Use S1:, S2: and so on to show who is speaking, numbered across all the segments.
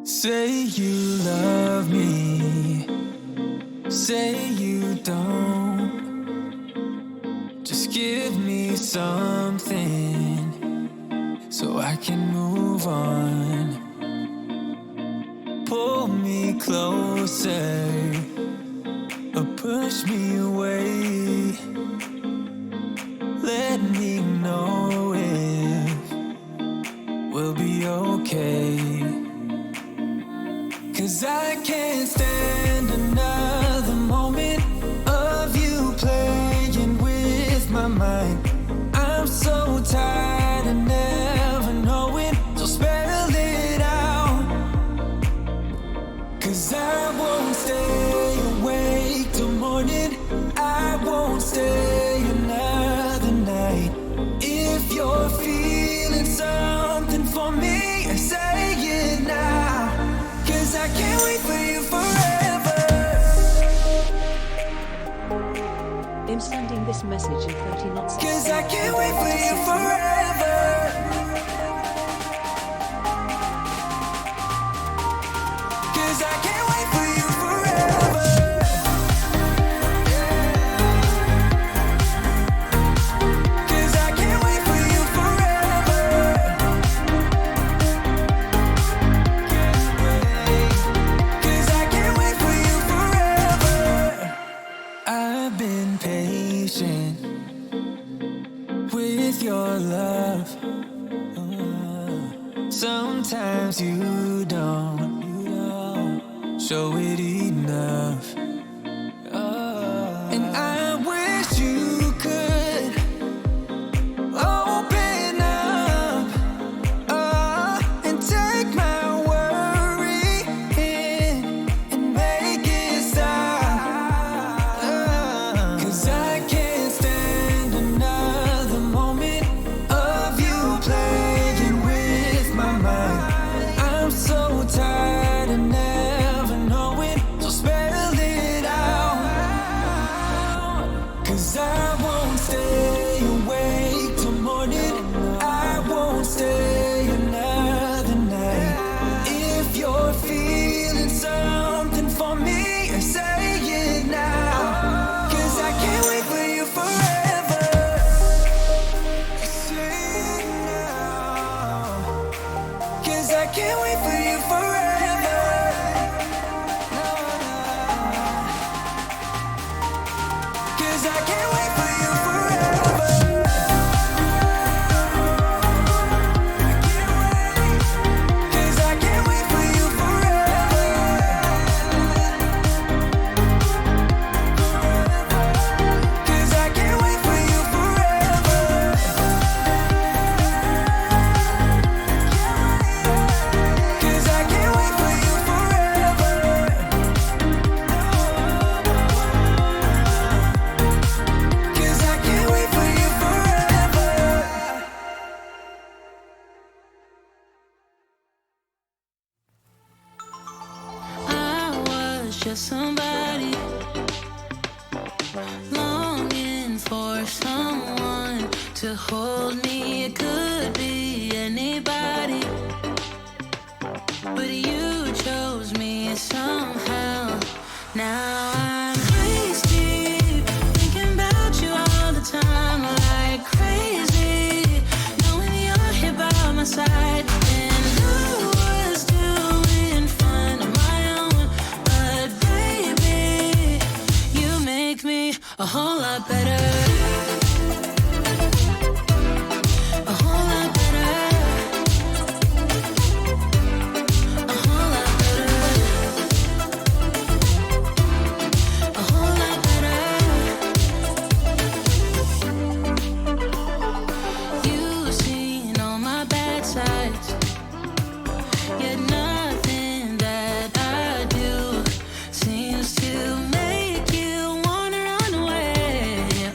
S1: Say you love me, say you don't. Just give me something so I can move on. Pull me closer or push me away. Let me know if we'll be okay. 'Cause I can't stand another moment of you playing with my mind. I'm so tired of never knowing, so spell it out. 'Cause I won't stay awake till morning, I won't stay another night. If you're feeling something for me, say it now. I can't wait for you forever.
S2: I'm sending this message in 30 knots.
S1: 'Cause I can't wait for you forever. 'Cause I can't wait for you forever. 'Cause I can't wait for you forever. 'Cause I can't wait for you forever. I've been patient with your love. Sometimes you don't show it enough. And I wish you could open up and take my worry in and make it stop. 'Cause I can't stand another moment of you playing with my mind. I'm so tired of never knowing, so spell it out. 'Cause I won't stay awake till morning, I won't stay another night. If you're feeling something for me, say it now. 'Cause I can't wait for you forever. Say it now. 'Cause I can't wait for you forever. 'Cause I can't wait for you forever. I can't wait. 'Cause I can't wait for you forever. 'Cause I can't wait for you forever. 'Cause I can't wait for you forever. 'Cause I can't wait for you forever.
S3: I was just somebody longing for someone to hold me. It could be anybody, but you chose me somehow. Now I'm crazy, thinking about you all the time, like crazy, knowing you're here by my side. And I was doing fine on my own, but baby, you make me a whole lot better. A whole lot better. A whole lot better. A whole lot better. You've seen all my bad sides, yet nothing that I do seems to make you wanna run away.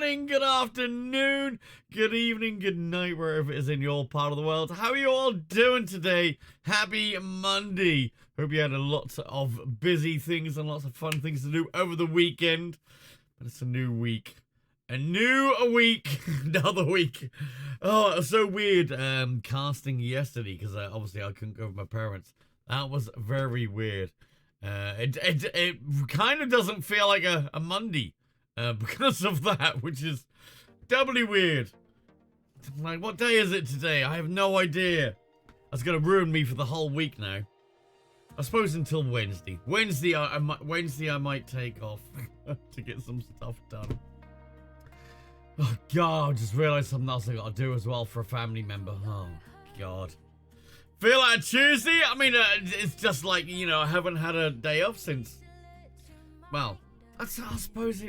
S4: morning, good afternoon, good evening, good night, wherever it is in your part of the world. How are you all doing today? Happy Monday. Hope you had a lot of busy things and lots of fun things to do over the weekend. But it's a new week. A new week. Another week. Oh, it was so weird casting yesterday because obviously I couldn't go with my parents. That was very weird. It kind of doesn't feel like a Monday because of that, which is doubly weird. Like, what day is it today? I have no idea. That's going to ruin me for the whole week now. I suppose until Wednesday. Wednesday I might take off to get some stuff done. Oh, God, I just realised something else I got to do as well for a family member. Oh, God. Feel like a Tuesday? I mean, it's just like, you know, I haven't had a day off since... Well, I suppose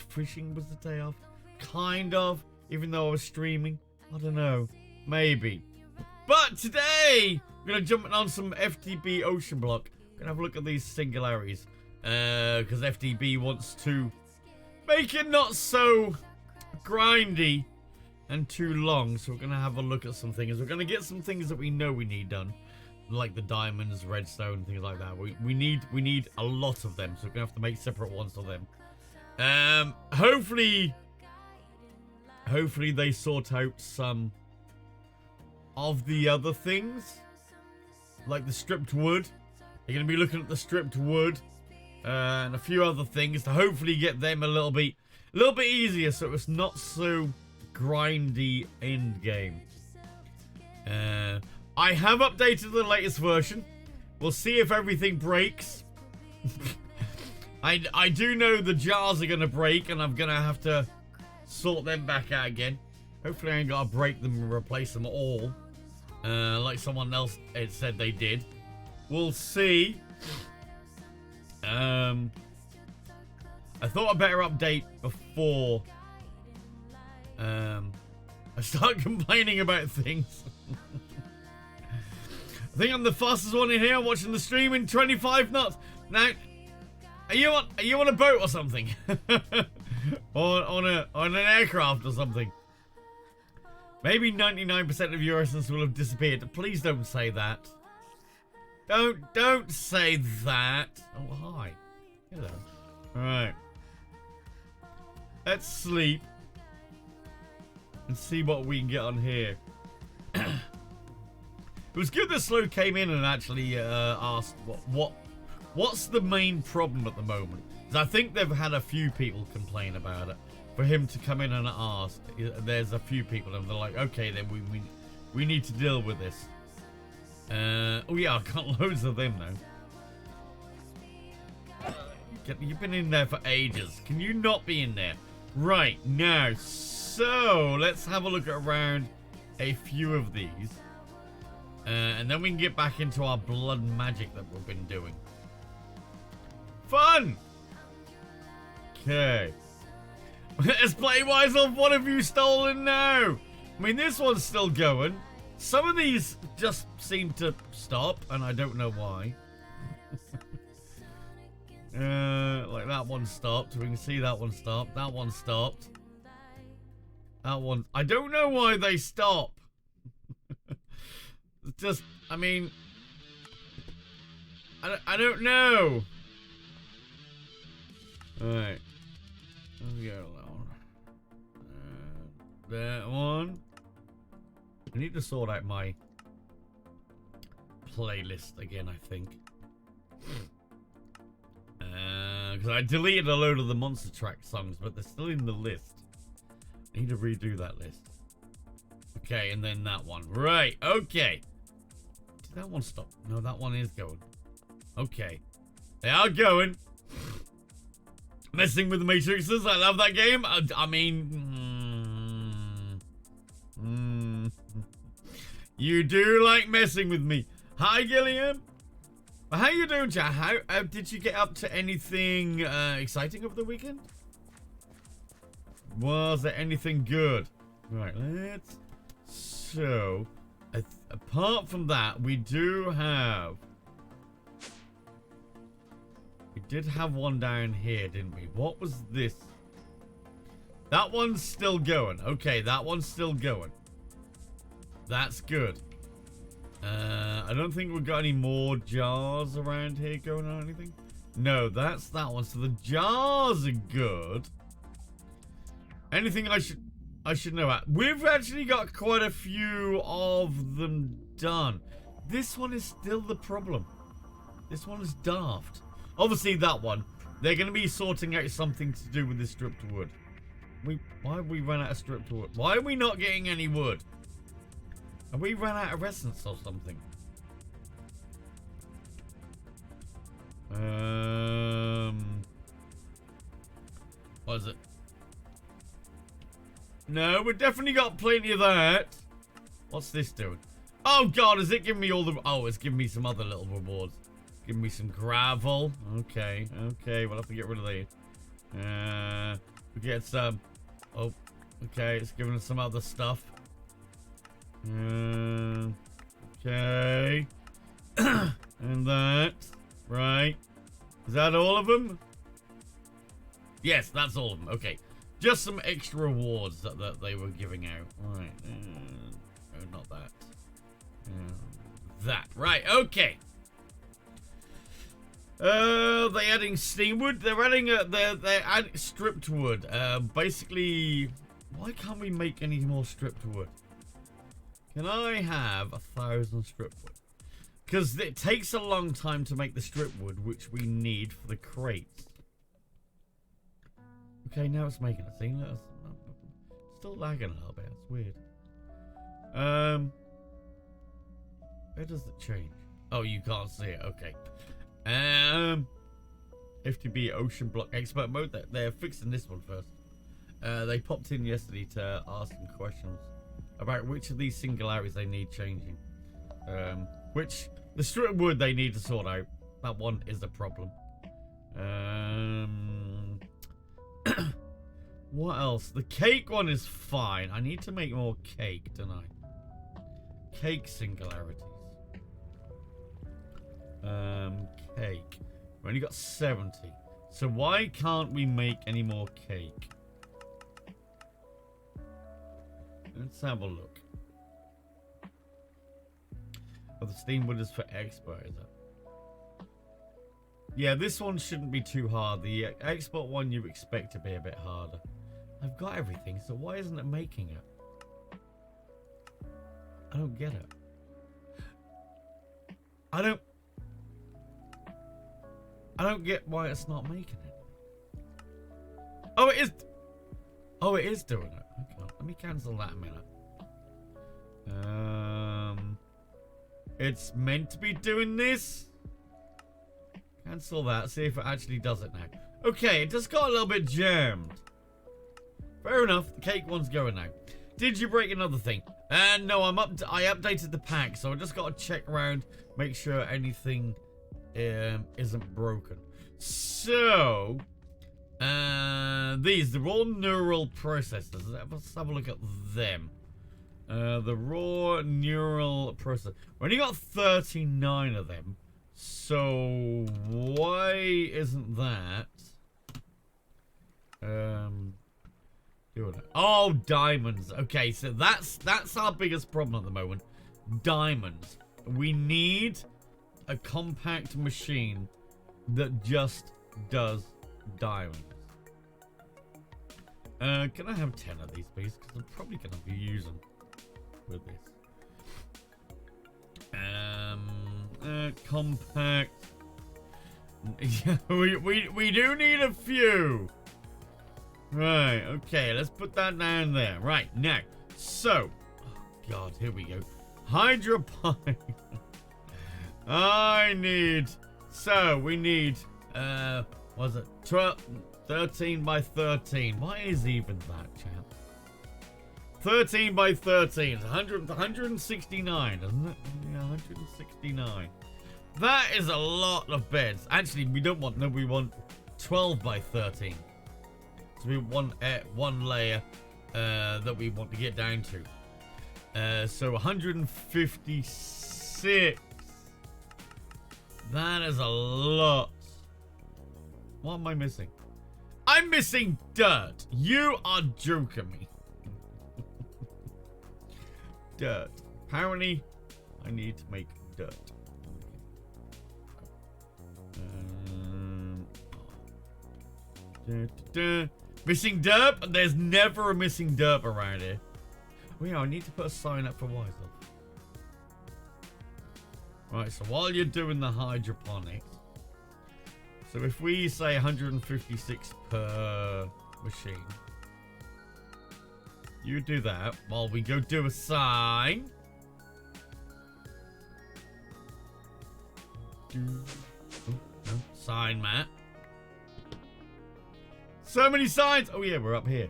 S4: fishing was the day off. Kind of, even though I was streaming. I don't know. Maybe. But today, we're going to jump on some FTB Ocean Block. We're going to have a look at these singularities. Because FTB wants to make it not so grindy and too long. So we're going to have a look at some things. We're going to get some things that we know we need done. Like the diamonds, redstone, things like that. We need a lot of them. So we're going to have to make separate ones for them. Hopefully they sort out some of the other things, like the stripped wood. You're going to be looking at the stripped wood and a few other things to hopefully get them a little bit easier, so it's not so grindy end game. I have updated the latest version. We'll see if everything breaks. I do know the jars are going to break, and I'm going to have to sort them back out again. Hopefully I ain't got to break them and replace them all. Like someone else had said they did. We'll see. I thought I'd better update before I start complaining about things. I think I'm the fastest one in here watching the stream in 25 knots. Now, are you on a boat or something? or on an aircraft or something? Maybe 99% of your essence will have disappeared. Please don't say that. Don't say that. Oh, hi. Hello. Alright. Let's sleep. And see what we can get on here. It was good that Slow came in and actually asked what's the main problem at the moment. Because I think they've had a few people complain about it. For him to come in and ask, there's a few people and they're like, okay, then we need to deal with this. Oh yeah, I've got loads of them now. You've been in there for ages. Can you not be in there? Right, now, so let's have a look around a few of these. And then we can get back into our blood magic that we've been doing. Fun! Okay. Let's play wise off. What have you stolen now? I mean, this one's still going. Some of these just seem to stop, and I don't know why. Like that one stopped. We can see that one stopped. That one stopped. That one. I don't know why they stop. Just, I mean, I don't know. All right. Let's go. That one. I need to sort out my playlist again, I think. Because I deleted a load of the Monster Track songs, but they're still in the list. I need to redo that list. Okay, and then that one. Right, okay. Did that one stop? No, that one is going. Okay. They are going. Messing with the Matrixes. I love that game. I mean... You do like messing with me. Hi, Gilliam. How you doing, chat? How did you get up to anything exciting over the weekend? Was there anything good? Right, let's... So, apart from that, we do have... We did have one down here, didn't we? What was this? That one's still going. Okay, that one's still going. That's good. I don't think we've got any more jars around here going on or anything. No, that's that one. So the jars are good. Anything I should know about? We've actually got quite a few of them done. This one is still the problem. This one is daft. Obviously that one. They're going to be sorting out something to do with this stripped wood. Why have we run out of stripped wood? Why are we not getting any wood? Have we run out of essence or something? What is it? No, we've definitely got plenty of that. What's this doing? Oh god, is it giving me all the... Oh, it's giving me some other little rewards. Giving me some gravel. Okay, okay, we'll have to get rid of these. We get some... Oh, okay, it's giving us some other stuff. Okay. And that. Right. Is that all of them? Yes, that's all of them. Okay. Just some extra rewards that they were giving out. Right. Oh, not that. That. Right. Okay. They're adding steamwood. They're adding they're adding stripped wood. Basically, why can't we make any more stripped wood? Can I have 1,000 stripped wood? Because it takes a long time to make the stripped wood, which we need for the crates. Okay, now it's making a scene. Still lagging a little bit. It's weird. Where does it change? Oh, you can't see it. Okay. FTB Ocean Block Expert Mode. They're fixing this one first. They popped in yesterday to ask some questions about which of these singularities they need changing. Which the stripped wood they need to sort out. That one is a problem. What else? The cake one is fine. I need to make more cake, don't I? Cake singularities. Cake. We only got 70. So why can't we make any more cake? Let's have a look. Oh, the steam wood is for expert, is it? Yeah, this one shouldn't be too hard. The expert one you expect to be a bit harder. I've got everything, so why isn't it making it? I don't get it. I don't get why it's not making it. Oh, it is. Oh, it is doing it. Okay, let me cancel that a minute. It's meant to be doing this. Cancel that. See if it actually does it now. Okay, it just got a little bit jammed. Fair enough. The cake one's going now. Did you break another thing? No, I updated the pack, so I just got to check around, make sure anything isn't broken. So, these, they're all neural processors. Let's have a look at them. The raw neural processor. We only got 39 of them. So, why isn't that doing it? Oh, diamonds. Okay, so that's our biggest problem at the moment. Diamonds. We need a compact machine that just does diamonds. Can I have 10 of these, please? Because I'm probably going to use them with this. Compact. we do need a few. Right, okay, let's put that down there. Right, now. So, oh god, here we go. Hydroponic. We need, was it 13 by 13. What is even that, chap? 13 by 13. 169, isn't it? Yeah, 169. That is a lot of beds. Actually, we don't want, no, we want 12 by 13. So we want one layer that we want to get down to. So 156. That is a lot. What am I missing? I'm missing dirt. You are joking me. Dirt. Apparently, I need to make dirt. Missing derp? There's never a missing derp around here. Oh yeah, I need to put a sign up for Wiseau. Right, so while you're doing the hydroponics, so if we say 156 per machine, you do that while we go do a sign. Oh, no, sign, Matt. So many signs. Oh yeah, we're up here.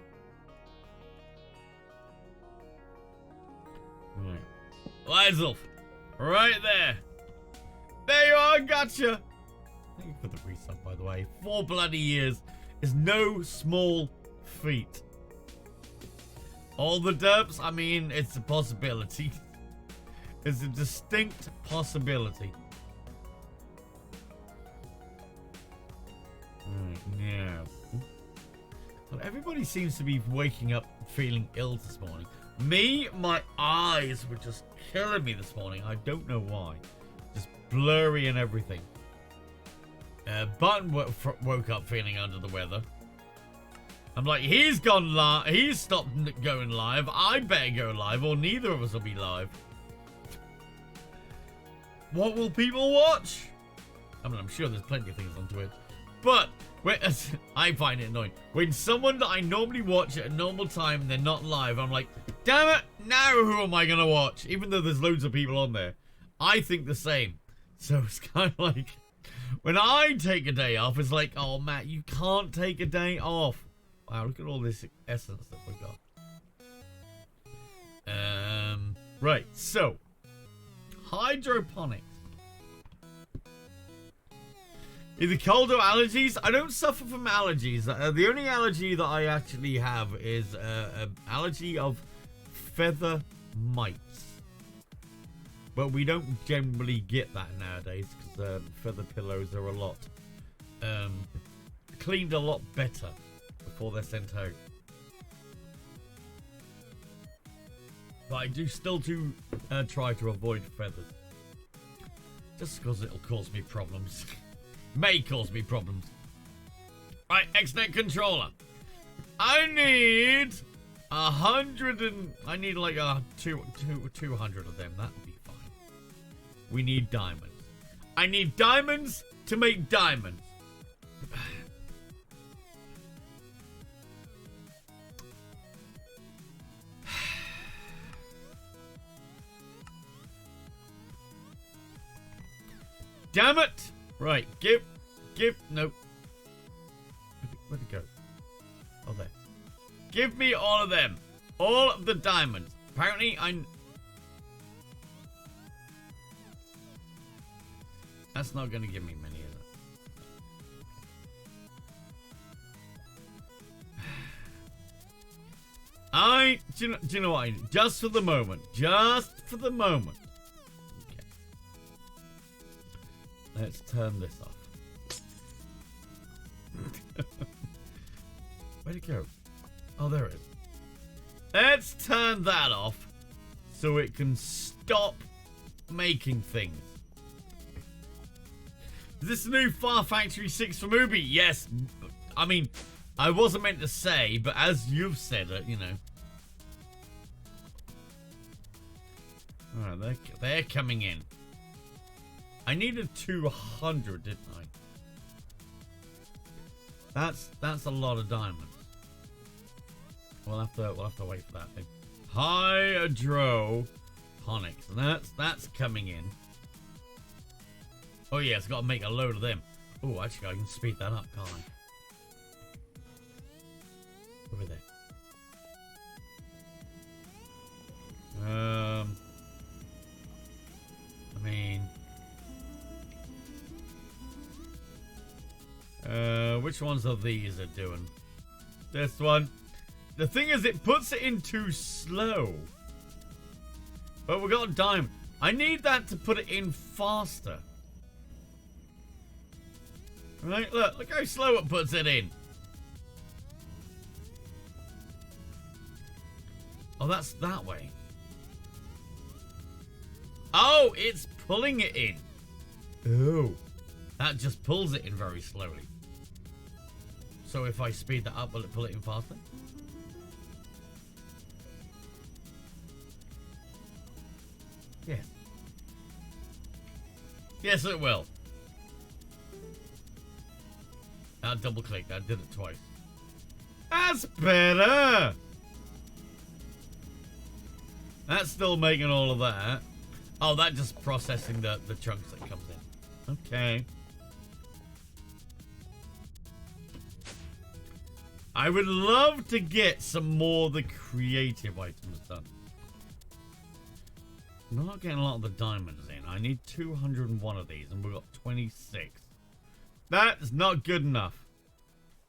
S4: Right. Wiseau. Right there. There you are, gotcha. Thank you for the resub, by the way. 4 bloody years is no small feat. All the derps, I mean, it's a possibility. It's a distinct possibility. Right, now. Well, everybody seems to be waking up feeling ill this morning. Me, my eyes were just killing me this morning. I don't know why. Just blurry and everything. Button woke up feeling under the weather. I'm like, he's gone live. He's stopped going live. I better go live, or neither of us will be live. What will people watch? I mean, I'm sure there's plenty of things on Twitch, but I find it annoying when someone that I normally watch at a normal time and they're not live. I'm like, damn it! Now who am I gonna watch? Even though there's loads of people on there, I think the same. So it's kind of like when I take a day off, it's like, oh Matt, you can't take a day off. Wow, look at all this essence that we got. Right, so hydroponics. Either cold or allergies. I don't suffer from allergies. The only allergy that I actually have is an allergy of feather mites. But we don't generally get that nowadays because feather pillows are a lot cleaned a lot better before they're sent out. But I do still try to avoid feathers. Just because it'll cause me problems. May cause me problems. Right, XNet controller. I need 100 and I need like 200 of them. That would be fine. We need diamonds. I need diamonds to make diamonds. Damn it! Right, nope. Where'd it go? Oh, there. Give me all of them. All of the diamonds. Apparently, That's not going to give me many, is it? Do you know what I need? Just for the moment. Just for the moment. Let's turn this off. Where'd it go? Oh, there it is. Let's turn that off so it can stop making things. Is this the new Far Factory 6 for Mubi? Yes. I mean, I wasn't meant to say, but as you've said it, you know. Alright, they're coming in. I needed 200, didn't I? That's a lot of diamonds. We'll have to wait for that thing. Hydroponics. And that's coming in. Oh yeah, it's got to make a load of them. Oh, actually I can speed that up, can't I? Over there. I mean, which ones are these are doing? This one. The thing is, it puts it in too slow. But we got a diamond. I need that to put it in faster. Right, look how slow it puts it in. Oh, that's that way. Oh, it's pulling it in. Oh. That just pulls it in very slowly. So if I speed that up, will it pull it in faster? Yes. Yes, it will. That double click. That did it twice. That's better. That's still making all of that. Oh, that just processing the chunks that comes in. Okay. I would love to get some more of the creative items done. I'm not getting a lot of the diamonds in. I need 201 of these, and we've got 26. That's not good enough.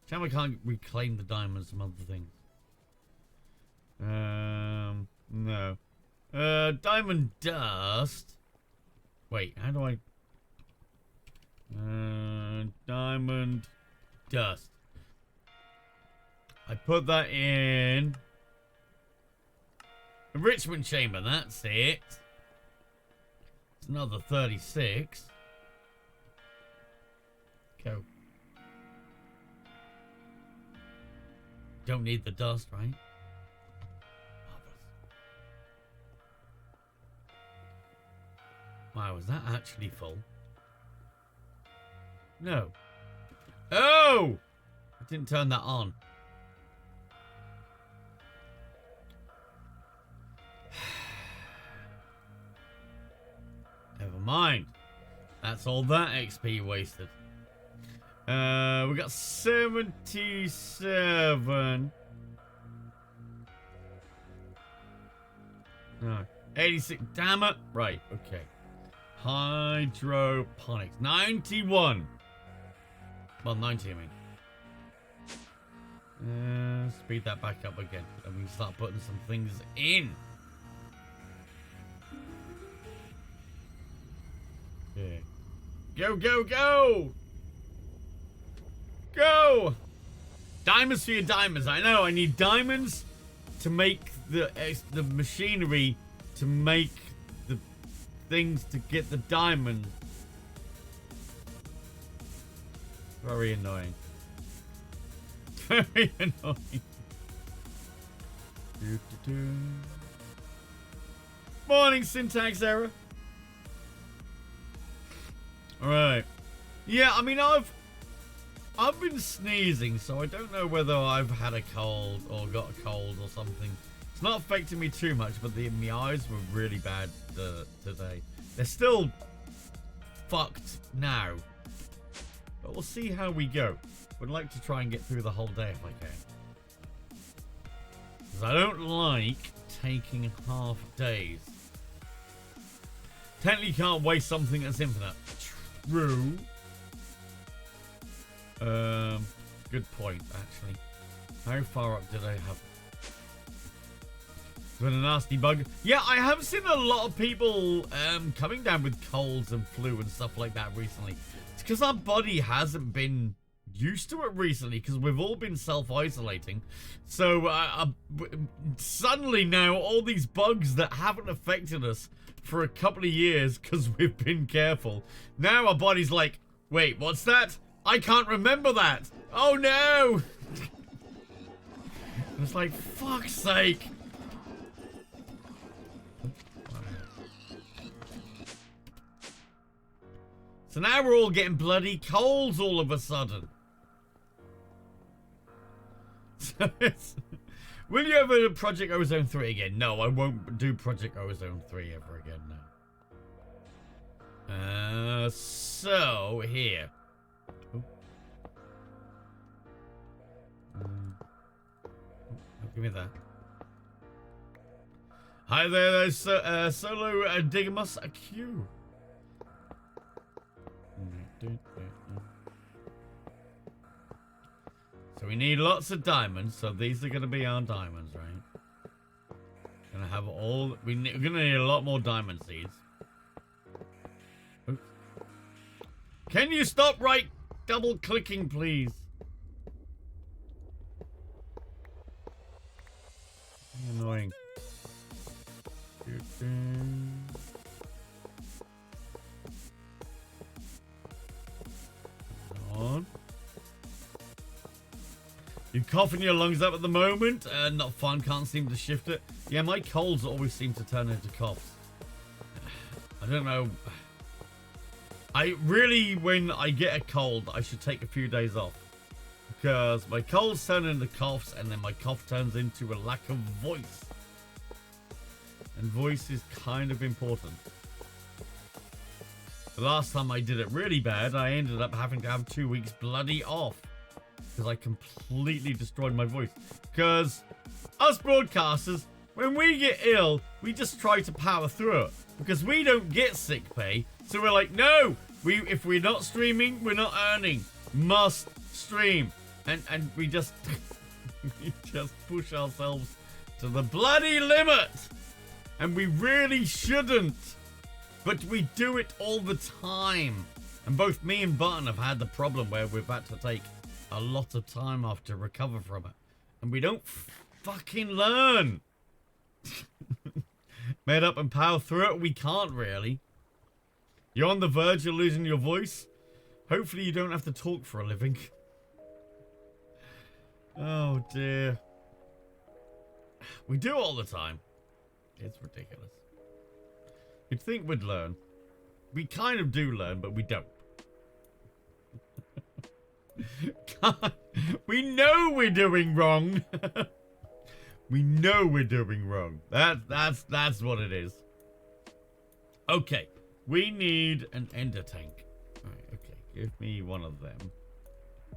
S4: Shame I can't reclaim the diamonds from other things. No. Diamond dust. Wait, how do I... diamond dust. I put that in... enrichment chamber, that's it. It's another 36. Go. Don't need the dust, right? Wow, is that actually full? No. Oh! I didn't turn that on. Never mind. That's all that XP wasted. We got 77. No. 86. Damn it. Right, okay. Hydroponics. 91. Well, 90, I mean. Speed that back up again. And we can start putting some things in. Okay. Go, go, go! Go! Diamonds for your diamonds. I know, I need diamonds to make the machinery to make the things to get the diamonds. Very annoying. Very annoying. Morning, syntax error. Alright. Yeah, I mean, I've been sneezing, so I don't know whether I've had a cold or got a cold or something. It's not affecting me too much, but my eyes were really bad today. They're still fucked now. But we'll see how we go. Would like to try and get through the whole day if I can. Because I don't like taking half days. Technically can't waste something that's infinite. True. Good point, actually. How far up did I have? It's been a nasty bug. Yeah, I have seen a lot of people coming down with colds and flu and stuff like that recently. It's because our body hasn't been used to it recently because we've all been self-isolating. So suddenly now all these bugs that haven't affected us for a couple of years because we've been careful. Now our body's like, wait, what's that? I can't remember that. Oh no! It's like, fuck's sake. So now we're all getting bloody colds all of a sudden. So will you ever do Project Ozone 3 again? No, I won't do Project Ozone 3 ever again, no. So here. Give me that. Hi there, there's Solo Digimus Q. So we need lots of diamonds, so these are going to be our diamonds, right? Gonna have all. We're going to need a lot more diamond seeds. Oops. Can you stop double clicking, please? Annoying. On. You coughing your lungs up at the moment? Not fun, can't seem to shift it. Yeah, my colds always seem to turn into coughs. I don't know. I really, when I get a cold, I should take a few days off. Because my colds turn into coughs, and then my cough turns into a lack of voice. And voice is kind of important. The last time I did it really bad, I ended up having to have 2 weeks bloody off. Because I completely destroyed my voice. Because us broadcasters, when we get ill, we just try to power through it. Because we don't get sick pay. So we're like, no, if we're not streaming, we're not earning. Must stream. And we just, we just push ourselves to the bloody limit. And we really shouldn't. But we do it all the time. And both me and Button have had the problem where we've had to take a lot of time off to recover from it. And we don't fucking learn. Made up and power through it? We can't really. You're on the verge of losing your voice? Hopefully you don't have to talk for a living. Oh dear. We do it all the time. It's ridiculous. You'd think we'd learn. We kind of do learn, but we don't. God, we know we're doing wrong. We know we're doing wrong. That's what it is. Okay, we need an ender tank. Alright, okay, give me one of them.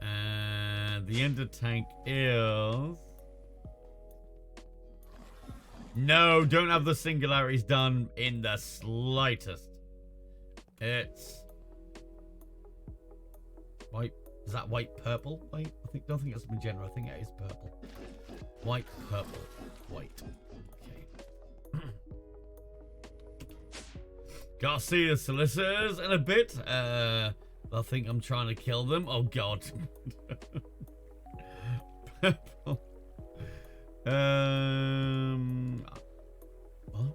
S4: And the ender tank is... No, don't have the singularities done in the slightest. It's white. Is that white purple? White? Don't think it's magenta. I think it is purple. White, purple, white. Okay. Gotta see the solicitors in a bit. I think I'm trying to kill them. Oh god. Purple. What?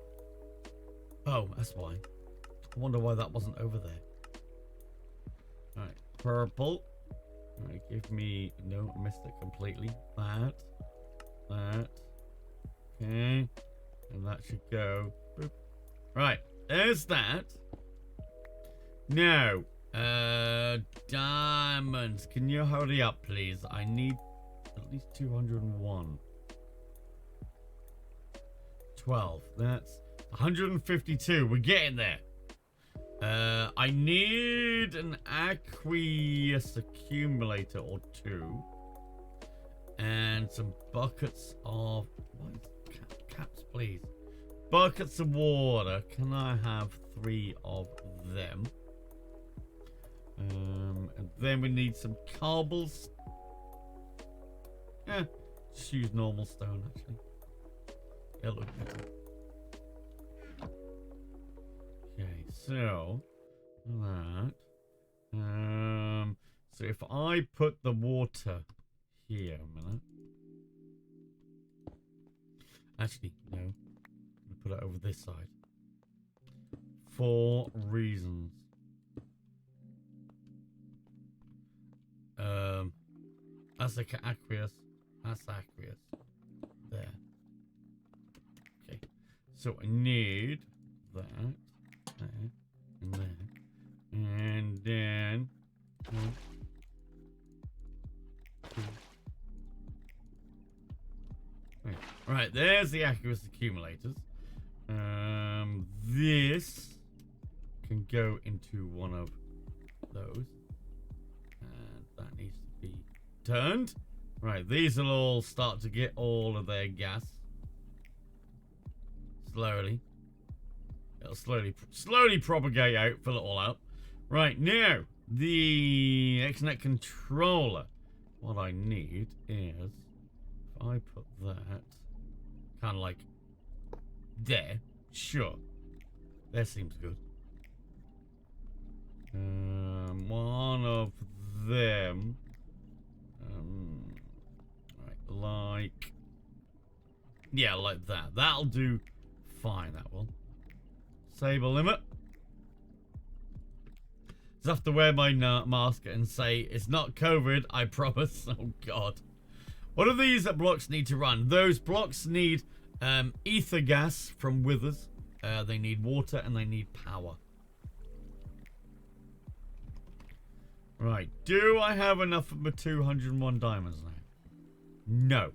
S4: Oh, that's why. I wonder why that wasn't over there. Alright, purple. Alright, give me... No, I missed it completely. That. Okay. And that should go... Boop. Right, there's that. Now, diamonds. Can you hurry up, please? I need at least 201. 12. That's 152. We're getting there. I need an aqueous accumulator or two. And some buckets of... What? Caps, please. Buckets of water. Can I have 3 of them? And then we need some cobbles. Just use normal stone, actually. It'll look better. Okay, so that. So if I put the water here a minute. Actually, no. I'm gonna put it over this side. For reasons. That's like aqueous. That's aqueous. There. Okay. So I need that. There. And there. And then... 1, 2. Right, there's the aqueous accumulators. This can go into one of those. And that needs to be turned. Right, these will all start to get all of their gas. Slowly. It'll slowly propagate out, fill it all out. Right, now, the XNet controller. What I need is, if I put that, kind of like there, sure. That seems good. One of them, right, like, yeah, like that. That'll do fine, that will. Saber limit. Just have to wear my mask and say, it's not COVID, I promise. Oh, God. What do these blocks need to run? Those blocks need ether gas from withers. They need water and they need power. Right. Do I have enough of my 201 diamonds now? No.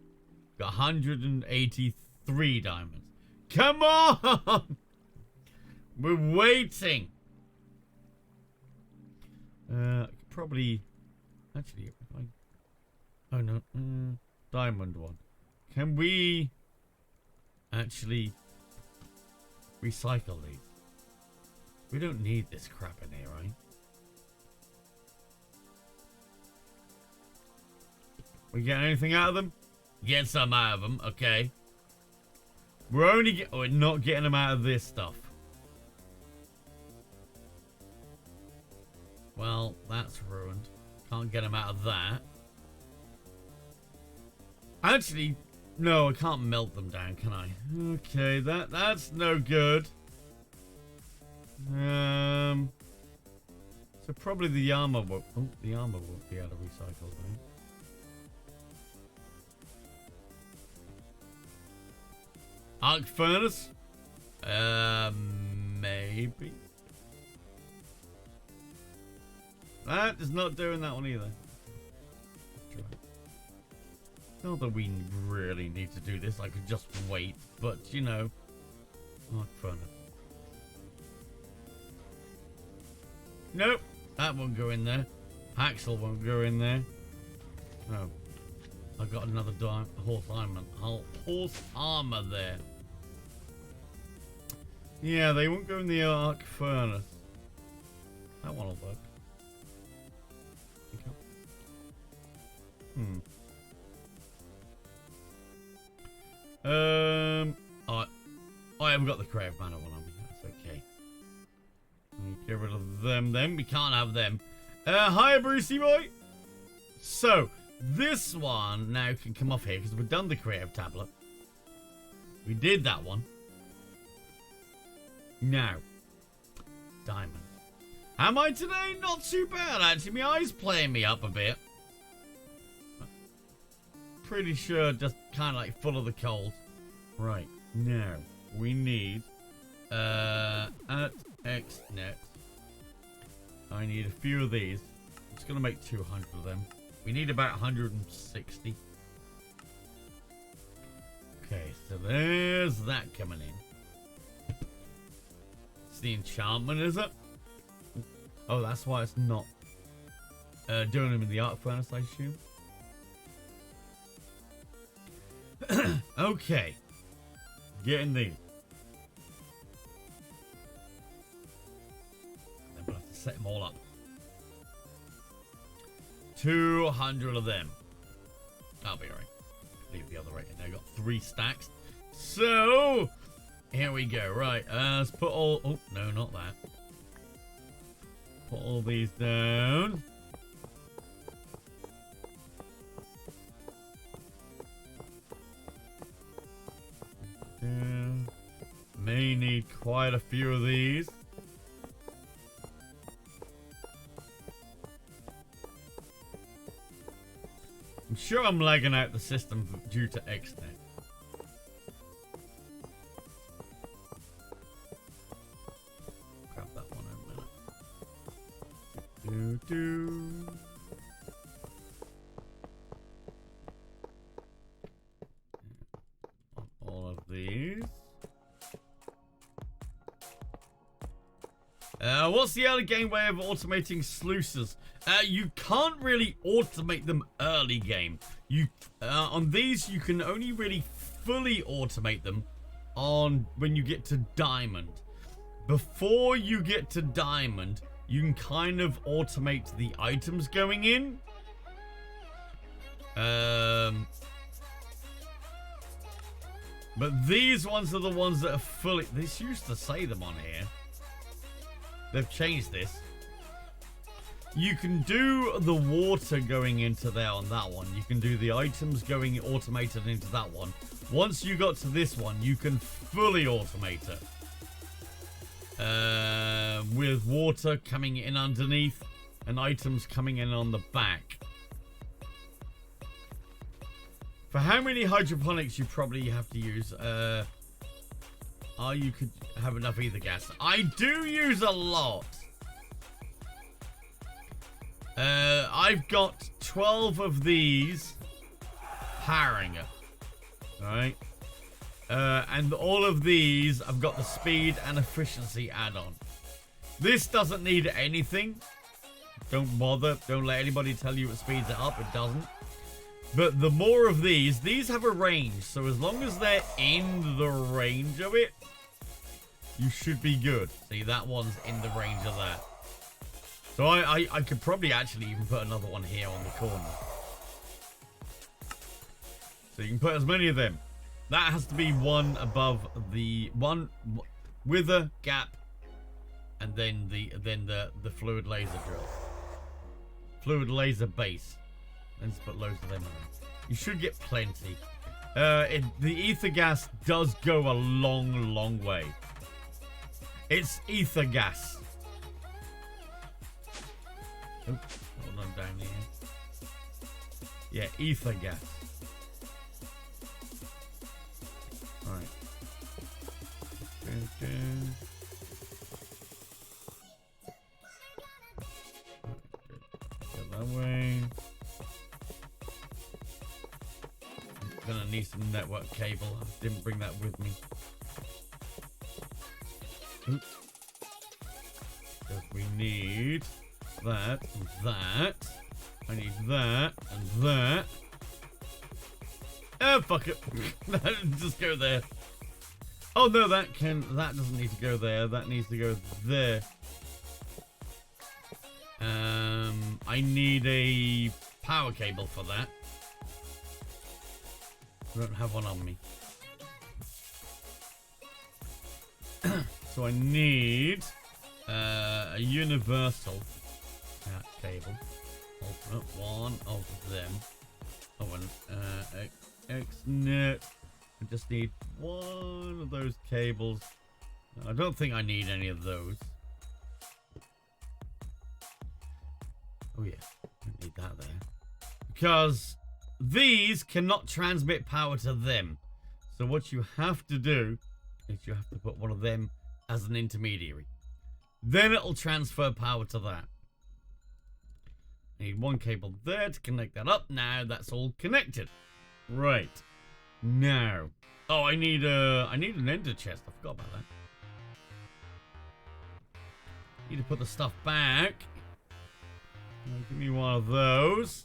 S4: Got 183 diamonds. Come on! We're waiting. Probably... Actually, oh no. Diamond one. Can we actually recycle these? We don't need this crap in here, right? We get anything out of them? Get some out of them, okay. We're not getting them out of this stuff. Well, that's ruined. Can't get them out of that. Actually, no, I can't melt them down, can I? Okay, that's no good. So probably the armor won't. Oh, the armor won't be able to recycle, right? Arc furnace? Maybe. That is not doing that one either. Not that we really need to do this. I could just wait, but you know, arc furnace. Nope, that won't go in there. Axle won't go in there. Oh, I got another horse armor there. Yeah, they won't go in the arc furnace. That one will work. I haven't got the creative mana one on me. That's okay. Get rid of them then. We can't have them. Hi, Brucey boy. So, this one now can come off here because we've done the creative tablet. We did that one. Now, diamond. Am I today? Not too bad, actually. My eye's playing me up a bit. Pretty sure just kind of like full of the cold. Right, now, we need at XNet. I need a few of these. I'm just going to make 200 of them. We need about 160. Okay, so there's that coming in. It's the enchantment, is it? Oh, that's why it's not doing them in the arc furnace, I assume. Okay. Getting these. Then we'll have to set them all up. 200 of them. That'll be alright. Leave the other right in there. Got 3 stacks. So, here we go. Right, let's put all... Oh, no, not that. Put all these down. May need quite a few of these. I'm sure I'm lagging out the system due to XNet. Grab that one in a minute. All of these. What's the early game way of automating sluices? You can't really automate them early game. On these, you can only really fully automate them on when you get to diamond. Before you get to diamond, you can kind of automate the items going in. But these ones are the ones that are fully... This used to say them on here. They've changed this. You can do the water going into there on that one. You can do the items going automated into that one. Once you got to this one, you can fully automate it. with water coming in underneath and items coming in on the back. For how many hydroponics you probably have to use, you could have enough ether gas. I do use a lot. I've got 12 of these powering it. Alright. And all of these, I've got the speed and efficiency add-on. This doesn't need anything. Don't bother. Don't let anybody tell you it speeds it up. It doesn't. But the more of these have a range. So as long as they're in the range of it, you should be good. See, that one's in the range of that. So I could probably actually even put another one here on the corner. So you can put as many of them. That has to be one above the one with a gap, and then the fluid laser drill. Fluid laser base. Let's put loads of them in. You should get plenty. The ether gas does go a long way. It's ether gas. Oh, hold on down here. Yeah, ether gas. Alright. Go that way. Gonna need some network cable. I didn't bring that with me. Because we need that and that. I need that and that. Oh, fuck it. Just go there. Oh no, that doesn't need to go there. That needs to go there. I need a power cable for that. I don't have one on me. So I need a universal cable. One of them. Oh, and X-net. I just need one of those cables. I don't think I need any of those. Oh yeah, I need that there. Because these cannot transmit power to them. So what you have to do is you have to put one of them as an intermediary. Then it'll transfer power to that. Need one cable there to connect that up. Now that's all connected. Right. Now. Oh, I need an ender chest. I forgot about that. Need to put the stuff back. Give me one of those.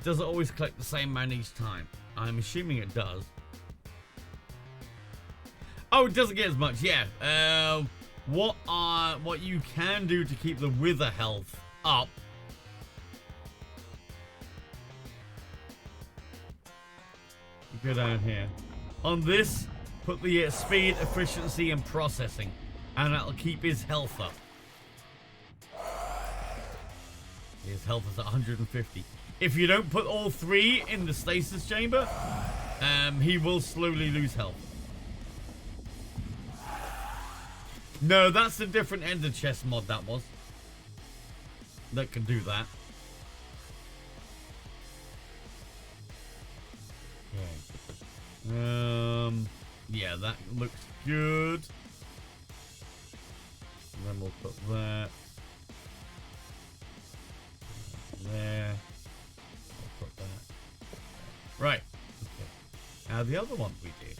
S4: Does it always collect the same amount each time? I'm assuming it does. Oh, it doesn't get as much. Yeah. What you can do to keep the wither health up. You go down here. On this, put the speed, efficiency, and processing, and that'll keep his health up. His health is at 150. If you don't put all three in the stasis chamber, he will slowly lose health. No, that's a different ender chest mod that was. That can do that. Okay. Yeah, that looks good. And then we'll put that there. I'll put that. Right. Okay. Now the other one we did.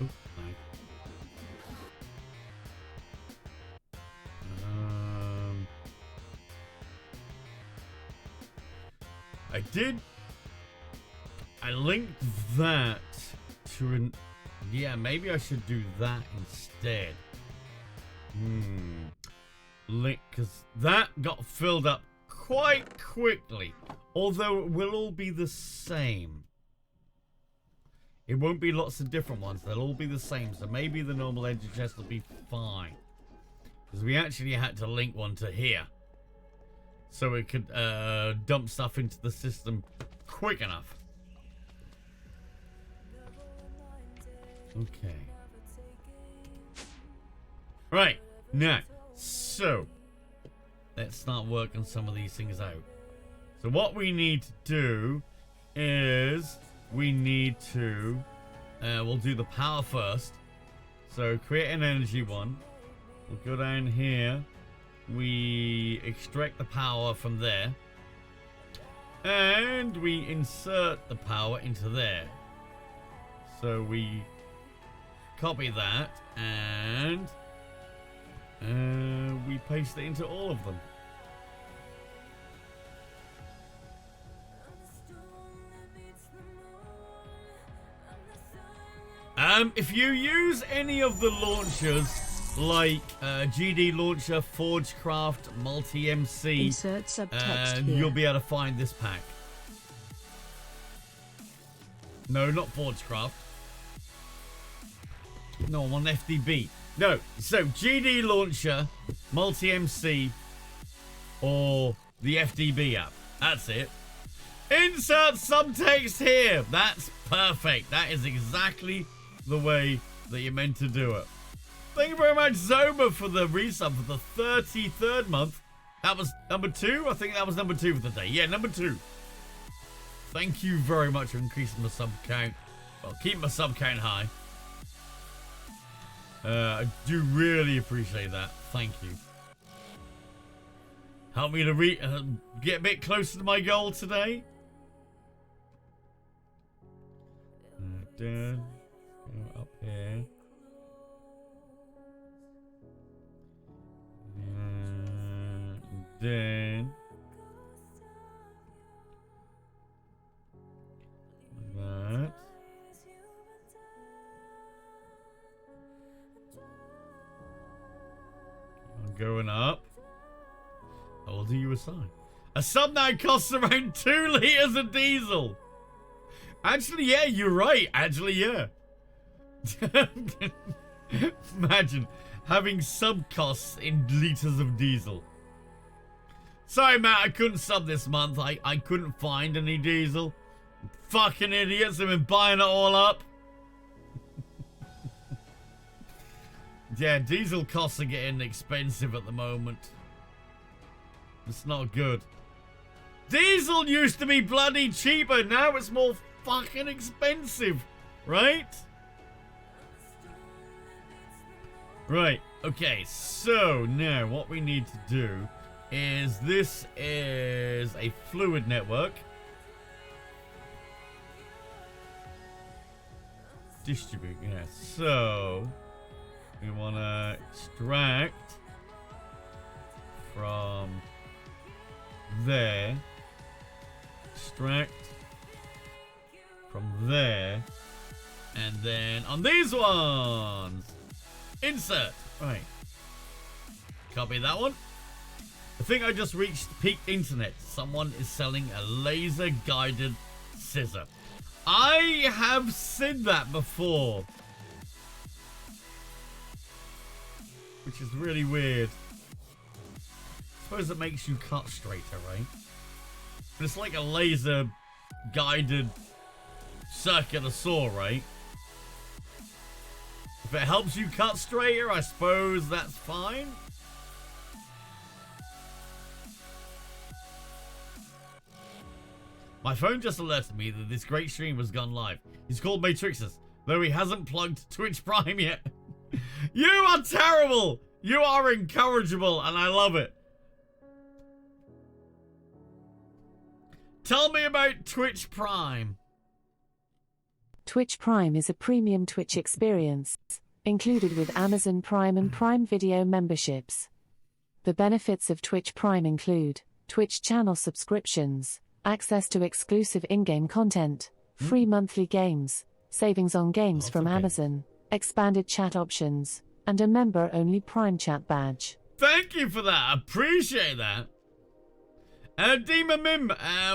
S4: Oops, nice. I linked that to an... Yeah, maybe I should do that instead. Because that got filled up quite quickly. Although it will all be the same. It won't be lots of different ones. They'll all be the same. So maybe the normal ender chest will be fine. Because we actually had to link one to here. so it could dump stuff into the system quick enough. Okay. Right, now, so let's start working some of these things out. So what we need to do is we need to we'll do the power first. So create an energy one. We'll go down here. We extract the power from there. And we insert the power into there. So we copy that and we paste it into all of them. If you use any of the launchers like GD Launcher, Forgecraft, Multi-MC,
S2: Insert subtext here.
S4: you'll be able to find this pack. No, not Forgecraft. No, I'm on FTB. No, so GD Launcher, Multi-MC, or the FTB app. That's it. Insert subtext here. That's perfect. That is exactly the way that you're meant to do it. Thank you very much, Zoma, for the resub for the 33rd month. That was number 2. I think that was number 2 for the day. Yeah, number 2. Thank you very much for increasing the sub count. Well, keep my sub count high. I do really appreciate that. Thank you. Help me to get a bit closer to my goal today. Down, go up here. And then that. I'm going up. I will do you a sign. A sub now costs around 2 liters of diesel. Actually, yeah, you're right. Actually, yeah. Imagine having sub costs in liters of diesel. Sorry, Matt, I couldn't sub this month. I couldn't find any diesel. Fucking idiots have been buying it all up. Yeah, diesel costs are getting expensive at the moment. It's not good. Diesel used to be bloody cheaper. Now it's more fucking expensive, right? Right, okay, so now what we need to do is this is a fluid network. Distribute, yeah, so we want to extract from there, extract from there, and then on these ones, insert. Right. Copy that one. I think I just reached peak internet. Someone is selling a laser guided scissor. I have said that before, which is really weird. I suppose it makes you cut straighter, right? But it's like a laser guided circular saw, right? If it helps you cut straighter, I suppose that's fine. My phone just alerted me that this great stream has gone live. He's called Matrixus, though he hasn't plugged Twitch Prime yet. You are terrible! You are incorrigible, and I love it. Tell me about Twitch Prime.
S5: Twitch Prime is a premium Twitch experience, included with Amazon Prime and Prime Video memberships. The benefits of Twitch Prime include Twitch channel subscriptions, access to exclusive in-game content, free monthly games, savings on games from Amazon, expanded chat options, and a member-only Prime chat badge.
S4: Thank you for that. I appreciate that. Dima Mim,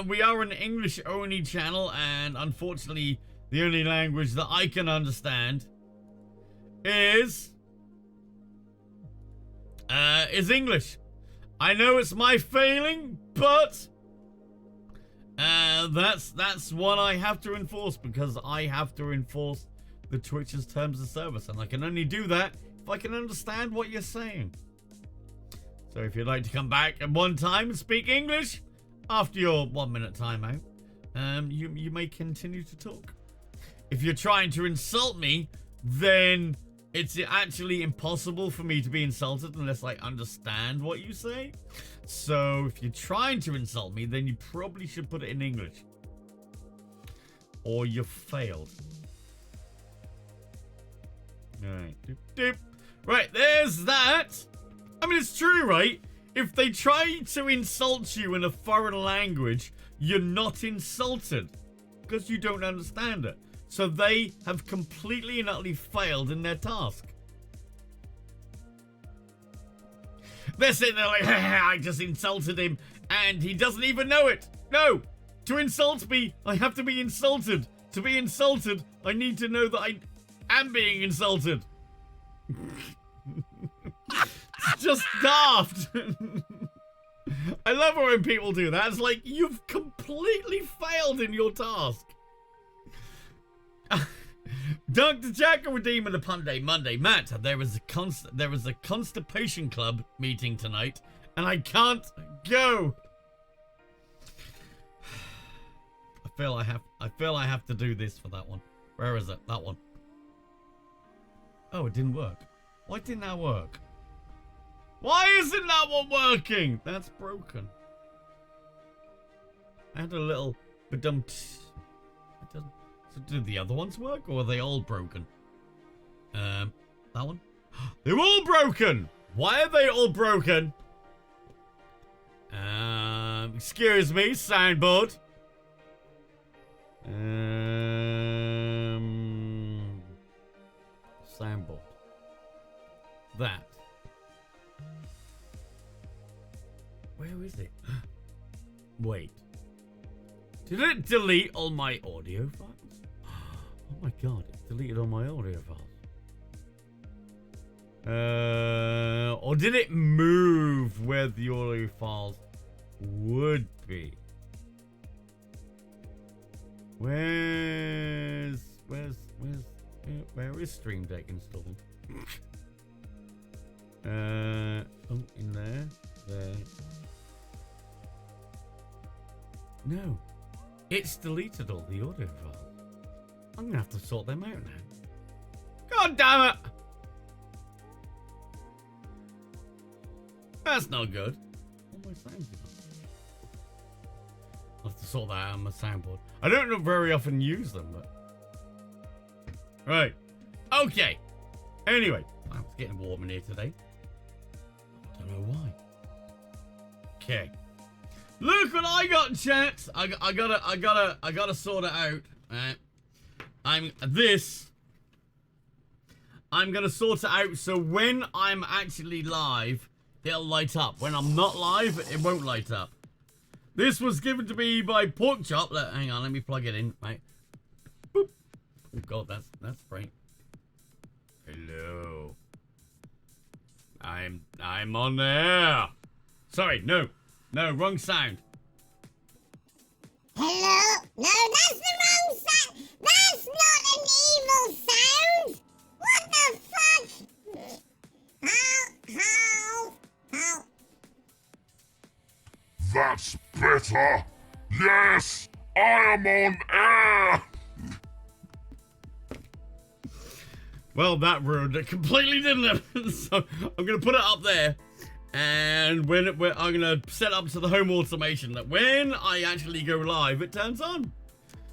S4: we are an English-only channel, and unfortunately, the only language that I can understand is English. I know it's my failing, But that's what I have to enforce, because I have to enforce the Twitch's terms of service, and I can only do that if I can understand what you're saying. So if you'd like to come back at one time and speak English after your 1 minute timeout, you may continue to talk. If you're trying to insult me, then it's actually impossible for me to be insulted unless I understand what you say. So if you're trying to insult me, then you probably should put it in English, or you failed. Alright. Doop, doop. Right, there's that. I mean, it's true, right? If they try to insult you in a foreign language, you're not insulted because you don't understand it. So they have completely and utterly failed in their task. They're sitting there like, I just insulted him and he doesn't even know it. No, to insult me, I have to be insulted. To be insulted, I need to know that I am being insulted. It's just daft. I love it when people do that. It's like, you've completely failed in your task. Dr. Jack redeeming the pun day Monday. Matt, there was a constipation club meeting tonight, and I can't go. I feel I have to do this for that one. Where is it? That one. Oh, it didn't work. Why didn't that work? Why isn't that one working? That's broken. I had a little ba-dumped. So do the other ones work, or are they all broken? That one? They're all broken! Why are they all broken? Excuse me, soundboard. Soundboard. That. Where is it? Wait. Did it delete all my audio files? Oh my god, it deleted all my audio files. Or did it move where the audio files would be? Where is Stream Deck installed? Oh, in there. No, it's deleted all the audio files. I'm gonna have to sort them out now. God damn it! That's not good. All my sounds are. I'll have to sort that out on my soundboard. I don't very often use them, but right. Okay. Anyway, I was getting warm in here today. I don't know why. Okay. Look what I got, chat. I gotta sort it out. Right. I'm gonna sort it out so when I'm actually live, it'll light up. When I'm not live, it won't light up. This was given to me by Porkchop. Hang on, let me plug it in. Right. Boop. Oh god, that's great. Hello. I'm on there. Sorry, no, wrong sound.
S6: Hello? No, that's the wrong sound. That's not an evil sound. What the fuck? How?
S7: That's better. Yes, I am on air.
S4: Well, that ruined it completely, didn't it? So I'm going to put it up there. And I'm going to set up to the home automation that when I actually go live, it turns on.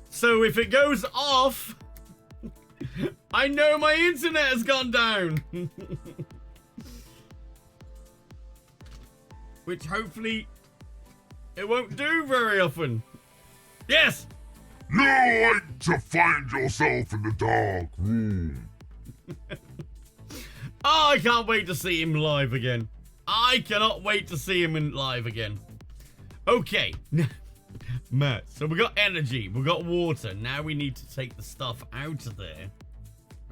S4: So if it goes off, I know my internet has gone down. Which hopefully it won't do very often. Yes!
S7: You like to find yourself in the dark room.
S4: Oh, I can't wait to see him live again. I cannot wait to see him in live again. Okay. Matt, so we got energy, we got water. Now we need to take the stuff out of there.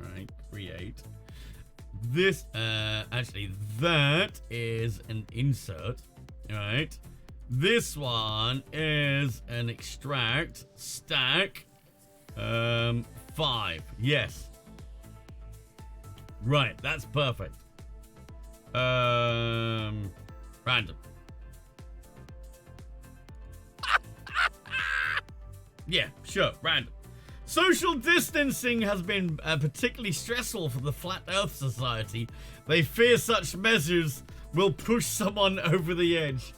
S4: Alright, create. This, actually, that is an insert. Alright. This one is an extract stack 5. Yes. Right, that's perfect. Random. Yeah, sure, random. Social distancing has been particularly stressful for the Flat Earth Society. They fear such measures will push someone over the edge.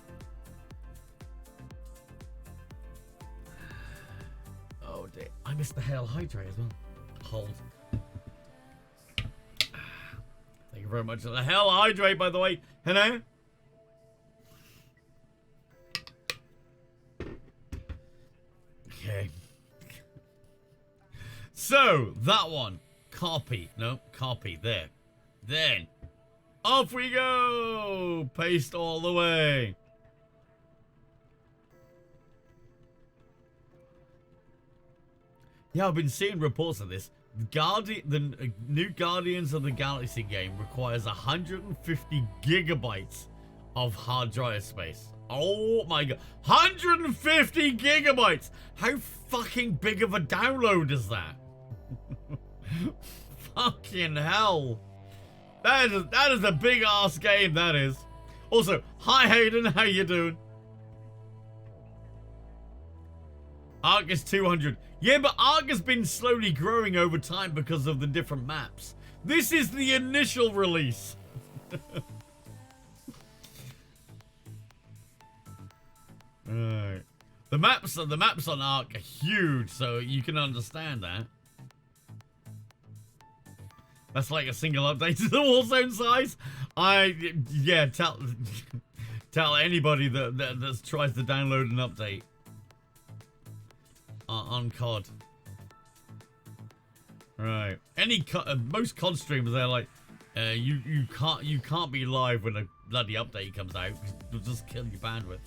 S4: Oh dear, I missed the Hail Hydrate as well. Hold. Thank you very much for the Hail Hydrate, by the way. Hello? Okay. So, that one. Copy. No, copy. There. Then, off we go! Paste all the way. Yeah, I've been seeing reports of this. The new Guardians of the Galaxy game requires 150 gigabytes of hard drive space. Oh my god. 150 gigabytes! How fucking big of a download is that? Fucking hell. That is a big ass game, that is. Also, hi Hayden, how you doing? Ark is 200. Yeah, but Ark has been slowly growing over time because of the different maps. This is the initial release. Alright. The maps on Ark are huge, so you can understand that. That's like a single update to the Warzone size. Yeah, tell anybody that tries to download an update on COD. Right. Most COD streamers, they're like, you can't be live when a bloody update comes out. It'll just kill your bandwidth.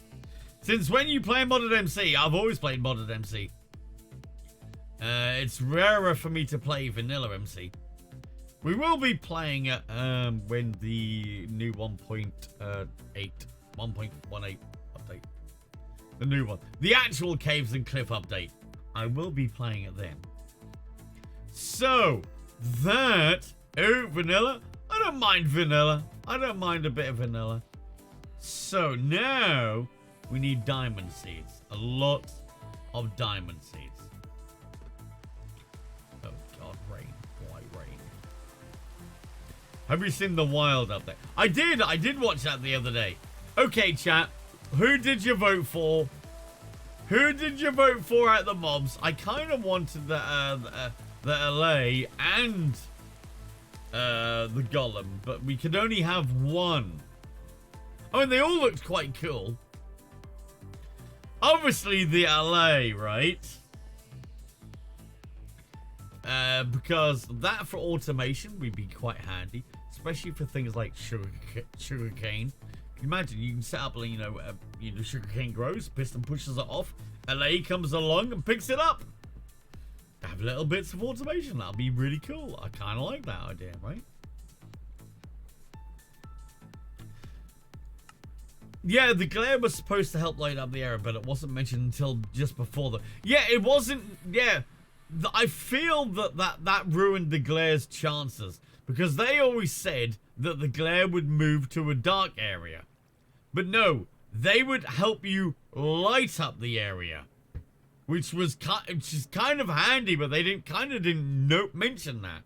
S4: Since when you play modded MC? I've always played modded MC. It's rarer for me to play vanilla MC. We will be playing it when the new 1.18 update. The new one. The actual Caves and Cliff update. I will be playing it then. So, that... Oh, vanilla? I don't mind vanilla. I don't mind a bit of vanilla. So, now... we need diamond seeds. A lot of diamond seeds. Oh, God, rain. Why rain? Have you seen the wild up there? I did watch that the other day. Okay, chat. Who did you vote for? Who did you vote for at the mobs? I kind of wanted the LA and the Golem, but we could only have one. I mean, they all looked quite cool. Obviously, the LA, right? Because that for automation would be quite handy, especially for things like sugarcane. Imagine you can set up, sugarcane grows, piston pushes it off, LA comes along and picks it up. Have little bits of automation. That'll be really cool. I kind of like that idea, right? Yeah, the glare was supposed to help light up the area, but it wasn't mentioned until just before the... Yeah, it wasn't... Yeah, I feel that ruined the glare's chances, because they always said that the glare would move to a dark area. But no, they would help you light up the area, which is kind of handy, but they didn't mention that.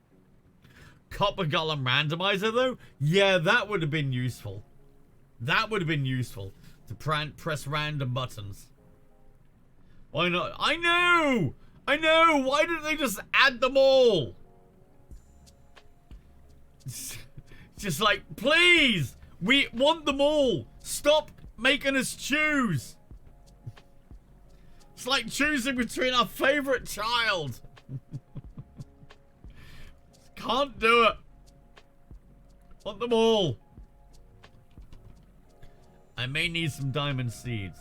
S4: Copper Golem randomizer, though? Yeah, that would have been useful. That would have been useful to press random buttons. Why not? I know! Why didn't they just add them all? Just like, please! We want them all! Stop making us choose! It's like choosing between our favorite child. Can't do it. Want them all. I may need some diamond seeds.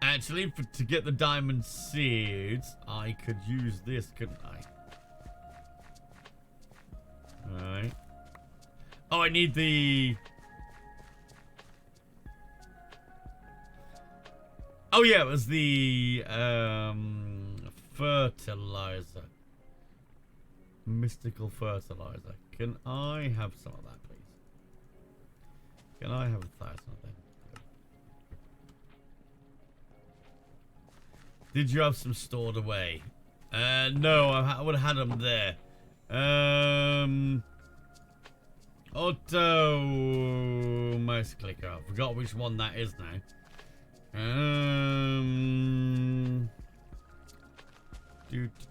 S4: Actually, to get the diamond seeds, I could use this, couldn't I? Alright. Oh, I need the... Oh, yeah, it was the fertilizer. Mystical fertilizer. Can I have some of that, please? Can I have 1,000 of them? Did you have some stored away? No, I would have had them there. Auto mouse clicker. I forgot which one that is now.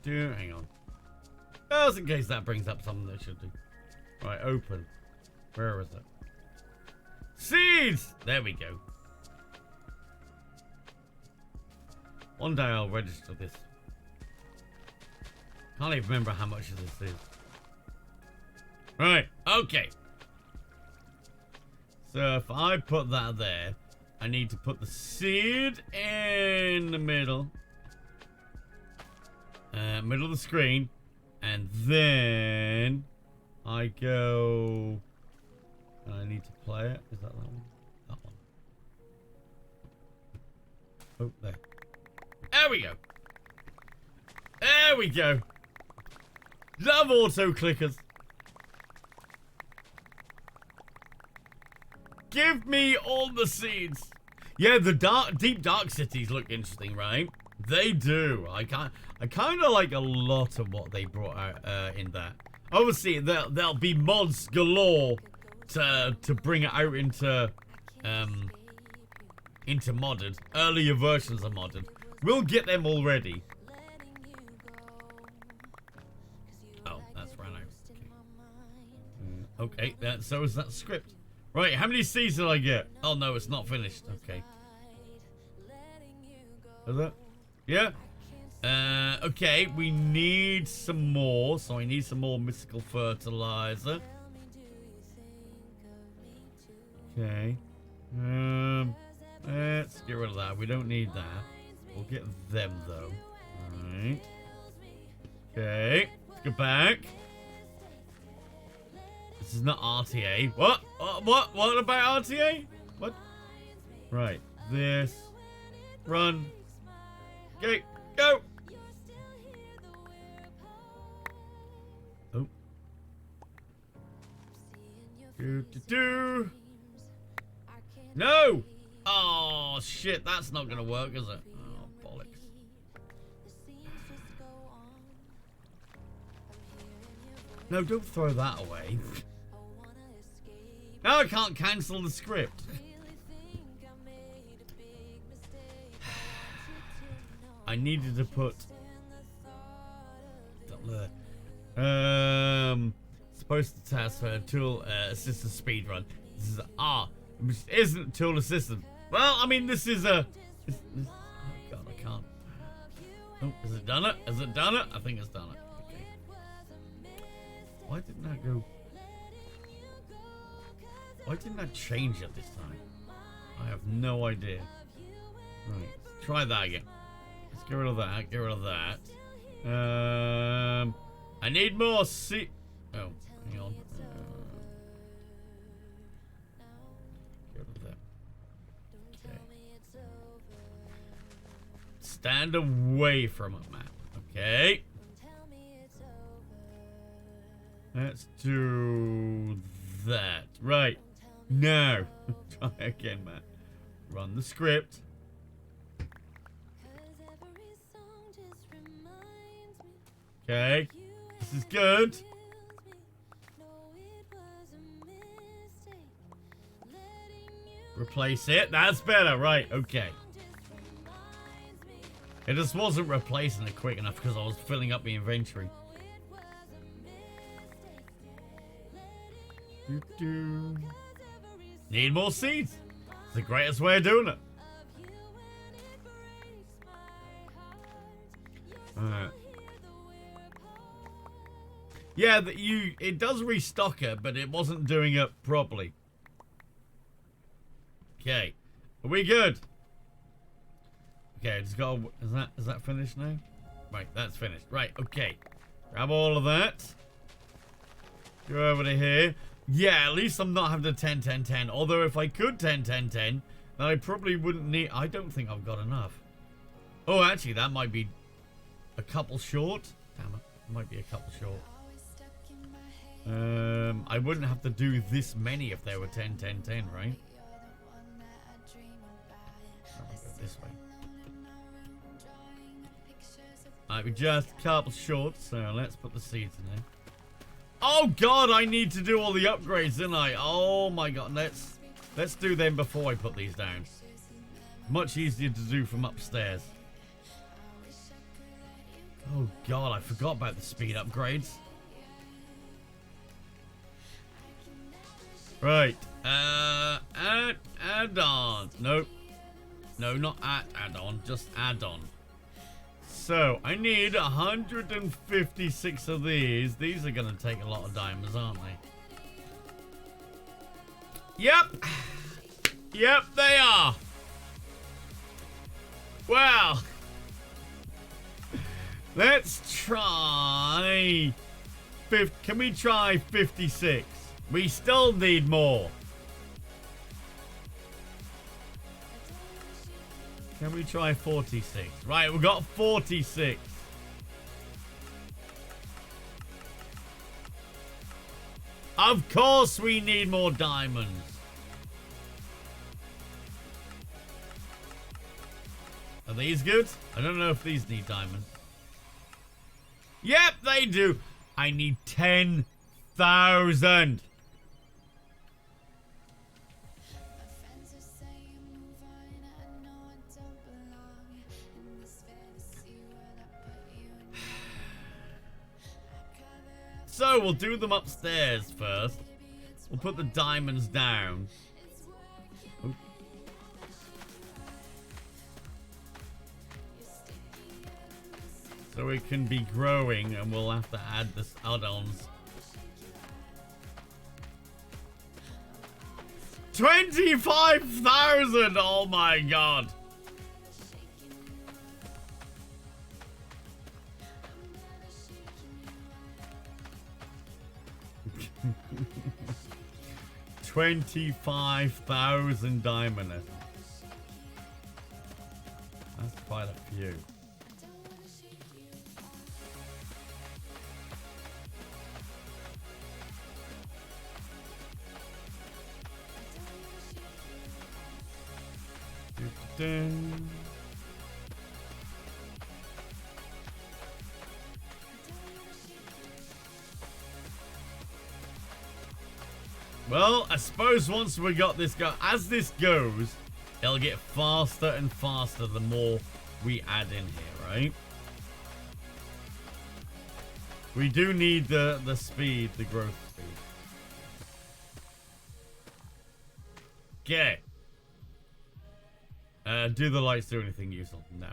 S4: Hang on. Just in case that brings up something that should do. Right, open. Where is it? Seeds! There we go. One day I'll register this. Can't even remember how much of this is. Right, okay. So if I put that there, I need to put the seed in the middle. Middle of the screen. And then I go... I need to play it. Is that one? That one. Oh, there. There we go. There we go. Love auto clickers. Give me all the seeds. Yeah, the deep dark cities look interesting, right? They do. I kind of like a lot of what they brought out in that. Obviously, there'll be mods galore to bring it out into modded. Earlier versions of modded. We'll get them already. Oh, that's ran out. Okay, so is that script. Right, how many C's did I get? Oh no, it's not finished. Okay. Is that? Yeah. Okay, we need some more. So I need some more mystical fertilizer. Okay. Let's get rid of that. We don't need that. We'll get them though. Alright. Okay. Let's go back. This is not RTA. What? What about RTA? What? Right. This. Run. Okay. Go. Oh. Do. No. Oh shit. That's not gonna work, is it? Oh bollocks. No, don't throw that away. Now I can't cancel the script. I needed to put supposed to task for tool assistant speed run. This is which isn't tool assistant. Well, I mean this is a oh god, I can't. Oh, has it done it? Has it done it? I think it's done it. Okay. Why didn't I go? Why didn't I change it this time? I have no idea. Right, let's try that again. Let's get rid of that. Get rid of that. I need more Oh, hang on. Get rid of that. Okay. Stand away from it, map. Okay. Let's do that. Right. Now. Try again, Matt. Run the script. Okay. This is good. Replace it. That's better. Right. Okay. It just wasn't replacing it quick enough because I was filling up the inventory. Need more seeds. It's the greatest way of doing it. Alright. Yeah, it does restock it, but it wasn't doing it properly. Okay. Are we good? Okay, just got is that finished now? Right, that's finished. Right, okay. Grab all of that. Go over to here. Yeah, at least I'm not having to 10, 10, 10. Although if I could 10, 10, 10, then I probably wouldn't need... I don't think I've got enough. Oh, actually, that might be a couple short. Damn it. Might be a couple short. I wouldn't have to do this many if they were 10, 10, 10, right? I'll go this way. Might be just a couple short, so let's put the seeds in there. Oh god, I need to do all the upgrades, didn't I? Oh my god, let's do them before I put these down. Much easier to do from upstairs. Oh god, I forgot about the speed upgrades. Right, add-on. Nope. No, not add-on, just add-on. So, I need 156 of these. These are going to take a lot of diamonds, aren't they? Yep. Yep, they are. Well. Let's try... Can we try 56? We still need more. Can we try 46? Right, we've got 46. Of course we need more diamonds. Are these good? I don't know if these need diamonds. Yep, they do. I need 10,000. So, we'll do them upstairs first. We'll put the diamonds down. Oop. So it can be growing, and we'll have to add this add-ons. 25,000! Oh my god! $25,000 diamond. That's quite a few. Dun. Well, I suppose once we got this go, as this goes, it'll get faster and faster the more we add in here, right? We do need the speed, the growth speed. Okay. Do the lights do anything useful? No.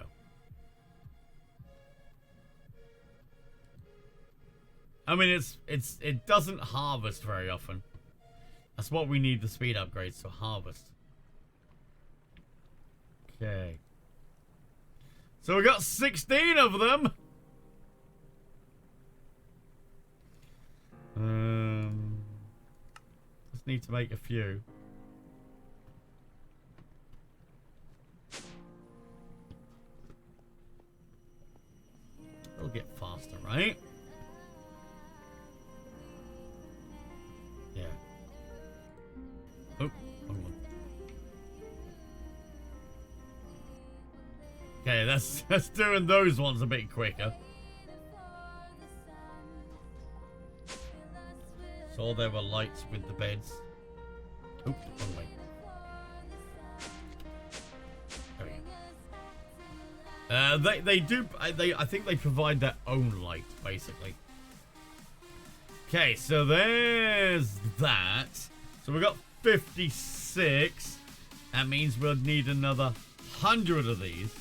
S4: I mean, it doesn't harvest very often. That's what we need the speed upgrades to harvest. Okay. So we got 16 of them. Just need to make a few. It'll get faster, right? Yeah. Oh, wrong one. Okay, that's doing those ones a bit quicker. Saw there were lights with the beds. Oh, wrong way. There we go. They do. I think they provide their own light, basically. Okay, so there's that. So we got 56. That means we'll need another 100 of these.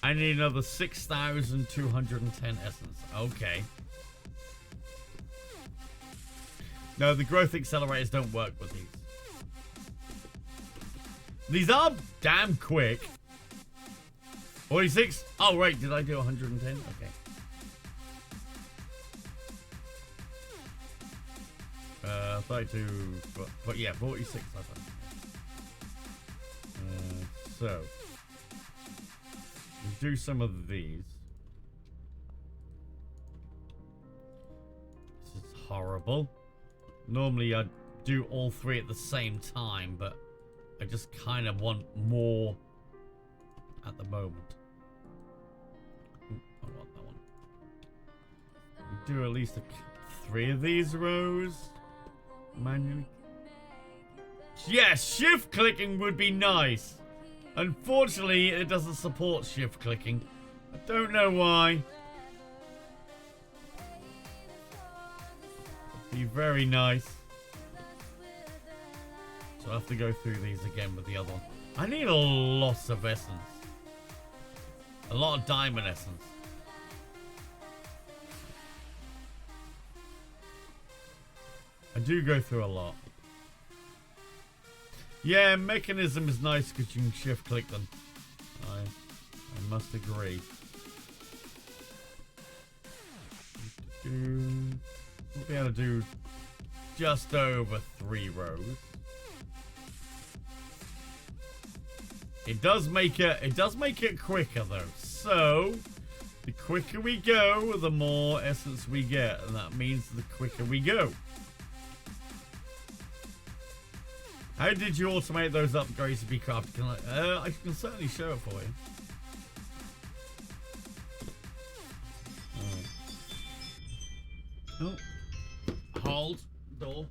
S4: I need another 6,210 essence. Okay. No, the growth accelerators don't work with these. These are damn quick. 46. Oh, wait. Did I do 110? Okay. 32, but yeah, 46 I think. So we'll do some of these. This is horrible. Normally I'd do all three at the same time, but I just kind of want more at the moment. Ooh, I want that one. Do at least 3 of these rows manually. Yes, shift clicking would be nice. Unfortunately, it doesn't support shift clicking. I don't know why. It'd be very nice. So I have to go through these again with the other one. I need a lot of essence. A lot of diamond essence. I do go through a lot. Yeah, mechanism is nice because you can shift click them. I must agree. We'll be able to do just over 3 rows. It does make it quicker though. So the quicker we go, the more essence we get, and that means the quicker we go. How did you automate those upgrades to be crafted? I can certainly show it for you. Oh. Hold. Door.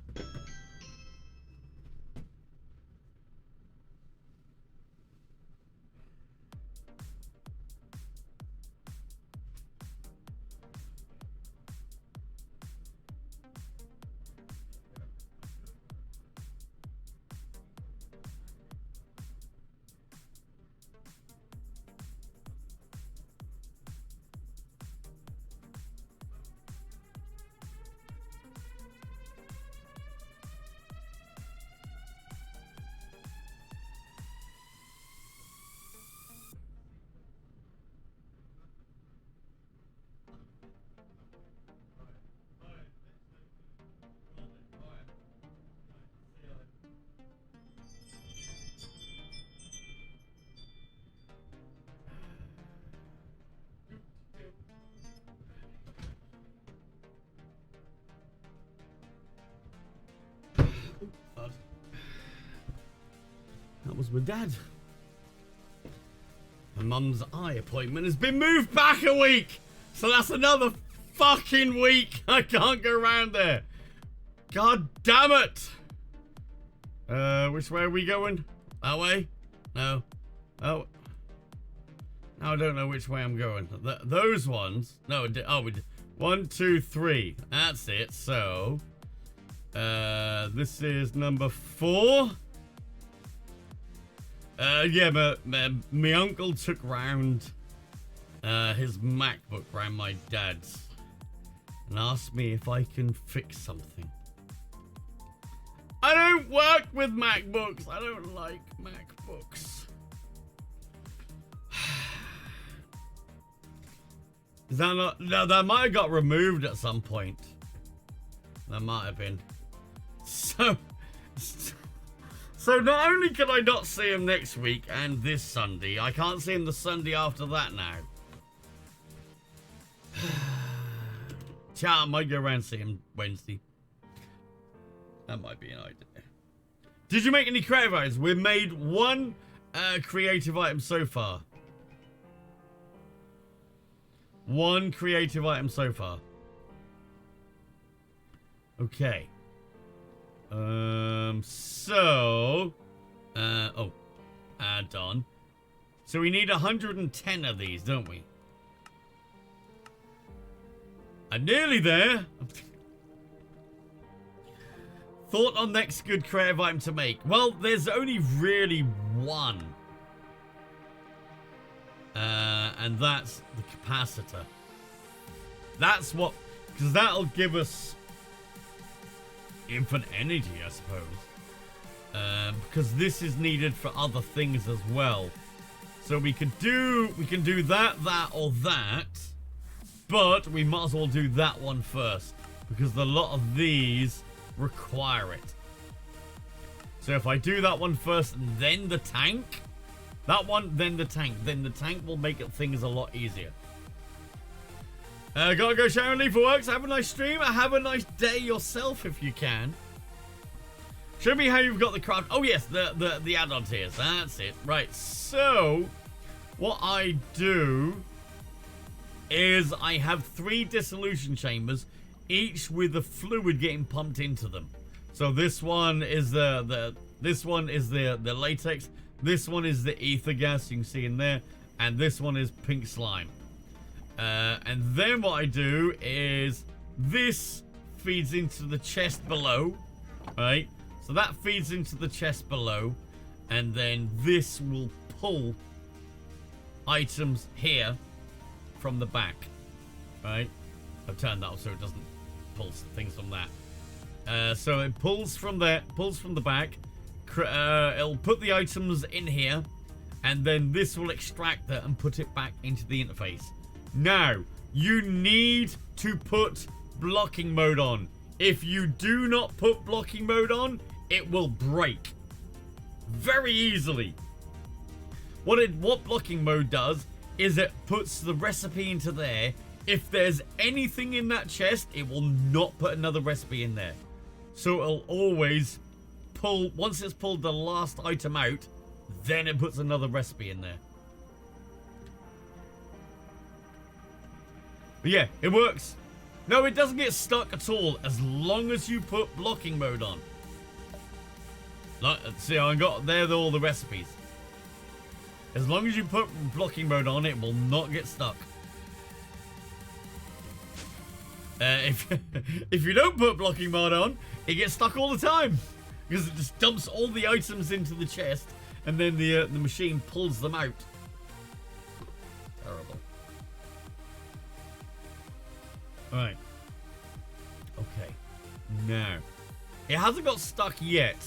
S4: That was with Dad. My mum's eye appointment has been moved back a week. So that's another fucking week. I can't go around there. God damn it. Which way are we going? That way? No. Oh. Now I don't know which way I'm going. Those ones. No, oh, we did. 1, 2, 3. That's it. So, this is number 4. Yeah, my uncle took round his MacBook round my dad's and asked me if I can fix something. I don't work with MacBooks. I don't like MacBooks. Is that not? No, that might have got removed at some point. That might have been. So not only can I not see him next week and this Sunday, I can't see him the Sunday after that now. Chat, I might go around and see him Wednesday. That might be an idea. Did you make any creative items? We've made 1 creative item so far. 1 creative item so far. Okay. Add on. So we need 110 of these, don't we? I'm nearly there. Thought on next good creative item to make. Well, there's only really 1. And that's the capacitor. That's what, because that'll give us infinite energy, I suppose. Because this is needed for other things as well. So we can do that, or that. But we might as well do that one first. Because a lot of these require it. So if I do that one first, then the tank, that one, then the tank will make things a lot easier. Gotta go, Sharon. Leave for work. So have a nice stream. Have a nice day yourself if you can. Show me how you've got the craft. Oh yes, the add-on tiers. That's it. Right. So what I do is I have 3 dissolution chambers, each with the fluid getting pumped into them. So this one is the latex. This one is the ether gas you can see in there, and this one is pink slime. And then what I do is this feeds into the chest below, right? So that feeds into the chest below, and then this will pull items here from the back, right? I've turned that off so it doesn't pull things from that. So it pulls from there, pulls from the back. It'll put the items in here, and then this will extract that and put it back into the interface. Now, you need to put blocking mode on. If you do not put blocking mode on, it will break very easily. What blocking mode does is it puts the recipe into there. If there's anything in that chest, it will not put another recipe in there. So it'll always pull, once it's pulled the last item out, then it puts another recipe in there. But yeah, it works. No, it doesn't get stuck at all as long as you put blocking mode on. Like, see, I got there all the recipes. As long as you put blocking mode on, it will not get stuck. If you don't put blocking mode on, it gets stuck all the time because it just dumps all the items into the chest, and then the machine pulls them out. Terrible. All right. Okay. Now, it hasn't got stuck yet.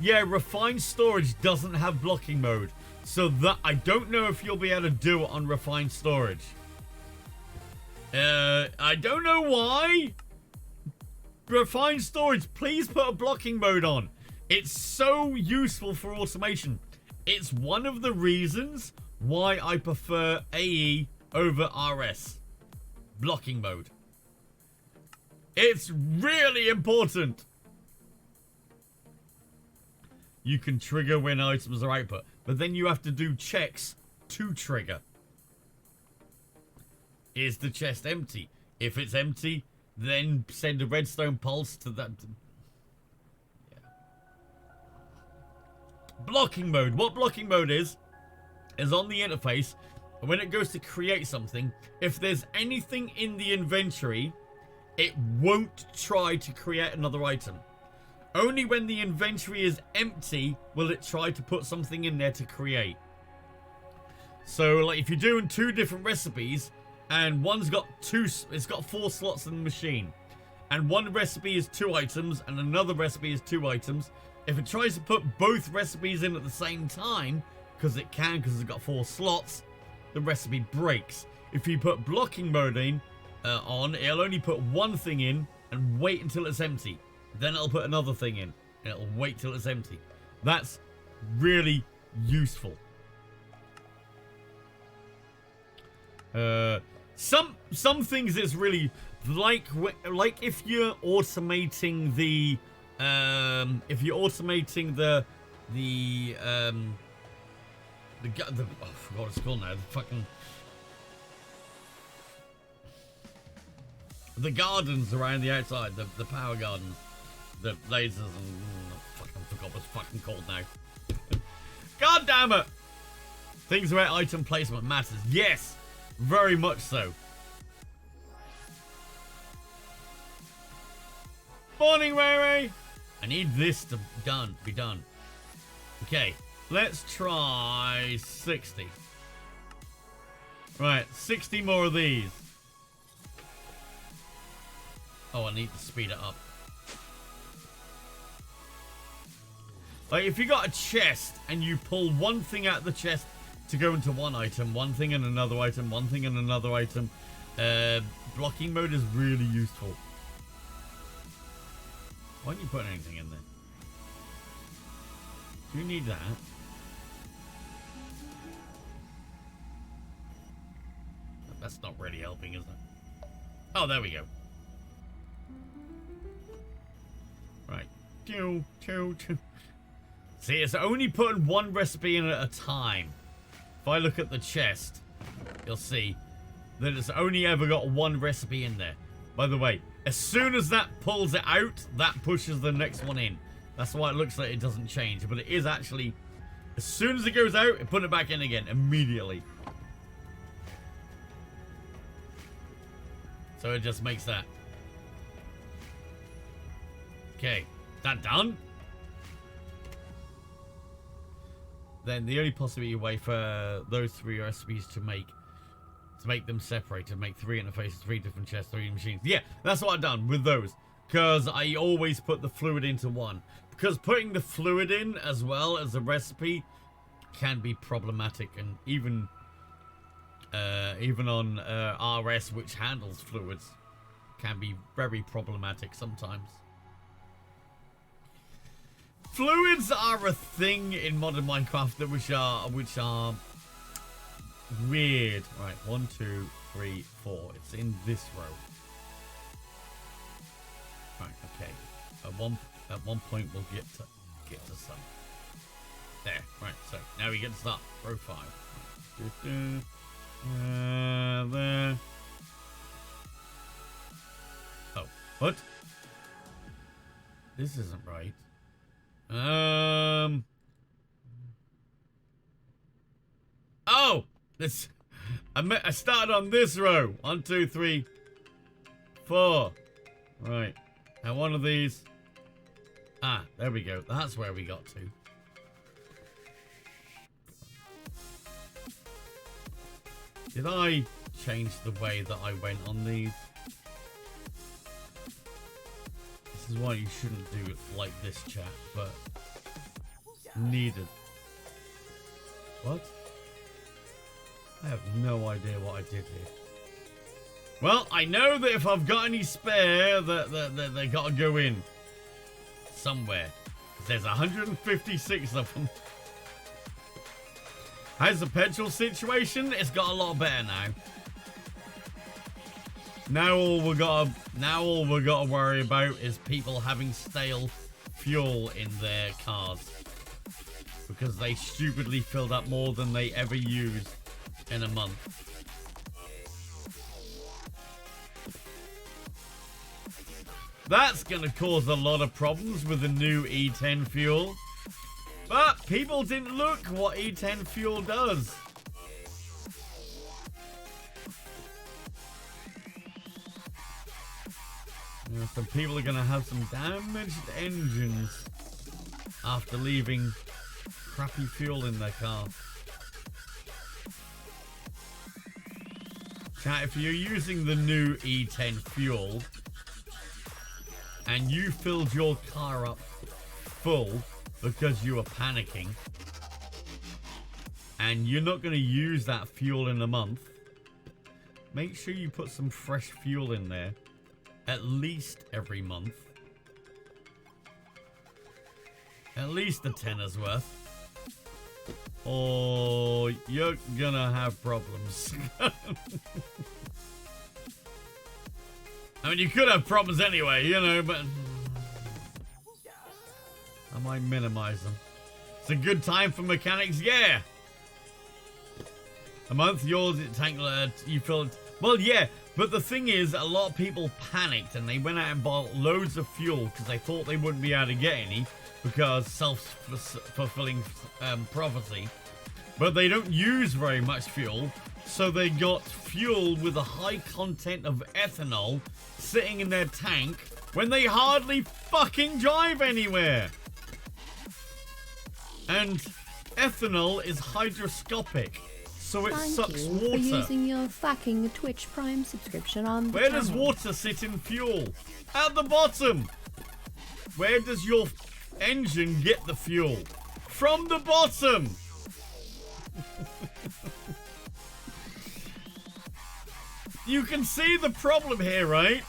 S4: Yeah, refined storage doesn't have blocking mode. So that I don't know if you'll be able to do it on refined storage. I don't know why. Refined storage, please put a blocking mode on. It's so useful for automation. It's one of the reasons why I prefer AE over RS. Blocking mode. It's really important. You can trigger when items are output, but then you have to do checks to trigger. Is the chest empty? If it's empty, then send a redstone pulse to that. Yeah. Blocking mode. What blocking mode is on the interface, when it goes to create something, if there's anything in the inventory, it won't try to create another item. Only when the inventory is empty will it try to put something in there to create. So, like, if you're doing 2 different recipes, and one's got 4 slots in the machine, and one recipe is 2 items, and another recipe is 2 items, if it tries to put both recipes in at the same time, because it can, because it's got 4 slots, the recipe breaks. If you put blocking mode on, it'll only put one thing in, and wait until it's empty. Then it'll put another thing in, and it'll wait till it's empty. That's really useful. Some things it's really like if you're automating the I forgot what it's called now. The gardens around the outside, the power gardens. The lasers and I forgot what's fucking called now. God damn it! Things where item placement matters. Yes, very much so. Morning, Ray Ray. I need this to be done. Okay, let's try 60. Right, 60 more of these. Oh, I need to speed it up. Like, if you got a chest and you pull one thing out of the chest to go into one item, one thing and another item, one thing and another item, Blocking mode is really useful. Why aren't you putting anything in there? Do you need that? That's not really helping, is it? Oh, there we go. Right. See, it's only putting one recipe in at a time. If I look at the chest, you'll see that it's only ever got one recipe in there. By the way, as soon as that pulls it out, that pushes the next one in. That's why it looks like it doesn't change. But it is actually, as soon as it goes out, it put it back in again immediately. So it just makes that. Okay, that done? Then the only possibility way for those 3 recipes to make them separate, to make 3 interfaces, 3 different chests, 3 machines. Yeah, that's what I've done with those. Because I always put the fluid into one. Because putting the fluid in as well as the recipe can be problematic. And even on RS, which handles fluids, can be very problematic sometimes. Fluids are a thing in modern Minecraft that which are weird. Right, 1, 2, 3, 4. It's in this row. Right, okay. At one point we'll get to some. There, right. So now we get to start row 5. There. Oh, what? This isn't right. Oh, this. I started on this row. 1, 2, 3, 4. Right. Now one of these. Ah, there we go. That's where we got to. Did I change the way that I went on these? This is why you shouldn't do it like this, chat, but needed. What? I have no idea what I did here. Well, I know that if I've got any spare, that they gotta go in somewhere. There's 156 of them. How's the petrol situation? It's got a lot better now. Now all we gotta worry about is people having stale fuel in their cars because they stupidly filled up more than they ever used in a month. That's gonna cause a lot of problems with the new E10 fuel. But people didn't look what E10 fuel does. Yeah, some people are going to have some damaged engines after leaving crappy fuel in their car. Chat, if you're using the new E10 fuel and you filled your car up full because you were panicking and you're not going to use that fuel in a month, make sure you put some fresh fuel in there at least every month. At least a tenner's worth. Or you're gonna have problems. I mean, you could have problems anyway, you know, but I might minimize them. It's a good time for mechanics, yeah. A month, yours, tank, you filled. Well, yeah, but the thing is, a lot of people panicked and they went out and bought loads of fuel because they thought they wouldn't be able to get any because self-fulfilling prophecy. But they don't use very much fuel, so they got fuel with a high content of ethanol sitting in their tank when they hardly fucking drive anywhere. And ethanol is hygroscopic, so it sucks water.
S8: Thank you for using your fucking Twitch Prime subscription on the
S4: Where
S8: channel.
S4: does water sit in fuel? At the bottom. Where does your engine get the fuel? From the bottom. You can see the problem here, right?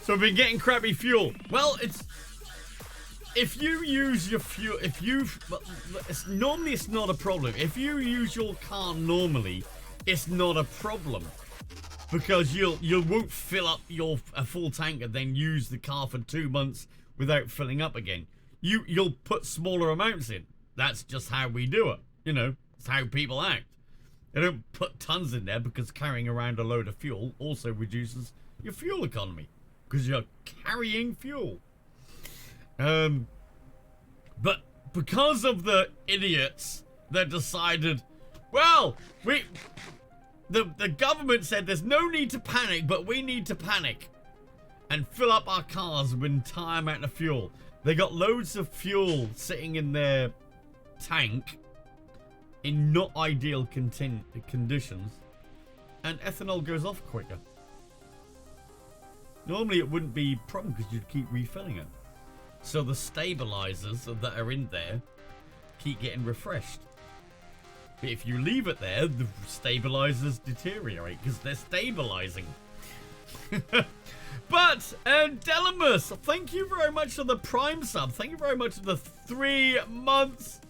S4: So we've been getting crappy fuel. Well, if you use your fuel, normally it's not a problem. If you use your car normally, it's not a problem because you won't fill up a full tank and then use the car for 2 months without filling up again. You'll put smaller amounts in. That's just how we do it. You know, it's how people act. They don't put tons in there because carrying around a load of fuel also reduces your fuel economy because you're carrying fuel. But because of the idiots that decided, well, the government said there's no need to panic, but we need to panic and fill up our cars with an entire amount of fuel. They got loads of fuel sitting in their tank in not ideal conditions, and ethanol goes off quicker. Normally it wouldn't be a problem because you'd keep refilling it. So the stabilizers that are in there keep getting refreshed. But if you leave it there, the stabilizers deteriorate because they're stabilizing. But, Delamus, thank you very much for the Prime sub. Thank you very much for the 3 months.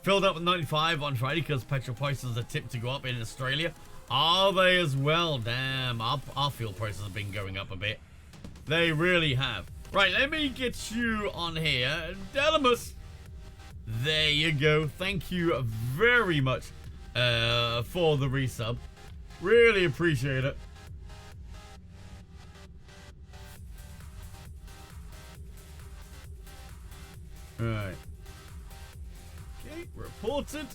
S4: Filled up with 95 on Friday because petrol prices are tipped to go up in Australia. Are they as well? Damn, our fuel prices have been going up a bit. They really have. Right, let me get you on here. Delamus. There you go. Thank you very much for the resub. Really appreciate it. Alright. Okay, reported.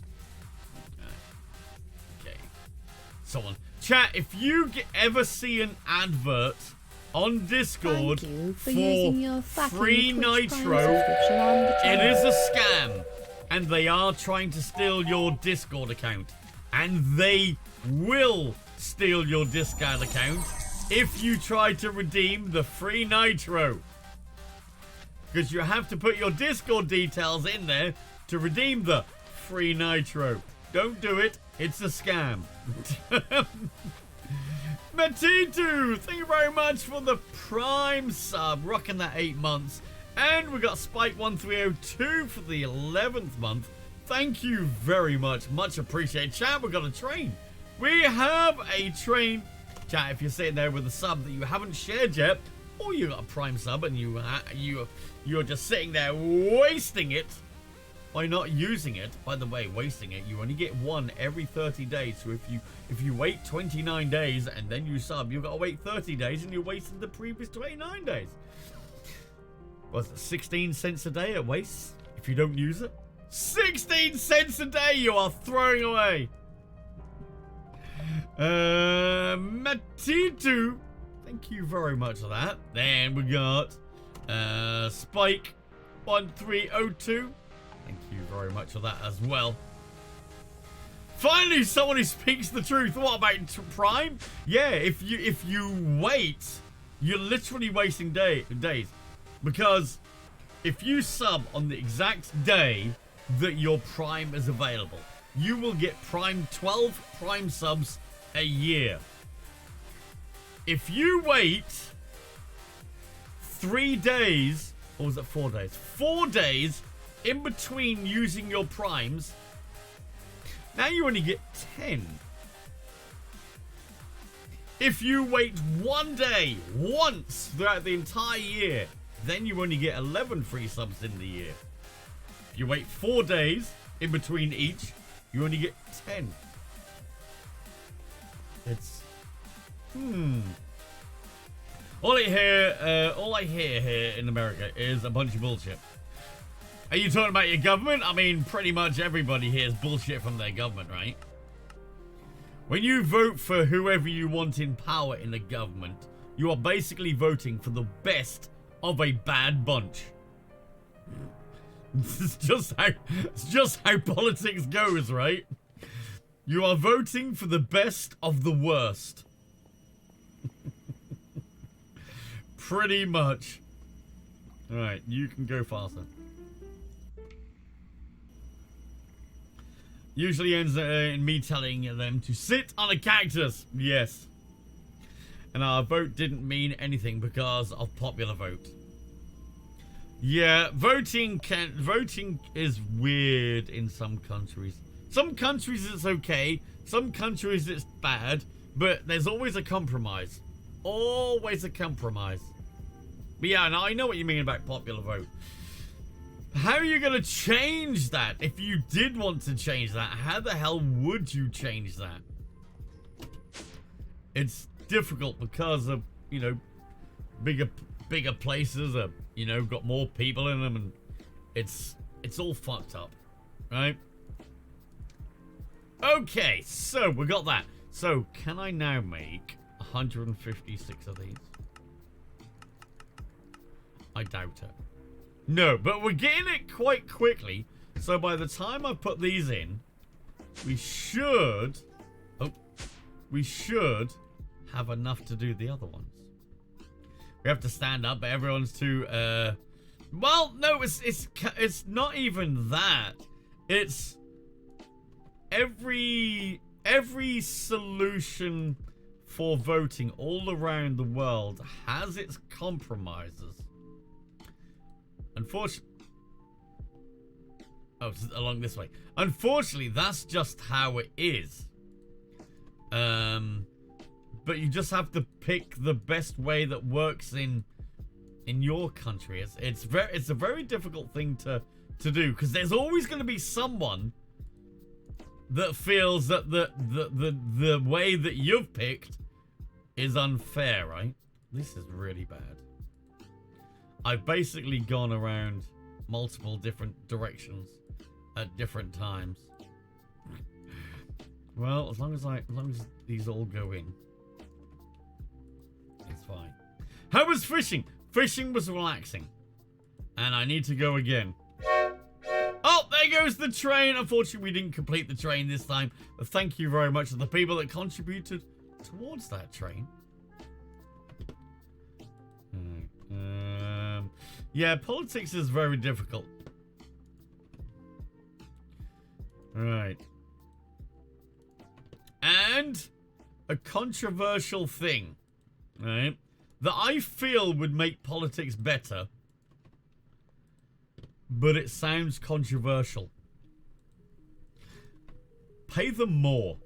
S4: Okay. Someone. Chat, if you ever see an advert on Discord for free nitro, it is a scam. And they are trying to steal your Discord account. And they will steal your Discord account if you try to redeem the free nitro. Because you have to put your Discord details in there to redeem the free nitro. Don't do it. It's a scam. Matitu, thank you very much for the Prime sub. Rocking that 8 months. And we got Spike1302 for the 11th month. Thank you very much. Much appreciated. Chat, we got a train. We have a train. Chat, if you're sitting there with a sub that you haven't shared yet, or you got a Prime sub and you're just sitting there wasting it by not using it. By the way, wasting it, you only get one every 30 days. So if you wait 29 days and then you sub, you've got to wait 30 days and you wasted the previous 29 days. What's it, 16 cents a day it wastes if you don't use it? 16 cents a day you are throwing away. Matitu, thank you very much for that. Then we got Spike1302. Thank you very much for that as well. Finally, someone who speaks the truth. What about Prime? Yeah, if you wait, you're literally wasting days. Because if you sub on the exact day that your Prime is available, you will get 12 Prime subs a year. If you wait 3 days, or was it 4 days? 4 days in between using your Primes, now you only get 10. If you wait 1 day, once throughout the entire year, then you only get 11 free subs in the year. If you wait 4 days in between each, you only get 10. It's all I hear here in America is a bunch of bullshit. Are you talking about your government? I mean, pretty much everybody hears bullshit from their government, right? When you vote for whoever you want in power in the government, you are basically voting for the best of a bad bunch. It's just how politics goes, right? You are voting for the best of the worst. Pretty much. Alright, you can go faster. Usually ends in me telling them to sit on a cactus. Yes. And our vote didn't mean anything because of popular vote. Yeah, voting is weird in some countries. Some countries it's okay, some countries it's bad, but there's always a compromise. Always a compromise. But yeah, now I know what you mean about popular vote. How are you going to change that? If you did want to change that, how the hell would you change that? It's difficult because of, you know, bigger places are, you know, got more people in them, and it's all fucked up, right? Okay, so we got that. So can I now make 156 of these? I doubt it. No, but we're getting it quite quickly. So by the time I put these in, we should have enough to do the other ones. We have to stand up, but everyone's too well, no, it's not even that. It's every solution for voting all around the world has its compromises. Unfortunately, along this way. Unfortunately, that's just how it is. But you just have to pick the best way that works in your country. It's a very difficult thing to do, because there's always going to be someone that feels that the way that you've picked is unfair, right? This is really bad. I've basically gone around multiple different directions at different times. Well, as long as these all go in, it's fine. How was fishing? Fishing was relaxing, and I need to go again. Oh, there goes the train. Unfortunately, we didn't complete the train this time, but thank you very much to the people that contributed towards that train. Yeah, politics is very difficult. Right. And a controversial thing, right, that I feel would make politics better, but it sounds controversial. Pay them more.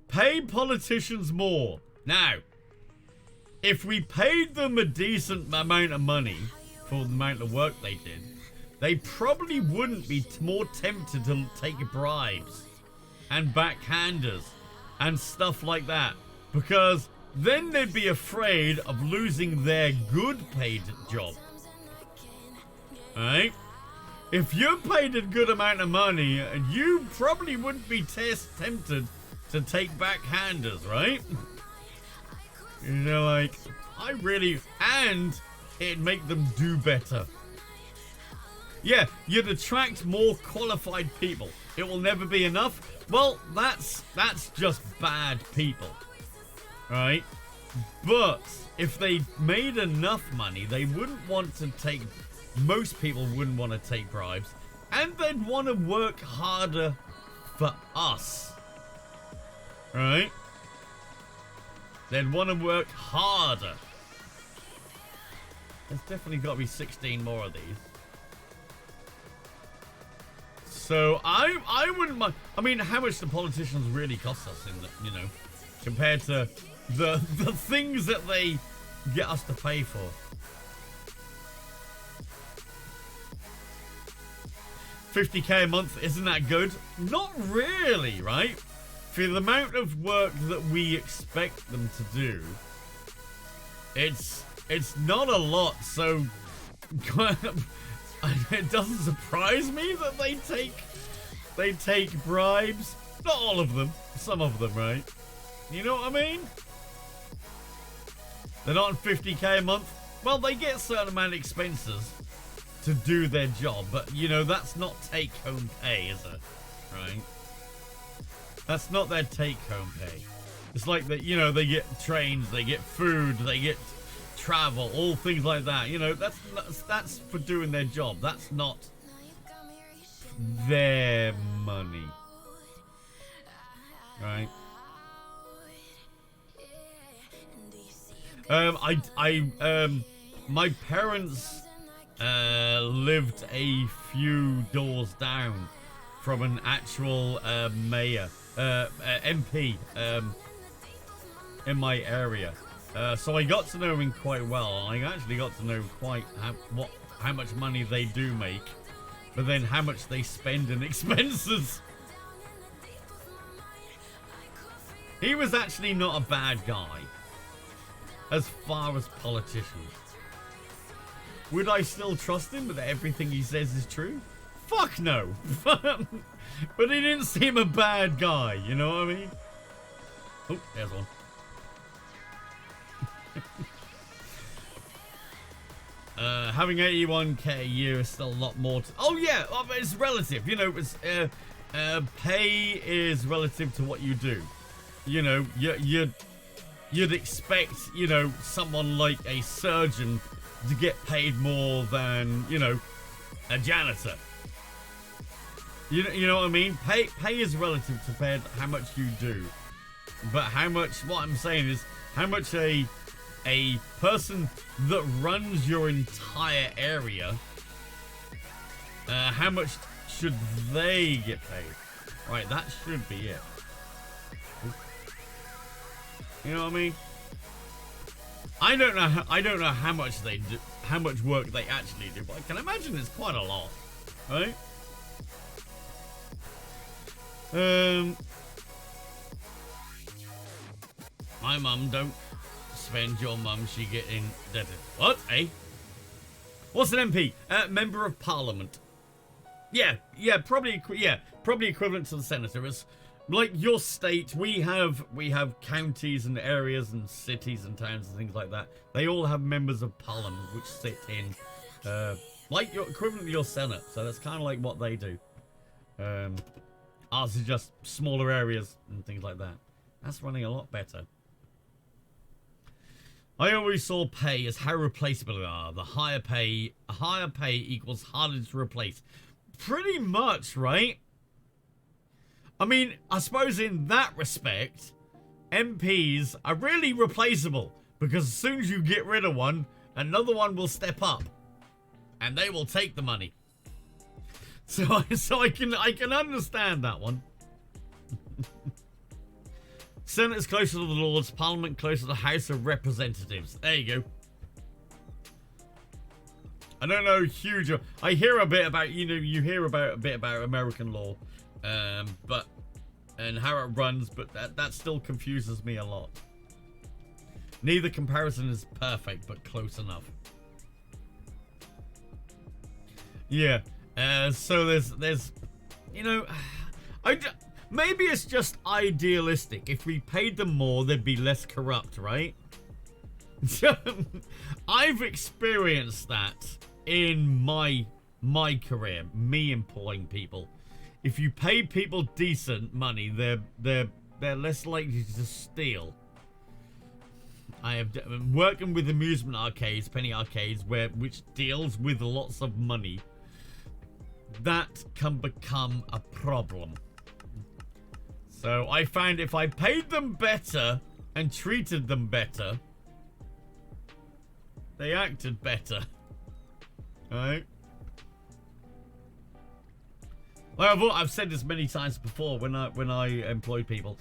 S4: Pay politicians more. Now, if we paid them a decent amount of money for the amount of work they did, they probably wouldn't be more tempted to take bribes and backhanders and stuff like that, because then they'd be afraid of losing their good paid job. Alright? If you're paid a good amount of money, you probably wouldn't be tempted to take backhanders, right? You know, like, and it'd make them do better. Yeah, you'd attract more qualified people. It will never be enough. Well, that's just bad people, right? But if they made enough money, they wouldn't want to take, most people wouldn't want to take bribes, and they'd want to work harder for us, right? They'd want to work harder. There's definitely got to be 16 more of these. So I wouldn't mind. I mean, how much do politicians really cost us in the, you know, compared to the things that they get us to pay for? $50K a month, isn't that good? Not really, right? For the amount of work that we expect them to do, it's not a lot. So it doesn't surprise me that they take bribes. Not all of them, some of them, right? You know what I mean? They're not on $50K a month. Well, they get a certain amount of expenses to do their job, but you know, that's not take-home pay, is it? Right? That's not their take-home pay. It's like that, you know, they get trains, they get food, they get travel, all things like that. You know, that's for doing their job. That's not their My parents lived a few doors down from an actual mayor, MP, in my area. So I got to know him quite well. I actually got to know quite how much money they do make, but then how much they spend in expenses. He was actually not a bad guy, as far as politicians. Would I still trust him that everything he says is true? Fuck no. But he didn't seem a bad guy, you know what I mean? Oh, there's one. Having 81k a year is still a lot more to... Oh yeah, it's relative. You know, it's pay is relative to what you do. You know, you'd expect, you know, someone like a surgeon to get paid more than, you know, a janitor. You know what I mean? Pay is relative to how much you do. But how much, what I'm saying is, how much a person that runs your entire area, how much should they get paid? Right, that should be it. You know what I mean? I don't know how much they do, how much work they actually do, but I can imagine it's quite a lot, right? My mum don't spend your mum, she get indebted. What? Eh? What's an MP? Member of Parliament. Yeah, probably equivalent to the senator. It's like your state. We have counties and areas and cities and towns and things like that. They all have members of Parliament which sit in, like your equivalent to your Senate. So that's kind of like what they do. Ours is just smaller areas and things like that. That's running a lot better. I always saw pay as how replaceable they are. The higher pay equals harder to replace. Pretty much, right? I mean, I suppose in that respect, MPs are really replaceable, because as soon as you get rid of one, another one will step up, and they will take the money. So I can understand that one. Senate's closer to the Lords, Parliament closer to the House of Representatives. There you go. I don't know huge. I hear a bit about, you know, you hear about a bit about American law, but and how it runs, but that still confuses me a lot. Neither comparison is perfect, but close enough. Yeah. So there's, you know, maybe it's just idealistic. If we paid them more, they'd be less corrupt, right? I've experienced that in my career, me employing people. If you pay people decent money, they're less likely to steal. I have working with amusement arcades, penny arcades, which deals with lots of money. That can become a problem. So I found if I paid them better and treated them better, they acted better. Alright? Well, I've said this many times before when I employed people.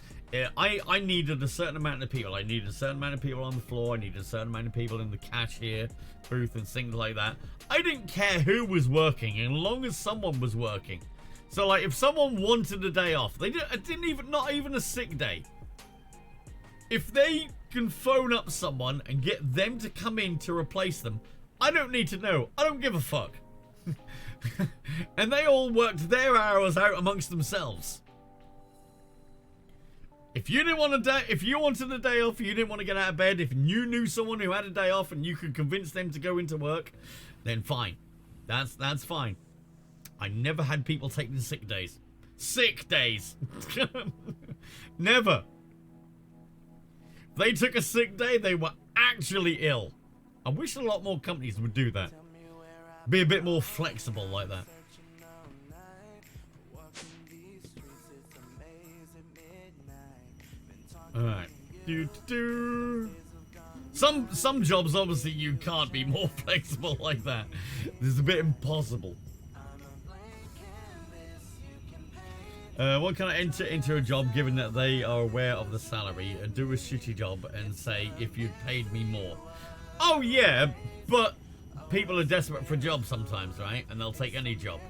S4: I needed a certain amount of people. I needed a certain amount of people on the floor. I needed a certain amount of people in the cashier booth and things like that. I didn't care who was working, as long as someone was working. So, like, if someone wanted a day off, not even a sick day. If they can phone up someone and get them to come in to replace them, I don't need to know. I don't give a fuck. And they all worked their hours out amongst themselves. If you didn't want a day, if you wanted a day off, you didn't want to get out of bed, if you knew someone who had a day off and you could convince them to go into work, then fine. That's fine. I never had people taking sick days. Sick days. Never. If they took a sick day, they were actually ill. I wish a lot more companies would do that. Be a bit more flexible like that. Alright. Some jobs, obviously, you can't be more flexible like that. It's a bit impossible. What can I enter into a job given that they are aware of the salary and do a shitty job and say, if you'd paid me more? Oh, yeah, but people are desperate for a job sometimes, right? And they'll take any job.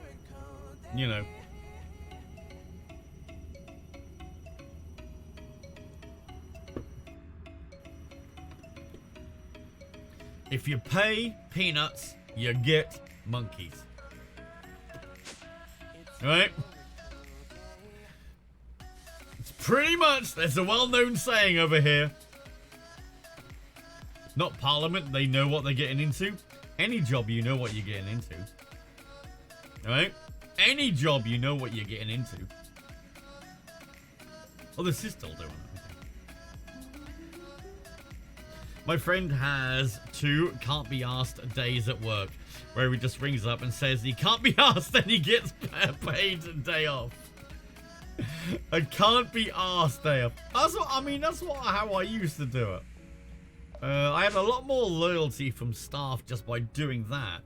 S4: You know. If you pay peanuts, you get monkeys. Right? It's pretty much, there's a well-known saying over here. Not Parliament, they know what they're getting into. Any job, you know what you're getting into. Right? Any job, you know what you're getting into. Oh, this is still doing it. My friend has 2 can't be asked days at work, where he just rings up and says he can't be asked and he gets paid a day off. I can't be asked day off. That's what I mean. That's how I used to do it. I had a lot more loyalty from staff just by doing that.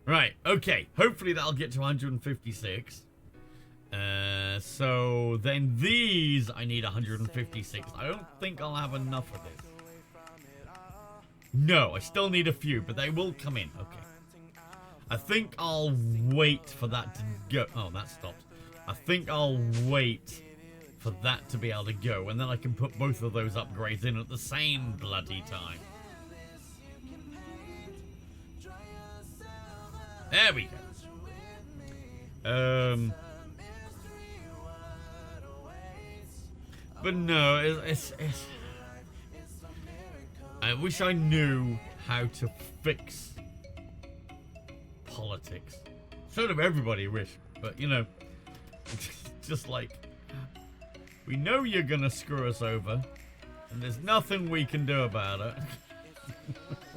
S4: Right. Okay. Hopefully that'll get to 156. So then these I need 156. I don't think I'll have enough of this. No, I still need a few, but they will come in. Okay. I think I'll wait for that to go. Oh, that stopped. I think I'll wait for that to be able to go, and then I can put both of those upgrades in at the same bloody time. There we go. But no, it's I wish I knew how to fix politics. Sort of everybody wish, but you know, just like, we know you're gonna screw us over, and there's nothing we can do about it.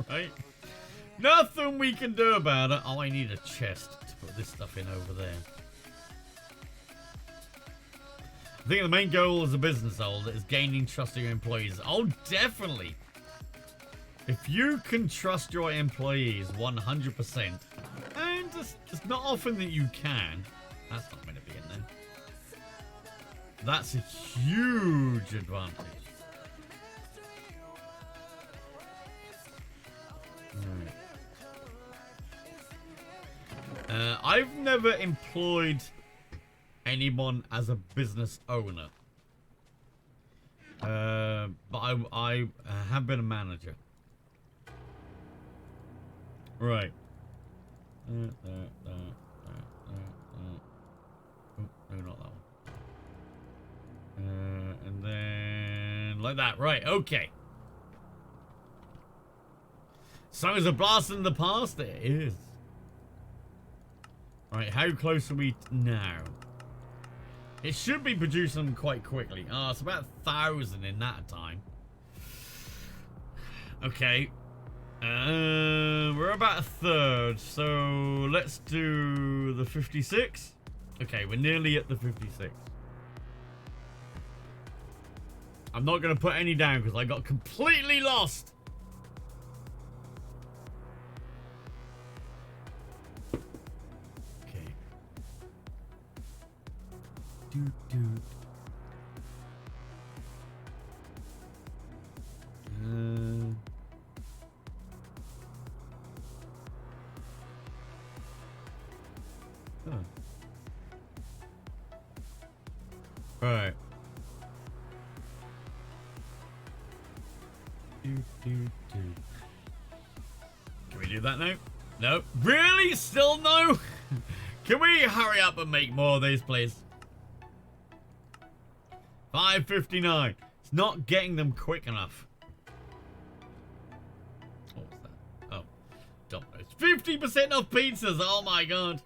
S4: Right? Nothing we can do about it. Oh, I need a chest to put this stuff in over there. I think the main goal as a business owner is gaining trust of your employees. Oh, definitely. If you can trust your employees 100%, and it's not often that you can, that's not going to be in there. That's a huge advantage. Right. I've never employed anyone as a business owner, but I have been a manager. Right. Oh, no, not that one. And then like that. Right. Okay. Song is a blast in the past. It is. Right. How close are we now? It should be producing quite quickly. Oh, it's about 1,000 in that time. Okay. We're about a third. So let's do the 56. Okay, we're nearly at the 56. I'm not going to put any down because I got completely lost. Right. Can we do that now? No. Really? Still no? Can we hurry up and make more of these, please? 5:59. It's not getting them quick enough. What was that? Oh. Domino's. 50% off pizzas. Oh my god.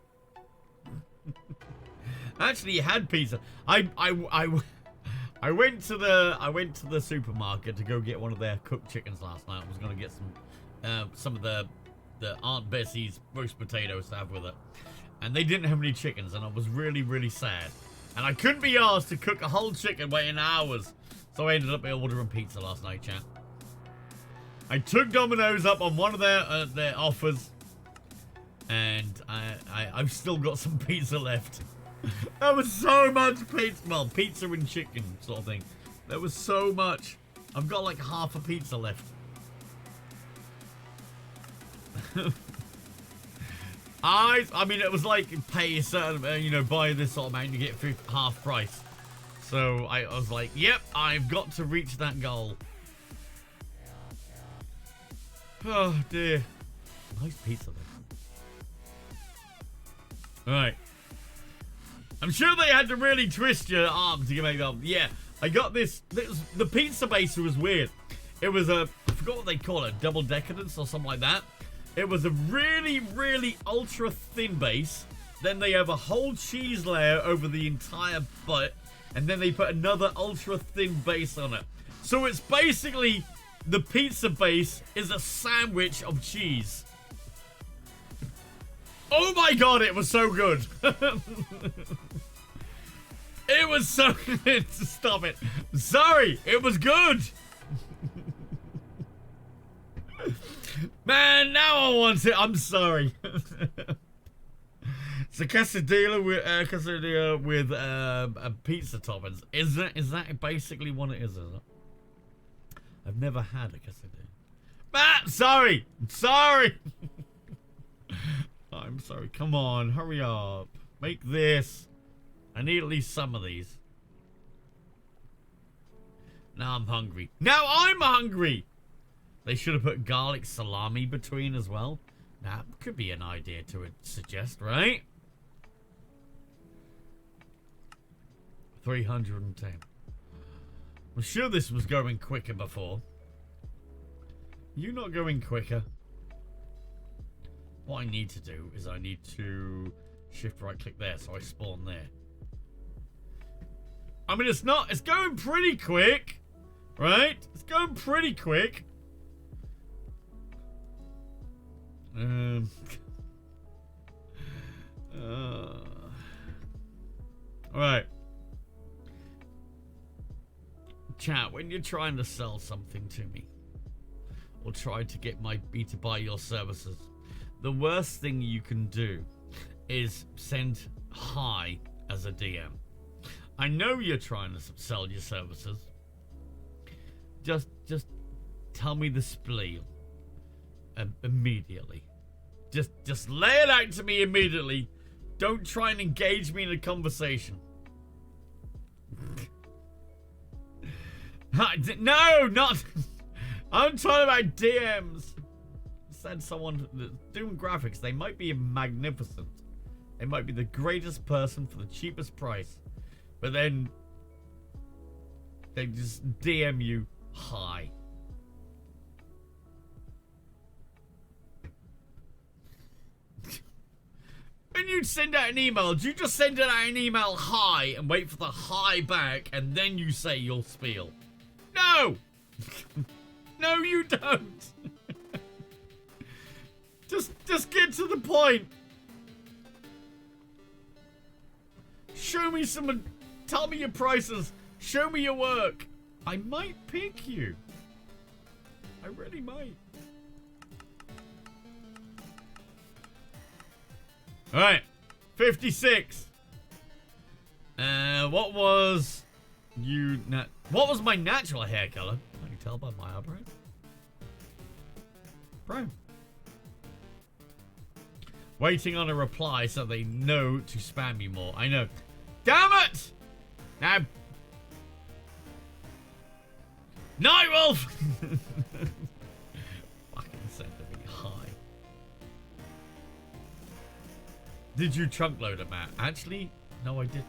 S4: Actually, you had pizza. I went to the supermarket to go get one of their cooked chickens last night. I was gonna get some of the Aunt Bessie's roast potatoes to have with it, and they didn't have any chickens, and I was really, really sad. And I couldn't be asked to cook a whole chicken waiting hours. So I ended up ordering pizza last night, chat. I took Domino's up on one of their offers, and I've still got some pizza left. There was so much pizza. Well, pizza and chicken sort of thing. There was so much. I've got like half a pizza left. I mean, it was like pay a certain, you know, buy this sort of amount, you get half price. So I was like, yep, I've got to reach that goal. Oh dear. Nice pizza though. Alright. I'm sure they had to really twist your arm to make up. Yeah, I got this. The pizza base was weird. It was I forgot what they call it, double decadence or something like that. It was a really, really ultra thin base. Then they have a whole cheese layer over the entire butt. And then they put another ultra thin base on it. So it's basically the pizza base is a sandwich of cheese. Oh my god, it was so good. It was so good. Stop it. Sorry, it was good. Man, now I want it. I'm sorry. It's a quesadilla with pizza toppings. Is that basically what it is? I've never had a quesadilla. Ah, sorry. I'm sorry. Come on, hurry up. Make this. I need at least some of these. Now I'm hungry. Now I'm hungry. They should have put garlic salami between as well. That could be an idea to suggest, right? 310. I'm sure this was going quicker before. You not going quicker? What I need to do is I need to shift right click there so I spawn there. I mean, it's going pretty quick, right? It's going pretty quick. Alright. Chat, when you're trying to sell something to me, or try to get me to buy your services, the worst thing you can do is send hi as a DM. I know you're trying to sell your services. Just tell me the spiel immediately. Just lay it out to me immediately. Don't try and engage me in a conversation. No, not. I'm talking about DMs. Said someone doing graphics. They might be magnificent. They might be the greatest person for the cheapest price. But then they just DM you hi. When you send out an email, do you just send out an email hi and wait for the hi back and then you say your spiel? No! No, you don't. Just get to the point. Show me some. Tell me your prices. Show me your work. I might pick you. I really might. All right, 56. What was what was my natural hair color? I can tell by my eyebrows. Brown. Waiting on a reply so they know to spam me more. I know. Damn it! Now. Nightwolf! Fucking send me hi. Did you trunk load it, Matt? Actually, no, I didn't.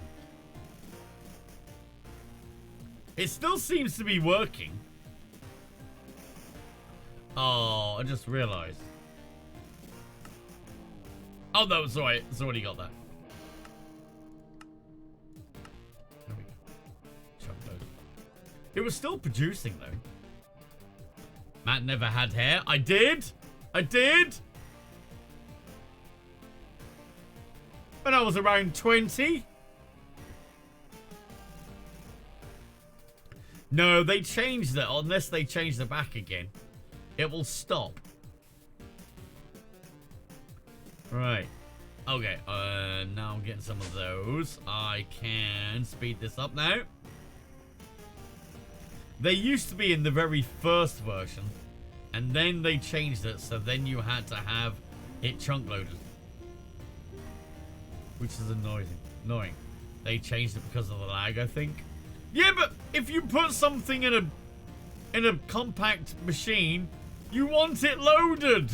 S4: It still seems to be working. Oh, I just realized. Oh, no, sorry. It's already got that. There we go. Trunk load. It was still producing, though. Matt never had hair. I did. I did. When I was around 20. No, they changed it. Unless they change the back again, it will stop. Right. Okay. Now I'm getting some of those. I can speed this up now. They used to be in the very first version, and then they changed it, so then you had to have it chunk loaded, which is annoying. They changed it because of the lag, I think. Yeah, but if you put something in a compact machine, you want it loaded.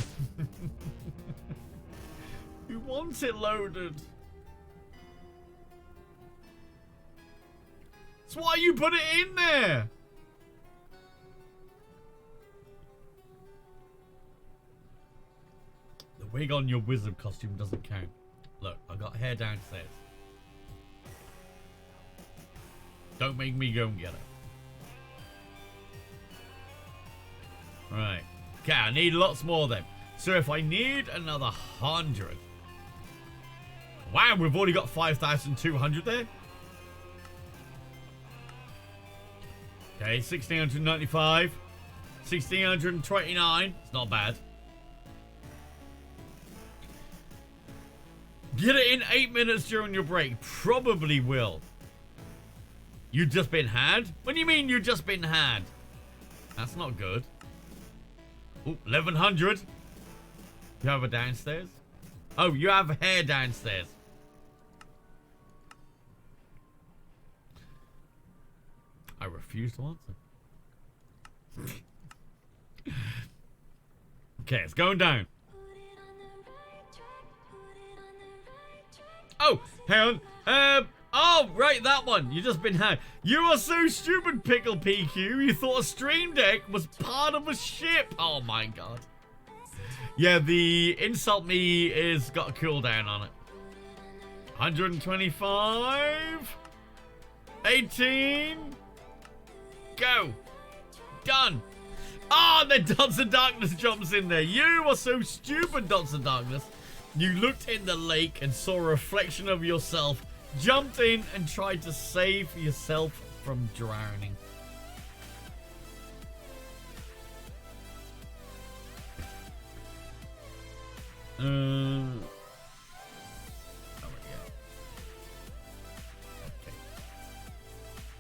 S4: You want it loaded. That's why you put it in there. The wig on your wizard costume doesn't count. Look, I got hair downstairs. Don't make me go and get it. Right. Okay, I need lots more then. So if I need another 100. Wow, we've already got 5,200 there. Okay, 1,695. 1,629. It's not bad. Get it in 8 minutes during your break. Probably will. You just been had? What do you mean you just been had? That's not good. Ooh, 1,100. You have a downstairs? Oh, you have hair downstairs. I refuse to answer. Okay, it's going down. Oh, hang on. Oh, right, that one. You just been had. You are so stupid, Pickle PQ. You thought a Stream Deck was part of a ship. Oh, my God. Yeah, the insult me is got a cooldown on it. 125. 18. Go. Done. Ah, oh, then Dots of Darkness jumps in there. You are so stupid, Dots of Darkness. You looked in the lake and saw a reflection of yourself, jumped in and tried to save yourself from drowning. Oh,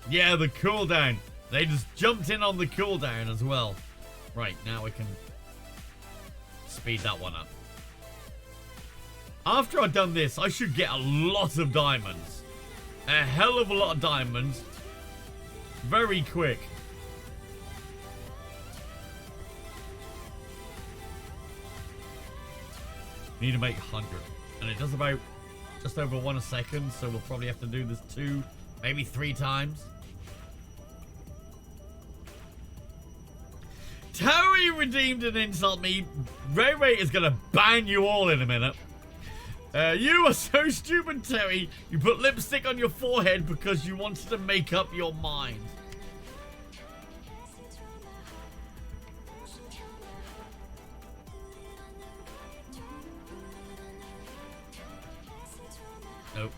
S4: yeah, the cooldown. They just jumped in on the cooldown as well. Right, now we can speed that one up. After I've done this, I should get a lot of diamonds. A hell of a lot of diamonds. Very quick. Need to make 100. And it does about just over 1 a second, so we'll probably have to do this 2, maybe 3 times. Terry redeemed an insult me. Ray Ray is going to ban you all in a minute. You are so stupid, Terry. You put lipstick on your forehead because you wanted to make up your mind. Nope.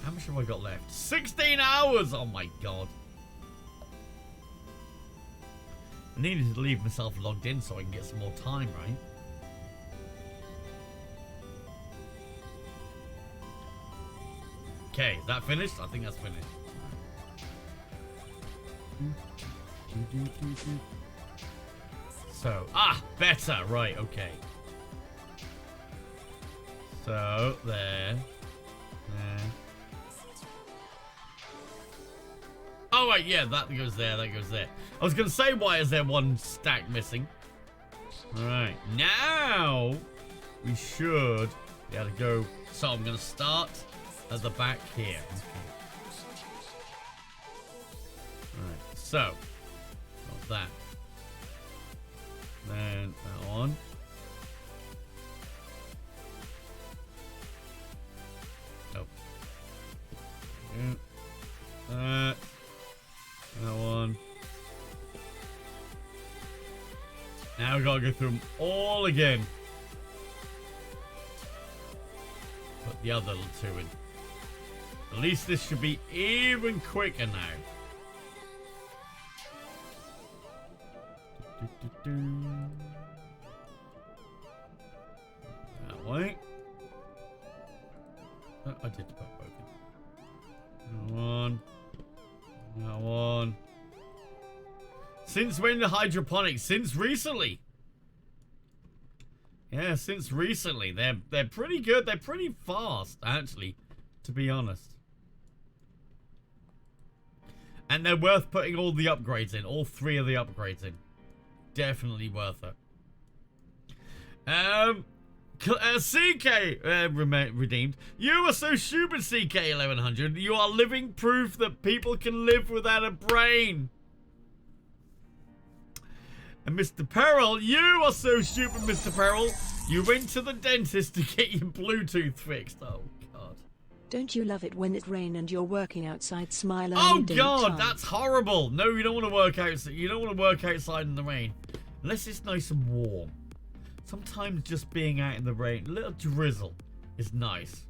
S4: How much have I got left? 16 hours! Oh my God. I needed to leave myself logged in so I can get some more time, right? Okay, is that finished? I think that's finished. So, better, right, okay. So, there. Oh, right, yeah, that goes there, that goes there. I was going to say, why is there one stack missing? Alright, now we should be able to go. So, I'm going to start at the back here. Alright, so, got that. Then that one. Oh. That one. Now we gotta go through them all again. Put the other 2 in. At least this should be even quicker now. That way. Oh, I did put both in. That one. That one. Since when the hydroponics? Since recently. Yeah, since recently. They're pretty good. They're pretty fast, actually, to be honest. And they're worth putting all the upgrades in. All 3 of the upgrades in. Definitely worth it. CK redeemed. You are so stupid, CK1100. You are living proof that people can live without a brain. And Mr. Peril, you are so stupid, Mr. Peril. You went to the dentist to get your Bluetooth fixed. Oh, God.
S2: Don't you love it when it rains and you're working outside? Smile
S4: Oh,
S2: only
S4: God,
S2: daytime.
S4: that's horrible. No, you don't want to work outside. You don't want to work outside in the rain. Unless it's nice and warm. Sometimes just being out in the rain, a little drizzle, is nice.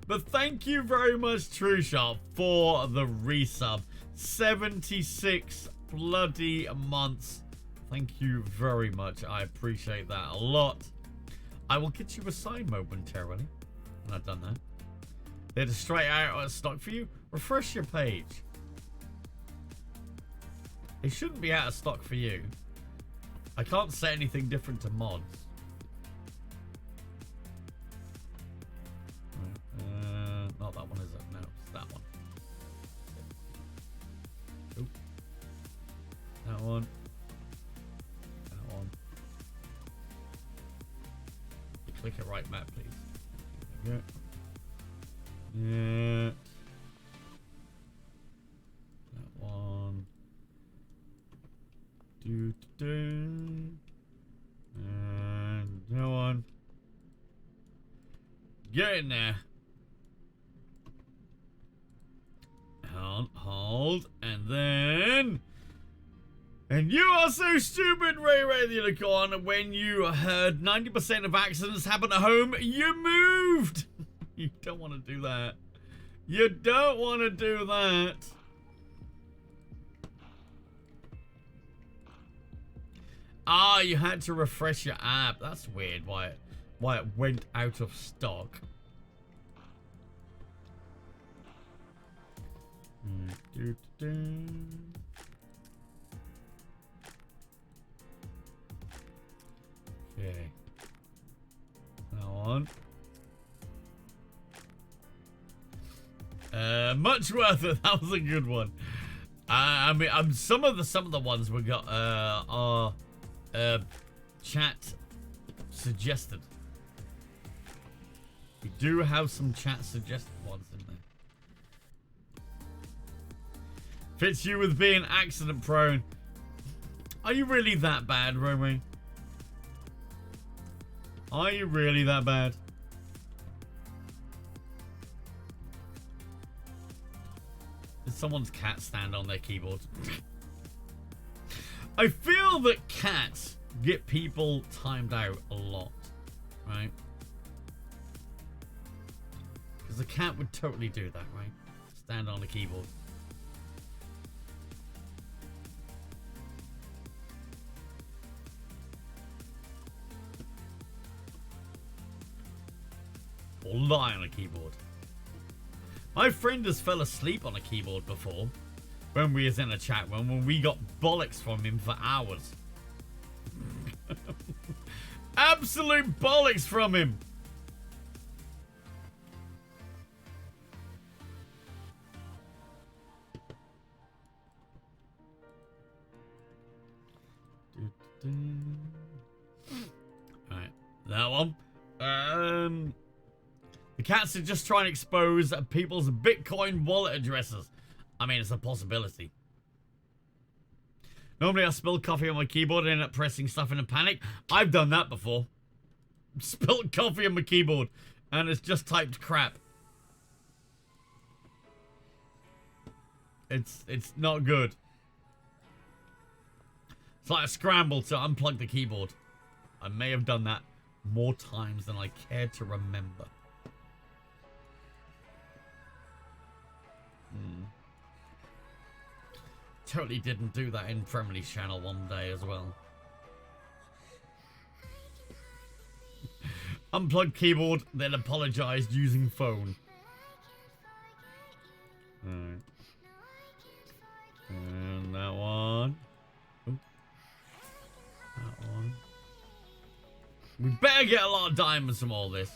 S4: But thank you very much, True Shot, for the resub. 76 bloody months. Thank you very much. I appreciate that a lot. I will get you a sign momentarily. And I've done that. They're straight out of stock for you. Refresh your page. They shouldn't be out of stock for you. I can't say anything different to mods. Not that one, is it? No, it's that one. Oop. That one. That one. Click it right, Matt, please. There we go. Yeah. That one. And that one. Get in there. Hold, and then... And you are so stupid, Ray the Unicorn. When you heard 90% of accidents happen at home, you moved. You don't want to do that. You don't want to do that. Ah, you had to refresh your app. That's weird. Why it went out of stock. Okay. That one. Much worth it. That was a good one. I mean, some of the ones we got are chat suggested. We do have some chat suggested ones in there. Fits you with being accident prone. Are you really that bad, Romy? Are you really that bad? Did someone's cat stand on their keyboard? I feel that cats get people timed out a lot, right? Because a cat would totally do that, right? Stand on the keyboard. Or lie on a keyboard. My friend has fell asleep on a keyboard before when we was in a chat room, when we got bollocks from him for hours. Absolute bollocks from him. Alright, that one. The cats are just trying to expose people's Bitcoin wallet addresses. I mean, it's a possibility. Normally I spill coffee on my keyboard and end up pressing stuff in a panic. I've done that before. Spilled coffee on my keyboard and it's just typed crap. It's not good. It's like a scramble to unplug the keyboard. I may have done that more times than I care to remember. Totally didn't do that in Friendly's channel one day as well. Unplugged keyboard, then apologized using phone. Alright. And that one. Ooh. That one. We better get a lot of diamonds from all this.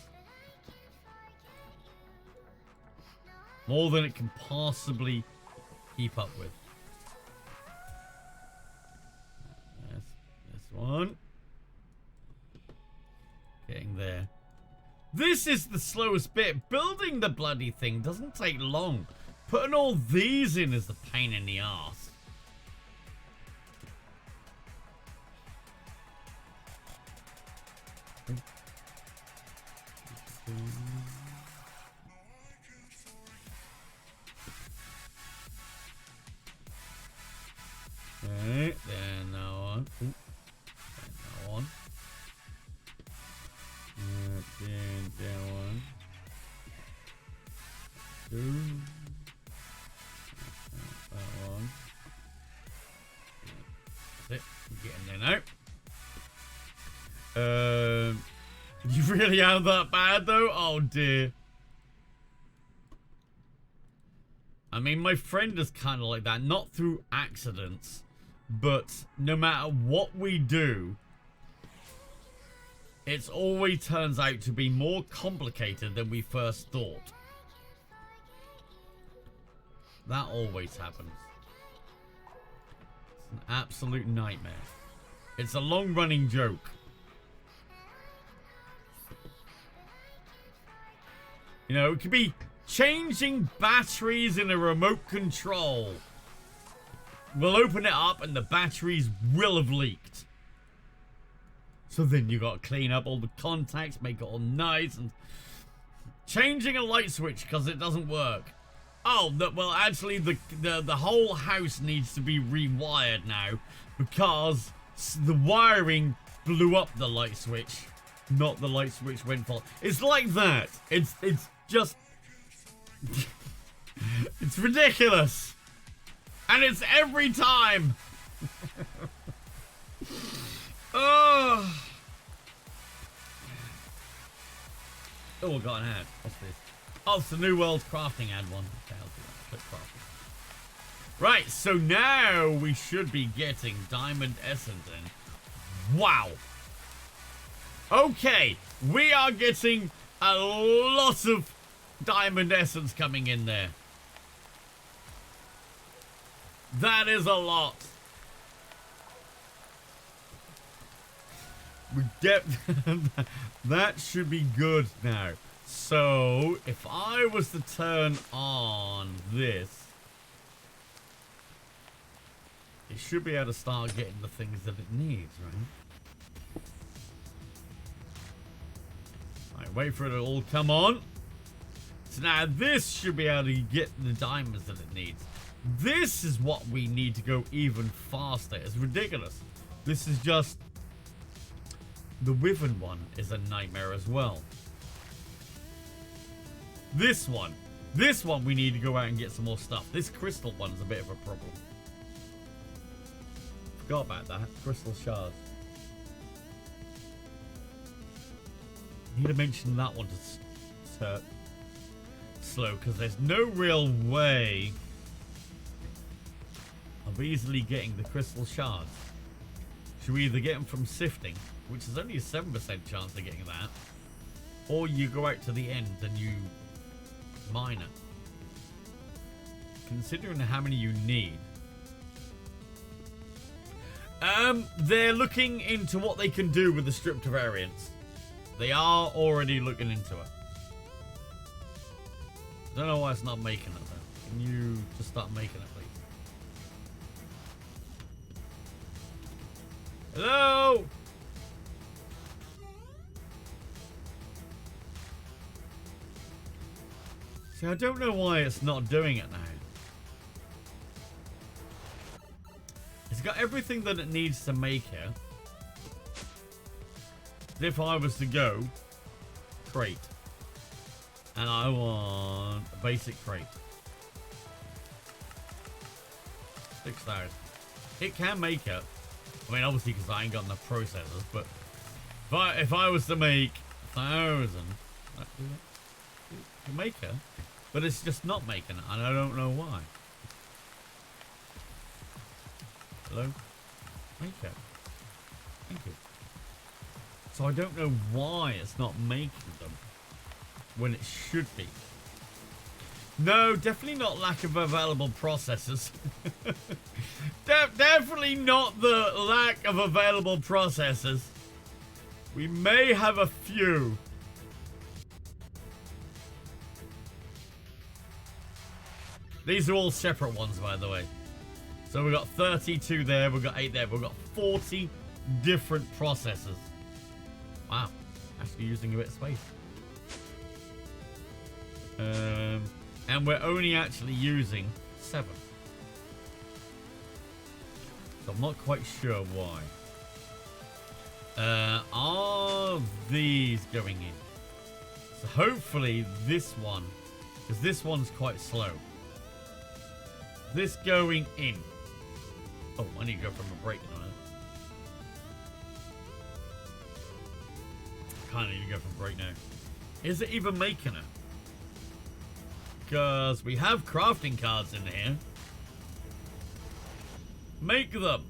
S4: More than it can possibly keep up with. This one. Getting there. This is the slowest bit. Building the bloody thing doesn't take long. Putting all these in is the pain in the arse. Okay, then that one. Ooh. Then that one. Then that one. Two. That one. That's it. Getting there now. You really have that bad though? Oh dear. I mean, my friend is kind of like that. Not through accidents, but no matter what we do, it always turns out to be more complicated than we first thought. That always happens. It's an absolute nightmare. It's a long-running joke. You know, it could be changing batteries in a remote control. We'll open it up and the batteries will have leaked. So then you got to clean up all the contacts, make it all nice, and changing a light switch because it doesn't work. Oh, well, actually, the whole house needs to be rewired now because the wiring blew up the light switch, not the light switch went fault. It's like that. It's just it's ridiculous, and it's every time. Oh, I got an ad. What's this? Oh, it's the New World Crafting ad one. Okay, I'll do that. Click crafting. Right, so now we should be getting diamond essence in. Wow. Okay, we are getting a lot of diamond essence coming in there. That is a lot. We get that should be good now. So if I was to turn on this, it should be able to start getting the things that it needs, right? Alright, wait for it to all come on. So now this should be able to get the diamonds that it needs. This is what we need to go even faster. It's ridiculous. This is just... The Wyvern one is a nightmare as well. This one we need to go out and get some more stuff. This crystal one is a bit of a problem. Forgot about that. Crystal shards. Need to mention that one to slow, because there's no real way of easily getting the crystal shards. Should we either get them from sifting, which is only a 7% chance of getting that, or you go out to the end and you mine it. Considering how many you need. They're looking into what they can do with the stripped variants. They are already looking into it. I don't know why it's not making it though. Can you just start making it, please? Hello? See, I don't know why it's not doing it now. It's got everything that it needs to make it. If I was to go crate, and I want a basic crate. 6,000. It can make it. I mean, obviously, because I ain't got enough processors, but if I was to make 1,000, that can make it. But it's just not making it, and I don't know why. Hello? Make it. Thank you. So I don't know why it's not making them when it should be. No, definitely not lack of available processors. Definitely not the lack of available processors. We may have a few. These are all separate ones, by the way. So we've got 32 there, we've got 8 there, we've got 40 different processors. Wow, actually using a bit of space. And we're only actually using 7. So I'm not quite sure why. Are these going in? So hopefully this one, because this one's quite slow. This going in. Oh, I need to go from a break now. Kind of need to go from break now. Is it even making it? Because we have crafting cards in here. Make them.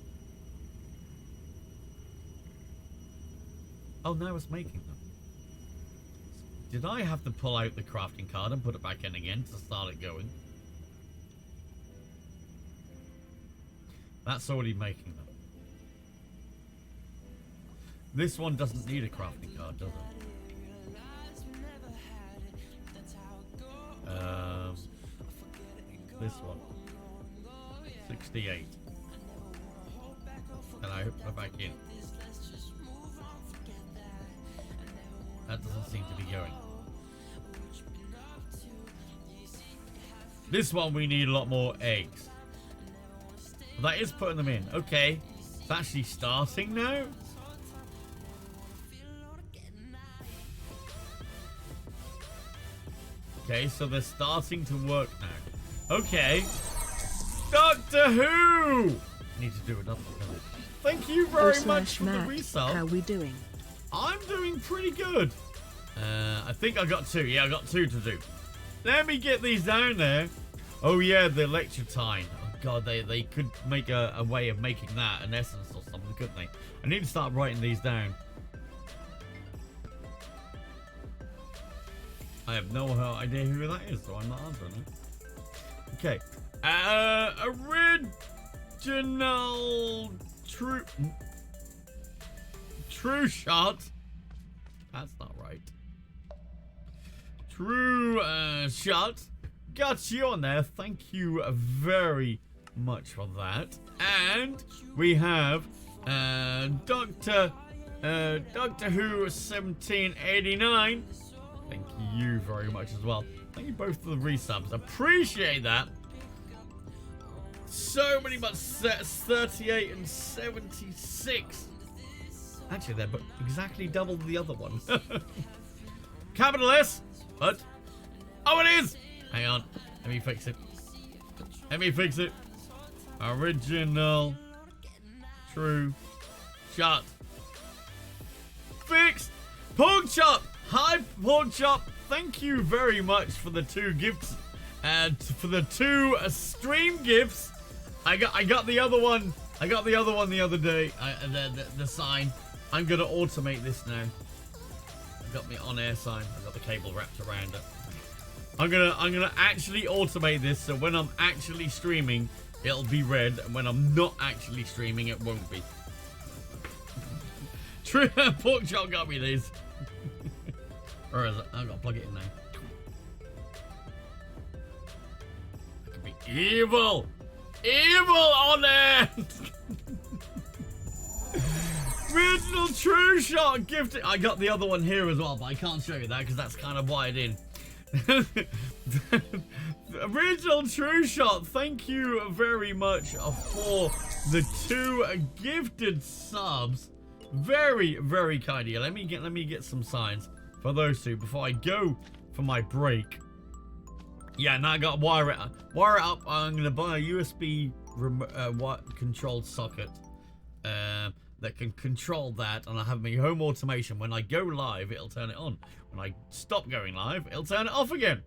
S4: Oh, now it's making them. Did I have to pull out the crafting card and put it back in again to start it going? That's already making them. This one doesn't need a crafting card, does it? This one. 68. And I put it back in. That doesn't seem to be going. This one we need a lot more eggs. That is putting them in. Okay. It's actually starting now. Okay, so they're starting to work now. Okay. Doctor Who! Need to do another one. Thank you very much for the resub.
S2: How we doing?
S4: I'm doing pretty good. I think I got 2. Yeah, I got 2 to do. Let me get these down there. Oh yeah, the lecture time. Oh god, they could make a way of making that an essence or something, couldn't they? I need to start writing these down. I have no idea who that is, so I'm not answering it. Okay. Original True shot. That's not right. True shot. Got you on there. Thank you very much for that. And we have Doctor Who 1789. Thank you very much as well. Thank you both for the resubs. Appreciate that. So many much sets. 38 and 76. Actually, they're exactly double the other one. Capital S, but... Oh, it is! Hang on. Let me fix it. Let me fix it. Original. True. Shot. Fixed. Pork chop. Hi, Pork chop. Thank you very much for the 2 gifts. And for the 2 stream gifts. I got the other one. I got the other one the other day. The sign. I'm gonna automate this now. I got my on-air sign. I got the cable wrapped around it. I'm gonna actually automate this, so when I'm actually streaming, it'll be red, and when I'm not actually streaming, it won't be. True, Pork chop got me these. Where is it? I've got to plug it in now. I could be evil. Evil on air. Original True Shot gifted. I got the other one here as well, but I can't show you that because that's kind of wired in. Original True Shot, thank you very much for the 2 gifted subs. Very, very kind of you. Let me get some signs for those 2 before I go for my break. Yeah, now I got to wire it up. I'm gonna buy a USB controlled socket that can control that, and I have my home automation. When I go live, it'll turn it on. When I stop going live, it'll turn it off again.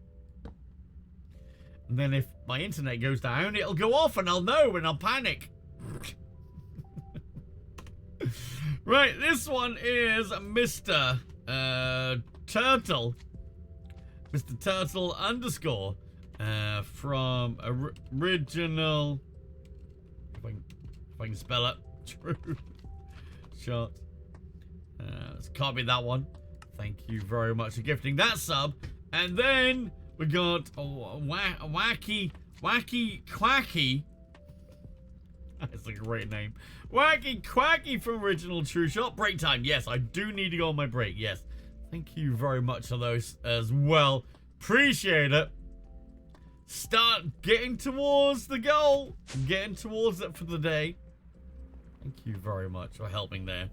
S4: And then if my internet goes down, it'll go off, and I'll know, and I'll panic. Right, this one is Mr. Turtle. Mr. Turtle underscore from original. If I can spell it. True. Shot. Let's copy that one. Thank you very much for gifting that sub. And then we got Wacky Quacky. That's a great name. Wacky Quacky from Original True Shot. Break time. Yes, I do need to go on my break. Yes. Thank you very much for those as well. Appreciate it. Start getting towards the goal. Getting towards it for the day. Thank you very much for helping there.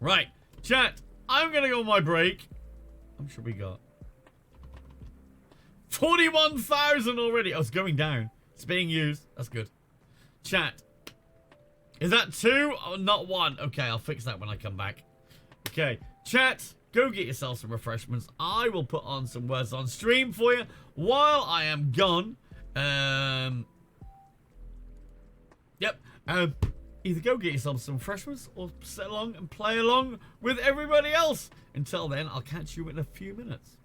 S4: Right, chat. I'm going to go on my break. How much have we got? 41,000 already. Oh, it's going down. It's being used. That's good. Chat. Is that 2 or not 1? Okay, I'll fix that when I come back. Okay, chat. Go get yourself some refreshments. I will put on some words on stream for you while I am gone. Yep. Either go get yourself some refreshments or sit along and play along with everybody else. Until then, I'll catch you in a few minutes.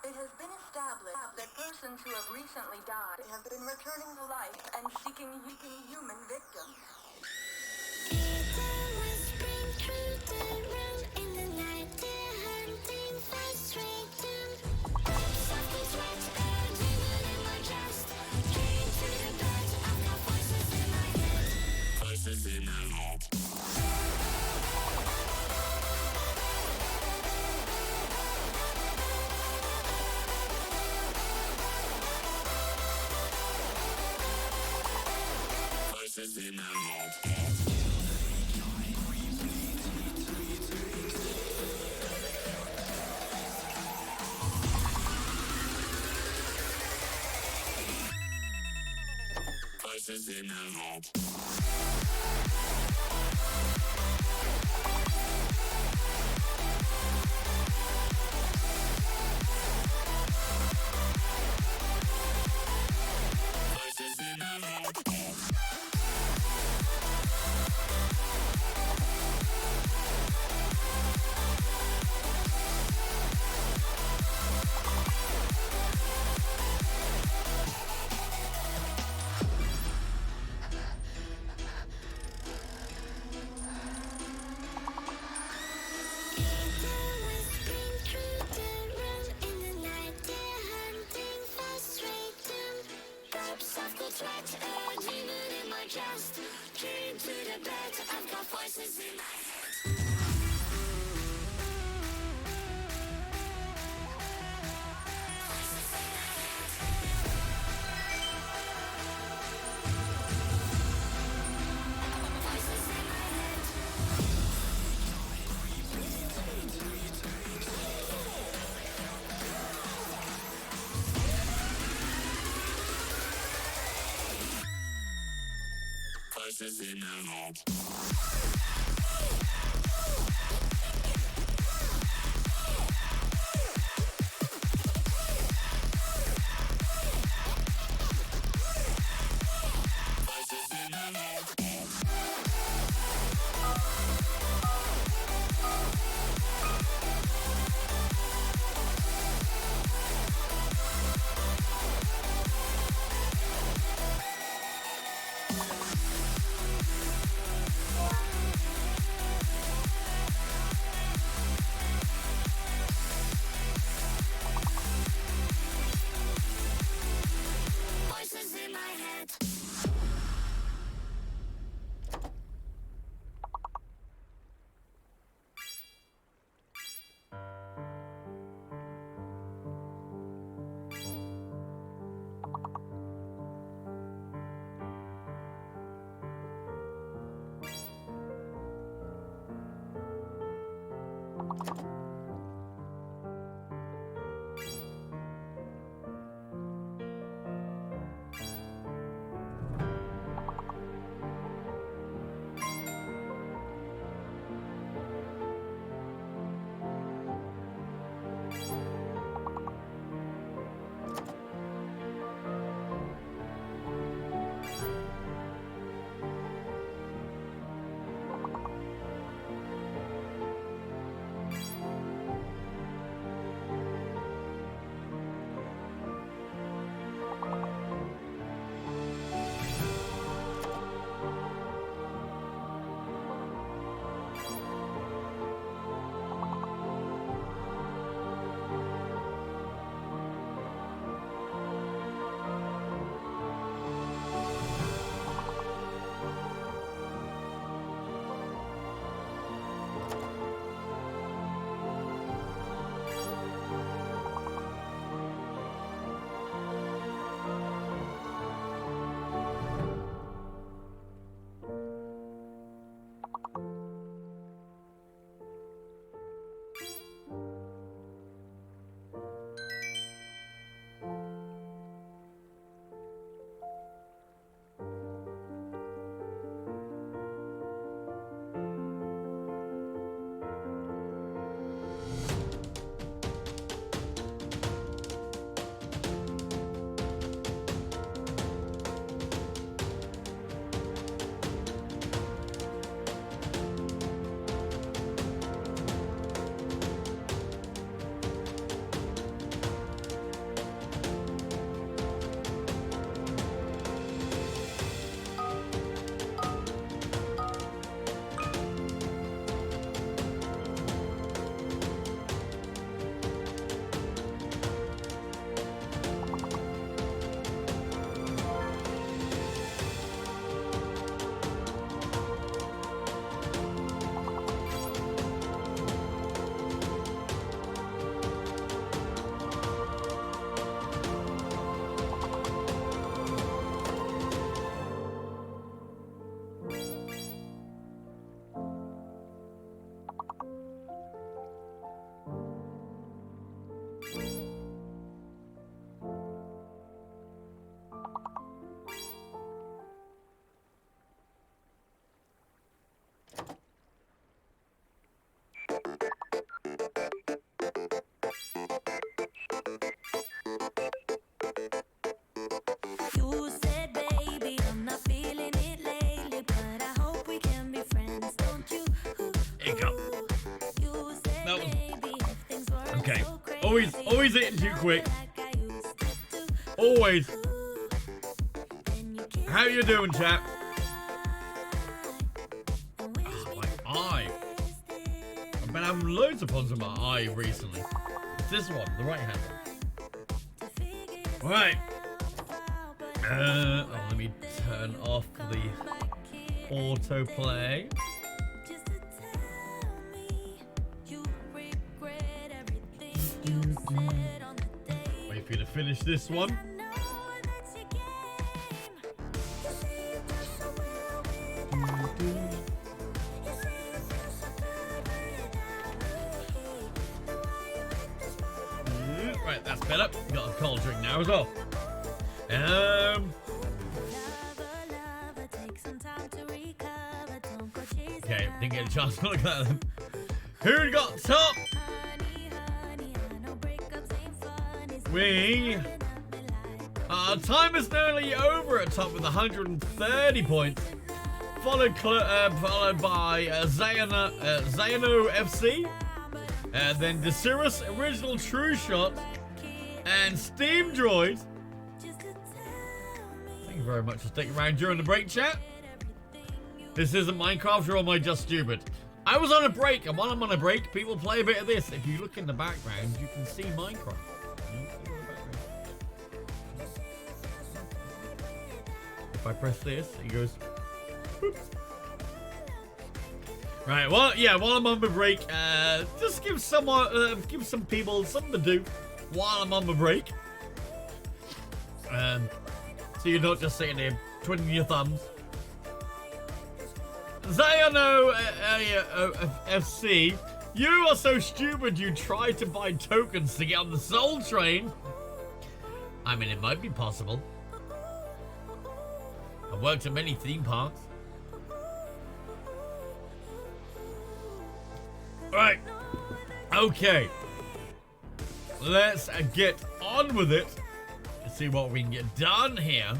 S3: It has been established that persons who have recently died have been returning to life and seeking human victims.
S4: Always eating too quick. Always. How you doing, chap? Oh, my eye. I've been having loads of puns on my eye recently. It's this one, the right hand one. Right. Let me turn off the autoplay. Wait for you to finish this one. Right, that's better. Got a cold drink now as well. Okay, didn't get a chance to look at them. Who got top? We. Time is nearly over at top with 130 points. Followed by Zayano FC. Then Desirus Original True Shot. And Steam Droid. Thank you very much for sticking around during the break, chat. This isn't Minecraft, or am I just stupid? I was on a break, and while I'm on a break, people play a bit of this. If you look in the background, you can see Minecraft. If I press this, it goes. Whoops. Right. Well, yeah. While I'm on my break, just give some people something to do while I'm on my break. So you're not just sitting there twiddling your thumbs. Zayano FC, you are so stupid you tried to buy tokens to get on the Soul Train. I mean, it might be possible. I've worked at many theme parks. Right. Okay. Let's get on with it. Let's see what we can get done here.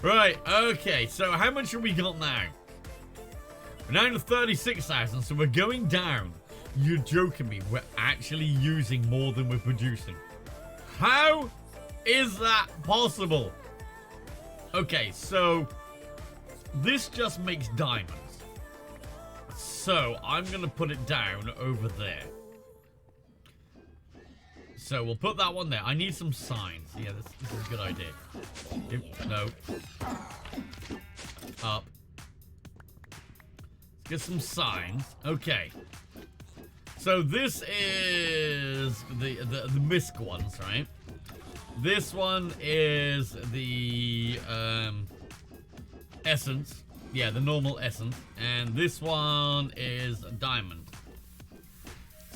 S4: Right, okay, so how much have we got now? We're down to 36,000, so we're going down. You're joking me. We're actually using more than we're producing. How is that possible? Okay, so this just makes diamonds. So I'm going to put it down over there. So we'll put that one there. I need some signs. Yeah, this is a good idea. No. Up. Let's get some signs. Okay. So this is the misc ones, right? This one is the essence. Yeah, the normal essence. And this one is diamond.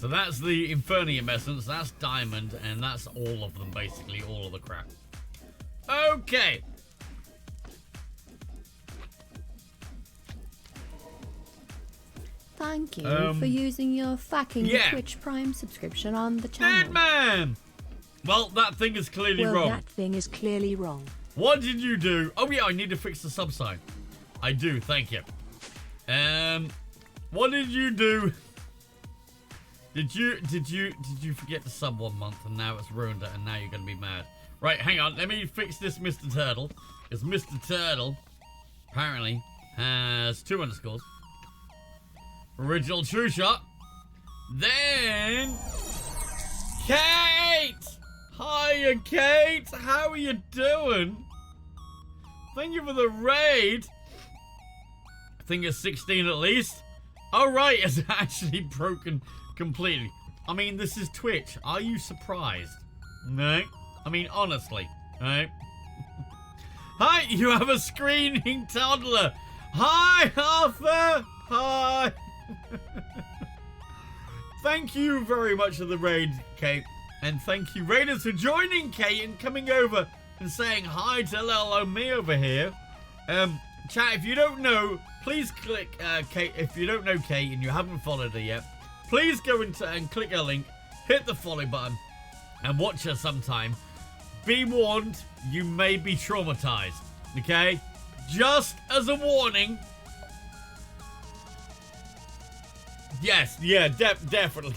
S4: So that's the Infernium essence, that's diamond, and that's all of them, basically, all of the crap. Okay.
S8: Thank you for using your fucking Twitch Prime subscription on the channel.
S4: Man! Well, that thing is clearly wrong.
S2: That thing is clearly wrong.
S4: What did you do? Oh yeah, I need to fix the sub sign. I do, thank you. What did you do? Did you forget to sub 1 month and now it's ruined it and now you're gonna be mad? Right, hang on, let me fix this Mr. Turtle. Because Mr. Turtle apparently has 2 underscores. Original True Shot. Then Kate! Hiya, Kate! How are you doing? Thank you for the raid. I think it's 16 at least. Oh right, it's actually broken completely. I mean, this is Twitch. Are you surprised? No. I mean, honestly. Right? Hi, you have a screaming toddler. Hi, Arthur. Hi. Thank you very much for the raid, Kate. And thank you, Raiders, for joining Kate and coming over and saying hi to little old me over here. Chat, if you don't know, please click Kate. If you don't know Kate and you haven't followed her yet, please go into and click her link, hit the follow button, and watch her sometime. Be warned, you may be traumatized. Okay? Just as a warning. Yes, yeah, definitely.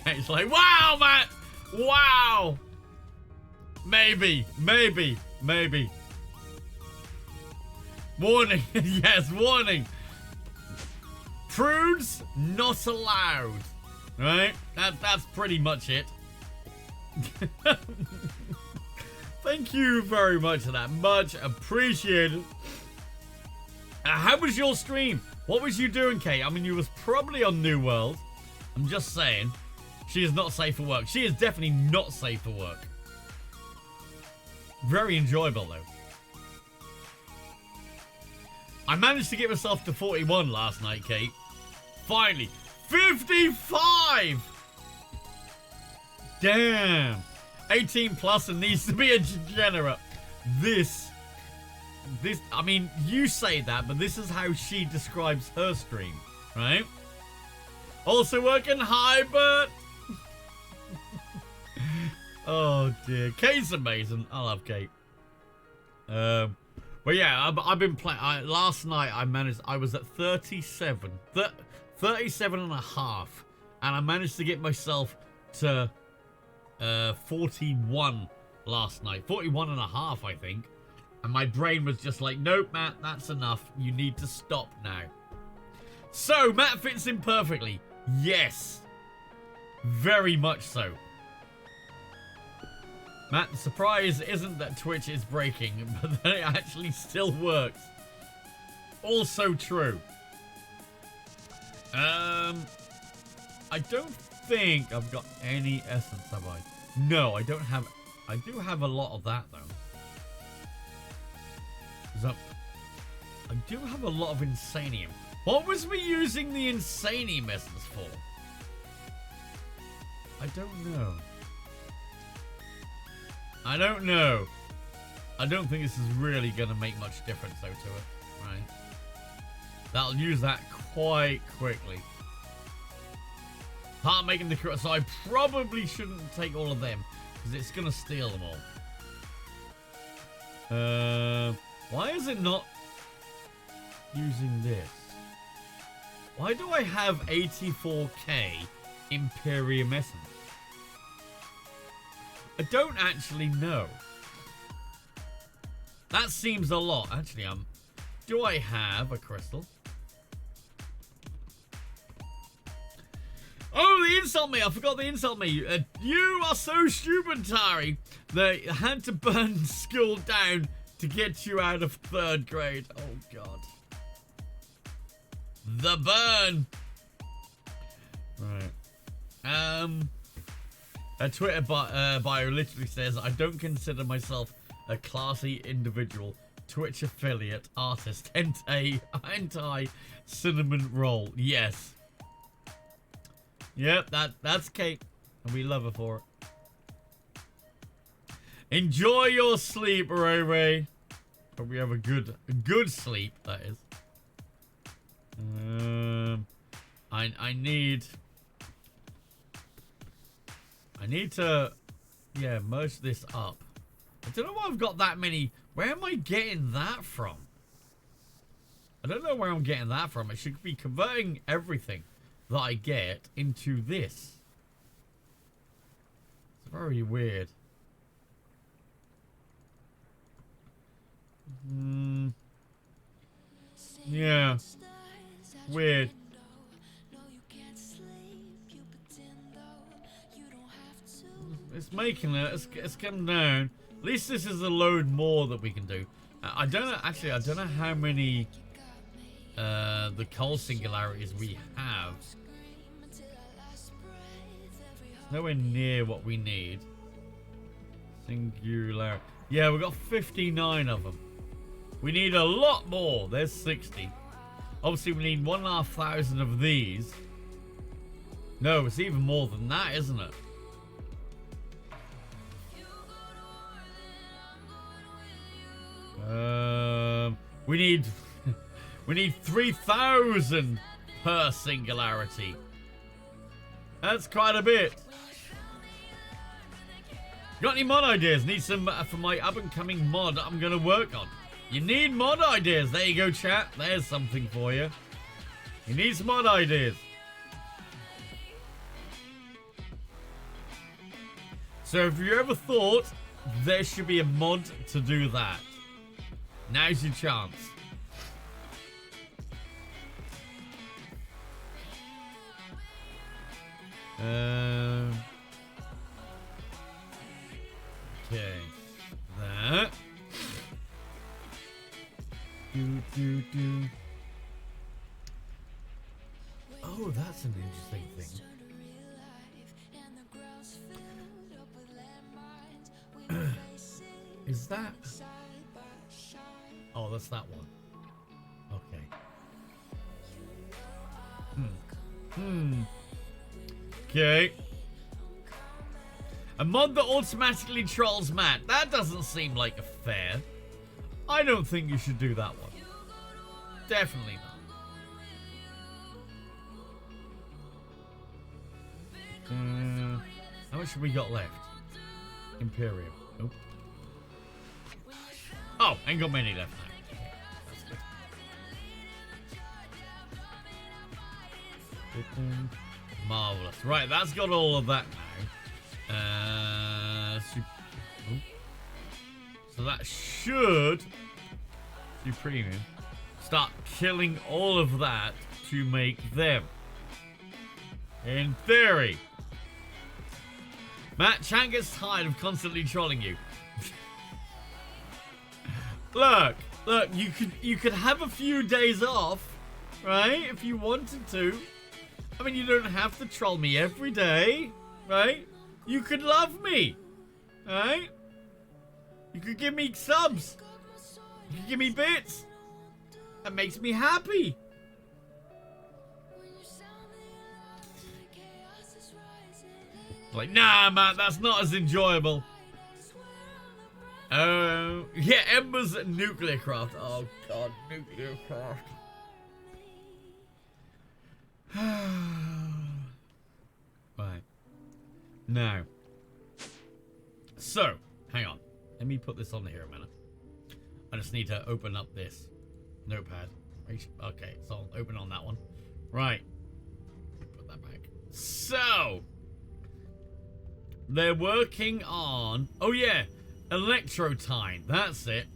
S4: Kate's like, wow, Matt! Wow! Maybe. Warning. Yes, warning. Prudes not allowed. Right? That's pretty much it. Thank you very much for that. Much appreciated. How was your stream? What was you doing, Kate? I mean, you was probably on New World. I'm just saying. She is not safe for work. She is definitely not safe for work. Very enjoyable, though. I managed to get myself to 41 last night, Kate. Finally. 55! Damn. 18 plus and needs to be a degenerate. This, I mean, you say that, but this is how she describes her stream, right? Also working hybrid. Oh dear, Kate's amazing. I love Kate. But yeah, I've been playing. Last night I was at 37 and a half, and I managed to get myself to 41 last night. 41 and a half, I think. And my brain was just like, nope, Matt, that's enough. You need to stop now. So, Matt fits in perfectly. Yes. Very much so. Matt, the surprise isn't that Twitch is breaking, but that it actually still works. Also true. I don't think I've got any essence, have I? No, I don't have. I do have a lot of that, though. I do have a lot of Insanium. What was we using the Insanium essence for? I don't know. I don't know. I don't think this is really going to make much difference, though, to it. Right? That'll use that quite quickly. Part making the correct, so I probably shouldn't take all of them because it's gonna steal them all. Why is it not using this? Why do I have 84k Imperium Essence? I don't actually know. That seems a lot. Actually, do I have a crystal? Oh, the insult me! I forgot the insult me. You are so stupid, Tari. They had to burn school down to get you out of 3rd grade. Oh, God. The burn. Right. A Twitter bio literally says, I don't consider myself a classy individual. Twitch affiliate, artist, hentai, cinnamon roll. Yes. Yep, that's Kate, and we love her for it. Enjoy your sleep, Ray Ray. Hope you have a good sleep. That is. I need to, yeah, merge this up. I don't know why I've got that many. Where am I getting that from? I don't know where I'm getting that from. I should be converting everything that I get into this. It's very weird. Yeah. Weird. It's making it. It's come down. At least this is a load more that we can do. I don't know. Actually, I don't know how many the coal singularities we have. Nowhere near what we need. Singular. Yeah, we've got 59 of them. We need a lot more. There's 60. Obviously, we need 1,500 of these. No, it's even more than that, isn't it? We need 3,000 per singularity. That's quite a bit. Got any mod ideas? Need some for my up and coming mod I'm gonna work on. You need mod ideas. There you go, chat. There's something for you. You need some mod ideas. So if you ever thought there should be a mod to do that, now's your chance. Okay. That. Oh, that's an interesting thing. Is that? Oh, that's that one. Okay. Okay. A mod that automatically trolls Matt. That doesn't seem like a fair. I don't think you should do that one. Definitely not. How much have we got left? Imperium. Nope. Oh, ain't got many left now. That's good. Marvelous. Right, that's got all of that now. So that should Supremium start killing all of that to make them. In theory. Matt, Chan gets tired of constantly trolling you. Look, you could have a few days off, right? If you wanted to. I mean, you don't have to troll me every day, right? You could love me, right? You could give me subs. You could give me bits. That makes me happy. Like, nah, man, that's not as enjoyable. Oh, yeah, Ember's nuclear craft. Oh, God, nuclear craft. Right. Now. So, hang on. Let me put this on here a minute. I just need to open up this notepad. Okay, so I'll open on that one. Right. Put that back. So, they're working on... Oh, yeah. Electro time. That's it.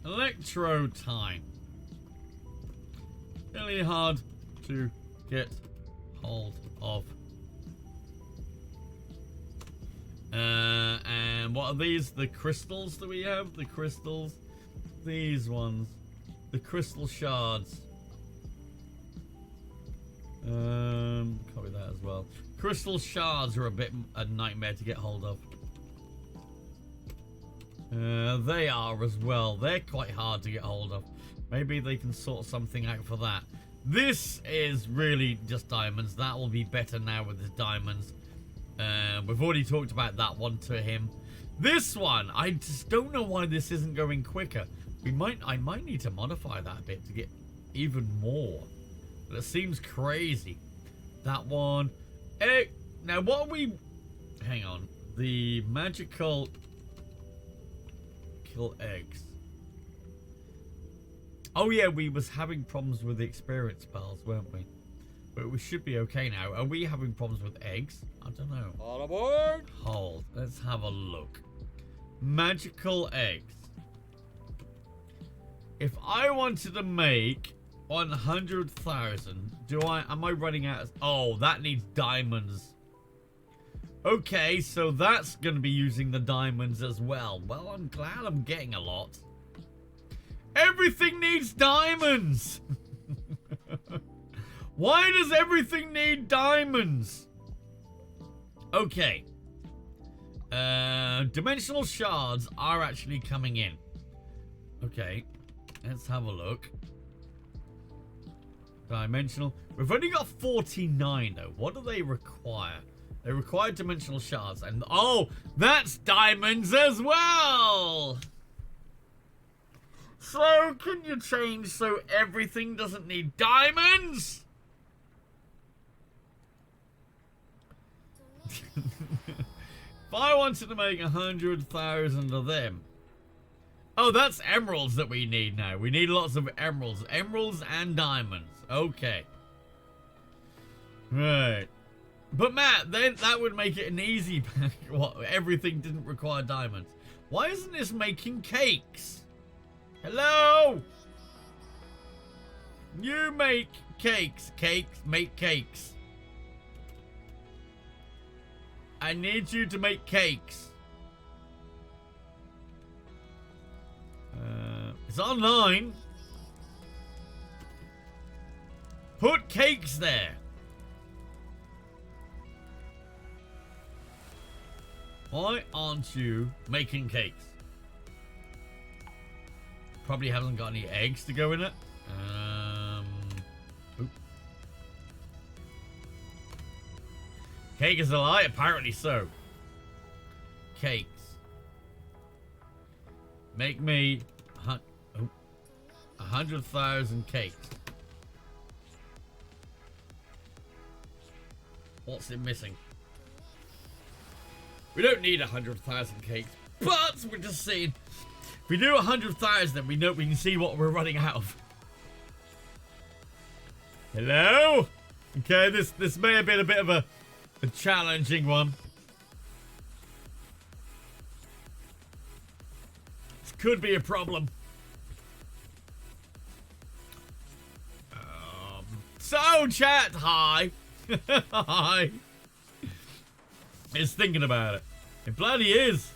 S4: Electro time. Really hard to get hold of. And what are these? The crystals that we have? The crystals. These ones. The crystal shards. Copy that as well. Crystal shards are a nightmare to get hold of. They are as well. They're quite hard to get hold of. Maybe they can sort something out for that. This is really just diamonds. That will be better now with the diamonds. We've already talked about that one to him. This one, I just don't know why this isn't going quicker. I might need to modify that a bit to get even more. But it seems crazy. That one. Now what are we... Hang on. The magical... Kill eggs. Oh yeah, we was having problems with the experience spells, weren't we? But we should be okay now. Are we having problems with eggs? I don't know. All aboard! Hold. Let's have a look. Magical eggs. If I wanted to make 100,000, am I running out of... Oh, that needs diamonds. Okay, so that's going to be using the diamonds as well. Well, I'm glad I'm getting a lot. Everything needs diamonds! Why does everything need diamonds? Okay. Dimensional shards are actually coming in. Okay. Let's have a look. Dimensional. We've only got 49 though. What do they require? They require dimensional shards. And oh, that's diamonds as well! So, can you change so everything doesn't need diamonds? If I wanted to make 100,000 of them. Oh, that's emeralds that we need now. We need lots of emeralds. Emeralds and diamonds. Okay. Right. But Matt, then that would make it an easy pack. What? Everything didn't require diamonds. Why isn't this making cakes? Hello? You make cakes. Cakes, make cakes. I need you to make cakes. It's online. Put cakes there. Why aren't you making cakes? Probably hasn't got any eggs to go in it. Oop. Cake is a lie? Apparently so. Cakes. Make me 100,000 cakes. What's it missing? We don't need 100,000 cakes, but we're just saying, if we do 100,000, then we know we can see what we're running out of. Hello? Okay, this may have been a bit of a challenging one. This could be a problem. So, chat, hi. Hi. It's thinking about it. It bloody is.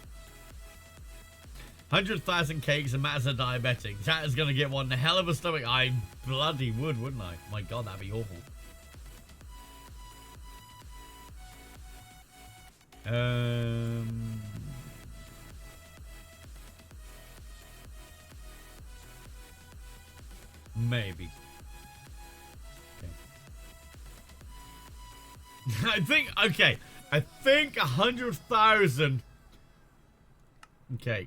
S4: 100,000 cakes and Matt's a diabetic. Chat is going to get one hell of a stomach. I bloody would, wouldn't I? My God, that'd be awful. Maybe. Okay. I think 100,000. Okay.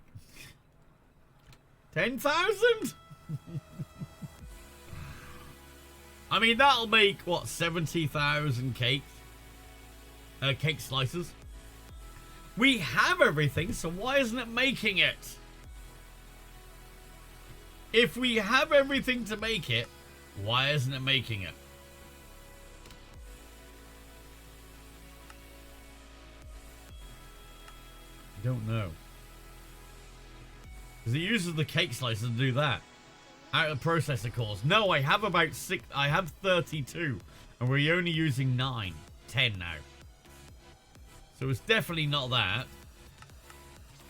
S4: 10,000? I mean, that'll make, what, 70,000 cakes? Cake slices. We have everything, so why isn't it making it? If we have everything to make it, why isn't it making it? I don't know. Because it uses the cake slicer to do that. Out of processor cores. No, I have about 6. I have 32. And we're only using 9. 10 now. So it's definitely not that.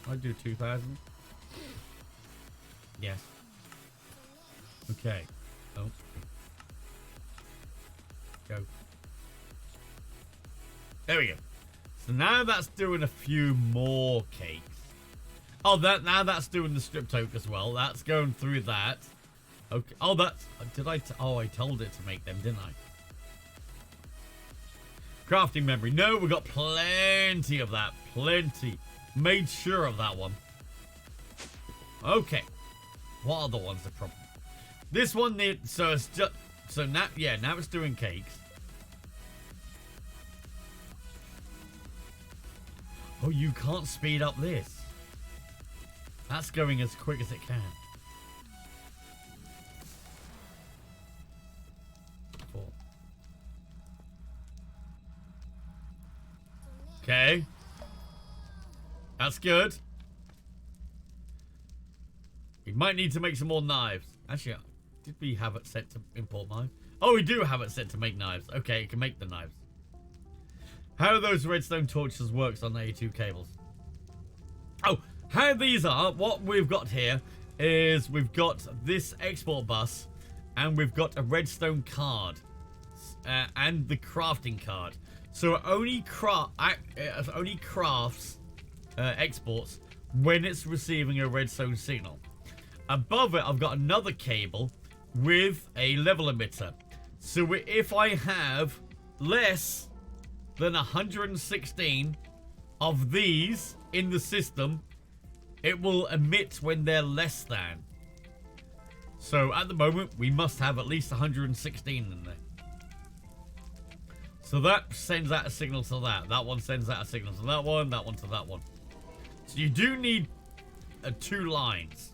S4: I'd do 2,000. Yes. Okay. Oh. Go. There we go. So now that's doing a few more cakes. Oh, now that's doing the strip toke as well. That's going through that. Okay. Oh, that's... I told it to make them, didn't I? Crafting memory. No, we got plenty of that. Plenty. Made sure of that one. Okay. What other ones are problem? This one, so it's just... So now, yeah, now it's doing cakes. Oh, you can't speed up this. That's going as quick as it can. 4. Okay. That's good. We might need to make some more knives. Actually, did we have it set to import knives? Oh, we do have it set to make knives. Okay, it can make the knives. How those redstone torches works on A2 cables. Oh, how these are, what we've got here is we've got this export bus and we've got a redstone card and the crafting card. So it only crafts exports when it's receiving a redstone signal. Above it, I've got another cable with a level emitter. So if I have less than 116 of these in the system, it will emit when they're less than. So at the moment, we must have at least 116 in there. So that sends out a signal to that. That one sends out a signal to that one to that one. So you do need 2 lines.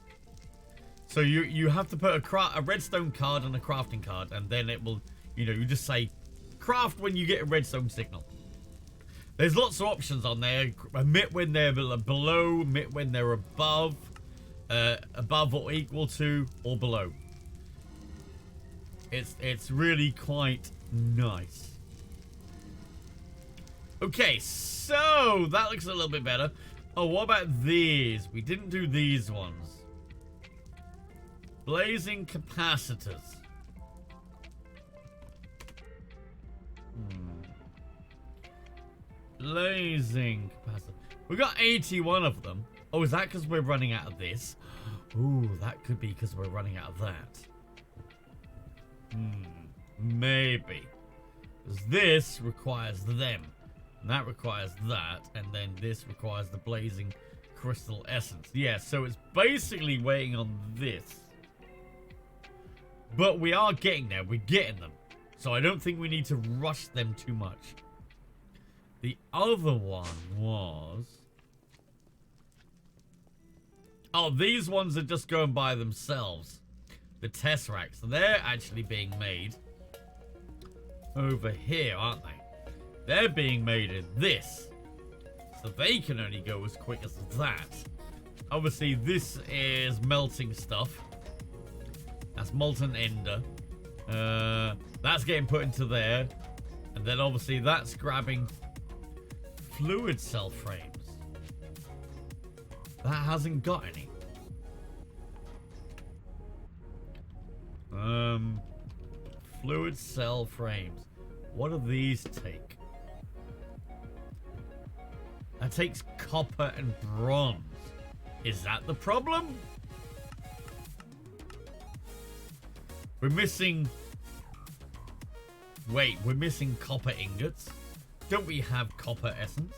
S4: So you have to put a redstone card and a crafting card, and then it will, you just say craft when you get a redstone signal. There's lots of options on there. Emit when they're below, emit when they're above or equal to, or below. It's really quite nice. Okay, so that looks a little bit better. Oh, what about these? We didn't do these ones. Blazing capacitors. Blazing capacitor. We got 81 of them. Oh, is that because we're running out of this? Ooh, that could be because we're running out of that. Maybe. Because this requires them. And that requires that. And then this requires the blazing crystal essence. Yeah, so it's basically waiting on this. But we are getting there. We're getting them. So I don't think we need to rush them too much. The other one was... Oh, these ones are just going by themselves. The Tesseracts. So they're actually being made over here, aren't they? They're being made in this. So they can only go as quick as that. Obviously, this is melting stuff. That's molten ender. That's getting put into there. And then obviously that's grabbing fluid cell frames. That hasn't got any. Fluid cell frames. What do these take? That takes copper and bronze. Is that the problem? We're missing... Wait, we're missing copper ingots? Don't we have copper essence?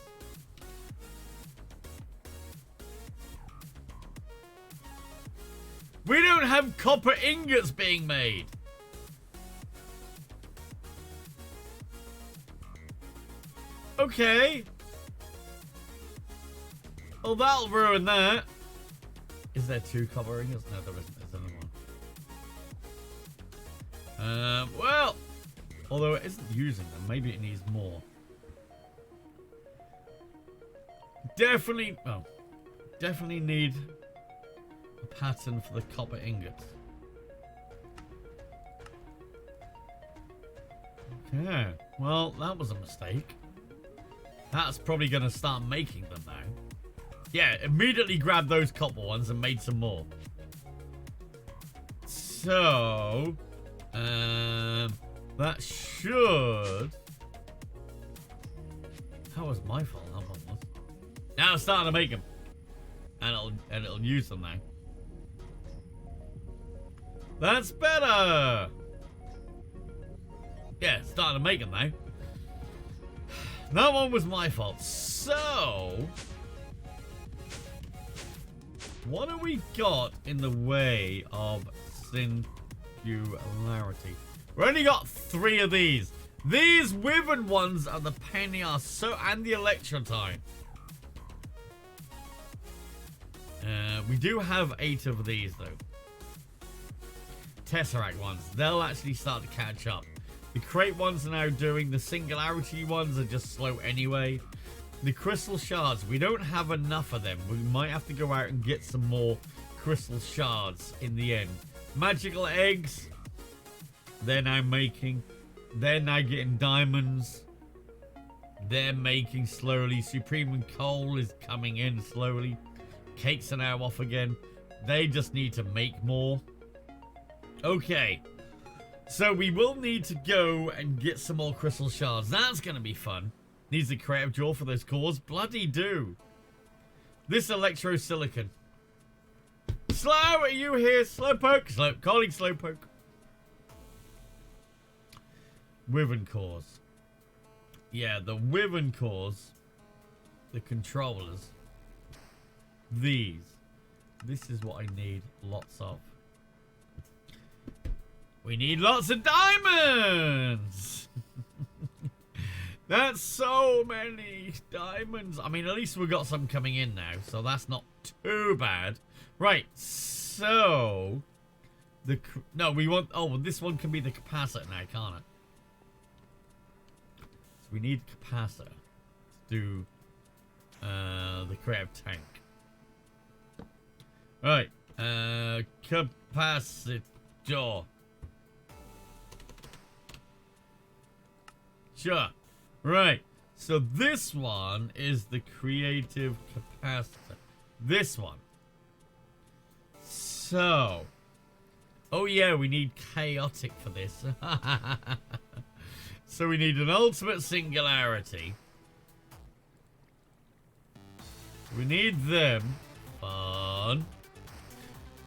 S4: We don't have copper ingots being made! Okay. Well, that'll ruin that. Is there 2 copper ingots? No, there isn't. There's only 1. Well, although it isn't using them, maybe it needs more. Definitely need a pattern for the copper ingots. Okay, well, that was a mistake. That's probably going to start making them now. Yeah, immediately grabbed those copper ones and made some more. So, that should... That was my fault, that one was. Now it's starting to make them. And it'll use them now. That's better! Yeah, it's starting to make them now. That one was my fault. So... What have we got in the way of singularity? We only got 3 of these. These withered ones are the pain in the ass. So, and the electrotime. We do have 8 of these, though. Tesseract ones. They'll actually start to catch up. The crate ones are now doing. The singularity ones are just slow anyway. The crystal shards, we don't have enough of them. We might have to go out and get some more crystal shards in the end. Magical eggs, they're now making. They're now getting diamonds. They're making slowly. Supreme and coal is coming in slowly. Cakes are now off again. They just need to make more. Okay. So we will need to go and get some more crystal shards. That's going to be fun. Needs a creative draw for those cores. Bloody do. This electro-silicon. Slow, are you here? Slowpoke. Calling Slowpoke. Wyvern cores. Yeah, the Wyvern cores. The controllers. These. This is what I need lots of. We need lots of diamonds! That's so many diamonds. I mean, at least we've got some coming in now, so that's not too bad. Right, so... No, we want... Oh, well, this one can be the capacitor now, can't it? So we need capacitor. do the creative tank. Right. Capacitor. Sure. Right. So this one is the creative capacitor. This one. So. Oh yeah, we need chaotic for this. So we need an ultimate singularity. We need them. Fun.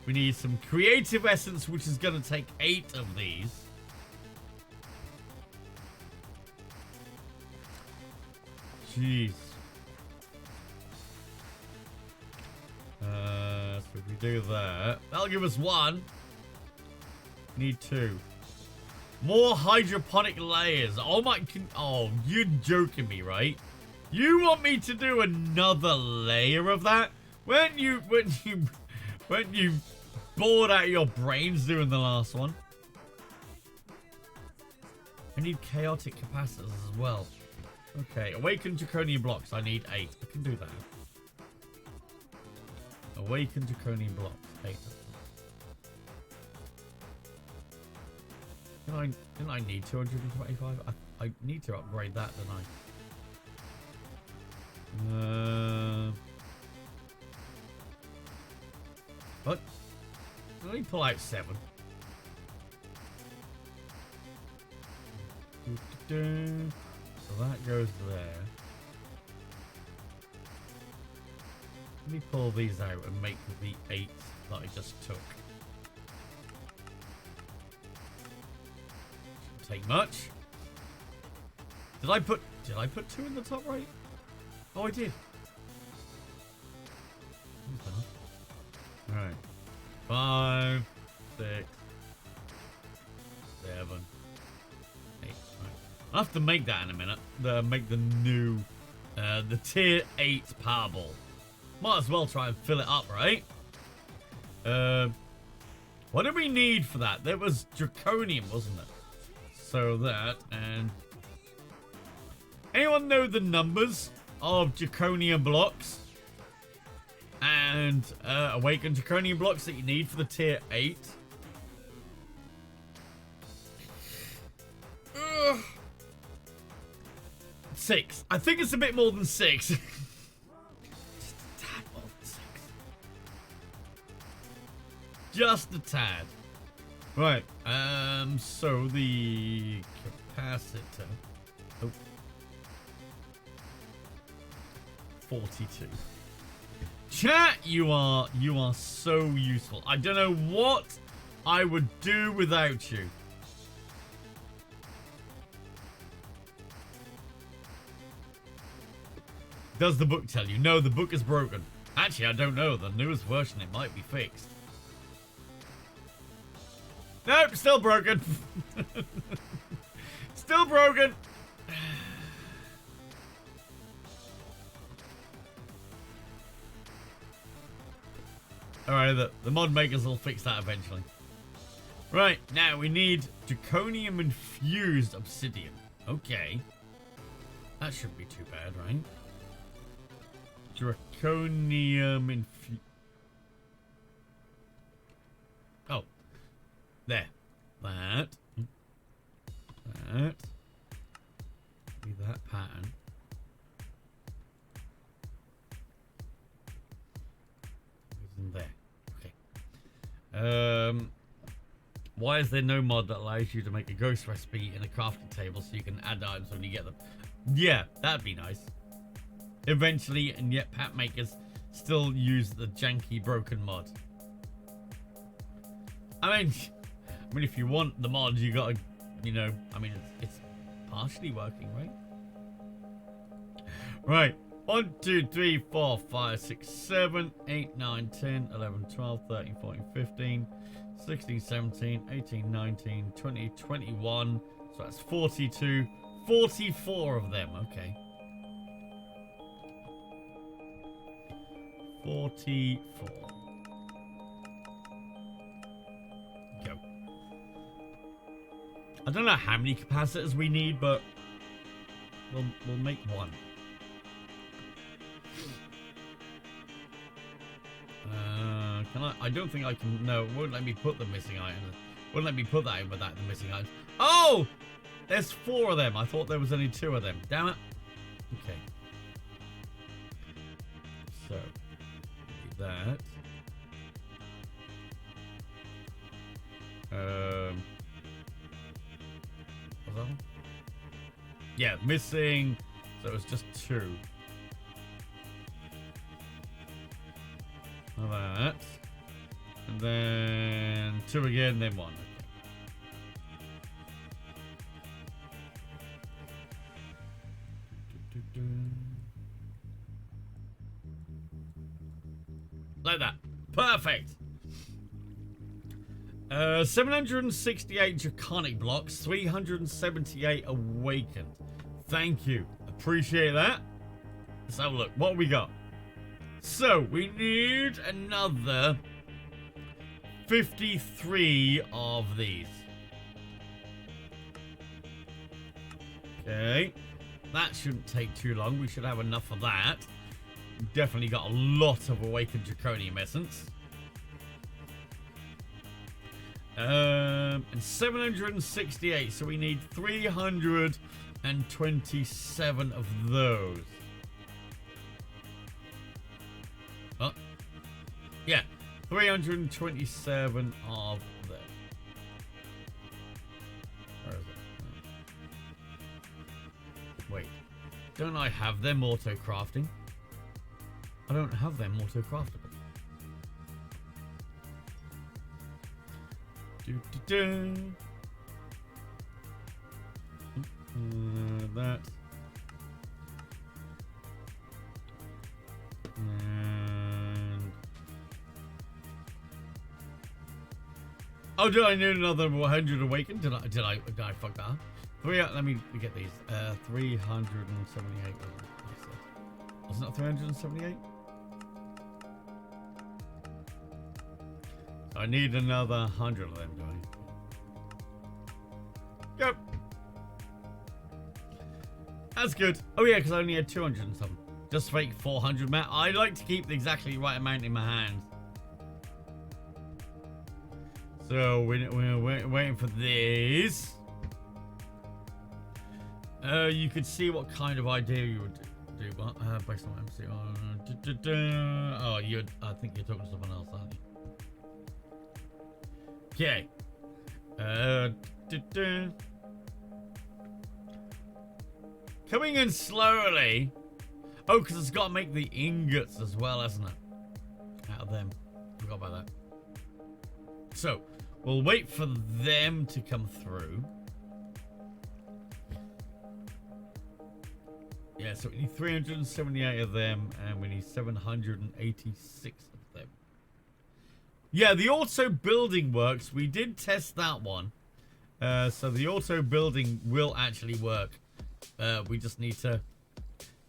S4: We need some creative essence, which is going to take 8 of these. Jeez. So if we do that, that'll give us 1. Need 2. More hydroponic layers. Oh my! Oh, you're joking me, right? You want me to do another layer of that? When you bored out your brains doing the last one? I need chaotic capacitors as well. Okay, awakened draconian blocks. I need 8. I can do that. Awakened draconian blocks. 8. Didn't I need 225? I need to upgrade that, don't I? What? Let me pull out 7. So that goes there. Let me pull these out and make the 8 that I just took. Shouldn't take much. Did I put 2 in the top right? Oh, I did. Alright. 5, 6, 7, 8. Right. I'll have to make that in a minute. Make the new, the tier 8 power ball. Might as well try and fill it up, right? What did we need for that? There was draconium, wasn't it? So that, and... Anyone know the numbers of draconium blocks? And awakened draconium blocks that you need for the tier 8? Ugh. 6. I think it's a bit more than 6. Just a tad more than 6. Just a tad. Right. So the capacitor. Oh. 42. Chat, you are so useful. I don't know what I would do without you. Does the book tell you? No, the book is broken. Actually, I don't know. The newest version, it might be fixed. Nope, still broken. Still broken. Alright, the mod makers will fix that eventually. Right, now we need draconium infused obsidian. Okay. That shouldn't be too bad, right? Draconium infused. Oh. There. That. That. Be that pattern. There. Okay. Why is there no mod that allows you to make a ghost recipe in a crafting table so you can add items when you get them? Yeah, that'd be nice. Eventually, and yet pack makers still use the janky broken mod. I mean, if you want the mod, you gotta, you know, I mean, it's partially working, right? Right. 1, 2, 3, 4, 5, 6, 7, 8, 9, 10, 11, 12, 13, 14, 15, 16, 17, 18, 19, 20, 21. So that's 42. 44 of them. Okay. 44. Go. I don't know how many capacitors we need, but we'll make one. Can I? I don't think I can. No, it won't let me put the missing item. Won't let me put that in without the missing items. Oh! There's 4 of them. I thought there was only 2 of them. Damn it. Okay. So, do that. What's that one? Yeah, missing. So it's just 2. That. And then 2 again, then 1. Okay. Like that. Perfect. 768 draconic blocks, 378 awakened. Thank you. Appreciate that. Let's have a look. What we got? So, we need another 53 of these. Okay. That shouldn't take too long. We should have enough of that. We've definitely got a lot of awakened draconium essence. And 768. So we need 327 of those. Oh. Yeah. 327 of them. Where is it? Wait. Don't I have them auto-crafting? I don't have them auto-craftable. That. And... Oh, did I need another 100 awakened? Did I fuck that up? Let me get these. 378. Wasn't it 378? I need another 100 of them, do I? Yep. That's good. Oh yeah, because I only had 200 and something. Just fake 400, man. I like to keep the exactly right amount in my hands. So we're waiting for these. You could see what kind of idea you would do. What? Based on what I'm seeing. Oh, I think you're talking to someone else, aren't you? Okay. Coming in slowly. Oh, because it's got to make the ingots as well, hasn't it? Out of them. Forgot about that. So, we'll wait for them to come through. Yeah, so we need 378 of them, and we need 786 of them. Yeah, the auto building works. We did test that one. So the auto building will actually work. We just need to...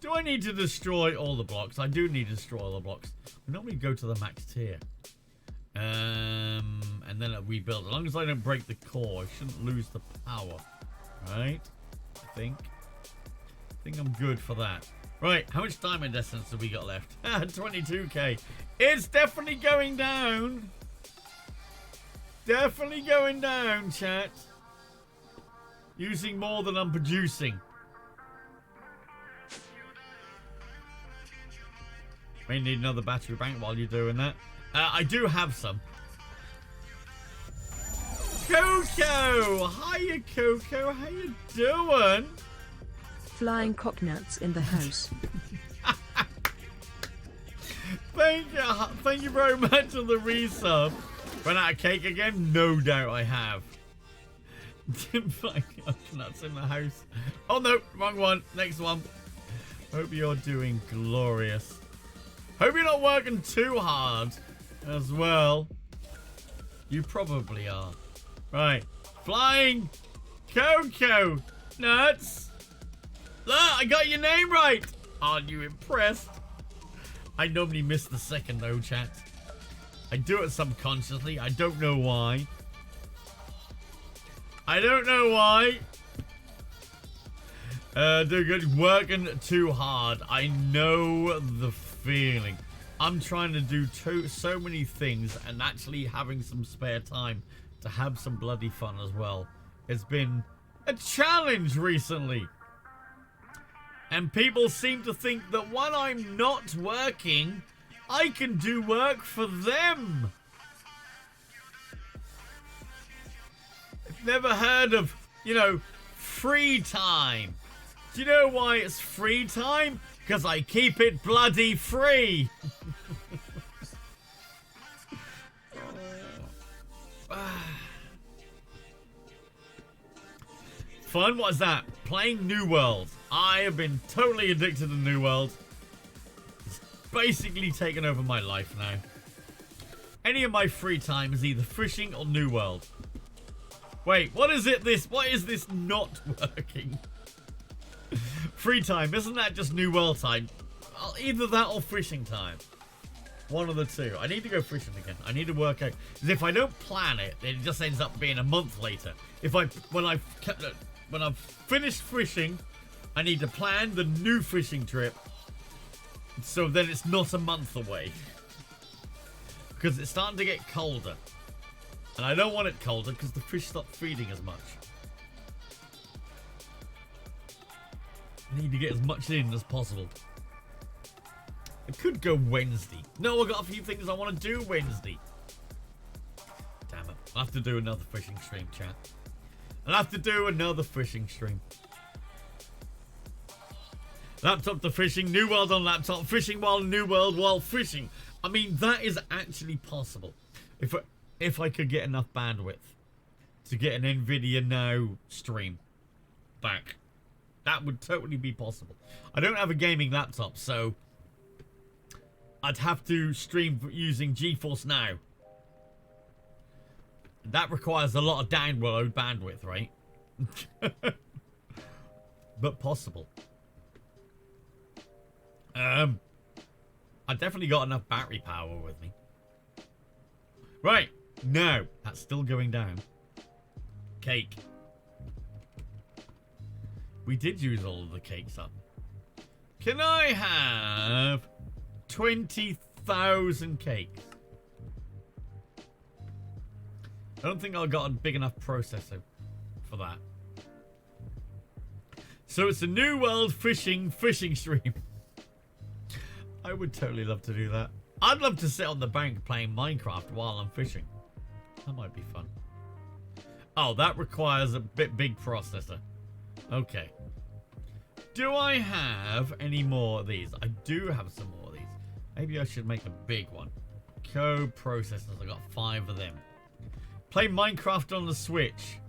S4: Do I need to destroy all the blocks? I do need to destroy all the blocks. We normally go to the max tier. And then rebuild. As long as I don't break the core, I shouldn't lose the power. Right? I think I'm good for that. Right, how much diamond essence have we got left? 22k. It's definitely going down. Definitely going down, chat. Using more than I'm producing. May need another battery bank while you're doing that. I do have some. Coco! Hiya, Coco. How you doing?
S2: Flying cocknuts in the house.
S4: Thank you very much for the resub. Run out of cake again? No doubt I have. Flying cocknuts in the house. Oh no, wrong one. Next one. Hope you're doing glorious. Hope you're not working too hard as well. You probably are. Right. Flying Coco Nuts. Look, I got your name right. Aren't you impressed? I normally miss the second though, chat. I do it subconsciously. I don't know why. I don't know why. Do good. Working too hard. I know the feeling. I'm trying to do so many things and actually having some spare time to have some bloody fun as well. It's been a challenge recently. And people seem to think that when I'm not working, I can do work for them. I've never heard of, you know, free time. Do you know why it's free time? Because I keep it bloody free. Fun? What is that? Playing New World. I have been totally addicted to New World. It's basically taken over my life now. Any of my free time is either fishing or New World. Wait, what is it this? What is this not working? Free time, isn't that just New World time? Well, either that or fishing time. One of the two. I need to go fishing again. I need to work out. Because if I don't plan it, then it just ends up being a month later. When I've finished fishing, I need to plan the new fishing trip. So then it's not a month away. Because it's starting to get colder. And I don't want it colder because the fish stop feeding as much. I need to get as much in as possible. I could go Wednesday. No, I've got a few things I want to do Wednesday. Damn it. I'll have to do another fishing stream, chat. I'll have to do another fishing stream. Laptop to fishing, New World on laptop, fishing while New World while fishing. I mean, that is actually possible. If I could get enough bandwidth to get an NVIDIA Now stream back. That would totally be possible. I don't have a gaming laptop, so I'd have to stream using GeForce Now. That requires a lot of download bandwidth, right? But possible. I definitely got enough battery power with me. Right. No. That's still going down. Cake. We did use all of the cakes up. Can I have 20,000 cakes? I don't think I got a big enough processor for that. So it's a New World fishing stream. I would totally love to do that. I'd love to sit on the bank playing Minecraft while I'm fishing. That might be fun. Oh, that requires a big processor. Okay. Do I have any more of these? I do have some more of these. Maybe I should make a big one. Co-processors. I got 5 of them. Play Minecraft on the Switch.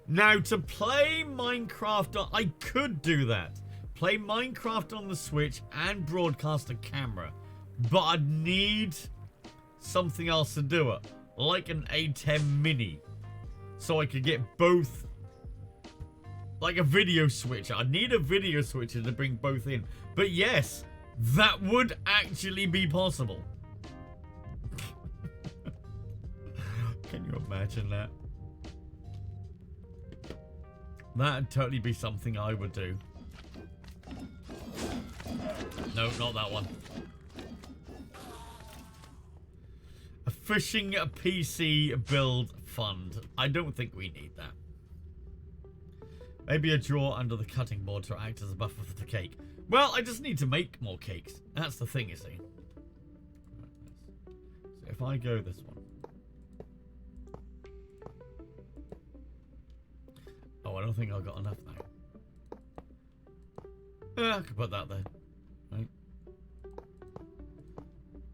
S4: Now, to play Minecraft I could do that. Play Minecraft on the Switch and broadcast a camera. But I'd need something else to do it. Like an A10 Mini. So I could get both. Like a video switcher. I need a video switcher to bring both in. But yes, that would actually be possible. Can you imagine that? That'd totally be something I would do. No, not that one. A fishing PC build fund. I don't think we need that. Maybe a drawer under the cutting board to act as a buffer for the cake. Well, I just need to make more cakes. That's the thing, you see. So if I go this one. Oh, I don't think I've got enough now. I could put that there. Right.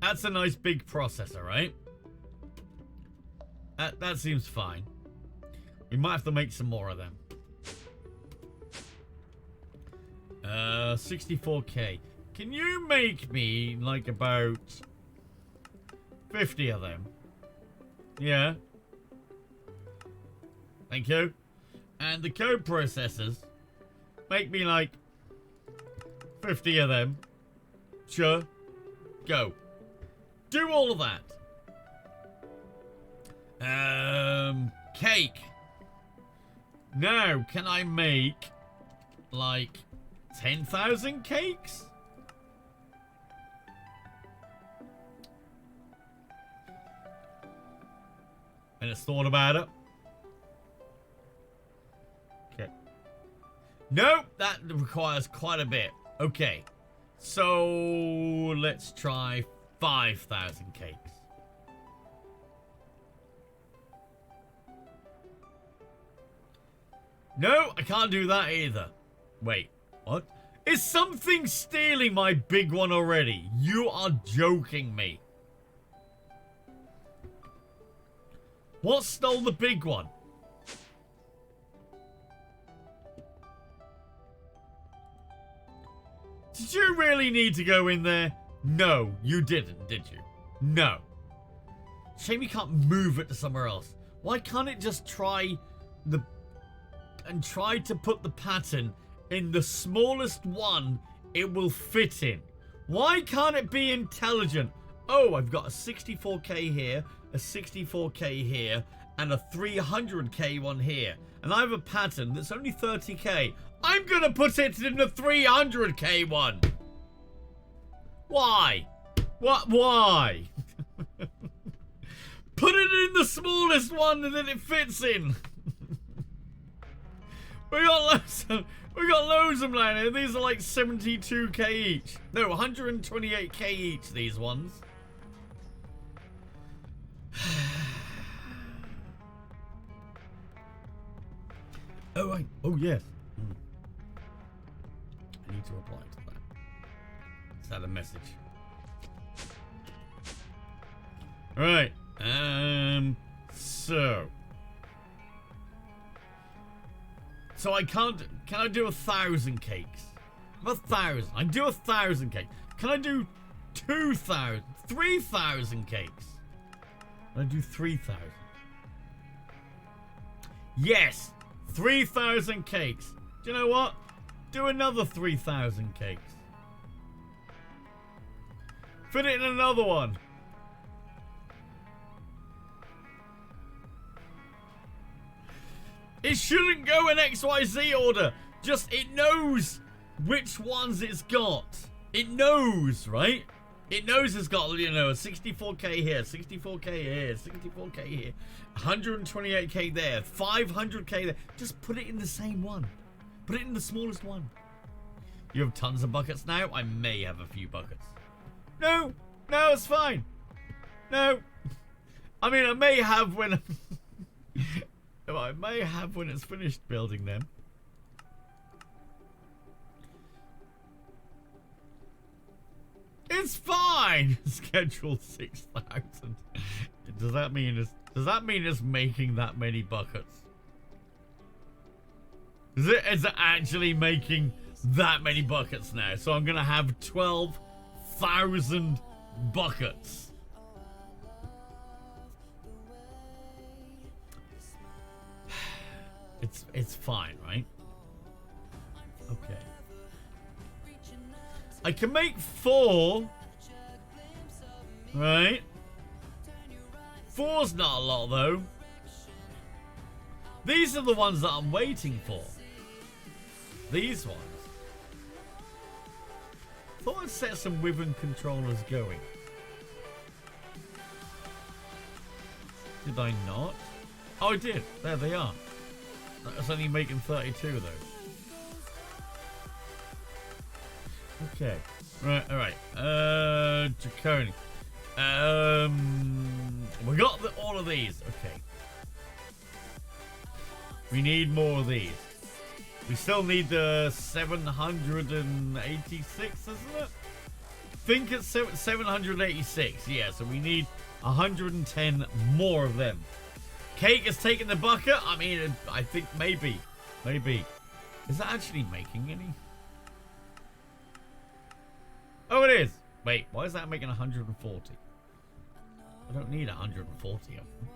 S4: That's a nice big processor, right? That seems fine. We might have to make some more of them. 64k. Can you make me like about 50 of them? Yeah. Thank you. And the code processors, make me like 50 of them. Sure. Go. Do all of that. Cake. Now, can I make like 10,000 cakes? And it's thought about it. Okay. Nope, that requires quite a bit. Okay. So let's try 5,000 cakes. No, I can't do that either. Wait, what? Is something stealing my big one already? You are joking me. What stole the big one? Did you really need to go in there? No, you didn't, did you? No. Shame you can't move it to somewhere else. Why can't it just try to put the pattern in the smallest one it will fit in? Why can't it be intelligent? Oh, I've got a 64k here, a 64k here, and a 300k one here. And I have a pattern that's only 30k. I'm gonna put it in the 300k one. Why? What? Why? Put it in the smallest one and then it fits in. We got loads of them down here. These are like 72k each. No, 128k each, these ones. Oh, right. Oh, yes. I need to reply to that. Is that a message? Right. So I can't. Can I do 1,000 cakes? 1,000. I can do 1,000 cakes. Can I do 2,000? 3,000 cakes? Can I do 3,000? Yes. 3,000 cakes. Do you know what? Do another 3,000 cakes. Fit it in another one. It shouldn't go in XYZ order. Just, it knows which ones it's got. It knows, right? It knows it's got, you know, a 64k here, 64k here, 64k here, 128k there, 500k there. Just put it in the same one. Put it in the smallest one. You have tons of buckets now? I may have a few buckets. No, no, it's fine. No. I mean, I may have when... I may have when it's finished building them. It's fine. Schedule 6,000. Does that mean it's making that many buckets? Is it actually making that many buckets now? So I'm gonna have 12,000 buckets. It's fine, right? Okay. I can make 4. Right? 4's not a lot, though. These are the ones that I'm waiting for. These ones. Thought I'd set some Wyvern controllers going. Did I not? Oh, I did. There they are. That's only making 32 though. Okay. Right, alright. Draconic. We got all of these. Okay. We need more of these. We still need the 786, isn't it? I think it's 786. Yeah, so we need 110 more of them. Cake has taken the bucket. I mean, I think maybe. Is that actually making any? Oh, it is. Wait, why is that making 140? I don't need 140 of them.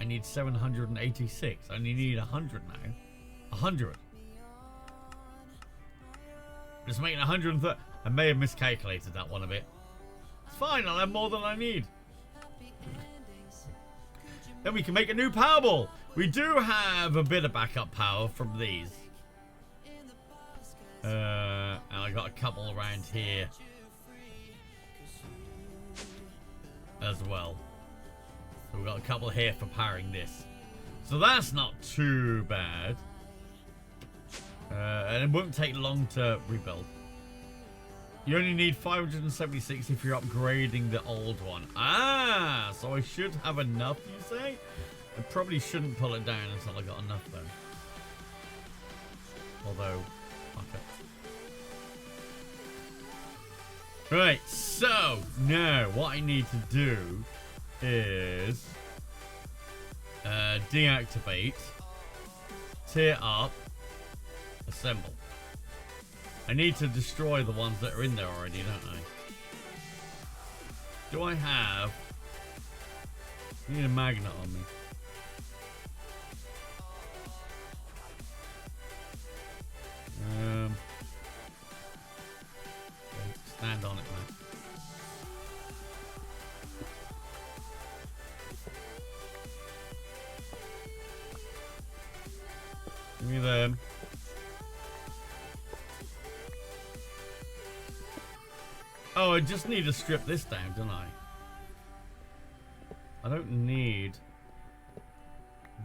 S4: I need 786. I only need 100 now. 100. It's making 130. I may have miscalculated that one a bit. It's fine. I'll have more than I need. Then we can make a new Powerball. We do have a bit of backup power from these. And I got a couple around here as well. We've got a couple here for powering this. So that's not too bad. And it won't take long to rebuild. You only need 576 if you're upgrading the old one. Ah, so I should have enough, you say? I probably shouldn't pull it down until I got enough, though. Although, okay. Right, so now what I need to do is deactivate, tear up, assemble. I need to destroy the ones that are in there already, don't I? Do I have... I need a magnet on me. Okay, stand on it, man. Give me them. Oh, I just need to strip this down, don't I? I don't need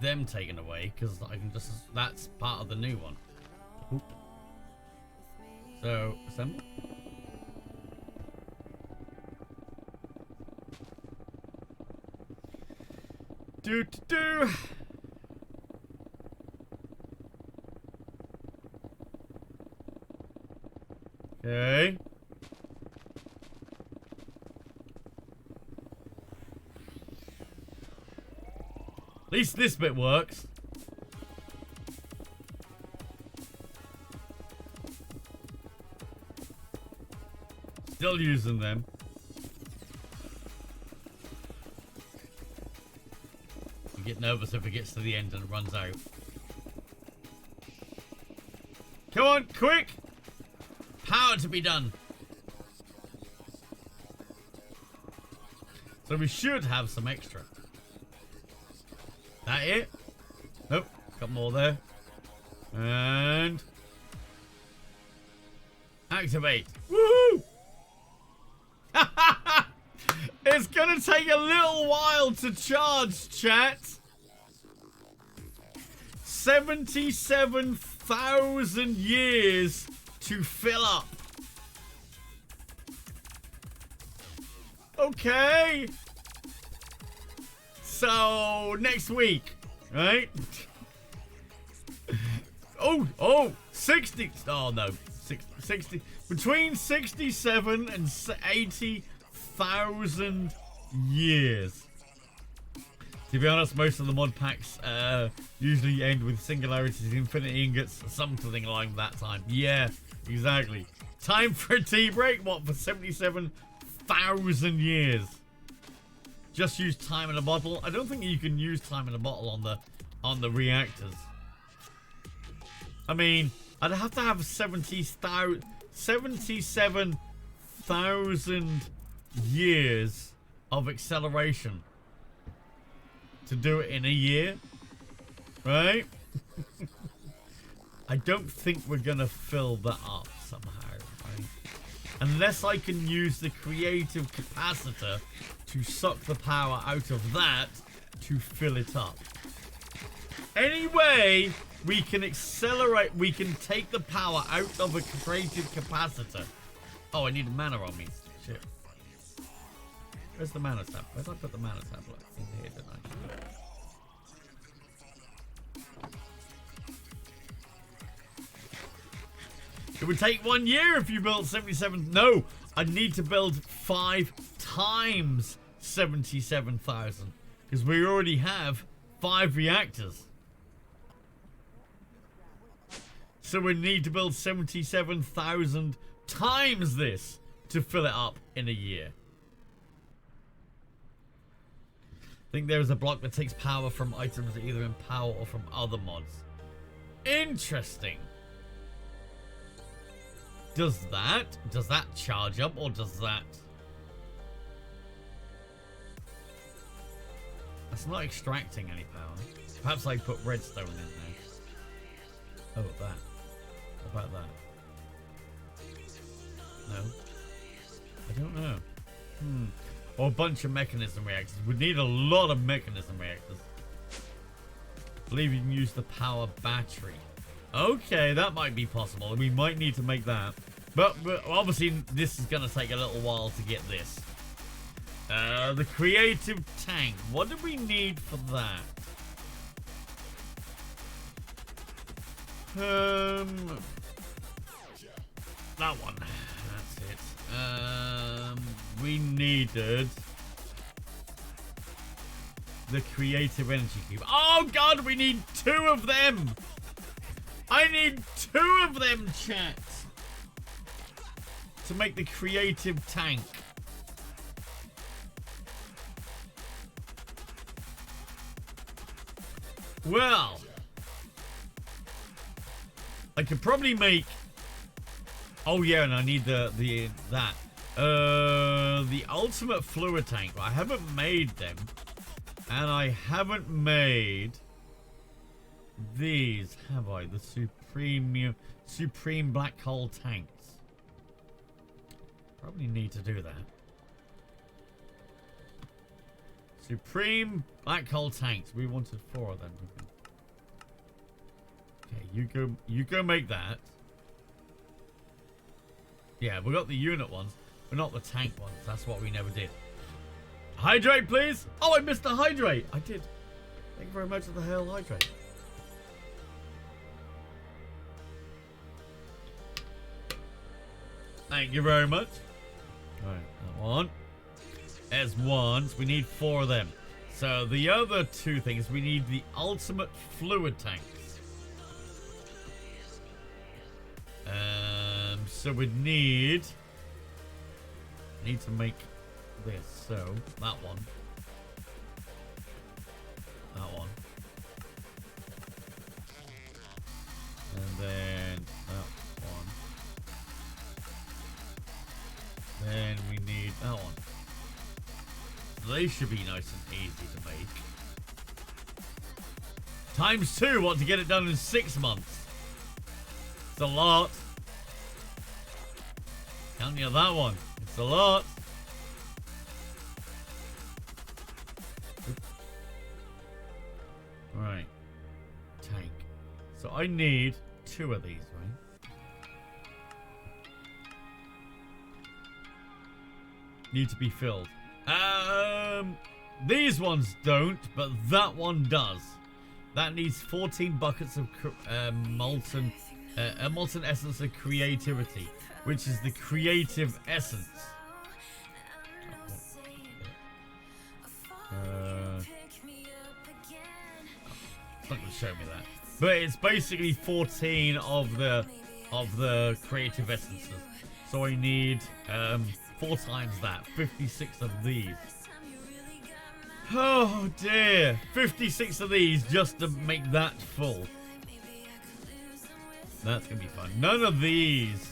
S4: them taken away because I can just... That's part of the new one. Oop. So, assemble. Do. Okay. At least this bit works. Still using them. You get nervous if it gets to the end and it runs out. Come on, quick! Power to be done. So we should have some extra. That it? Nope. Got more there. And activate. Woohoo! It's gonna take a little while to charge, chat. 77,000 years to fill up. Okay. So next week, right? Oh, 60. Oh no, 60. Between 67 and 80,000 years. To be honest, most of the mod packs usually end with singularities, infinity ingots, something like that time. Yeah, exactly. Time for a tea break. What, for 77,000 years? Just use time in a bottle. I don't think you can use time in a bottle on the reactors. I mean, I'd have to have 77,000 years of acceleration to do it in a year, right? I don't think we're gonna fill that up somehow, right? Unless I can use the creative capacitor to suck the power out of that to fill it up. Anyway, we can accelerate, we can take the power out of a creative capacitor. Oh, I need a mana on me. Shit. Where's the mana tab? Where'd I put the mana tablet? In here, didn't I? It would take 1 year if you built 77. No, I'd need to build 5 times 77,000 because we already have 5 reactors. So we need to build 77,000 times this to fill it up in a year. I think there is a block that takes power from items either in power or from other mods. Interesting. Does that charge up or does that... That's not extracting any power. Perhaps I put redstone in there. Oh, that. What about that? No. I don't know. Or a bunch of mechanism reactors. We need a lot of mechanism reactors. I believe you can use the power battery. Okay, that might be possible. We might need to make that. But obviously, this is going to take a little while to get this. The creative tank. What do we need for that? That one. That's it. We needed the creative energy cube. Oh god, we need 2 of them. I need 2 of them, chat, to make the creative tank. Well, I could probably make. Oh yeah, and I need the ultimate fluid tank. I haven't made them, and I haven't made these, have I? The supreme black hole tanks. Probably need to do that. Supreme black hole tanks. We wanted 4 of them. Okay, you go make that. Yeah, we got the unit ones, but not the tank ones. That's what we never did. Hydrate, please. Oh, I missed the hydrate. I did. Thank you very much for the hell hydrate. Thank you very much. Alright, that one. There's 1. So we need 4 of them. So the other 2 things, we need the ultimate fluid tanks. So we need to make this. So that one. That one. And then that one. Then we need that one. They should be nice and easy to make. Times 2, what, to get it done in 6 months? It's a lot. Count you that one. It's a lot. Right. Tank. So I need 2 of these, right? Need to be filled. These ones don't, but that one does. That needs 14 buckets of molten essence of creativity, which is the creative essence. It's not going to show me that, but it's basically 14 of the creative essences. So I need 4 times that, 56 of these. Oh dear, 56 of these just to make that full. That's gonna be fun. None of these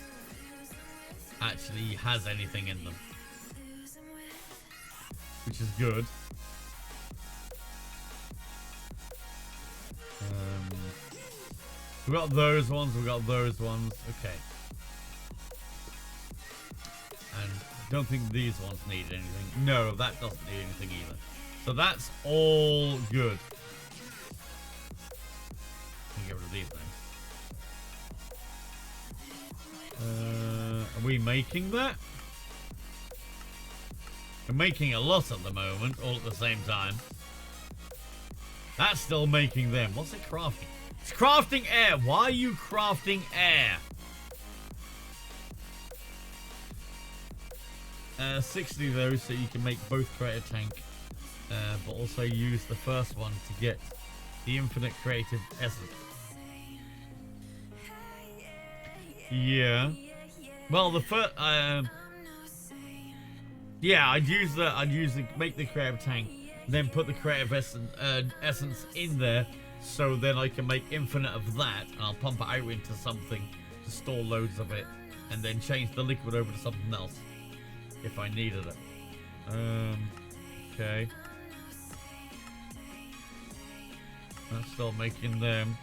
S4: actually has anything in them, which is good. We got those ones, we got those ones. Okay. And I don't think these ones need anything. No, that doesn't need anything either. So that's all good. Can get rid of these now. Are we making that? We're making a lot at the moment, all at the same time. That's still making them. What's it crafting? It's crafting air. Why are you crafting air? 60 of those so you can make both creative tank, but also use the first one to get the infinite creative essence. Yeah. Well, the first, yeah, I'd use the make the creative tank, then put the creative essence in there, so then I can make infinite of that, and I'll pump it out into something to store loads of it, and then change the liquid over to something else if I needed it. Okay. I'm still making them.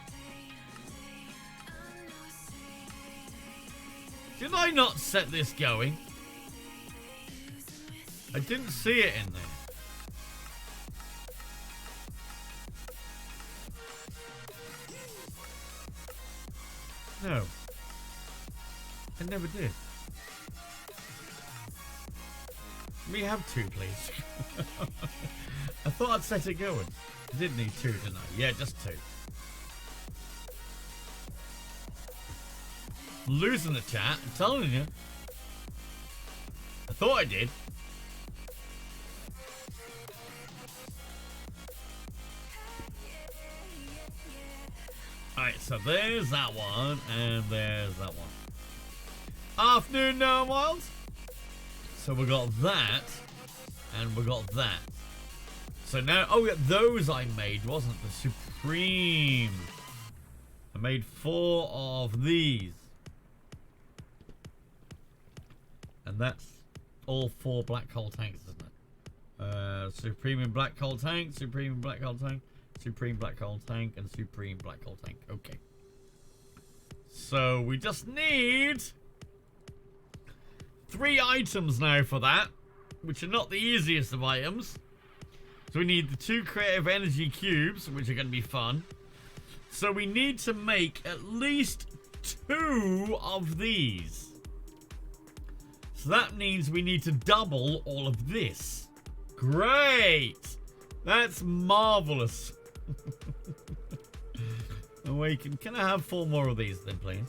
S4: Did I not set this going? I didn't see it in there. No. I never did. Let me have 2, please. I thought I'd set it going. I did need 2, didn't I? Yeah, just 2. Losing the chat, I'm telling you. I thought I did. Alright, so there's that one, and there's that one. Afternoon, no wilds. So we got that, and we got that. So now, oh yeah, those I made, wasn't the Supreme. I made 4 of these. And that's all 4 black hole tanks, isn't it? Supreme in black hole tank, Supreme in black hole tank, Supreme black hole tank, and Supreme black hole tank. Okay. So we just need 3 items now for that, which are not the easiest of items. So we need the 2 creative energy cubes, which are going to be fun. So we need to make at least 2 of these. So that means we need to double all of this. Great! That's marvelous. Awaken. Can I have 4 more of these then, please?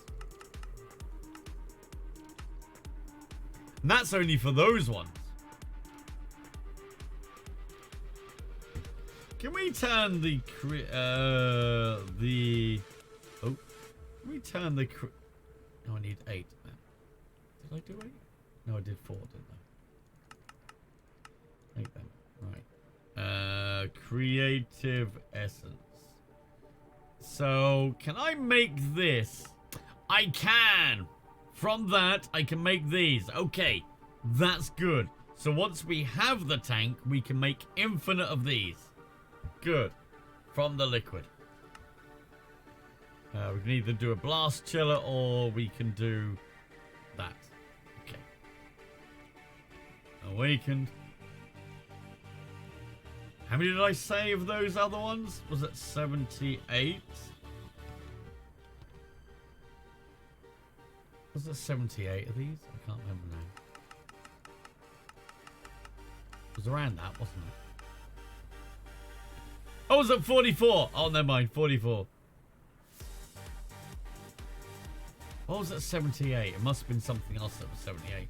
S4: And that's only for those ones. Can we turn the oh, can we turn the oh, I need 8. Did I do 8? No, I did 4, didn't I? 8 then. Right. Creative essence. So, can I make this? I can! From that, I can make these. Okay, that's good. So once we have the tank, we can make infinite of these. Good. From the liquid. We can either do a blast chiller or we can do that. Okay. Awakened. How many did I say of those other ones? Was it 78? Was it 78 of these? I can't remember now. It was around that, wasn't it? Oh, was it 44? Oh, never mind. 44. What was it? 78? It must have been something else that was 78.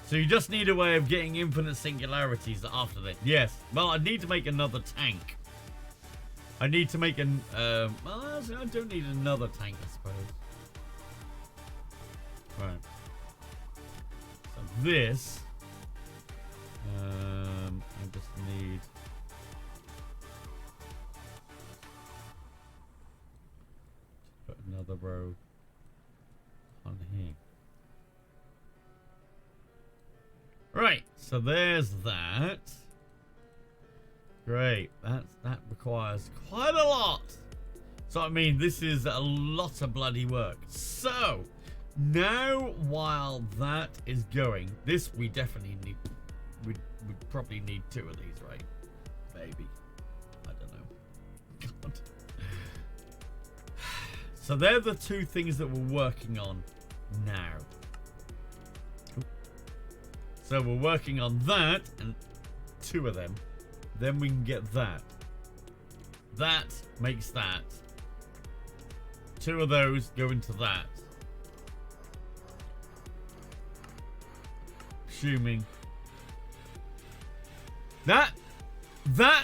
S4: So you just need a way of getting infinite singularities after this. Yes. Well, I need to make another tank. I need to make an... well, I don't need another tank, I suppose. Right. So this... I just need... put another row on here. Right, so there's that. Great, that requires quite a lot. So I mean, this is a lot of bloody work. So now, while that is going, this we definitely need. We'd probably need 2 of these, right? Maybe. I don't know. God. So they're the 2 things that we're working on now. So we're working on that and 2 of them. Then we can get that. That makes that. 2 of those go into that. Assuming. That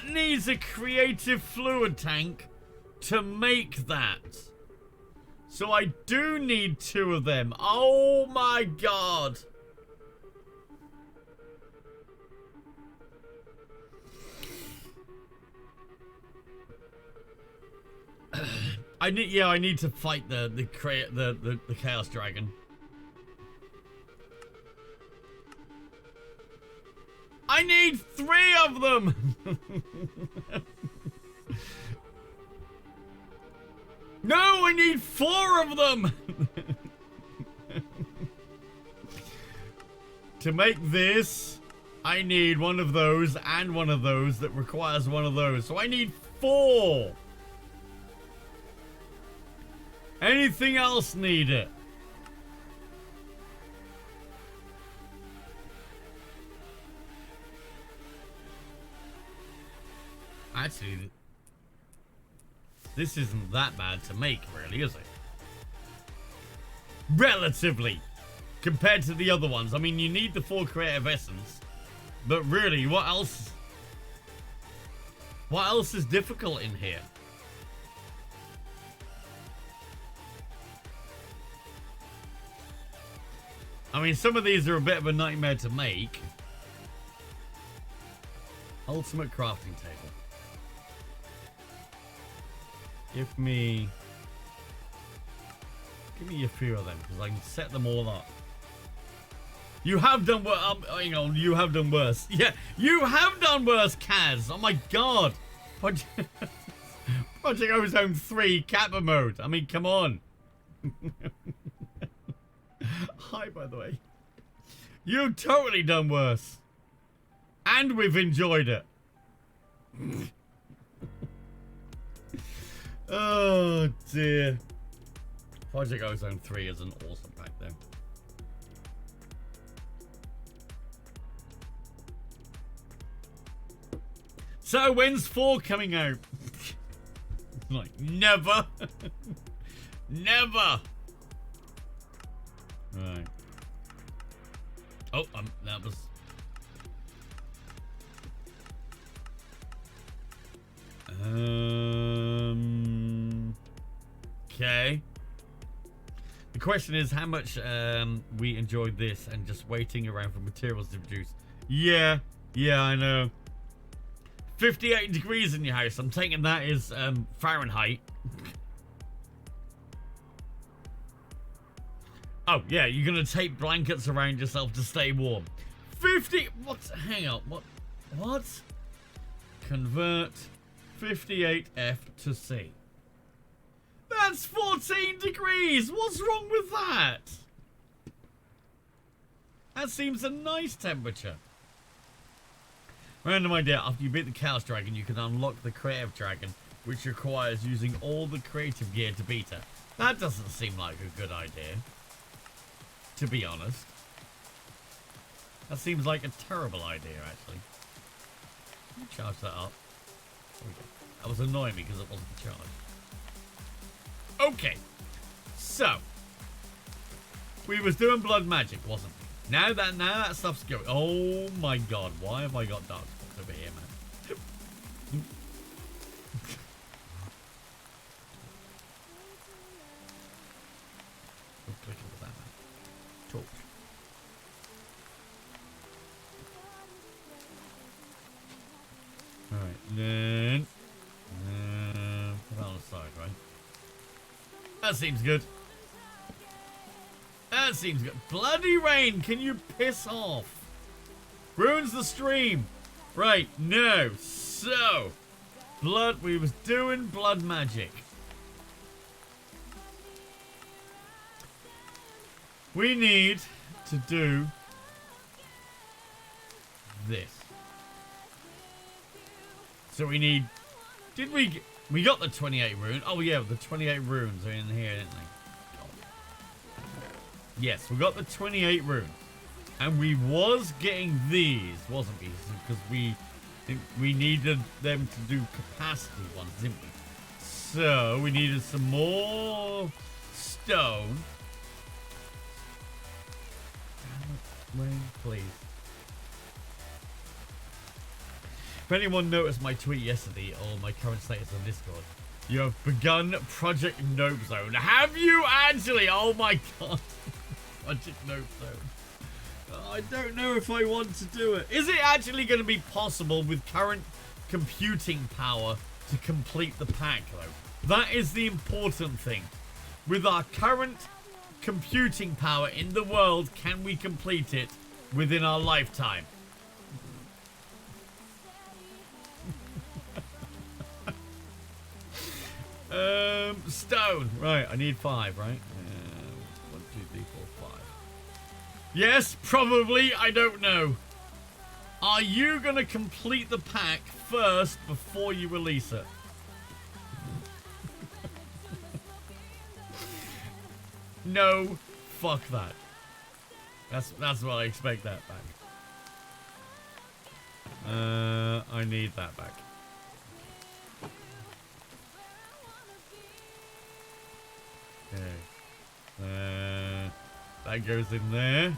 S4: needs a creative fluid tank to make that. So I do need 2 of them. Oh my god. I need to fight the Chaos Dragon. I need 3 of them. No, I need 4 of them. To make this, I need one of those and one of those that requires one of those. So I need 4. Anything else need it? Actually, this isn't that bad to make, really, is it? Relatively, compared to the other ones. I mean, you need the 4 creative essence, but really, what else? What else is difficult in here? I mean, some of these are a bit of a nightmare to make. Ultimate crafting table. Give me a few of them, because I can set them all up. You have done worse. Hang on, you have done worse. Yeah, you have done worse, Kaz. Oh my god. Project Ozone 3 Kappa mode. I mean, come on. Hi, by the way. You've totally done worse. And we've enjoyed it. Oh, dear. Project Ozone 3 is an awesome pack, though. So, when's 4 coming out? Like, never. Never. Right. Oh, that was... Okay. The question is how much we enjoyed this and just waiting around for materials to produce. Yeah, I know. 58 degrees in your house. I'm taking that as Fahrenheit. Oh, yeah, you're going to tape blankets around yourself to stay warm. 50... What? Hang on. What? Convert 58F to C. That's 14 degrees. What's wrong with that? That seems a nice temperature. Random idea. After you beat the Chaos Dragon, you can unlock the Creative Dragon, which requires using all the creative gear to beat her. That doesn't seem like a good idea, to be honest. That seems like a terrible idea, actually. Let me charge that up. That was annoying me because it wasn't charged. Okay. So. We was doing blood magic, wasn't we? Now that stuff's going. Oh my god. Why have I got dark spots over here, man? Click into that, man. Talk. Alright, then put that on the side, right? That seems good. That seems good. Bloody rain, can you piss off? Ruins the stream. Right, no. So, we was doing blood magic. We need to do this. So we need... We got the 28 runes. Oh yeah, the 28 runes are in here, didn't they? God. Yes, we got the 28 runes. And we was getting these, wasn't we? Because we needed them to do capacity ones, didn't we? So we needed some more stone. Rain, please. If anyone noticed my tweet yesterday or my current status on Discord, you have begun Project Nope Zone. Have you actually? Oh my god. Project Nope Zone. I don't know if I want to do it. Is it actually going to be possible with current computing power to complete the pack, though? That is the important thing. With our current computing power in the world, can we complete it within our lifetime? Stone. Right, I need 5, right? 1, 2, 3, 4, 5. Yes, probably. I don't know. Are you going to complete the pack first before you release it? No. Fuck that. That's what I expect that back. I need that back. Okay. That goes in there.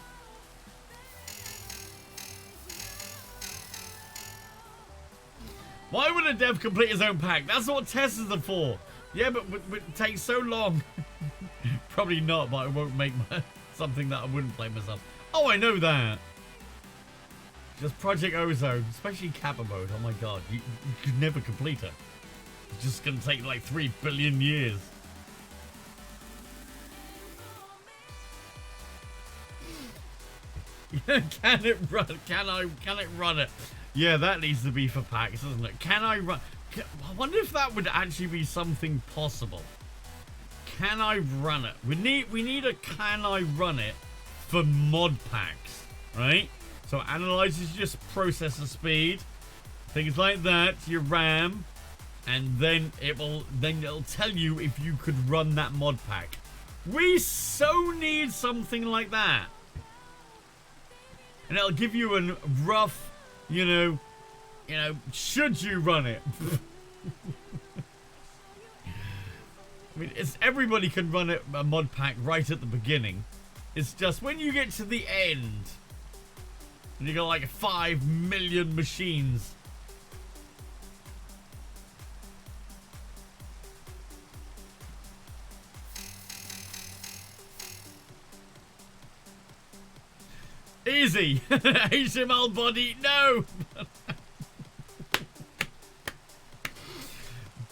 S4: Why would a dev complete his own pack? That's what testers are for. Yeah, but it takes so long. Probably not, but I won't make something that I wouldn't play myself. Oh, I know that. Just Project Ozone, especially Kappa mode. Oh my god, you could never complete it. It's just gonna take like 3 billion years. Can it run? Can it run it? Yeah, that needs to be for packs, doesn't it? Can I run? I wonder if that would actually be something possible. Can I run it? We need a can I run it for mod packs, right? So it analyzes your processor speed, things like that, your RAM, and then it'll tell you if you could run that mod pack. We so need something like that. And it'll give you a rough, you know, should you run it? I mean, everybody can run it, a mod pack right at the beginning. It's just when you get to the end, and you got like 5 million machines. Easy. HTML body, no.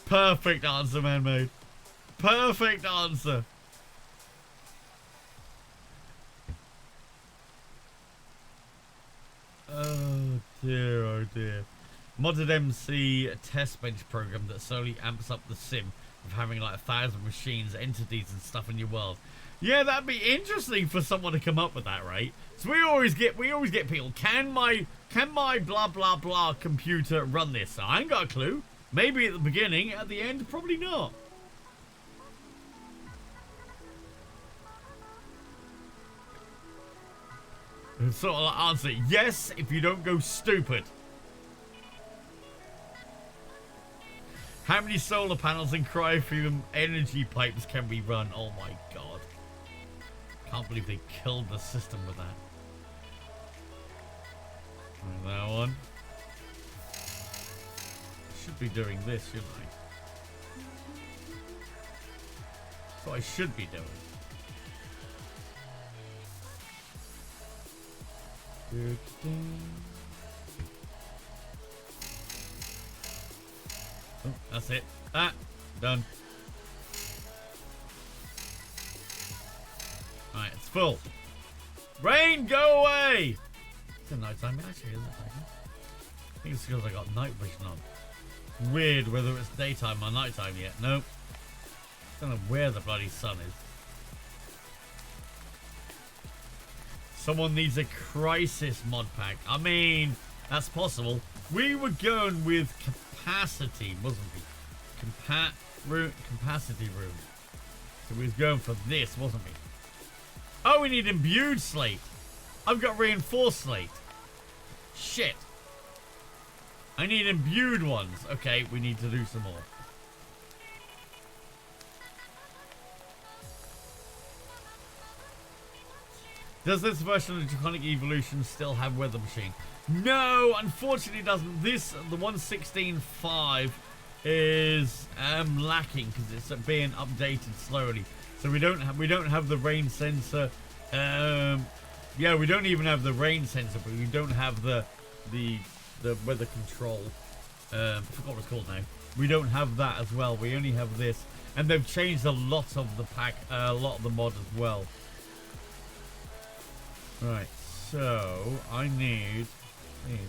S4: Perfect answer, man made. Perfect answer. Oh dear, oh dear. Modded MC test bench program that slowly amps up the sim of having like 1,000 machines, entities and stuff in your world. Yeah, that'd be interesting for someone to come up with that, right? So we always get people, can my blah blah blah computer run this? So I ain't got a clue. Maybe at the beginning, at the end, probably not. Sort of answer, yes, if you don't go stupid. How many solar panels and cryofuel energy pipes can we run? Oh my god. Can't believe they killed the system with that. And that one. Should be doing this, shouldn't I? That's what I should be doing. Oh, that's it. Ah, done. Alright, it's full. Rain, go away! It's a night time, actually, isn't it? I think it's because I got night vision on. Weird whether it's daytime or nighttime yet. Nope. Don't know where the bloody sun is. Someone needs a crisis mod pack. I mean, that's possible. We were going with capacity, wasn't we? Capacity room. So we was going for this, wasn't we? Oh, we need imbued slate. I've got reinforced slate. Shit. I need imbued ones. Okay, we need to do some more. Does this version of Draconic Evolution still have Weather Machine? No, unfortunately it doesn't. This, the 1.16.5 is lacking because it's being updated slowly. So we don't have the rain sensor. Yeah, we don't even have the rain sensor, but we don't have the weather control. I forgot what it's called now. We don't have that as well. We only have this, and they've changed a lot of the pack, a lot of the mod as well. Right, so I need these.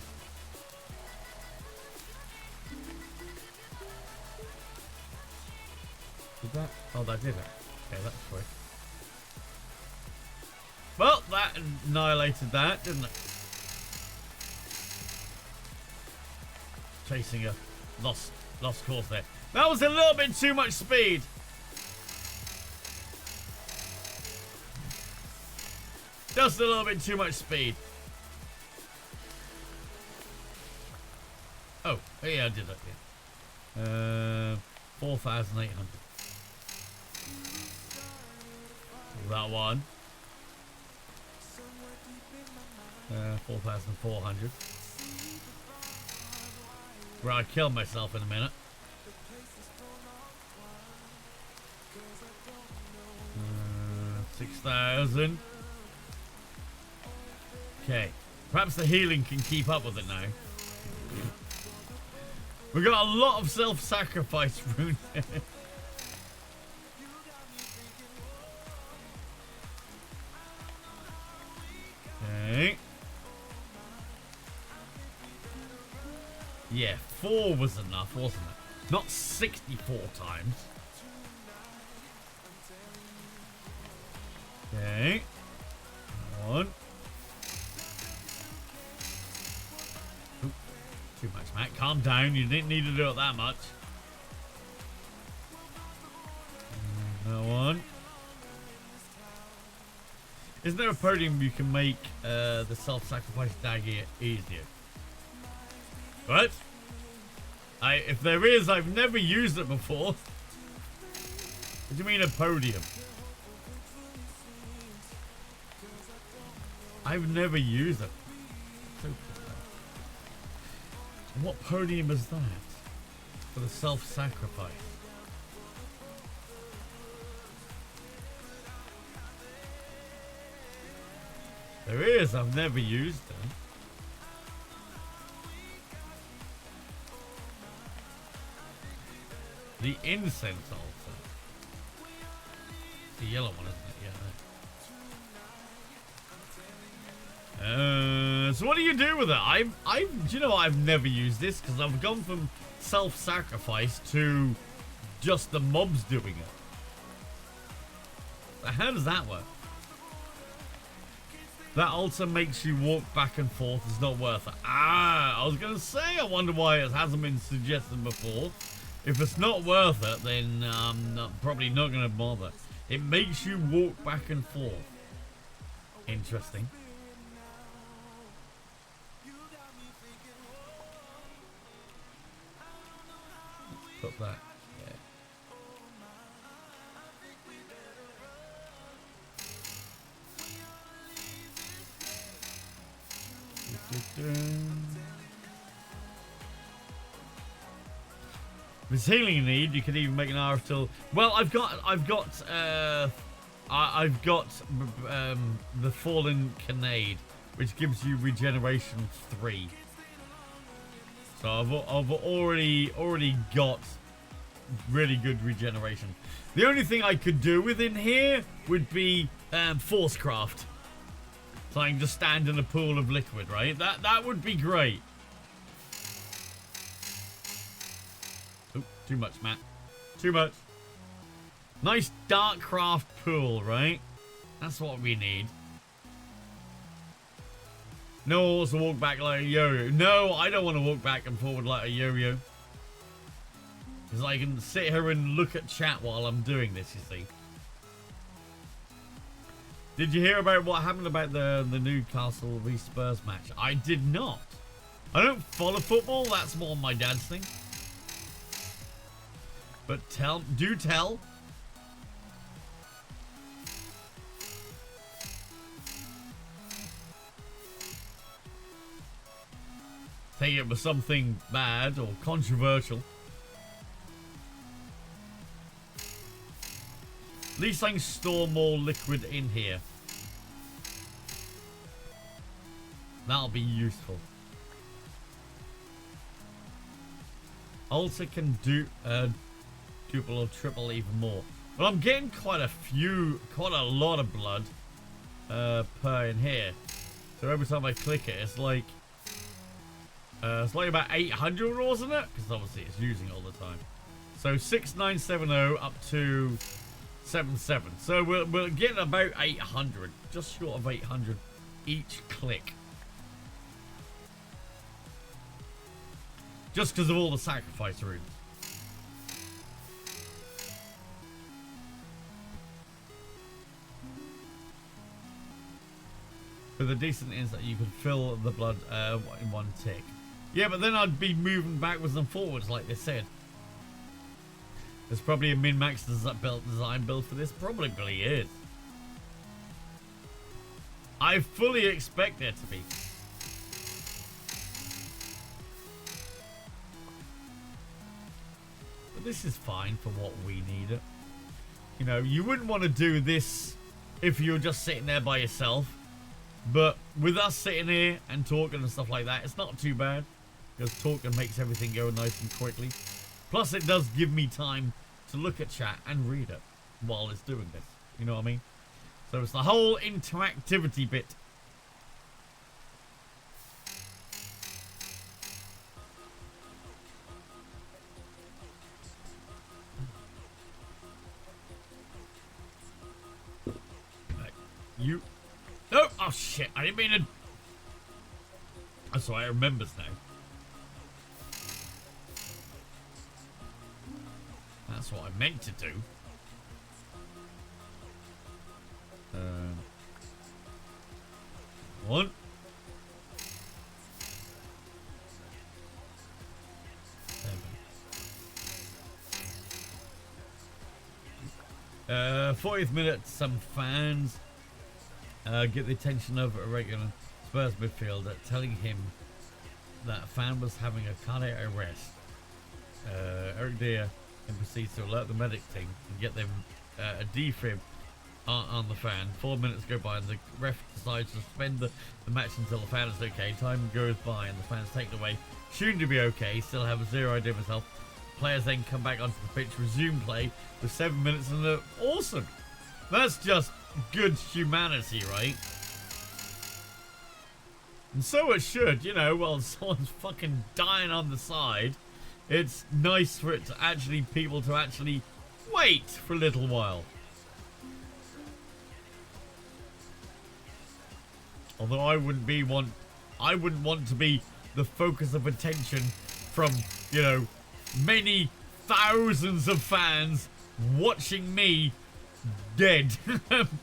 S4: Did that? Oh, that did it. Okay, that's quick. Well, that annihilated that, didn't it? Chasing a lost course there. That was a little bit too much speed. Just a little bit too much speed. Oh, yeah, I did that. Yeah. 4,800. That one. 4,400. Where I killed myself in a minute. 6,000. Okay. Perhaps the healing can keep up with it now. We've got a lot of self-sacrifice rune. Okay. Yeah, 4 was enough, wasn't it? Not 64 times. Okay. One. Oop, too much, Matt. Calm down. You didn't need to do it that much. Another one. Isn't there a podium you can make the self-sacrifice dagger easier? What? If there is, I've never used it before. What do you mean a podium? I've never used it. What podium is that? For the self-sacrifice. There is, I've never used it. The incense altar. The yellow one, isn't it? Yeah. So what do you do with it? do you know I've never used this because I've gone from self-sacrifice to just the mobs doing it. So how does that work? That altar makes you walk back and forth. It's not worth it. I was going to say, I wonder why it hasn't been suggested before. If it's not worth it, then I'm probably not going to bother. It makes you walk back and forth. Interesting. Put that. Yeah. This healing you need, you can even make an RF tool. Well, I've got the Fallen Canade, which gives you regeneration 3. So I've already got really good regeneration. The only thing I could do within here would be Forcecraft. So I can just stand in a pool of liquid, right? That would be great. Oop, too much, Matt. Too much. Nice dark craft pool, right? That's what we need. No one wants to walk back like a yo-yo. No, I don't want to walk back and forward like a yo-yo. Because I can sit here and look at chat while I'm doing this, you see. Did you hear about what happened about the Newcastle v Spurs match? I did not. I don't follow football. That's more my dad's thing. But do tell. Think it was something bad or controversial. At least I can store more liquid in here. That'll be useful. Altar can do duple or triple even more. Well, I'm getting quite a lot of blood per in here. So every time I click it, it's like about 800, wasn't it? Because obviously it's using all the time. So 6970 up to 77. So we're getting about 800, just short of 800 each click. Just because of all the sacrifice runes. With a decent insight, you could fill the blood in one tick. Yeah, but then I'd be moving backwards and forwards like they said. There's probably a min-max design build for this. Probably is. I fully expect there to be. But this is fine for what we need it. You know, you wouldn't want to do this if you were just sitting there by yourself. But with us sitting here and talking and stuff like that, it's not too bad. Because talking makes everything go nice and quickly. Plus it does give me time to look at chat and read it while it's doing this. You know what I mean? So it's the whole interactivity bit. Right. You... Oh shit, I didn't mean to... That's why I remembers now. That's what I meant to do. One. Seven. 40th minute, some fans get the attention of a regular Spurs midfielder, telling him that a fan was having a cardiac arrest. Eric Dier and proceeds to alert the medic team and get them a defib on the fan. 4 minutes go by and the ref decides to suspend the match until the fan is okay. Time goes by and the fan's taken away, soon to be okay, still have zero idea of himself. Players then come back onto the pitch, resume play with 7 minutes, and they're awesome. That's just good humanity, right? And so it should, you know, while someone's fucking dying on the side, it's nice for it to actually, people to actually wait for a little while. Although I wouldn't want to be the focus of attention from, you know, many thousands of fans watching me dead,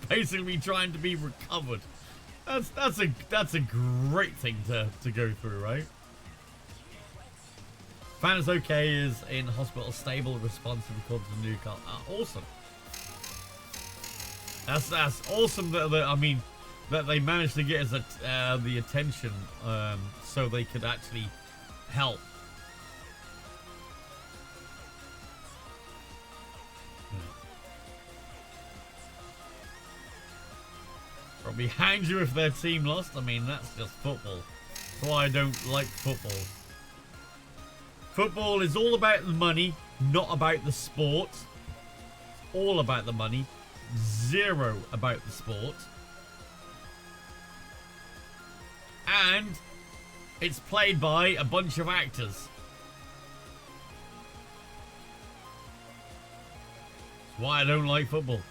S4: basically trying to be recovered. That's a great thing to go through, right? Fan is okay, is in hospital, stable, responsive, according to Newcastle. Awesome. That's awesome that I mean that they managed to get us the attention so they could actually help. Probably hanged you if their team lost. I mean, that's just football. That's why I don't like football. Football is all about the money, not about the sport. All about the money, zero about the sport. And it's played by a bunch of actors. That's why I don't like football.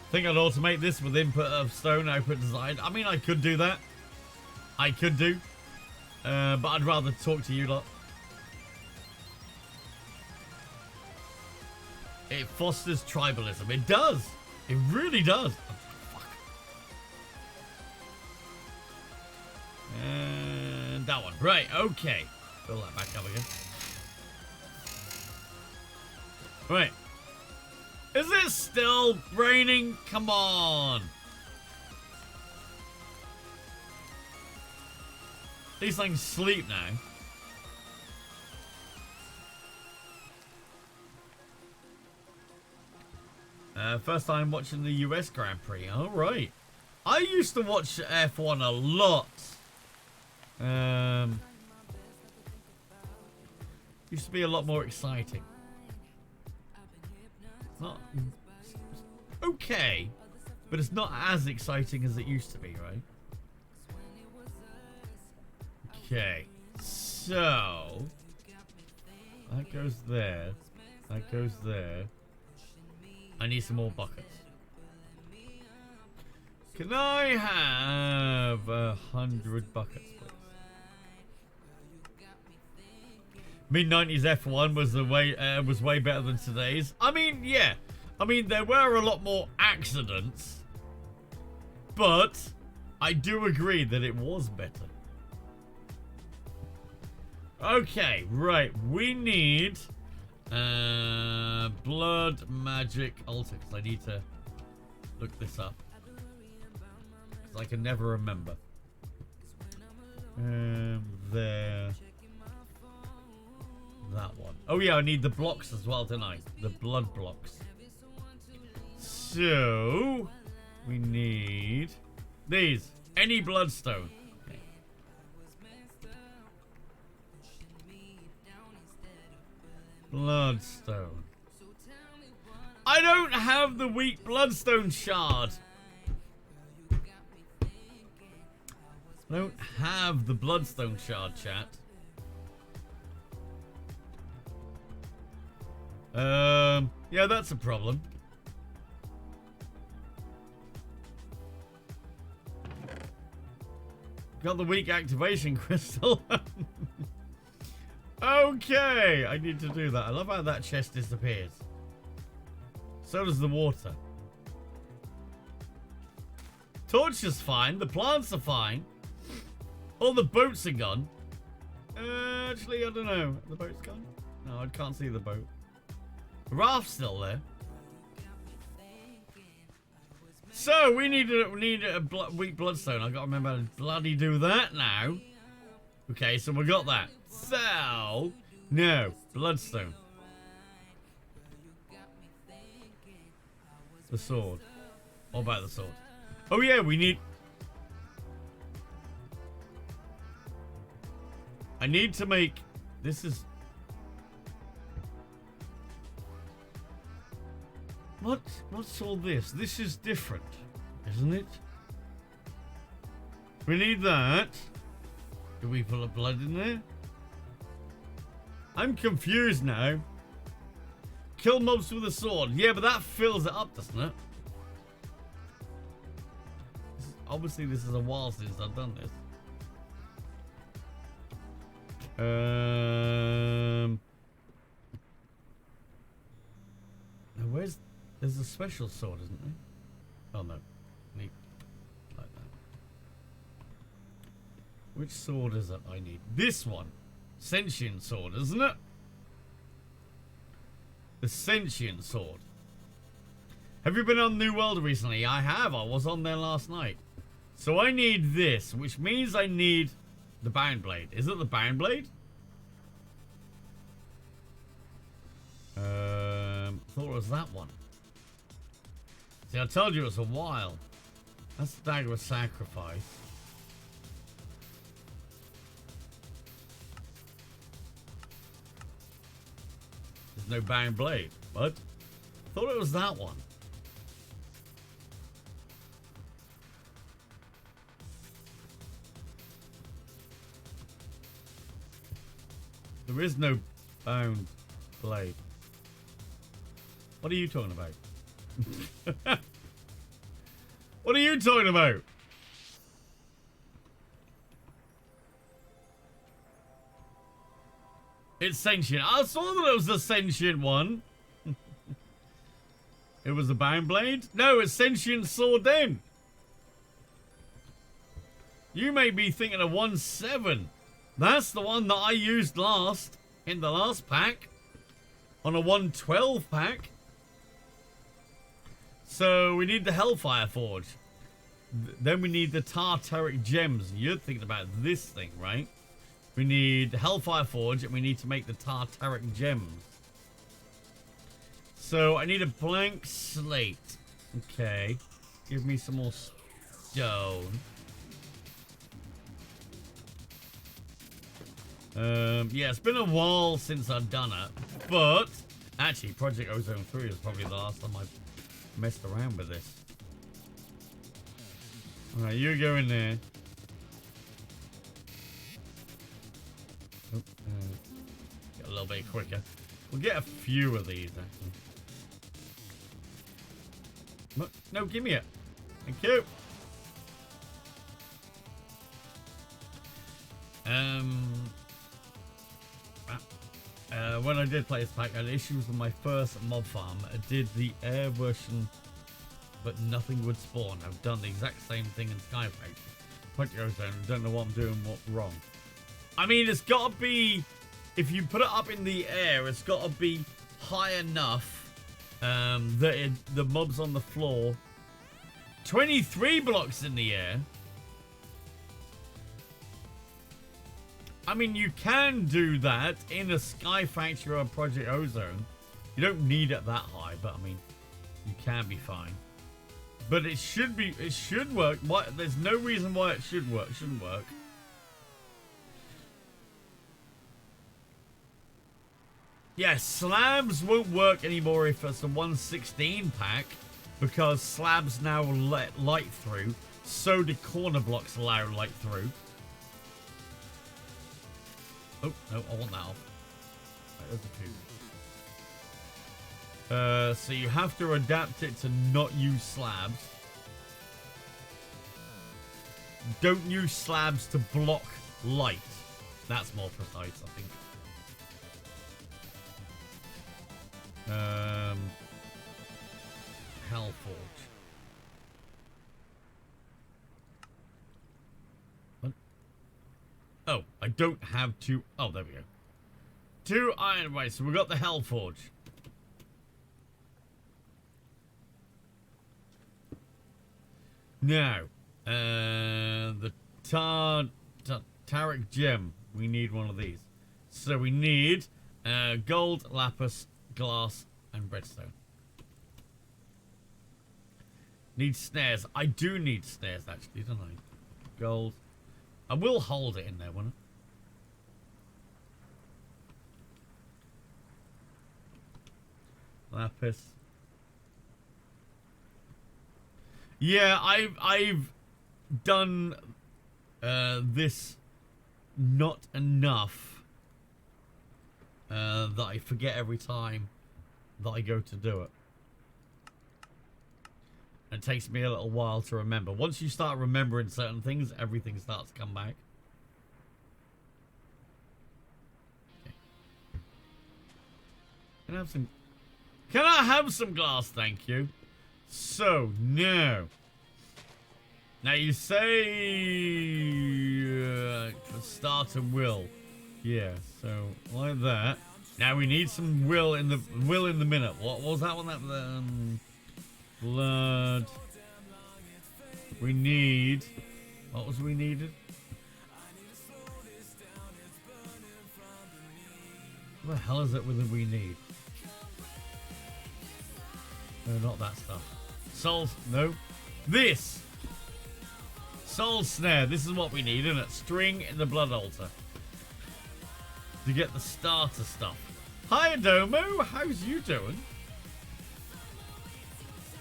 S4: I think I'd automate this with input of stone, output design. I mean, I could do that. I could do. But I'd rather talk to you lot. It fosters tribalism. It does. It really does. Oh, fuck. And that one. Right, okay. Fill that back up again. Right. Is it still raining? Come on. These things sleep now. First time watching the US Grand Prix. Alright. I used to watch F1 a lot. Used to be a lot more exciting. It's not okay, but it's not as exciting as it used to be, right? Okay, so that goes there. That goes there. I need some more buckets. Can I have 100 buckets, please? Mid-90s F1 was way better than today's. I mean, yeah. I mean, there were a lot more accidents, but I do agree that it was better. Okay, right. We need blood magic altar, because I need to look this up, because I can never remember. There. That one. Oh yeah, I need the blocks as well, don't I? The blood blocks. So we need these. Any bloodstone. Okay. Bloodstone. I don't have the weak bloodstone shard. I don't have the bloodstone shard, chat. Yeah, that's a problem. Got the weak activation crystal. Okay, I need to do that. I love how that chest disappears. So does the water. Torch is fine. The plants are fine. All the boats are gone. Actually, I don't know. The boat's gone? No, I can't see the boat. The raft's still there. So we need a weak bloodstone. I gotta remember how to bloody do that now. Okay, so we got that. So no bloodstone. The sword. What about the sword? Oh yeah, we need. I need to make. This is. What's all this? This is different, isn't it? We need that. Do we put a blood in there? I'm confused now. Kill mobs with a sword. Yeah, but that fills it up, doesn't it? Obviously, this is a while since I've done this. Now where's... There's a special sword, isn't there? Oh no. Neat. Like that. Which sword is it I need? This one. Sentient sword, isn't it? The sentient sword. Have you been on New World recently? I have. I was on there last night. So I need this, which means I need the Bound Blade. Is it the Bound Blade? Thought it was that one. See, I told you it was a while. That's the Dagger of Sacrifice. There's no Bound Blade, but thought it was that one. There is no Bound Blade. What are you talking about? What are you talking about? It's sentient. I saw that it was a sentient one. It was a Bound Blade? No, it's sentient sword then. You may be thinking of 1-7. That's the one that I used last in the last pack. On a 112 pack. So we need the Hellfire Forge. Then we need the Tartaric Gems. You're thinking about this thing, right? We need the Hellfire Forge and we need to make the Tartaric Gems. So I need a blank slate. Okay. Give me some more stone. Yeah, it's been a while since I've done it. But actually, Project Ozone 3 is probably the last time I've messed around with this. Alright, you go in there. Get a little bit quicker. We'll get a few of these, actually. No, give me it. Thank you. When I did play this pack, I had issues with my first mob farm. I did the air version, but nothing would spawn. I've done the exact same thing in Skypack. Project Ozone, I don't know what I'm doing wrong. I mean, it's got to be, if you put it up in the air, it's got to be high enough that the mob's on the floor. 23 blocks in the air. I mean, you can do that in a Sky Factory or Project Ozone. You don't need it that high, but I mean, you can be fine. But it should work. There's no reason why it shouldn't work. Yeah, slabs won't work anymore if it's a 116 pack, because slabs now let light through. So do corner blocks allow light through. Oh, no, I want that off. Right, there's a few. So you have to adapt it to not use slabs. Don't use slabs to block light. That's more precise, I think. Hellforge. What? Oh, I don't have two. Oh, there we go. 2 iron. Right, so we got the Hellforge. Now, the Taric Gem. We need one of these. So we need gold, lapis, glass, and redstone. Need snares. I do need snares, actually, don't I? Gold. I will hold it in there, won't I? Lapis. Yeah, I've done this not enough that I forget every time that I go to do it. It takes me a little while to remember. Once you start remembering certain things, everything starts to come back. Okay. Can I have some glass? Thank you. So, now you say start and will. Yeah, so like that. Now we need some will in the minute. What was that one? That blood. We need. What was we needed? What the hell is it with we need? No, not that stuff. Soul. No. This. Soul snare. This is what we need, isn't it? String in the blood altar. To get the starter stuff. Hi, Adomo. How's you doing?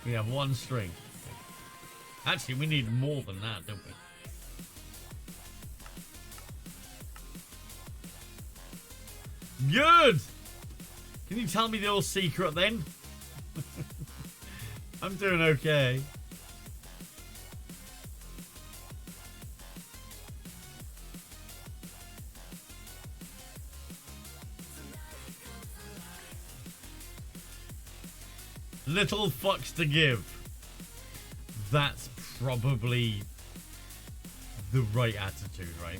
S4: We have 1 string. Actually, we need more than that, don't we? Good! Can you tell me the old secret then? I'm doing okay. Little fucks to give. That's probably the right attitude, right?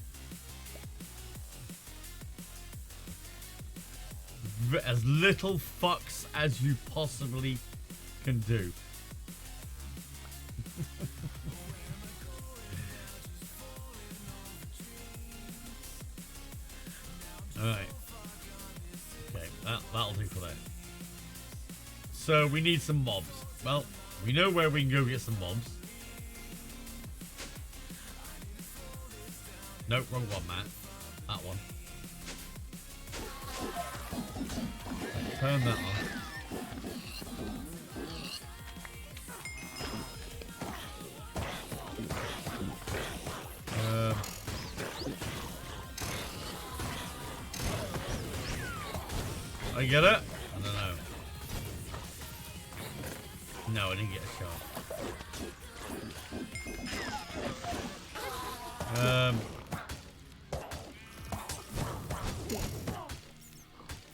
S4: As little fucks as you possibly can do. Alright. Okay, that'll do for that. So we need some mobs. Well, we know where we can go get some mobs. Nope, wrong one, Matt. That one. Turn that on. I get it? I don't know. No, I didn't get a shot.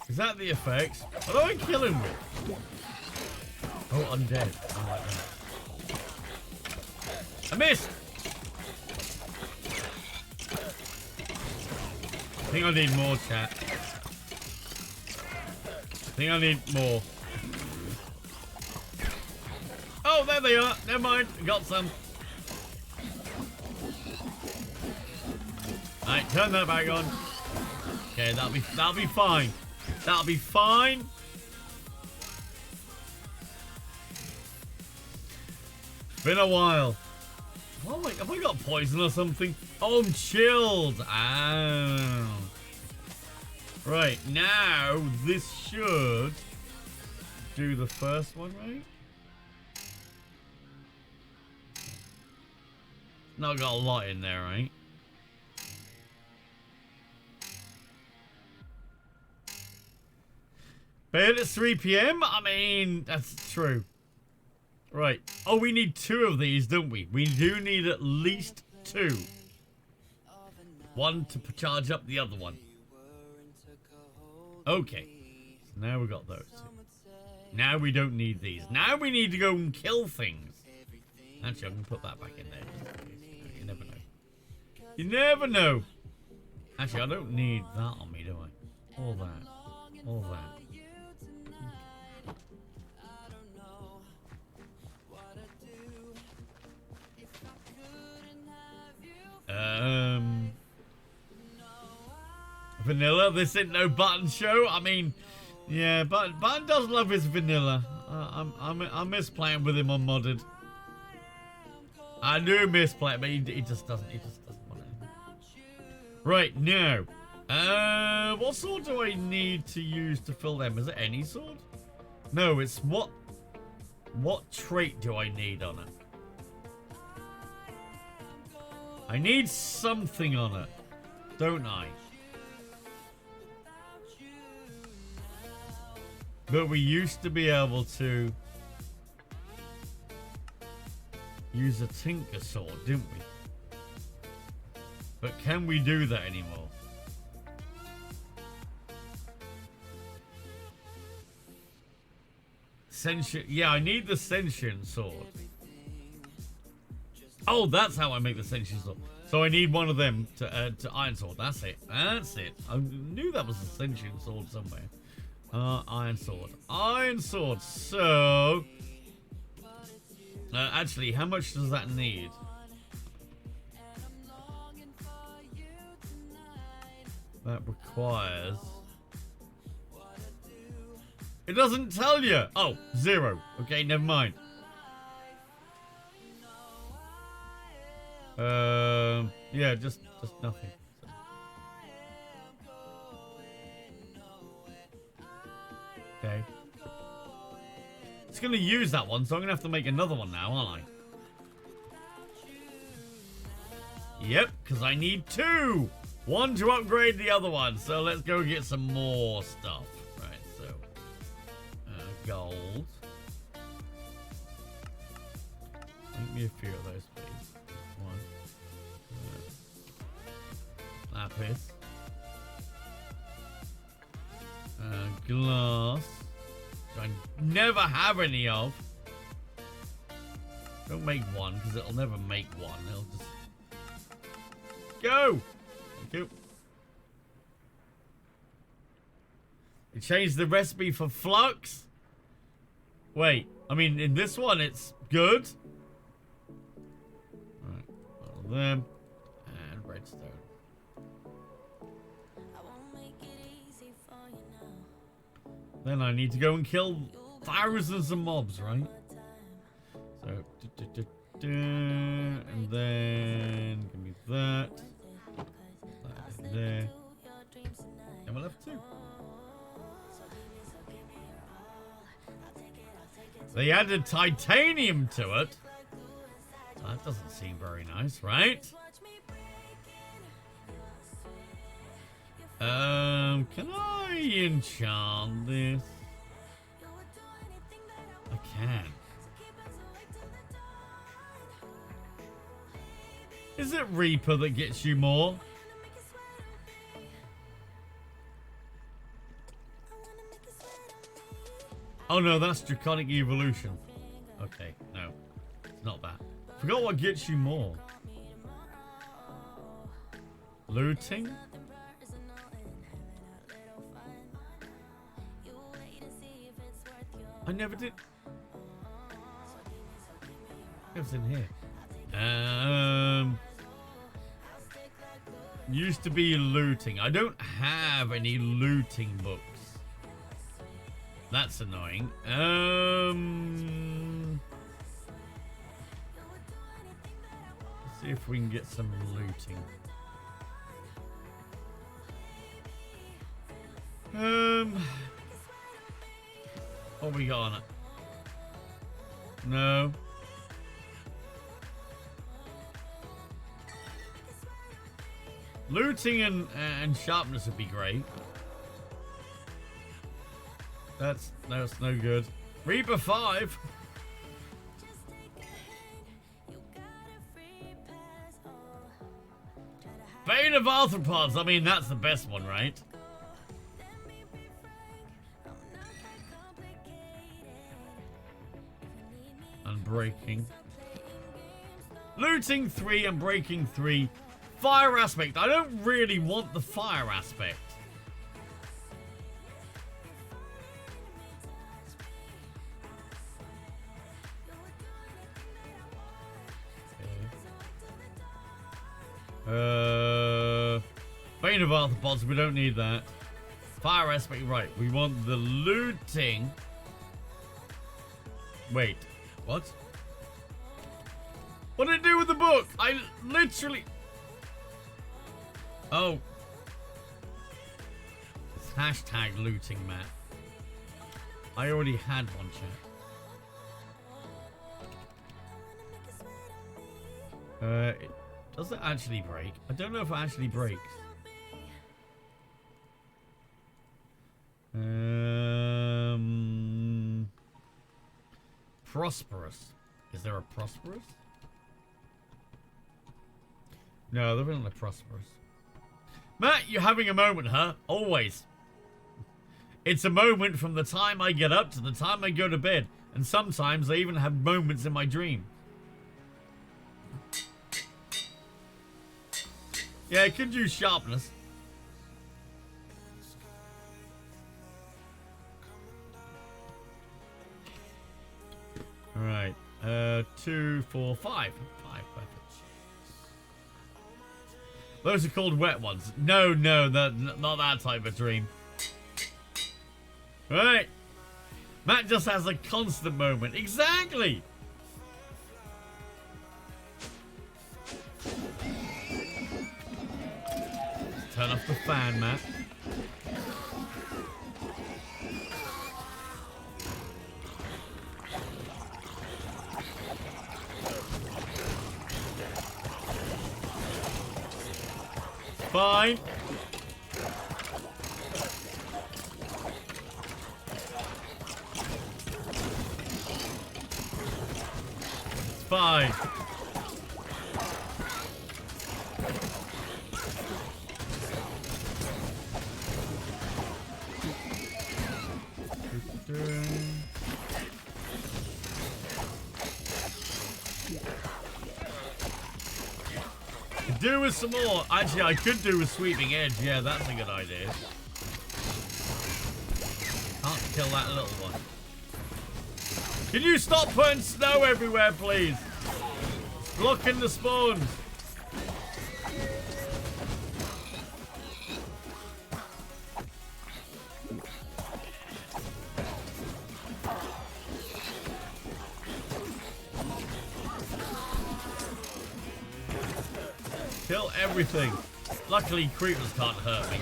S4: Is that the effects? What do I kill him with? Oh, undead. I like that. I missed! I think I need more, chat. I think I need more. Oh, there they are. Never mind. Got some. Alright, turn that back on. Okay, that'll be fine. That'll be fine. Been a while. Oh my, have I got poison or something? Oh, I'm chilled. Ah. Right, now this should do the first one, right? Not got a lot in there, right? Bed at 3 p.m? I mean, that's true. Right. Oh, we need 2 of these, don't we? We do need at least 2. One to charge up the other one. Okay. So now we got those 2. Now we don't need these. Now we need to go and kill things. Actually, I can put that back in there. You never know. You never know. Actually, I don't need that on me, do I? All that. All that. Vanilla, this ain't no Button show. I mean, yeah, but Button does love his vanilla. I miss playing with him on modded. I do miss playing, but he just doesn't. He just doesn't want it. Right now, what sword do I need to use to fill them? Is it any sword? No, it's what trait do I need on it? I need something on it, don't I? But we used to be able to use a tinker sword, didn't we? But can we do that anymore? Sentient, yeah, I need the sentient sword. Oh, that's how I make the sentient sword. So I need one of them to iron sword. That's it. That's it. I knew that was a sentient sword somewhere. Iron sword. Iron sword. So, actually, how much does that need? That requires... It doesn't tell you. Oh, 0. Okay, never mind. Yeah, just nothing. Okay. It's gonna use that one, so I'm gonna have to make another one now, aren't I? Yep, because I need 2. One to upgrade the other one. So let's go get some more stuff. Right, so gold. Make me a few of those, please. One. Lapis. Glass. Which I never have any of. Don't make one, because it'll never make one. It'll just... Go! Thank you. It changed the recipe for flux? Wait, I mean, in this one, it's good. Alright, well, them. And redstone. Then I need to go and kill thousands of mobs, right? So, and then give me that. That in there. And we'll have 2. They added titanium to it. That doesn't seem very nice, right? Can I enchant this? I can. Is it Reaper that gets you more? Oh no, that's Draconic Evolution. Okay, no. It's not that. Forgot what gets you more. Looting? I never did. It was in here. Used to be looting. I don't have any looting books. That's annoying. Let's see if we can get some looting. What we got on it? No. Looting and sharpness would be great. That's no good. Reaper 5. Bane of Arthropods. I mean, that's the best one, right? Unbreaking. Looting 3 and breaking 3. Fire aspect. I don't really want the fire aspect. Bane of Arthropods, we don't need that. Fire aspect, right. We want the looting. Wait, what? What did I do with the book? I literally... Oh. It's hashtag looting, Matt. I already had one, chat. Does it actually break? I don't know if it actually breaks. Prosperous. Is there a prosperous? No, there isn't a prosperous. Matt, you're having a moment, huh? Always. It's a moment from the time I get up to the time I go to bed. And sometimes I even have moments in my dream. Yeah, it could use sharpness. Alright. 2, 4, 5. 5, perfect. Those are called wet ones. No, not that type of dream. Right. Matt just has a constant moment. Exactly! Turn off the fan, Matt. Fine. It's fine. Do with some more. Actually, I could do with sweeping edge. Yeah, that's a good idea. Can't kill that little one. Can you stop putting snow everywhere, please? It's blocking the spawns. Kill everything. Luckily, creepers can't hurt me.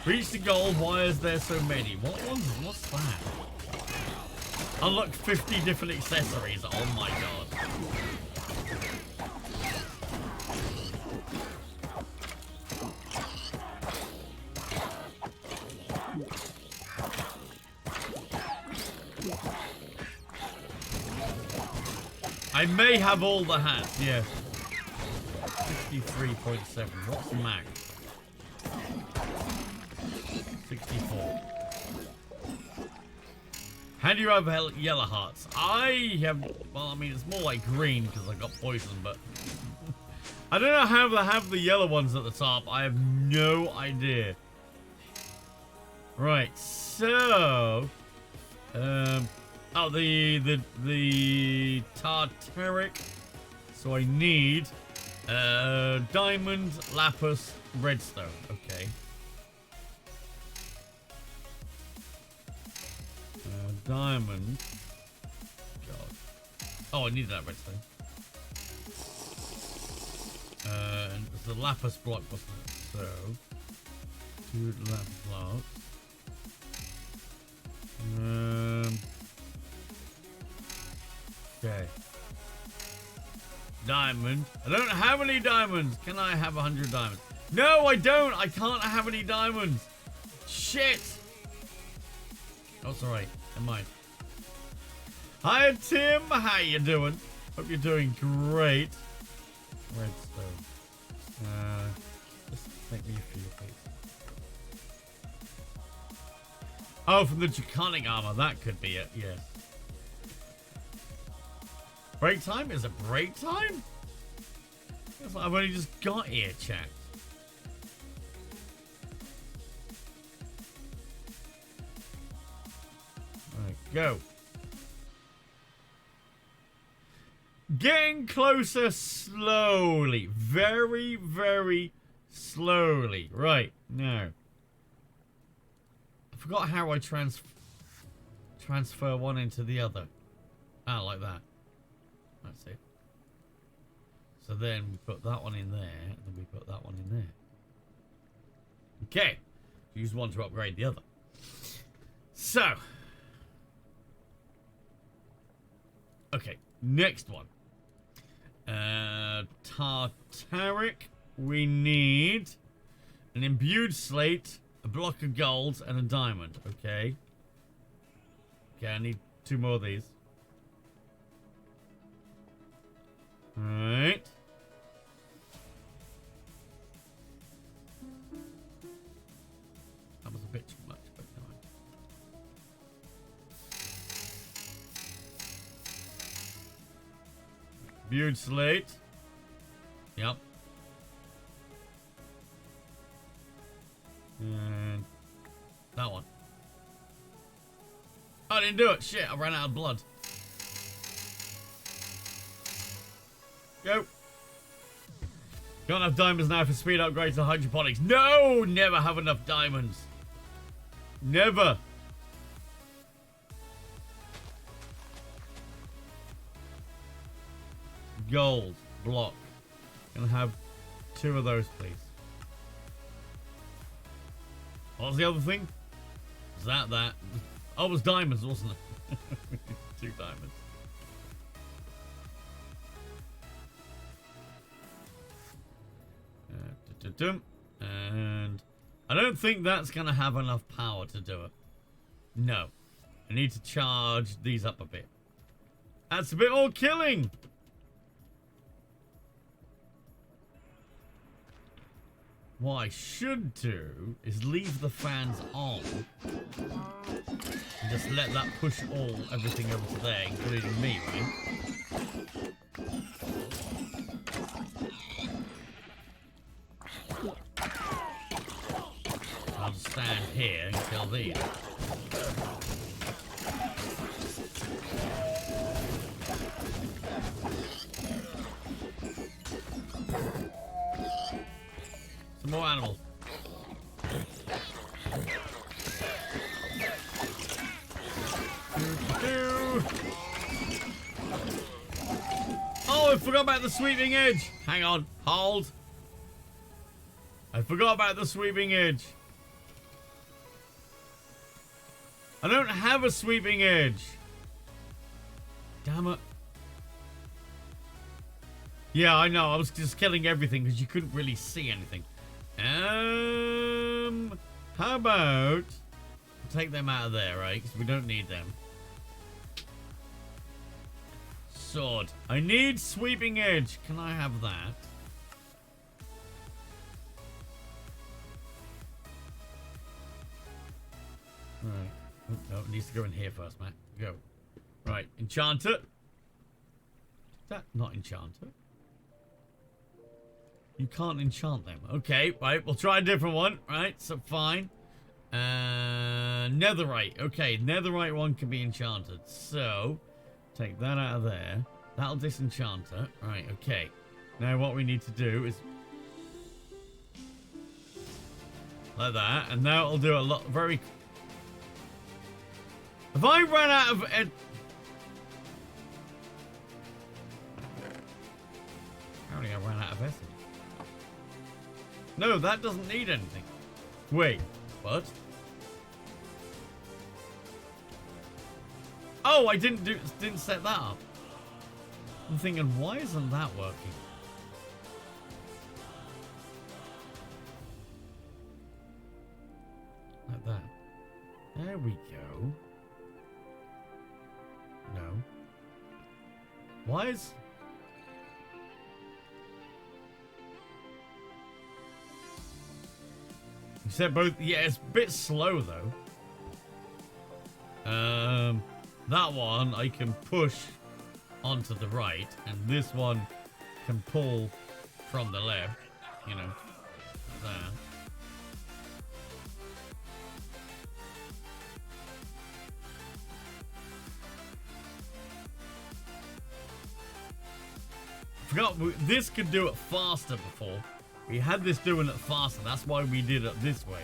S4: Reach the goal. Why is there so many? What's that? Unlock 50 different accessories. Oh my god. I may have all the hats, yes. 63.7. What's the max? 64. How do you have yellow hearts? I have, well, I mean, it's more like green because I got poison, but I don't know how they have the yellow ones at the top. I have no idea. Right, so, oh, the tartaric. So I need diamond, lapis, redstone. Okay. Diamond. God. Oh, I need that redstone. And it's the lapis block, wasn't it? So, 2 lapis blocks. Okay. Diamond. I don't have any diamonds. Can I have 100 diamonds? No, I don't. I can't have any diamonds. Shit. Oh, it's alright. Never mind. Hi, Tim. How you doing? Hope you're doing great. Redstone. Just make me a few, please. Oh, from the draconic armor. That could be it. Yes. Break time? Is it break time? I've only just got here, chat. Right, go. Getting closer slowly. Very, very slowly. Right, now. I forgot how I transfer one into the other. Ah, like that. That's it. So then we put that one in there, and then we put that one in there. Okay. Use one to upgrade the other. So. Okay, next one. Tartaric. We need an imbued slate, a block of gold, and a diamond. Okay. Okay, I need 2 more of these. Alright. That was a bit too much, but no. Imbued slate. Yep. And that one. I didn't do it. Shit, I ran out of blood. Go. Got enough diamonds now for speed upgrades to hydroponics. No! Never have enough diamonds. Never. Gold block. Gonna have 2 of those, please. What was the other thing? Was that? Oh, it was diamonds, wasn't it? 2 diamonds. And I don't think that's gonna have enough power to do it. No. I need to charge these up a bit. That's a bit more killing. What I should do is leave the fans on and just let that push everything over to there, including me, right? I'll just stand here and kill these. Some more animals. Oh, I forgot about the sweeping edge. Hang on. Hold. I forgot about the sweeping edge. I don't have a sweeping edge. Damn it. Yeah, I know. I was just killing everything because you couldn't really see anything. How about take them out of there, right? Because we don't need them. Sword. I need sweeping edge. Can I have that? Right. Oh, no, it needs to go in here first, Matt. Go. Right. Enchanter. Is that not enchanter? You can't enchant them. Okay, right. We'll try a different one. Right. So, fine. Netherite. Okay, netherite one can be enchanted. So, take that out of there. That'll disenchant it. Right, okay. Now what we need to do is... like that. And now it'll do a lot... very... If I ran out of... Apparently I ran out of essence. No, that doesn't need anything. Wait, what? Oh, I didn't set that up. I'm thinking, why isn't that working? Like that. There we go. No. Why is... You said both... Yeah, it's a bit slow, though. That one I can push onto the right, and this one can pull from the left, you know, there. I forgot, this could do it faster before. We had this doing it faster, that's why we did it this way.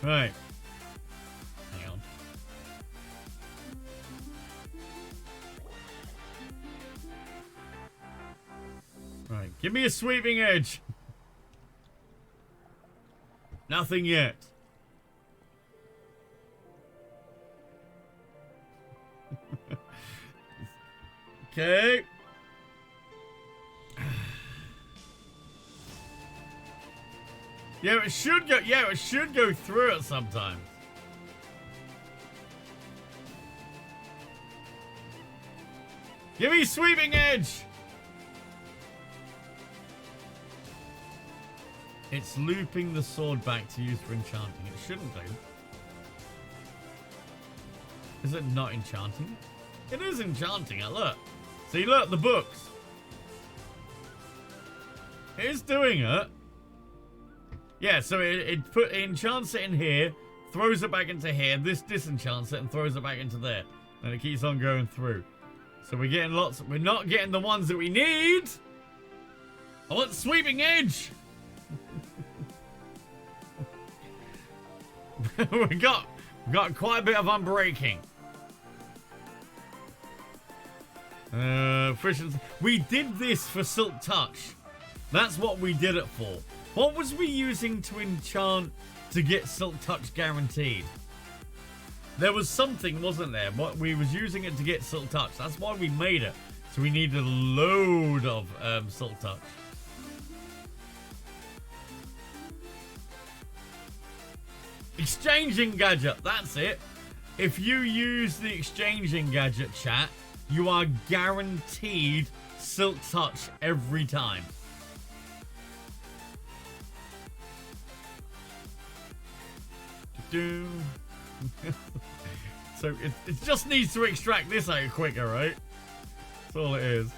S4: Right. Hang on. Right, give me a sweeping edge. Nothing yet. Okay. Yeah, it should go. Yeah, it should go through it sometimes. Give me sweeping edge. It's looping the sword back to use for enchanting. It shouldn't do. Is it not enchanting? It is enchanting it. Look. See, look, the books. It is doing it. Yeah, so it enchants it in here, throws it back into here, this disenchants it and throws it back into there. And it keeps on going through. So we're getting lots, we're not getting the ones that we need. I want sweeping edge. we got quite a bit of unbreaking. We did this for Silk Touch. That's what we did it for. What was we using to enchant to get Silk Touch guaranteed? There was something, wasn't there? What we was using it to get Silk Touch. That's why we made it. So we needed a load of Silk Touch. Exchanging gadget. That's it. If you use the exchanging gadget, chat, you are guaranteed Silk Touch every time. So it just needs to extract this out quicker, right? That's all it is.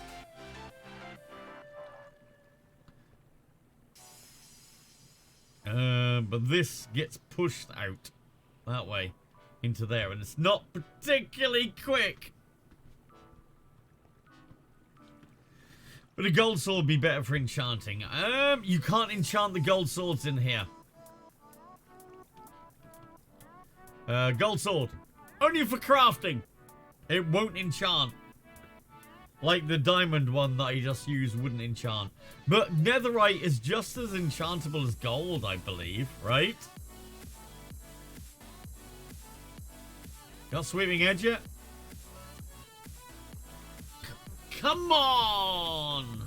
S4: But this gets pushed out that way into there, and it's not particularly quick. But a gold sword would be better for enchanting. You can't enchant the gold swords in here. Gold sword. Only for crafting. It won't enchant. Like the diamond one that I just used wouldn't enchant. But netherite is just as enchantable as gold, I believe, right? Got sweeping edge yet? Come on!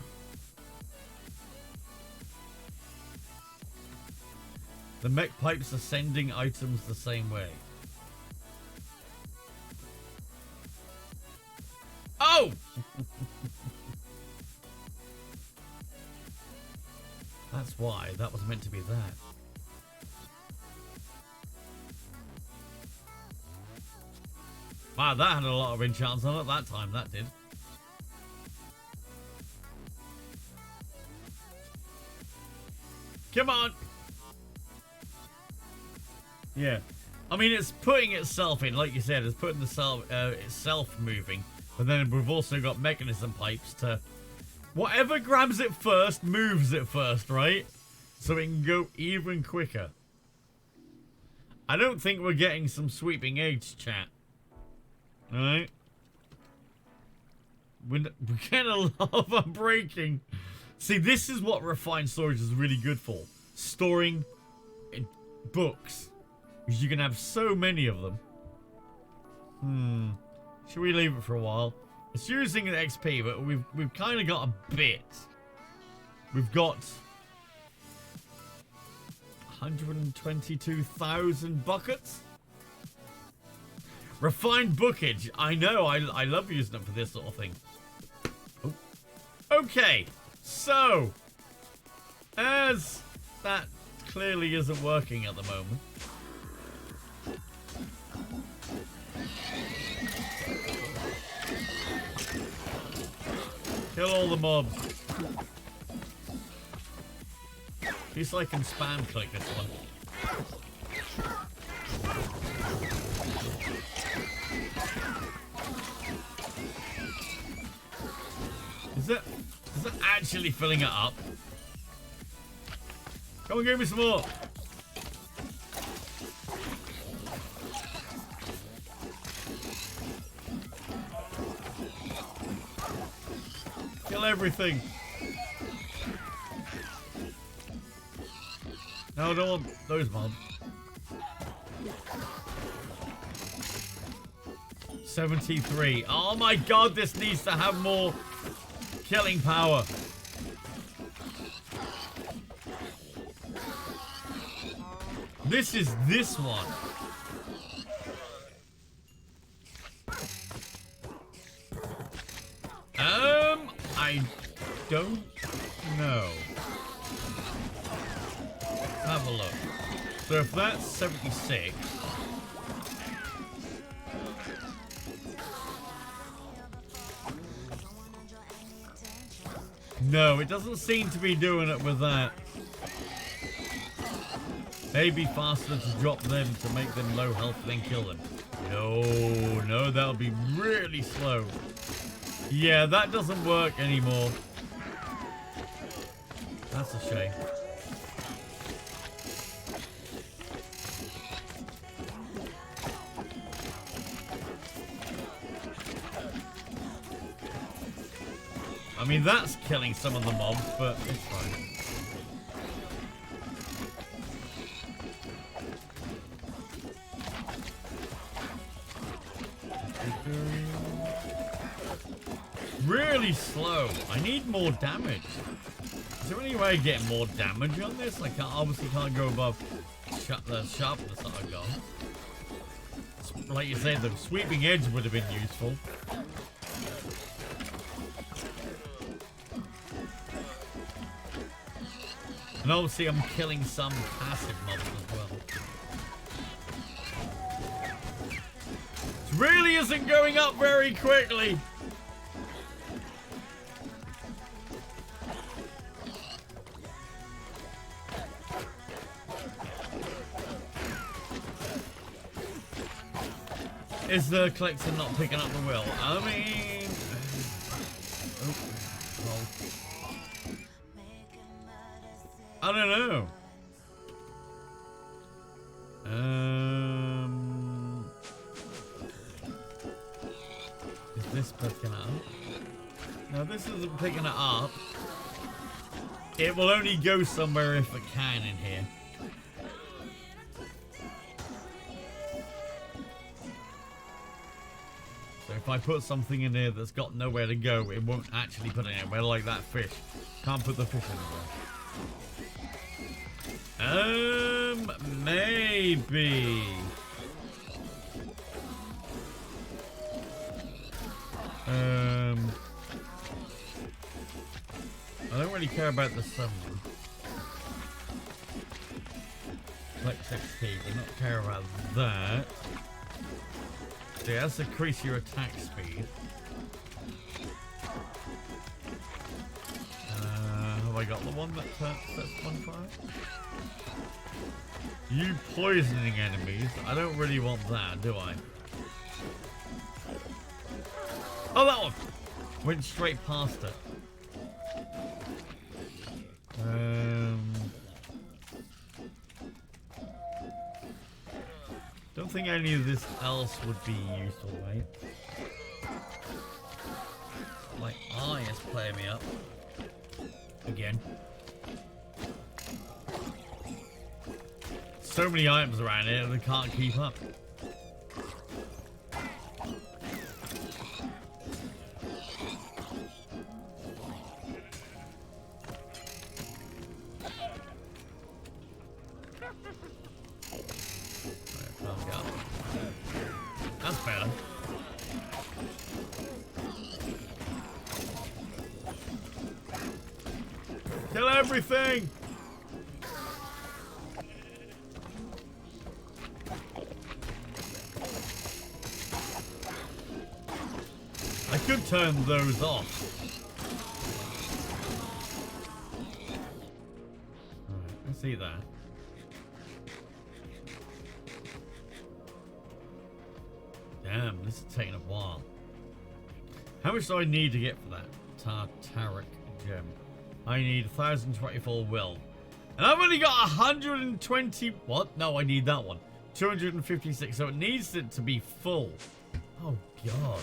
S4: The mech pipes are sending items the same way. Oh! That's why. That was meant to be that. Wow, that had a lot of enchants on it that time. That did. Come on! Yeah. I mean, it's putting itself in, like you said, it's putting itself moving. But then we've also got mechanism pipes to... Whatever grabs it first, moves it first, right? So it can go even quicker. I don't think we're getting some sweeping edge, chat. Alright? We're getting a lava breaking. See, this is what refined storage is really good for. Storing books. Because you can have so many of them. Should we leave it for a while? It's using the XP, but we've kind of got a bit. We've got 122,000 buckets. Refined bookage. I know. I love using it for this sort of thing. Oh. Okay. So, as that clearly isn't working at the moment. Kill all the mobs. At least I can spam click this one. Is it actually filling it up? Come on, give me some more. Kill everything. No, I don't want those mobs. 73. Oh my god, this needs to have more killing power. This is this one. I don't know. Let's have a look. So if that's 76. No, it doesn't seem to be doing it with that. Maybe faster to drop them to make them low health than kill them. No, that would be really slow. Yeah, that doesn't work anymore. That's a shame. I mean, that's killing some of the mobs, but it's fine. Really slow. I need more damage. Is there any way of getting more damage on this? I obviously can't go above the sharpness that I've got. Like you said, the sweeping edge would have been useful. And obviously I'm killing some passive mobs as well. This really isn't going up very quickly. Is the collector not picking up the wheel? I mean... Oh, well. I don't know. Is this picking it up? No, this isn't picking it up. It will only go somewhere if it can in here. if I put something in here that's got nowhere to go, it won't actually put it anywhere, like that fish. Can't put the fish anywhere. Maybe. I don't really care about the summon. Flex XP, but not care about that. See, that's increase your attack speed. Have I got the one that sets one fire? You poisoning enemies. I don't really want that, do I? Oh, that one! Went straight past it. Don't think any of this else would be useful, right? My eye is playing me up. Again. So many items around here that I can't keep up. That's better. Kill everything! I could turn those off. Alright, I see that. Damn, this is taking a while. How much do I need to get for that? Tartaric gem. I need 1024 will. And I've only got 120... What? No, I need that one. 256, so it needs it to be full. Oh, God.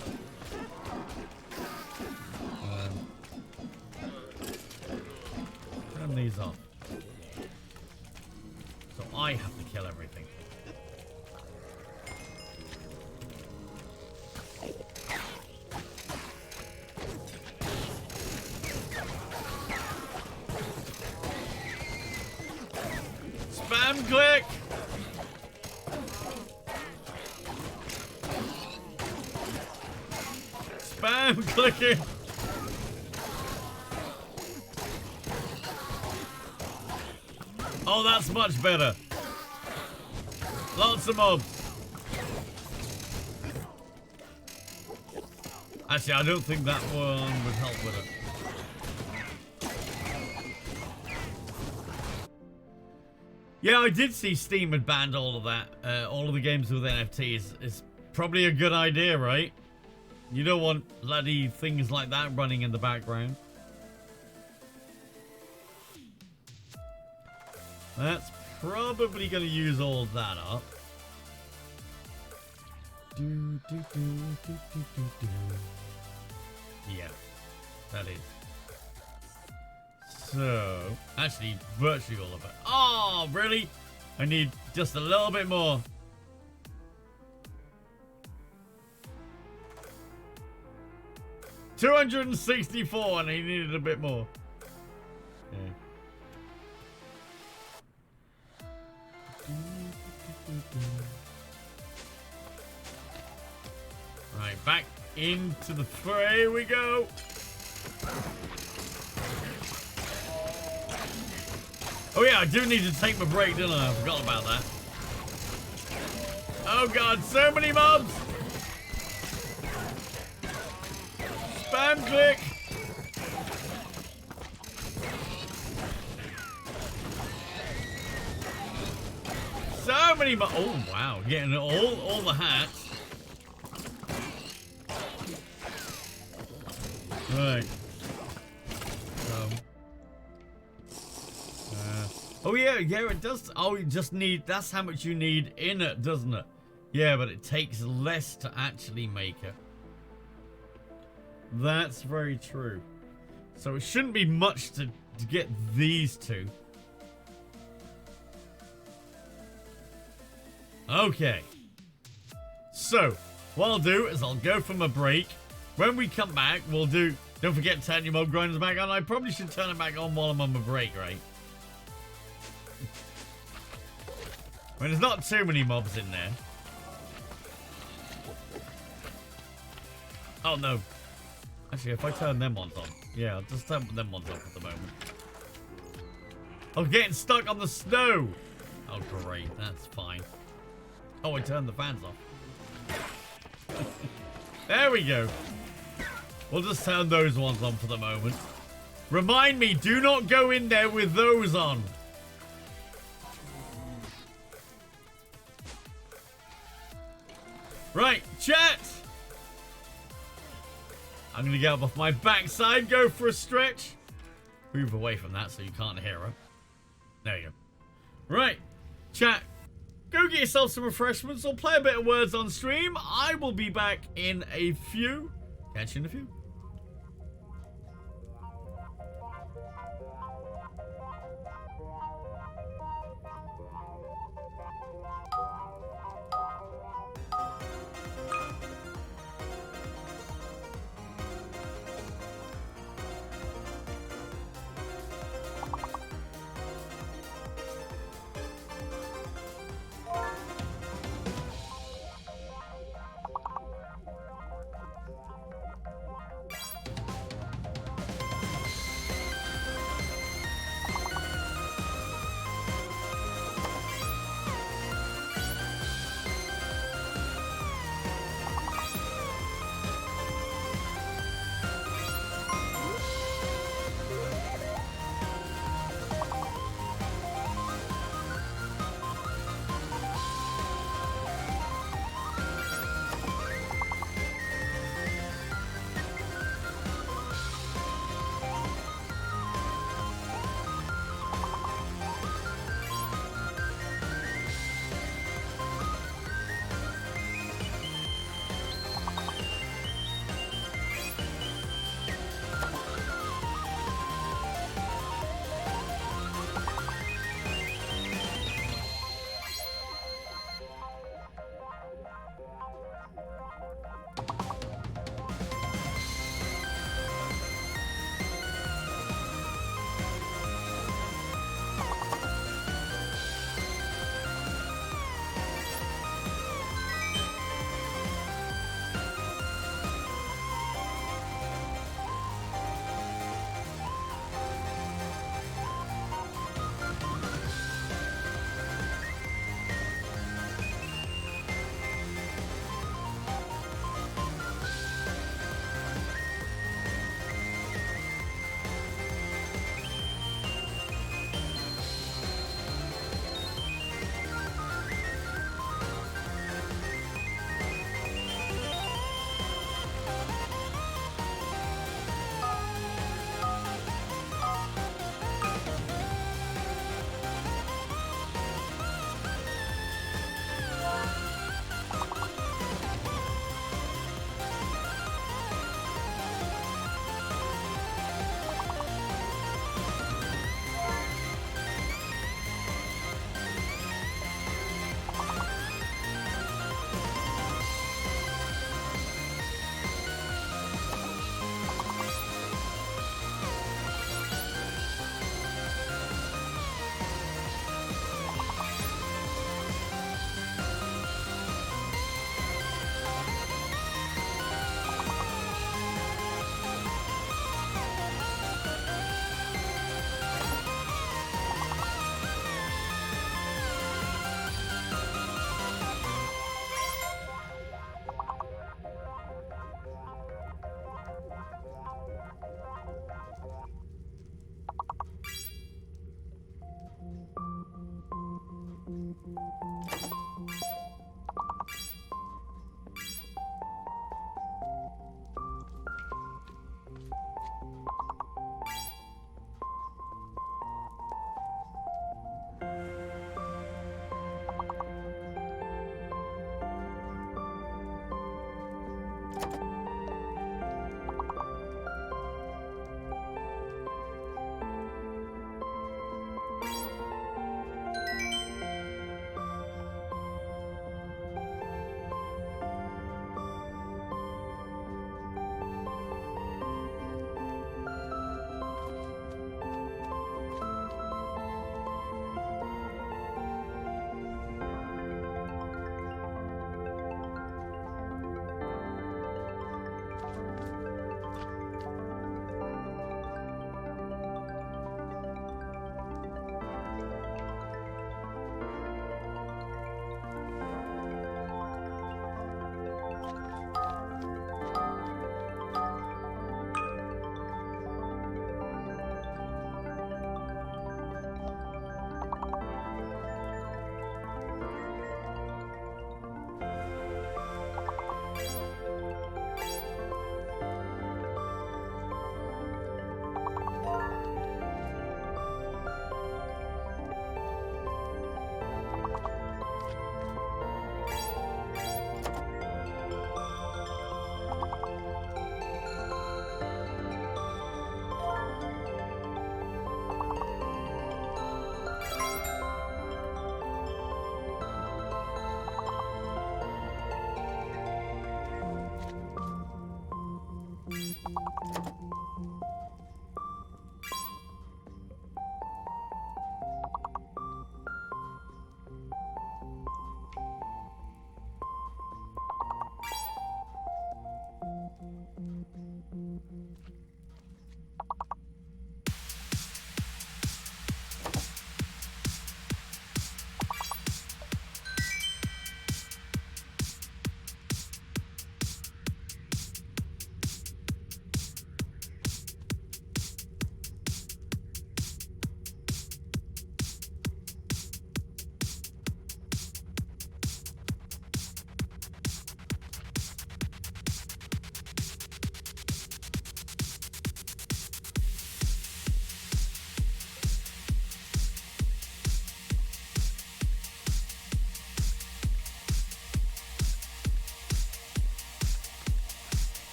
S4: Turn these off. So I have to kill everything. Spam click! Spam clicking! Oh, that's much better. Lots of mobs. Actually, I don't think that one would help with it. Yeah, I did see Steam had banned all of that. All of the games with NFTs. It's probably a good idea, right? You don't want bloody things like that running in the background. That's probably going to use all that up. Yeah, that is. So, actually, virtually all of it. Oh, really? I need just a little bit more. $264, and he needed a bit more. Okay. Right, back into the fray we go. Oh yeah, I do need to take my break, didn't I? I forgot about that. Oh god, so many mobs! Spam click! So many mobs! Oh wow, getting all the hats. Right. Oh yeah, it does. Oh, you just need, that's how much you need in it, doesn't it? Yeah, but it takes less to actually make it. That's very true. So it shouldn't be much to get these two. Okay. So, What I'll do is I'll go from a break. When we come back, we'll do... Don't forget to turn your mob grinders back on. I probably should turn it back on while I'm on my break, right? When there's not too many mobs in there. Oh, no. Actually, if I turn them ones on. Yeah, I'll just turn them ones off at the moment. I'm getting stuck on the snow. Oh, great. That's fine. Oh, I turned the fans off. There we go. We'll just turn those ones on for the moment. Remind me, do not go in there with those on. Right, chat. I'm going to get up off my backside, go for a stretch. Move away from that so you can't hear her. There you go. Right, chat. Go get yourself some refreshments or play a bit of Words on stream. I will be back in a few. Catch you in a few.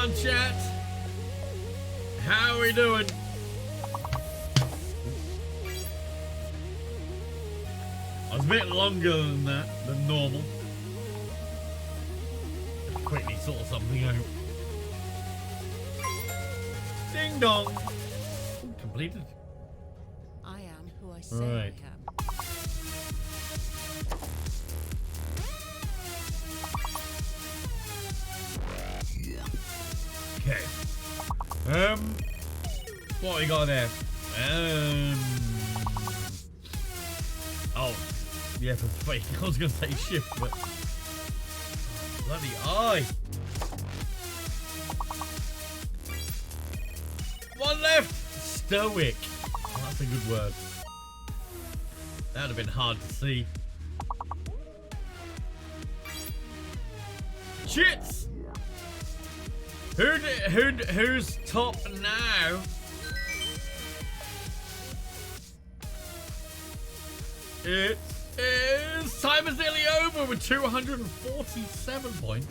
S4: on, chat. How are we doing? I was a bit longer than that, than normal. Quickly sort something out. Ding dong. Completed.
S9: I am who I say
S4: Right.
S9: I am.
S4: Okay. What we got there? Oh, yeah, for fake. I was gonna say shift, but bloody eye. One left. Stoic. Oh, that's a good word. That'd have been hard to see. Shits. Who's top now? It is time is nearly over with 247 points,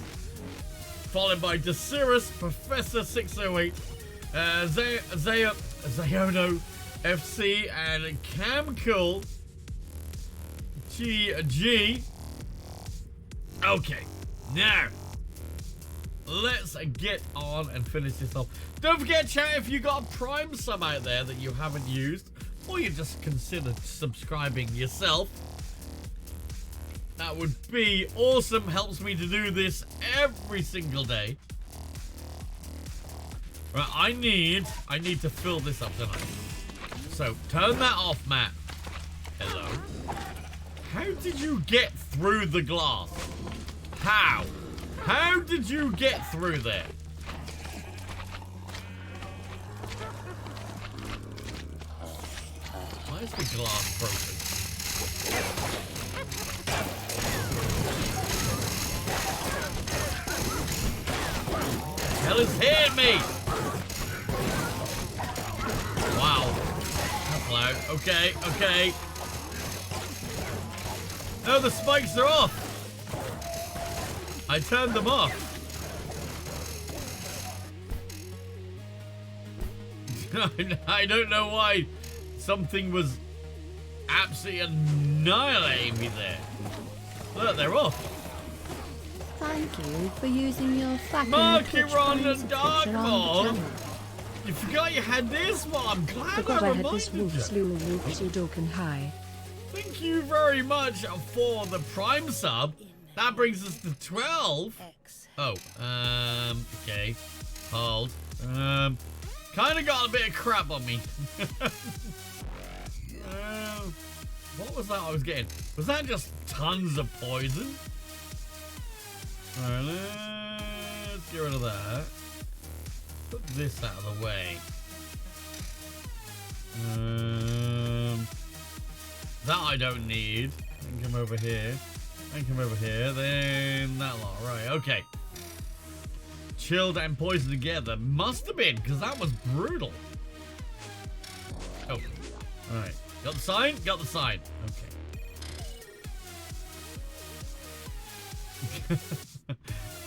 S4: followed by Desirus, Professor 608, Zayono FC, and Camcool GG. Okay, now let's get on and finish this off. Don't forget, chat, if you got a Prime sub out there that you haven't used, or you just consider subscribing yourself, that would be awesome. Helps me to do this every single day. Right, I need to fill this up tonight. So turn that off, Matt. Hello. How did you get through the glass? How? How did you get through there? Why is the glass broken? What the hell is hitting me? Wow. That's loud. Okay, okay. No, the spikes are off. I turned them off. I don't know why something was absolutely annihilating me there. Look, they're off.
S8: Thank you for using your fucking Twitch
S4: Markiron
S8: Prime
S4: and
S8: subscription on the
S4: Darkmore.
S8: channel.
S4: You forgot you had this one. I'm glad
S2: Forgot
S4: I
S2: I had this
S4: reminded
S2: wolf
S4: you.
S2: slew wolf you dog and high.
S4: Thank you very much for the Prime sub. That brings us to 12. Oh, okay. Hold. Kind of got a bit of crap on me. What was that I was getting? Was that just tons of poison? Alright, let's get rid of that. Put this out of the way. That I don't need. I can come over here. I can come over here. Then that lot. Right, okay. Chilled and poisoned together. Must have been, because that was brutal. Oh. Alright. Got the sign? Got the sign. Okay.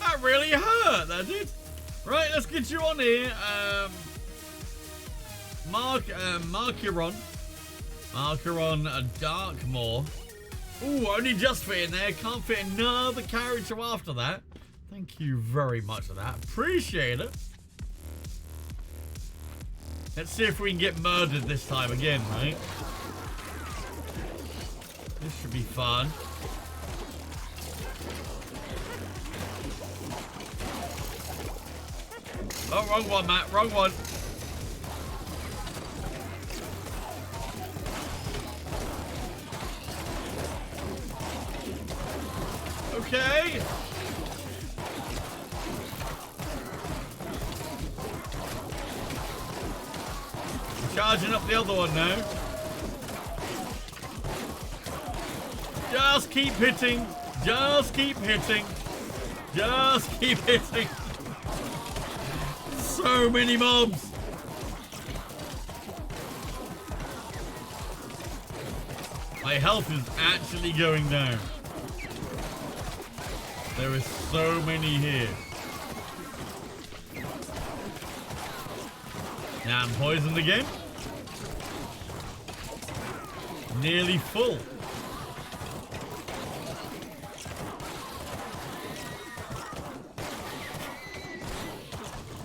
S4: That really hurt, that did. Right, let's get you on here. Markiron Darkmore. Ooh, only just fit in there. Can't fit another character after that. Thank you very much for that. Appreciate it. Let's see if we can get murdered this time again, right? This should be fun. Oh, wrong one, Matt. Wrong one. Okay. Charging up the other one now. Just keep hitting. Just keep hitting. Just keep hitting. So many mobs. My health is actually going down. There is so many here. Now I'm poisoned again. Nearly full.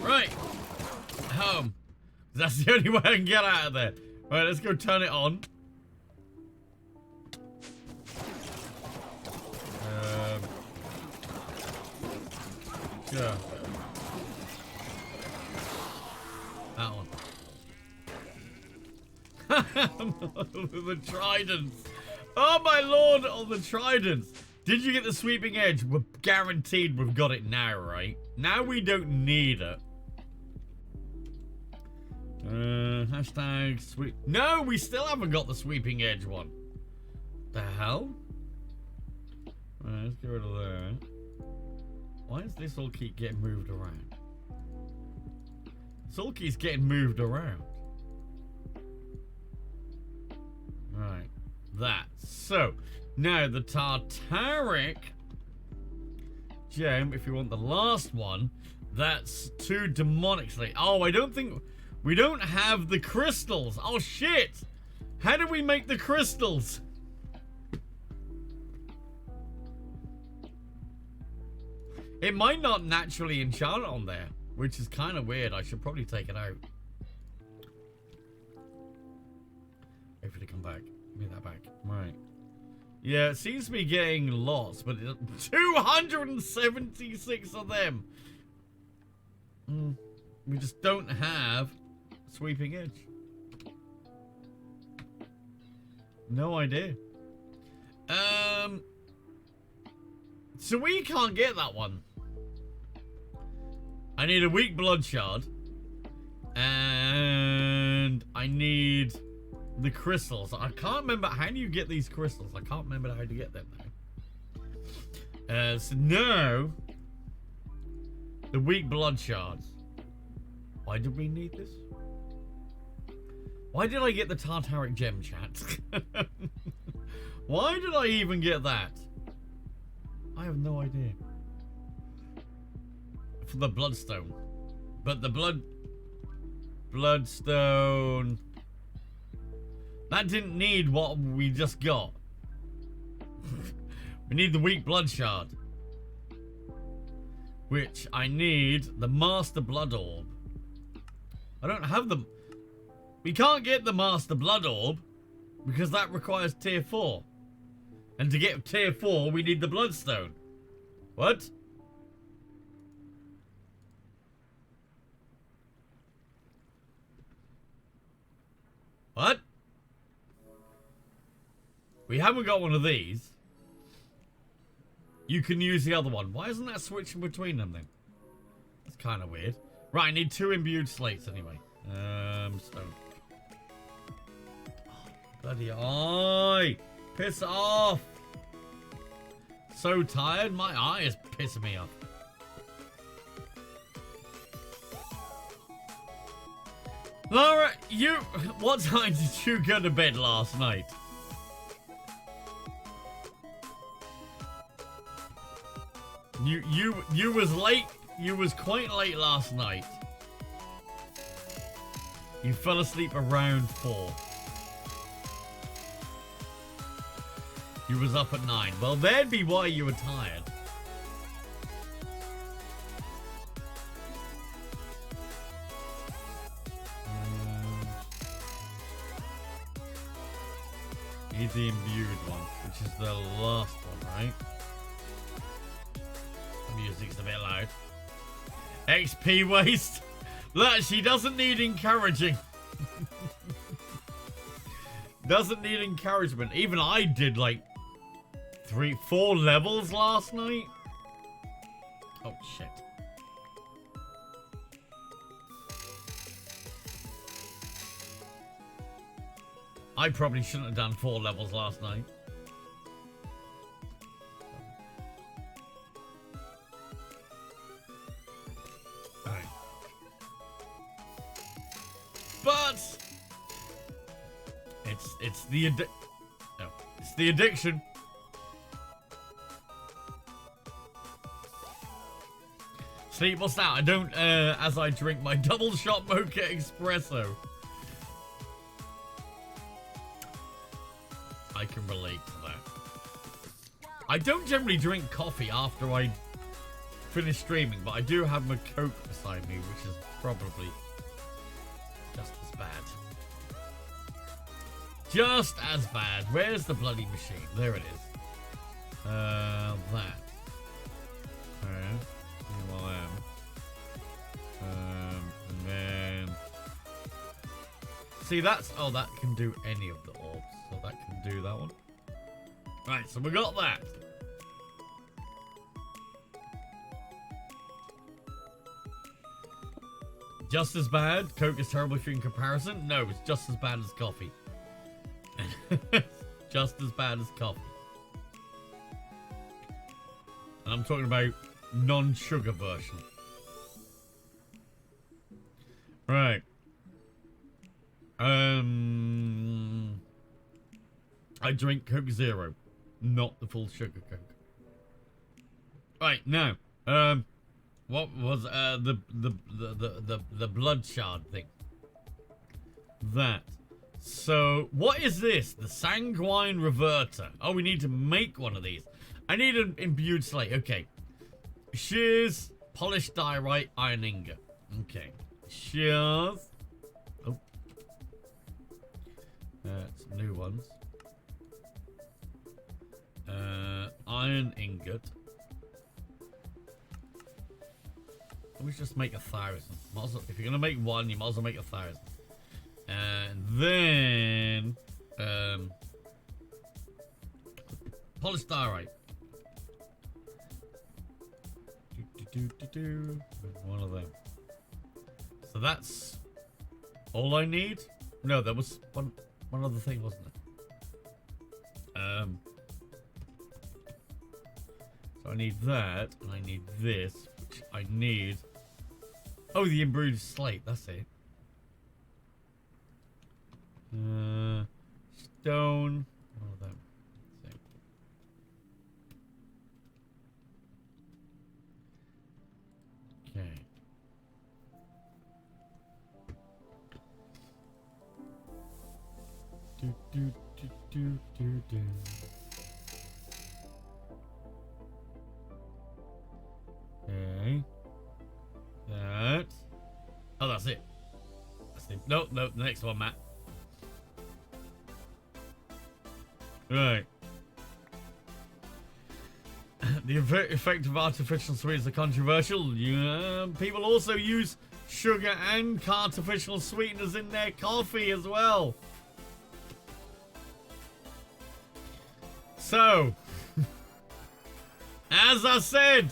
S4: Right. Home. That's the only way I can get out of there. Right, let's go turn it on. Yeah. That one. The tridents. Oh my lord, oh the tridents. Did you get the sweeping edge? We're guaranteed we've got it now, right? Now we don't need it. Hashtag sweep. No, we still haven't got the sweeping edge one. The hell? Right, let's get rid of that. Why does this all keep getting moved around? This all keeps getting moved around. Right. That. So, now the Tartaric gem, if you want the last one, that's 2 demonic slate. Oh, I don't think... We don't have the crystals. Oh, shit. How do we make the crystals? It might not naturally enchant on there, which is kind of weird. I should probably take it out. Wait for it to come back. Give me that back. Right. Yeah, it seems to be getting lots, but 276 of them. We just don't have sweeping edge. No idea. So we can't get that one. I need a weak blood shard. And I need the crystals. I can't remember. How do you get these crystals? I can't remember how to get them now. So no. The weak blood shards. Why did we need this? Why did I get the Tartaric gem, chat? Why did I even get that? I have no idea. For the bloodstone. But the bloodstone... That didn't need what we just got. We need the weak blood shard. Which I need the Master Blood Orb. I don't have them. We can't get the Master Blood Orb because that requires tier 4. And to get tier 4, we need the Bloodstone. What? What? We haven't got one of these. You can use the other one. Why isn't that switching between them then? That's kind of weird. Right, I need 2 imbued slates anyway. Stone. Oh, bloody eye! Piss off! So tired, my eye is pissing me off. Laura, what time did you go to bed last night? You was late. You was quite late last night. You fell asleep around 4. You was up at 9. Well, that'd be why you were tired. Here's the imbued one, which is the last one, right? The music's a bit loud. XP waste. Look, she doesn't need encouraging. Doesn't need encouragement. Even I did like 4 levels last night. Oh shit. I probably shouldn't have done 4 levels last night. Alright. But it's the it's the addiction. Sleep, what's that? I don't, as I drink my double shot mocha espresso. I can relate to that. I don't generally drink coffee after I finish streaming, but I do have my Coke beside me, which is probably just as bad. Just as bad. Where's the bloody machine? There it is. That. Okay. Here I am. And then... See, that's... Oh, that can do any of the orbs. So that can do that one. Right, so we got that. Just as bad? Coke is terrible for you in comparison? No, it's just as bad as coffee. Just as bad as coffee. And I'm talking about non-sugar version. Right. I drink Coke Zero, not the full sugar Coke. Right, now, what was the blood shard thing? That. So, what is this? The sanguine reverter. Oh, we need to make one of these. I need an imbued slate. Okay. Shears, polished diorite, iron ingot. Okay. Shears. Oh. Some new ones. Iron ingot. Let me just make 1,000. If you're gonna make one, you might as well make 1,000. And then polished diorite. One of them. So that's all I need. No, there was one other thing, wasn't it? So I need that, and I need this, which I need. Oh, the imbued slate. That's it. Stone. One of them. Okay. Do. Okay. That. Oh, that's it. That's it. No, the next one, Matt. Right. The effect of artificial sweetness are controversial. People also use sugar and artificial sweeteners in their coffee as well. So, as I said,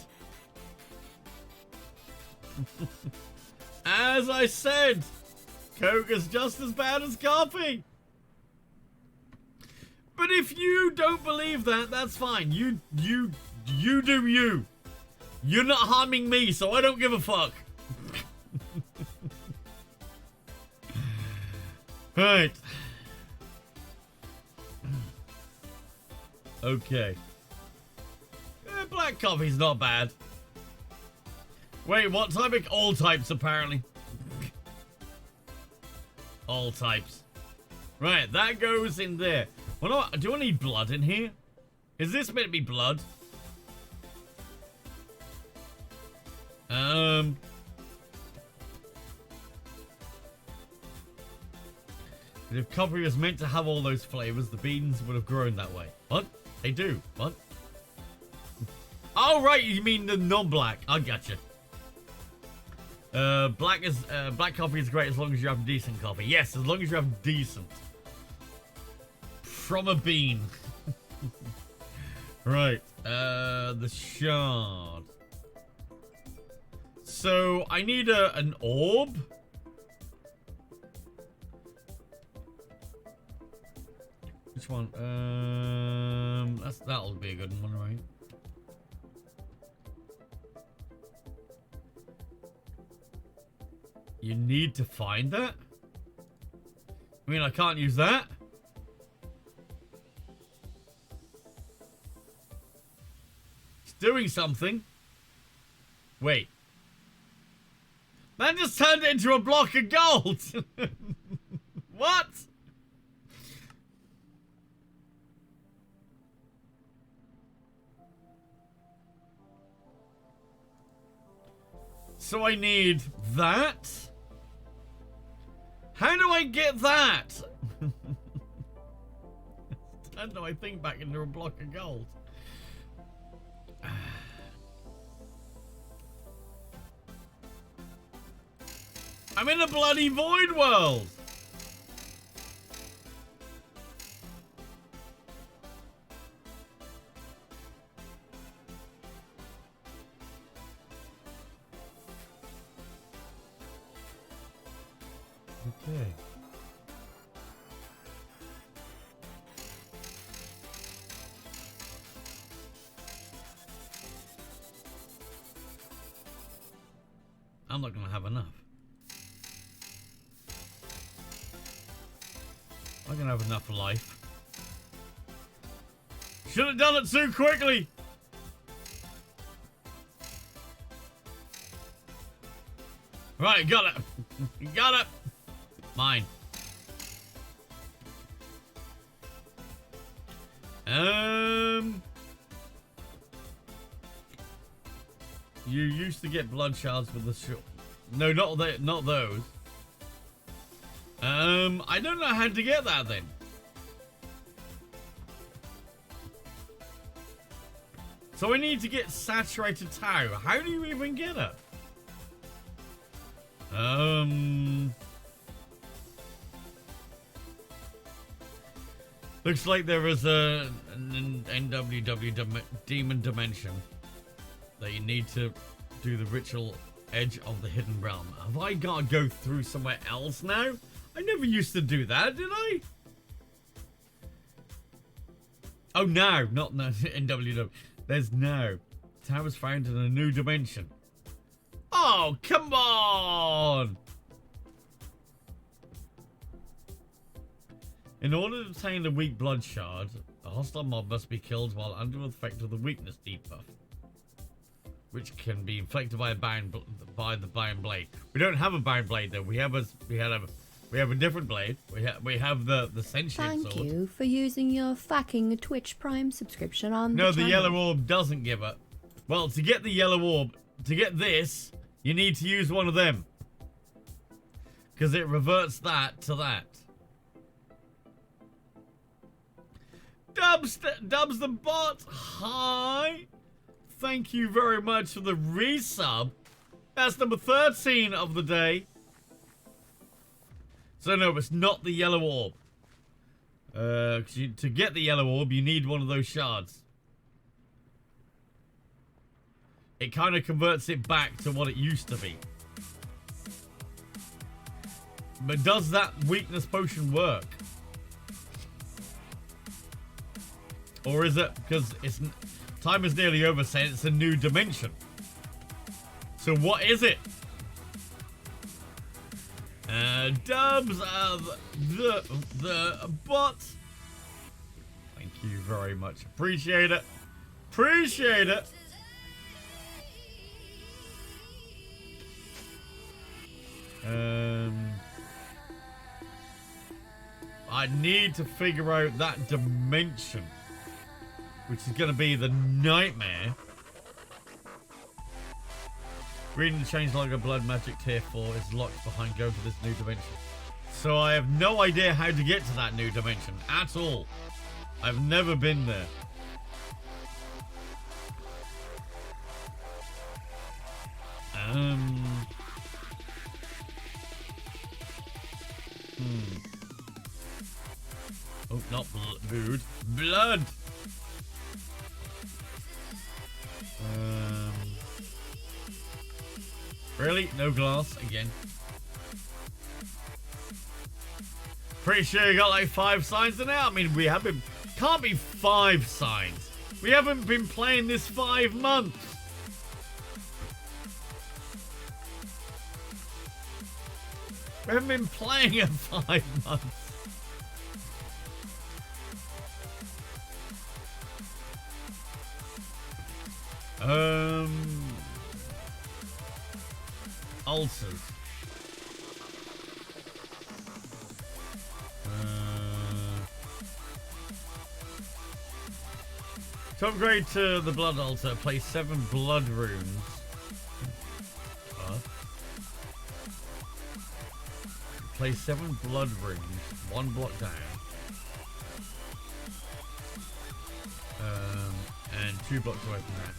S4: Coke is just as bad as coffee. But if you don't believe that, that's fine. You do you. You're not harming me, so I don't give a fuck. Right. Okay. Black coffee's not bad. Wait, what type? All types, apparently. All types. Right, that goes in there. Well, do I need blood in here? Is this meant to be blood? But if coffee was meant to have all those flavors, the beans would have grown that way. What? They do. What? Oh, right, you mean the non-black. I gotcha. Black coffee is great as long as you have decent coffee. Yes, as long as you have decent. From a bean. Right. The shard. So, I need an orb. Which one? That'll be a good one, right? You need to find that? I mean, I can't use that. It's doing something. Wait. That just turned it into a block of gold. What? So I need that. How do I get that? How do I think back into a block of gold? I'm in a bloody void world. Okay. I'm not gonna have enough. I'm gonna have enough life. Should have done it too quickly. Right, got it. Got it. Mine. You used to get blood shards with the no, not those. I don't know how to get that then. So I need to get saturated tau. How do you even get it? Looks like there is an NWW demon dimension that you need to do the ritual edge of the hidden realm. Have I got to go through somewhere else now? I never used to do that, did I? Oh, no, not no, NWW. There's no. Tau is found in a new dimension. Oh, come on! In order to obtain the weak blood shard, a hostile mob must be killed while under the effect of the weakness debuff, which can be inflicted by the bound blade. We don't have a bound blade though. We have a different blade. We have the sentient sword.
S8: Thank you for using your fucking Twitch Prime subscription on
S4: No,
S8: the channel.
S4: yellow orb doesn't give it. Well, to get the yellow orb, to get this, you need to use one of them, because it reverts that to that. Dubs the bot. Hi. Thank you very much for the resub. That's number 13 of the day. So no, it's not the yellow orb. To get the yellow orb, you need one of those shards. It kind of converts it back to what it used to be. But does that weakness potion work? Or is it because time is nearly over, saying it's a new dimension? So what is it? Dubs of the bot. Thank you very much. Appreciate it. Appreciate it. I need to figure out that dimension, which is going to be the nightmare. Reading the changelogger blood magic tier 4 is locked behind go to this new dimension. So I have no idea how to get to that new dimension at all. I've never been there. Oh, not food. Blood! Really? No glass again. Pretty sure you got like 5 signs in there. I mean, we haven't. Can't be 5 signs. We haven't been playing this 5 months. We haven't been playing it 5 months. altars. To upgrade to the blood altar, place 7 blood runes. Place 7 blood runes, 1 block down. And 2 blocks away from that.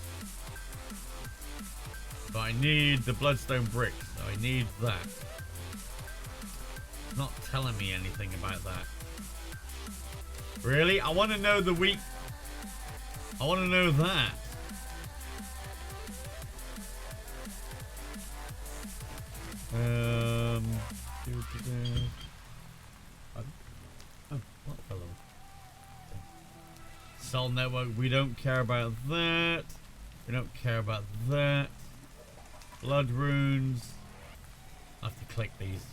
S4: But I need the bloodstone bricks. So I need that. It's not telling me anything about that. Really? I want to know the weak. I want to know that. Oh, what fellow? Cell network, we don't care about that. We don't care about that. Blood runes. I have to click these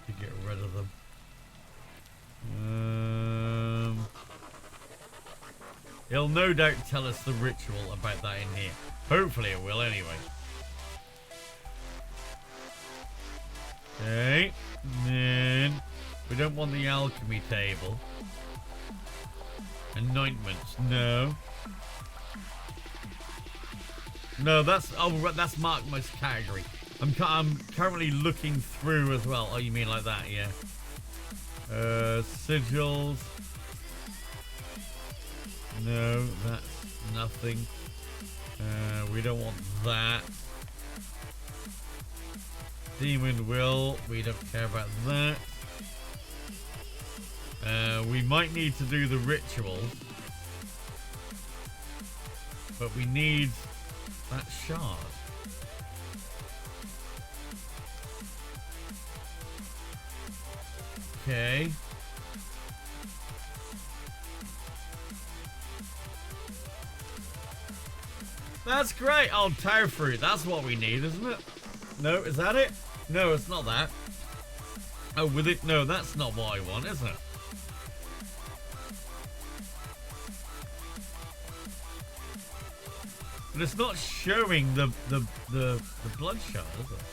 S4: to get rid of them. It'll no doubt tell us the ritual about that in here. Hopefully it will anyway. Okay. And then we don't want the alchemy table. Anointments, no. No, that's that's marked my category. I'm currently looking through as well. Oh, you mean like that? Yeah. Sigils. No, that's nothing. We don't want that. Demon will. We don't care about that. We might need to do the ritual. But we need that shard. Okay. That's great. Oh, tower fruit. That's what we need, isn't it? No, is that it? No, it's not that. Oh, with it? No, that's not what I want, is it? But it's not showing the blood shard, is it?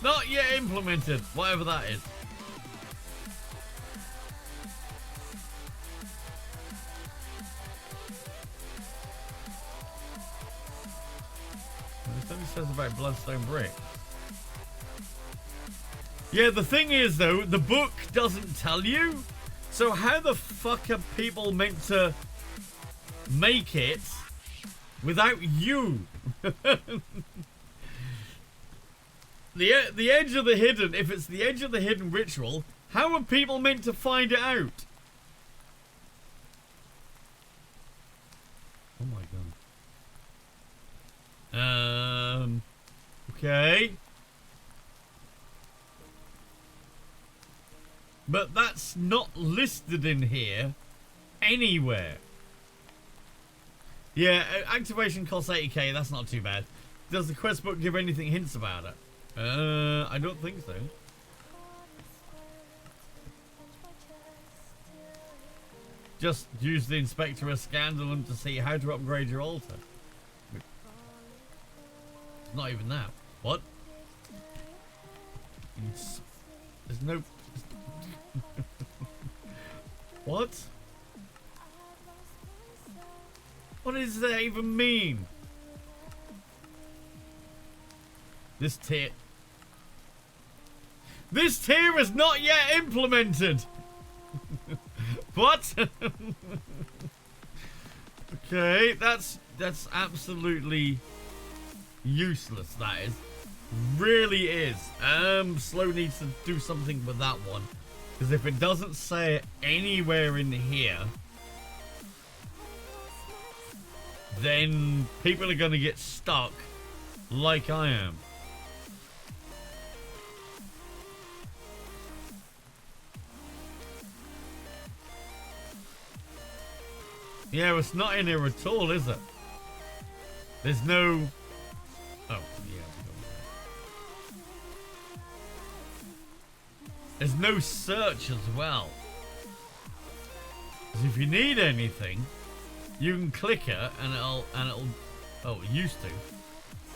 S4: Not yet implemented, whatever that is. This only says about bloodstone brick. Yeah, the thing is though, the book doesn't tell you. So how the fuck are people meant to make it without you? The edge of the hidden, if it's the edge of the hidden ritual, how are people meant to find it out? Oh my god. Okay. But that's not listed in here anywhere. Yeah, activation costs 80k, that's not too bad. Does the quest book give anything hints about it? I don't think so. Just use the inspector as scandalum to see how to upgrade your altar. It's not even that. What? There's no... What? What does that even mean? This tier is not yet implemented. What? Okay, that's absolutely useless. That is, really is. Slow needs to do something with that one, because if it doesn't say it anywhere in here, then people are going to get stuck like I am. Yeah, it's not in here at all, is it? There's no... Oh, yeah. There's no search as well. Because if you need anything, you can click it and it'll oh, it used to.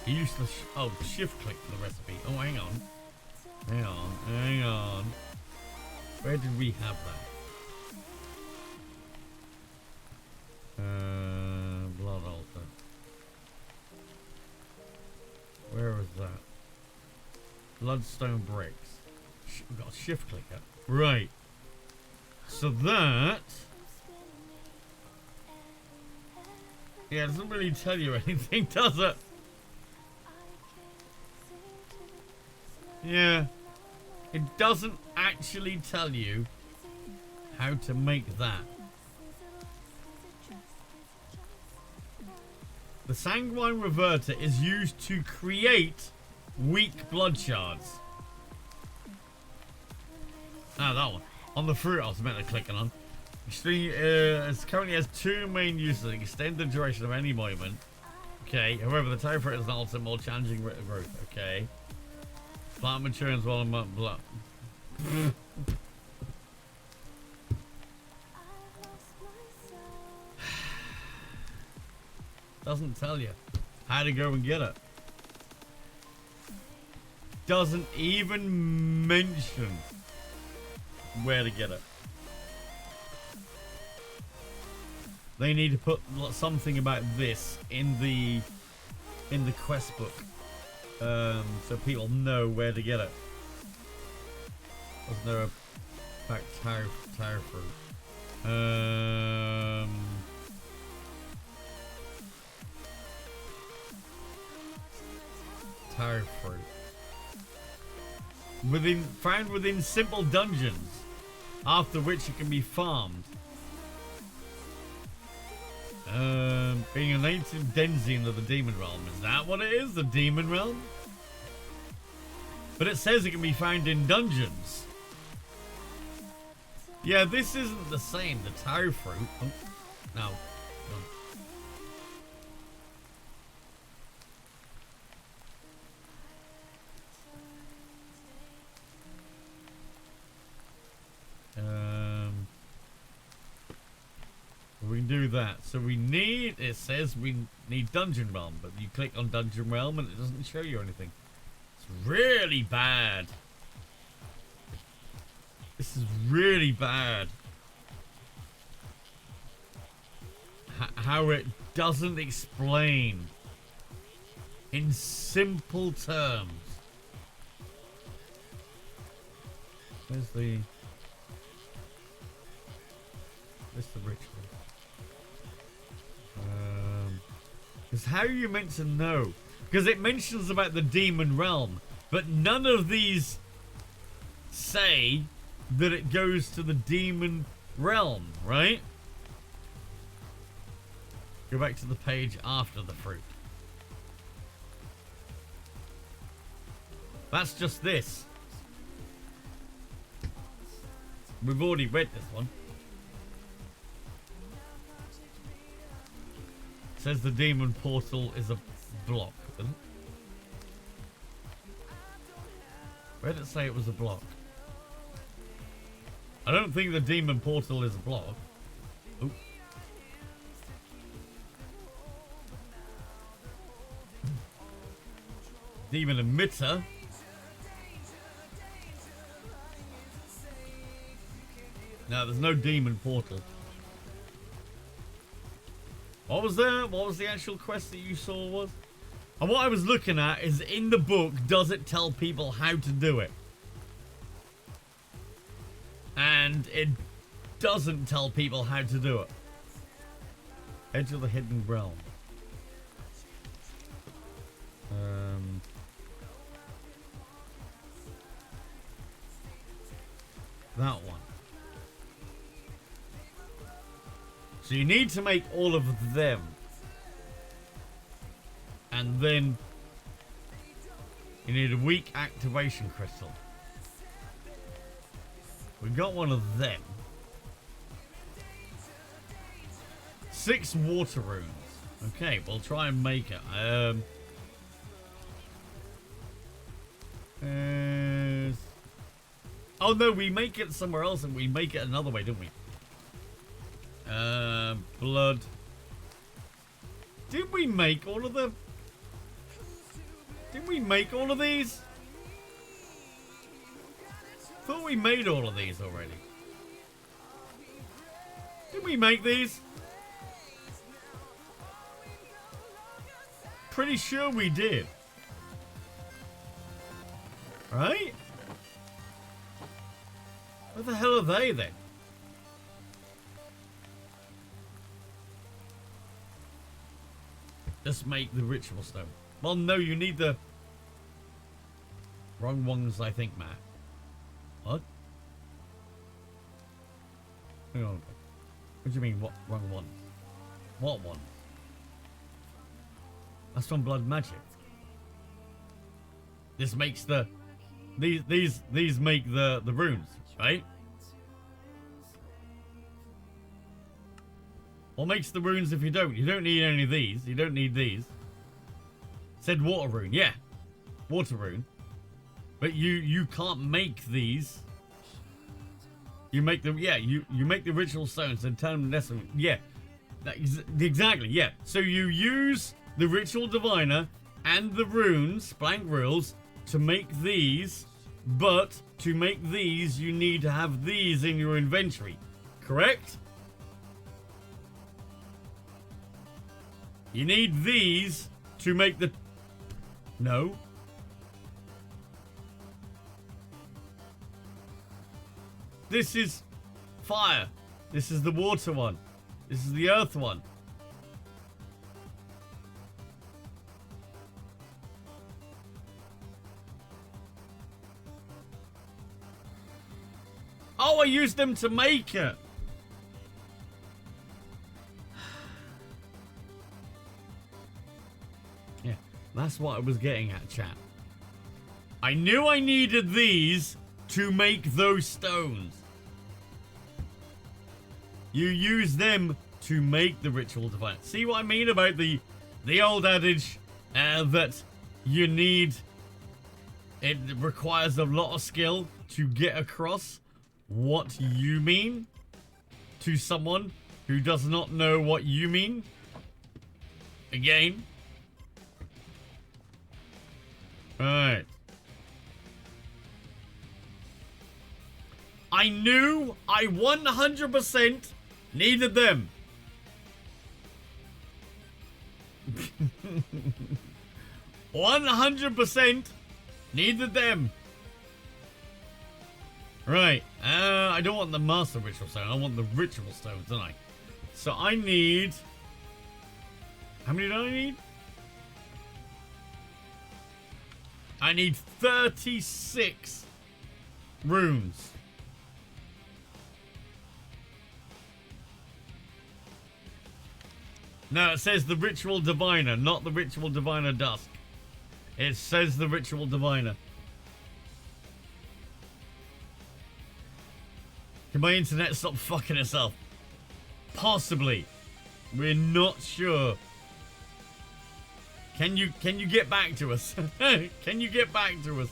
S4: It used to shift click the recipe. Oh, hang on. Where did we have that? Blood altar. Where was that? Bloodstone bricks. We've got a shift clicker. Right. So that... yeah, it doesn't really tell you anything, does it? Yeah. It doesn't actually tell you how to make that. The sanguine reverter is used to create weak blood shards. Ah, that one. On the fruit I was meant to clicking on. It currently has two main uses. Extend the duration of any moment. Okay. However, the time for it is also more challenging growth. Okay. Plant matures while blood. Doesn't tell you how to go and get it. Doesn't even mention where to get it. They need to put something about this in the quest book, so people know where to get it. Wasn't there a back tower fruit? Tower fruit. Found within simple dungeons, after which it can be farmed. Being an ancient denizen of the demon realm. Is that what it is? The demon realm? But it says it can be found in dungeons. Yeah, this isn't the same. The tower fruit. Oh, no. We can do that. So we need, it says we need Dungeon Realm, but you click on Dungeon Realm and it doesn't show you anything. It's really bad. This is really bad. How it doesn't explain in simple terms. Where's the ritual? Because how are you meant to know? Because it mentions about the demon realm, but none of these say that it goes to the demon realm, right? Go back to the page after the fruit. That's just this. We've already read this one. It says the demon portal is a block. Where did it say it was a block? I don't think the demon portal is a block. Ooh. Demon emitter. No, there's no demon portal. What was there? What was the actual quest that you saw was? And what I was looking at is in the book, does it tell people how to do it? And it doesn't tell people how to do it. Edge of the Hidden Realm. That one. So you need to make all of them. And then you need a weak activation crystal. We got one of them. 6 water runes. Okay, we'll try and make it. Oh no, we make it somewhere else and we make it another way, don't we? Blood Did we make all of them? Did we make all of these? Thought we made all of these already. Did we make these? Pretty sure we did. Right? Where the hell are they then? Just make the ritual stone. Well, no, you need the wrong ones, I think, Matt. What? Hang on. What do you mean, what wrong one? What one? That's from Blood Magic. This makes the these make the runes, right? What makes the runes if you don't? You don't need any of these. You don't need these. Said water rune, yeah. Water rune. But you can't make these. You make them, yeah, you make the ritual stones and turn them necessary. Yeah. Exactly, yeah. So you use the ritual diviner and the runes, blank rules, to make these, but to make these you need to have these in your inventory. Correct? You need these to make the... No. This is fire. This is the water one. This is the earth one. Oh, I used them to make it. Yeah, that's what I was getting at, chat. I knew I needed these to make those stones. You use them to make the ritual divine. See what I mean about the old adage that you need... It requires a lot of skill to get across what you mean to someone who does not know what you mean. Again. Alright. I knew I 100% needed them. 100% needed them. Right. I don't want the master ritual stone. I want the ritual stones, don't I? So I need... How many do I need? I need 36 runes. No, it says the ritual diviner, not the ritual diviner dusk. It says the ritual diviner. Can my internet stop fucking itself? Possibly. We're not sure. Can you get back to us? Can you get back to us?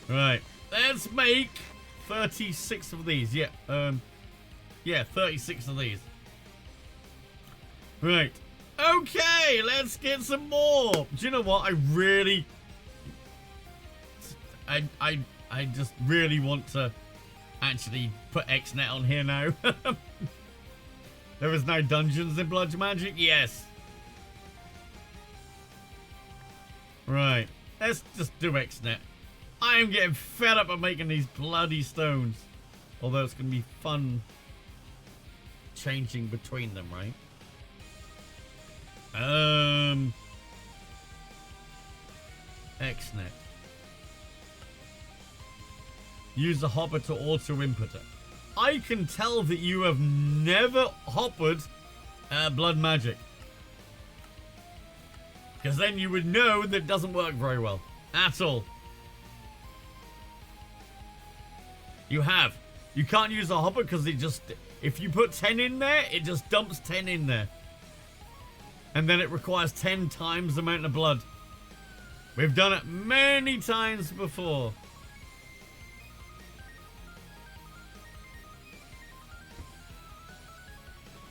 S4: Right. Let's make 36 of these. Yeah. Yeah, 36 of these. Right. Okay, let's get some more. Do you know what? I just really want to actually put XNet on here now. There is now dungeons in Blood Magic? Yes. Right. Let's just do XNet. I am getting fed up of making these bloody stones. Although it's going to be fun changing between them, right? XNet. Use the hopper to auto-input it. I can tell that you have never hoppered Blood Magic. Because then you would know that it doesn't work very well. At all. You have. You can't use a hopper because it just... If you put 10 in there, it just dumps 10 in there. And then it requires 10 times the amount of blood. We've done it many times before.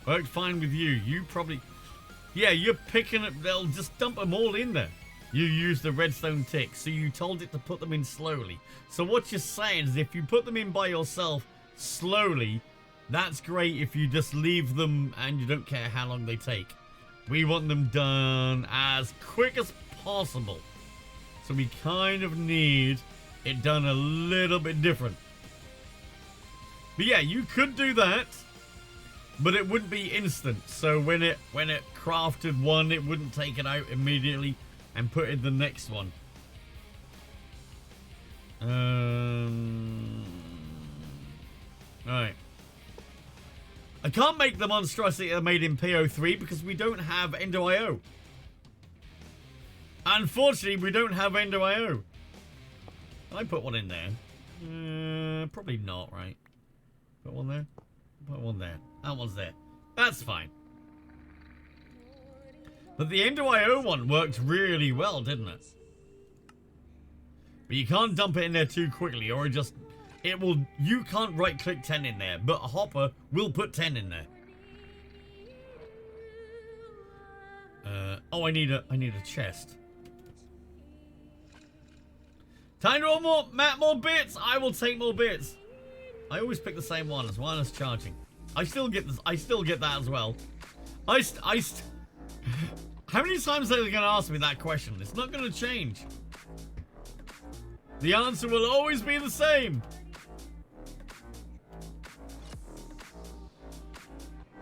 S4: Worked fine with you. You probably... Yeah, you're picking up... They'll just dump them all in there. You use the redstone tick, so you told it to put them in slowly. So what you're saying is if you put them in by yourself slowly, that's great if you just leave them and you don't care how long they take. We want them done as quick as possible. So we kind of need it done a little bit different. But yeah, you could do that, but it wouldn't be instant. So when it crafted one, it wouldn't take it out immediately and put in the next one. Alright. I can't make the monstrosity I made in PO3 because we don't have Endo.io. Unfortunately, we don't have Endo.io. Can I put one in there? Probably not, right? Put one there. Put one there. That one's there. That's fine. But the Endo.io one worked really well, didn't it? But you can't dump it in there too quickly or it will, you can't right click 10 in there, but a hopper will put 10 in there. Oh, I need a chest. Time to more bits. I will take more bits. I always pick the same one as wireless charging. I still get this. I still get that as well. How many times are they going to ask me that question? It's not going to change. The answer will always be the same.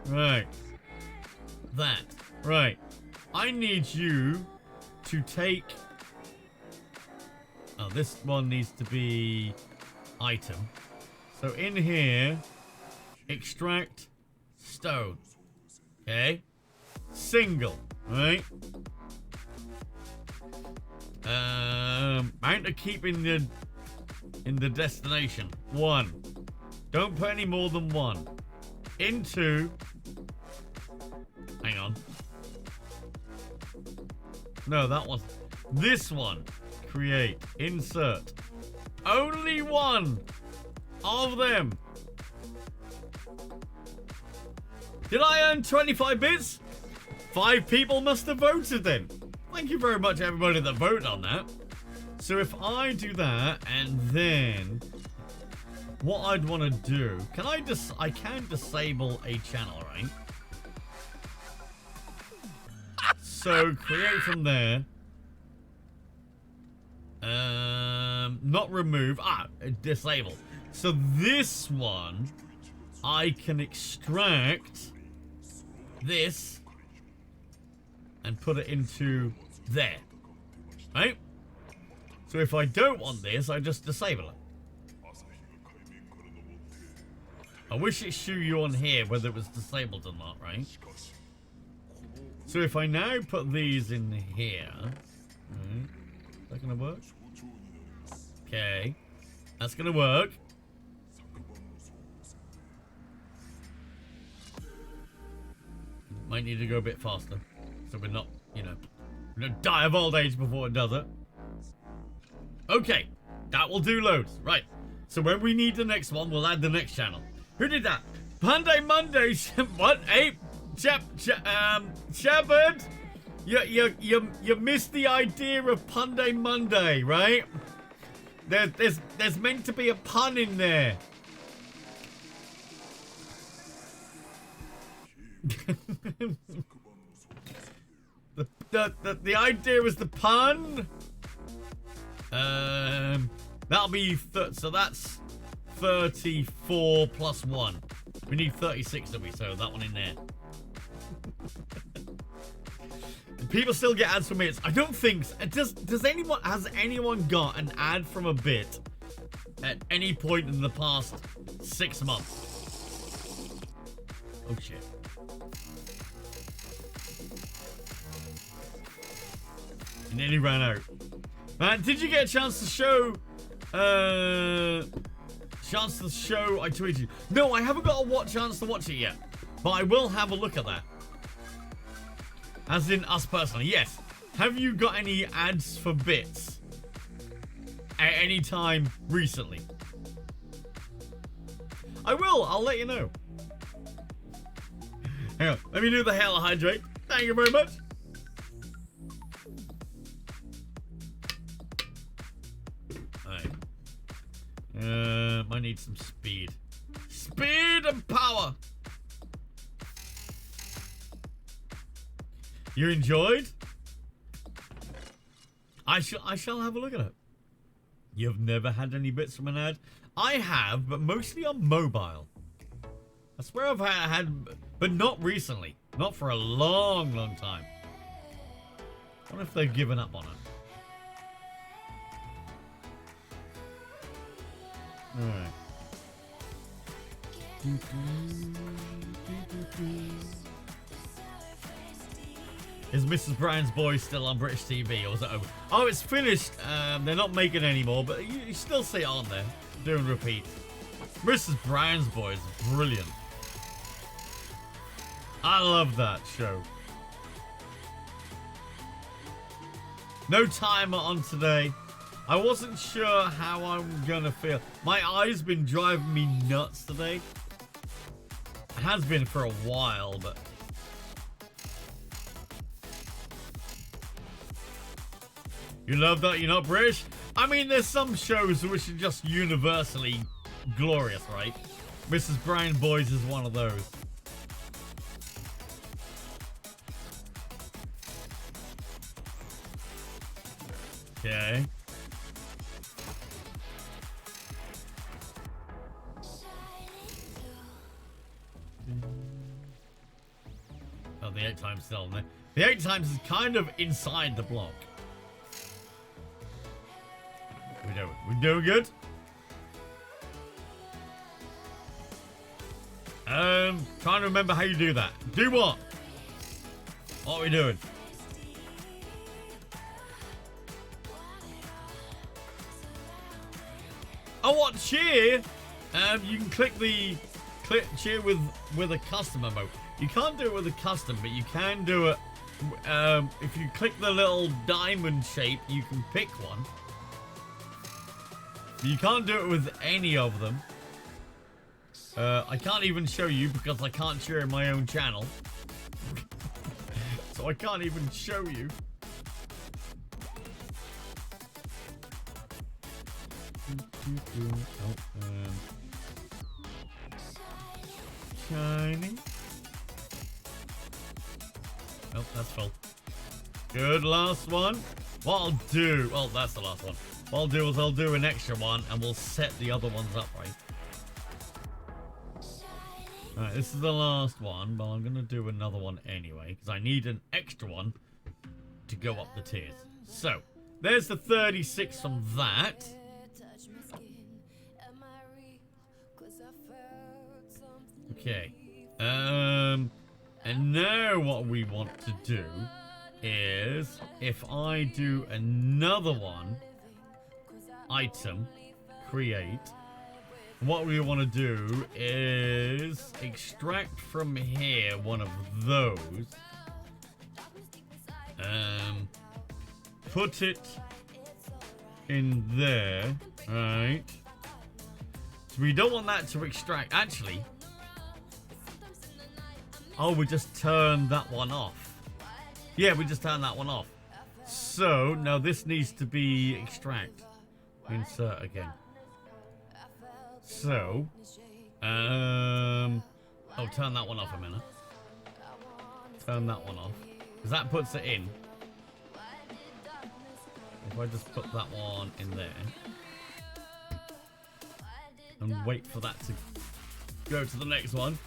S4: Right. That. Right. I need you to take... Oh, this one needs to be item. So in here, extract stone. Okay. Single. Right. Amount to keep in the destination. 1. Don't put any more than 1. Into... Hang on. No, that was... This one. Create. Insert. Only 1 of them. Did I earn 25 bits? 5 people must have voted then. Thank you very much, everybody that voted on that. So if I do that, and then what I'd want to do, I can disable a channel, right? So create from there. Not remove. Disable. So this one, I can extract this and put it into there, right? So if I don't want this, I just disable it. I wish it showed you on here whether it was disabled or not, right? So if I now put these in here, right, is that gonna work? Okay, that's gonna work. Might need to go a bit faster, so we're not, we don't die of old age before it does it. Okay, that will do loads. Right, so when we need the next one, we'll add the next channel. Who did that? Monday, what? Hey, Shepard, you missed the idea of Punday Monday, right? There's meant to be a pun in there. The idea was the pun. That'll be so that's 34 plus 1. We need 36 of we, so that one in there. People still get ads from bits. I don't think so. Has anyone got an ad from a bit at any point in the past 6 months? Oh shit. It nearly ran out. Man, did you get a chance to show I tweeted you? No, I haven't got a chance to watch it yet. But I will have a look at that. As in us personally, yes. Have you got any ads for bits at any time recently? I'll let you know. Hang on, let me do the Hail Hydrate. Thank you very much. Alright. I need some speed. Speed and power! You enjoyed? I shall have a look at it. You've never had any bits from an ad? I have, but mostly on mobile. I swear I've had, but not recently. Not for a long, long time. I wonder if they've given up on it. Alright. Is Mrs. Brown's Boy still on British TV, or is it over? Oh, it's finished. They're not making it anymore, but you still see it on there. Doing repeat. Mrs. Brown's Boy is brilliant. I love that show. No timer on today. I wasn't sure how I'm gonna feel. My eye's been driving me nuts today. It has been for a while, but... You love that you're not British? I mean, there's some shows which are just universally glorious, right? Mrs. Brown Boys is one of those. Okay. Oh, the 8 times still on there. The 8 times is kind of inside the block. We doing good? Trying to remember how you do that. Do what? What are we doing? Oh, what? Cheer? You can click cheer with a customer mode. You can't do it with a custom, but you can do it. If you click the little diamond shape, you can pick one. You can't do it with any of them. I can't even show you because I can't share my own channel. So I can't even show you. Shiny. Oh, that's full. Good, last one. What I'll do... Well, that's the last one. What I'll do is I'll do an extra one and we'll set the other ones up, right? Alright, this is the last one, but I'm going to do another one anyway, because I need an extra one to go up the tiers. So, there's the 36 from that. Okay. And now what we want to do is, if I do another one, item, create, what we want to do is extract from here one of those, put it in there, right? So we don't want that to extract. Actually, oh, we just turned that one off. Yeah, we just turned that one off. So now this needs to be extract. Insert again. So, oh, turn that one off a minute. Turn that one off, because that puts it in. If I just put that one in there and wait for that to go to the next one.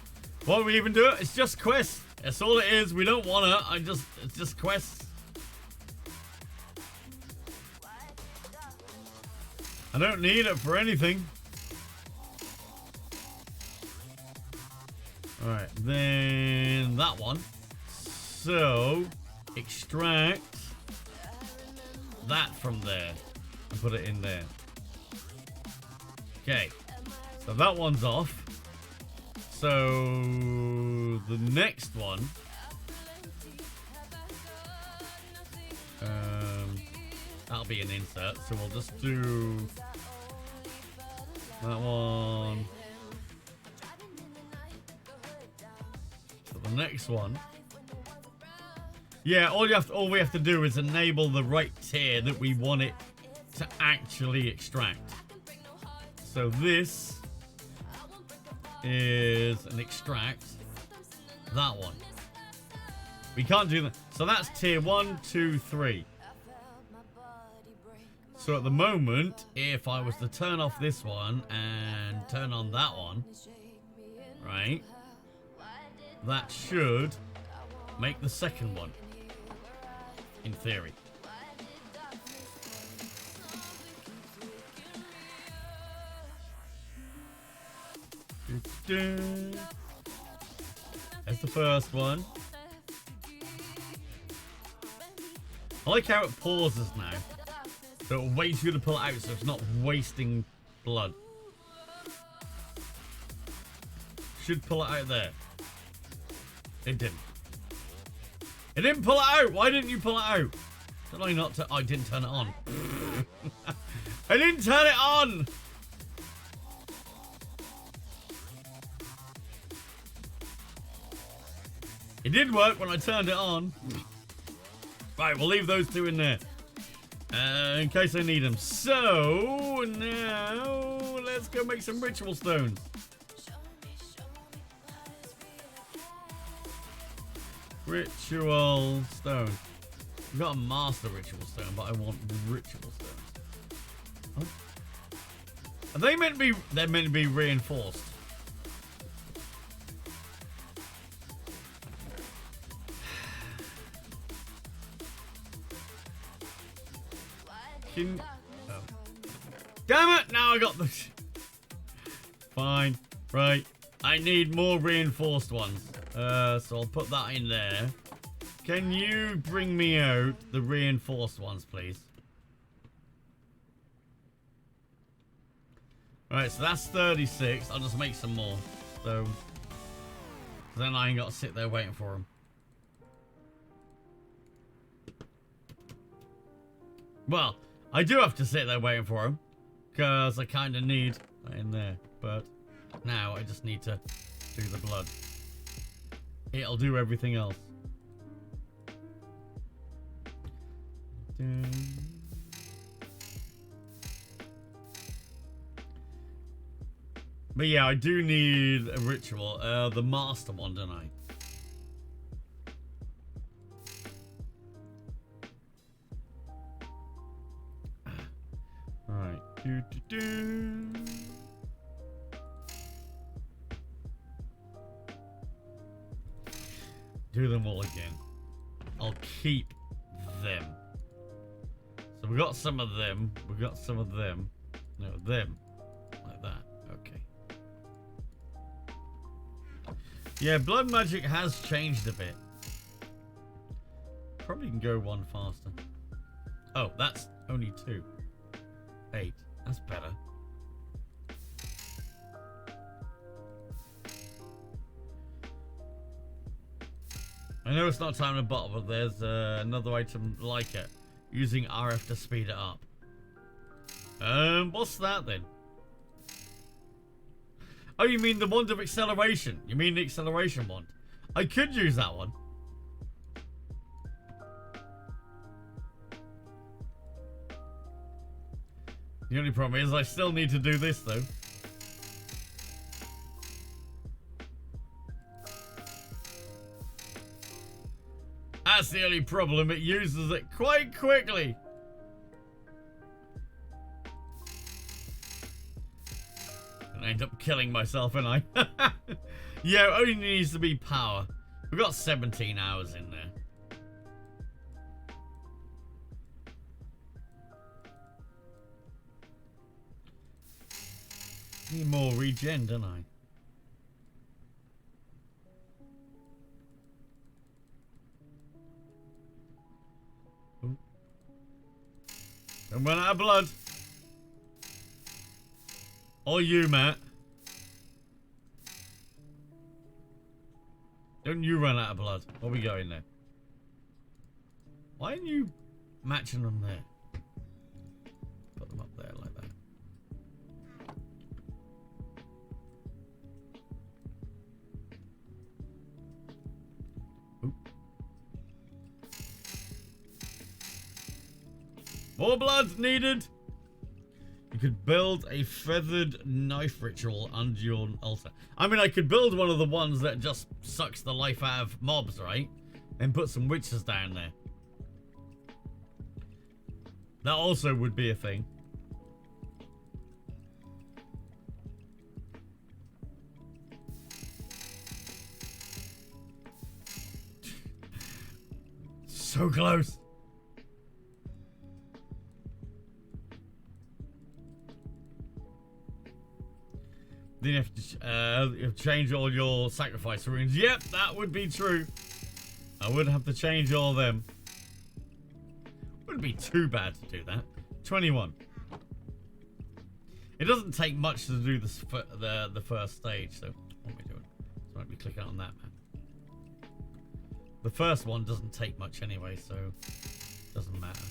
S4: What do we even do it? It's just quests. That's all it is. We don't want it. It's just quests. I don't need it for anything. Alright, then that one. So, extract that from there and put it in there. Okay, so that one's off. So, the next one. That'll be an insert, so we'll just do that one. Put the next one. Yeah, all we have to do is enable the right tier that we want it to actually extract. So this is an extract. That one. We can't do that. So that's tier 1, 2, 3. So at the moment, if I was to turn off this one and turn on that one, right, that should make the second one, in theory. That's the first one. I like how it pauses now. So it'll wait for you to pull it out so it's not wasting blood. Should pull it out there. It didn't. It didn't pull it out! Why didn't you pull it out? Did I not I didn't turn it on. I didn't turn it on! It did work when I turned it on. Right, we'll leave those two in there. In case I need them. So, now, let's go make some ritual stones. Ritual stone. I've got a master ritual stone, but I want ritual stones. Huh? Are they meant to be, they're meant to be reinforced? Oh. Damn it! Now I got the... Fine. Right. I need more reinforced ones. So I'll put that in there. Can you bring me out the reinforced ones, please? Alright, so that's 36. I'll just make some more. So... then I ain't got to sit there waiting for them. Well... I do have to sit there waiting for him, because I kind of need that in there. But now I just need to do the blood. It'll do everything else. But yeah, I do need a ritual. The master one, don't I? Alright. Do them all again. I'll keep them. So we got some of them. We got some of them. No, them. Like that. Okay. Yeah, blood magic has changed a bit. Probably can go one faster. Oh, that's only 2. 8. That's better. I know it's not time to bottle, but there's another item like it. Using RF to speed it up. What's that then? Oh, you mean the wand of acceleration? You mean the acceleration wand? I could use that one. The only problem is I still need to do this though. That's the only problem, it uses it quite quickly. And I end up killing myself, and I. Yeah, it only needs to be power. We've got 17 hours in there. Need more regen, don't I? Ooh. Don't run out of blood. Or you, Matt. Don't you run out of blood. What we got in there? Why aren't you matching them there? Put them up there like that. More blood needed. You could build a feathered knife ritual under your altar. I mean, I could build one of the ones that just sucks the life out of mobs, right? And put some witches down there. That also would be a thing. So close. Then you have to change all your sacrifice runes. Yep, that would be true. I would have to change all of them. Wouldn't be too bad to do that. 21. It doesn't take much to do this the first stage, so what am I doing? So I won't be clicking on that, man. The first one doesn't take much anyway, so it doesn't matter.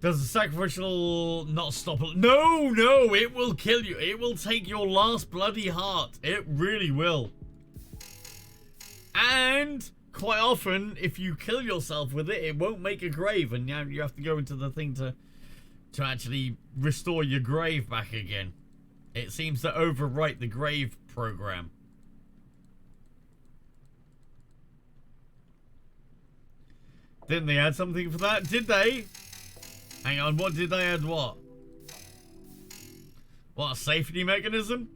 S4: Does the sacrificial not stop? No, no, it will kill you. It will take your last bloody heart. It really will. And quite often, if you kill yourself with it, it won't make a grave, and now you have to go into the thing to actually restore your grave back again. It seems to overwrite the grave program. Didn't they add something for that? Did they? Hang on, what did they add? What? What, a safety mechanism?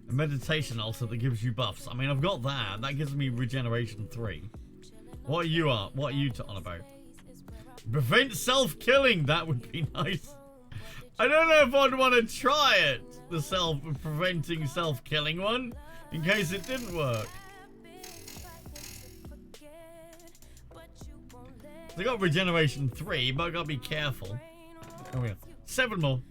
S4: A meditation altar that gives you buffs. I mean, I've got that. That gives me regeneration 3. What are you on about? Prevent self-killing. That would be nice. I don't know if I'd want to try it. The preventing self-killing one. In case it didn't work. They got regeneration 3, but I gotta be careful. Oh yeah. 7 more.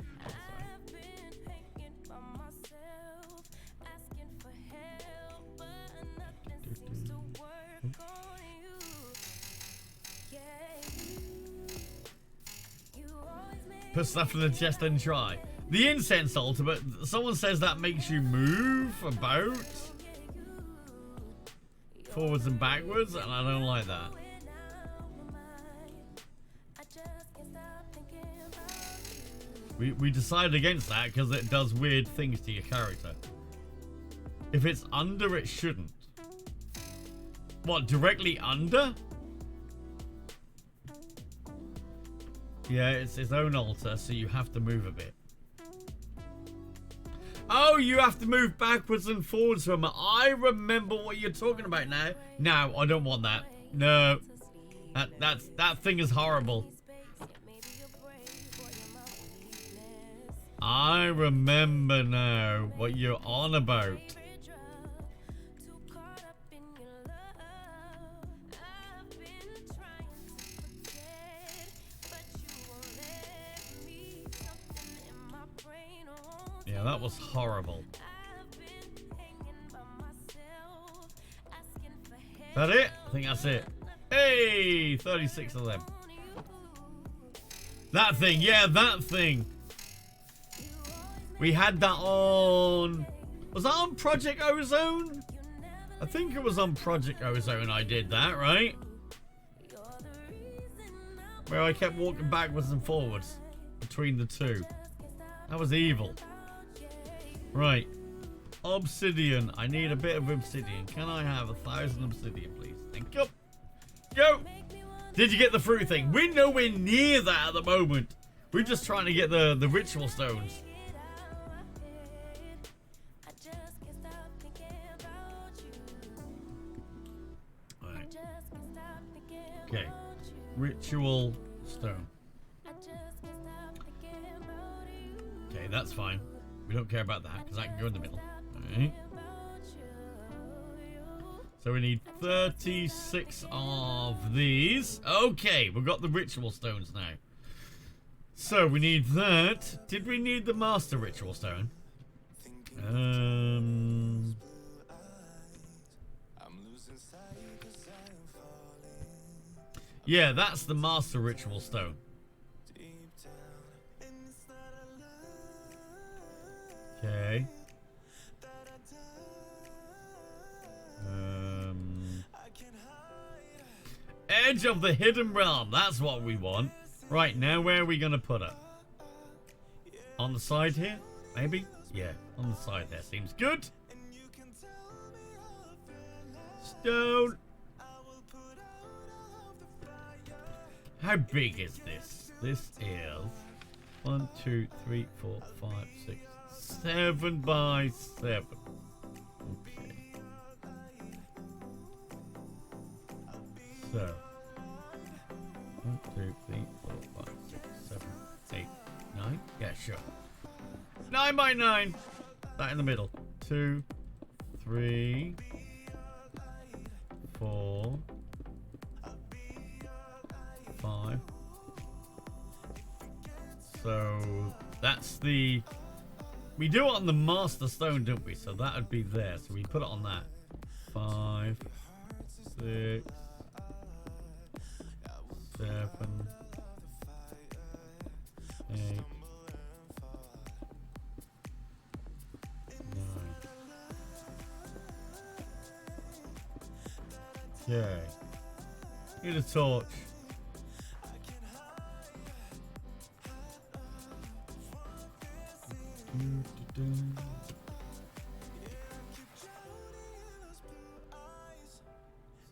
S4: Put stuff in the chest and try. The incense altar, but someone says that makes you move about forwards and backwards, and I don't like that. We decided against that because it does weird things to your character. If it's under, it shouldn't. What, directly under? Yeah, it's its own altar, so you have to move a bit. Oh, you have to move backwards and forwards from it. I remember what you're talking about now. No, I don't want that. No. That thing is horrible. I remember now what you're on about. Yeah, that was horrible. Is that it? I think that's it. Hey, 36 of them. That thing, yeah, that thing. We had that on... Was that on Project Ozone? I think it was on Project Ozone I did that, right? Where I kept walking backwards and forwards between the two. That was evil. Right. Obsidian. I need a bit of obsidian. Can I have 1,000 obsidian, please? Thank you. Go! Did you get the fruit thing? We're nowhere near that at the moment. We're just trying to get the ritual stones. Okay, ritual stone. Okay, that's fine. We don't care about that because I can go in the middle. Alright. So we need 36 of these. Okay, we've got the ritual stones now. So we need that. Did we need the master ritual stone? Yeah, that's the master ritual stone. Okay. edge of the hidden realm. That's what we want. Right, now where are we going to put her? On the side here? Maybe? Yeah, on the side there. Seems good. Stone. How big is this? This is 1, 2, 3, 4, 5, 6, 7 by 7. Okay. So 1, 2, 3, 4, 5, 6, 7, 8, 9. Yeah, sure. 9 by 9. That in the middle. 2, 3, 4, 5. So that's the. We do it on the master stone, don't we? So that would be there. So we put it on that. 5, 6, 7, 8, 9. Okay. Need a torch.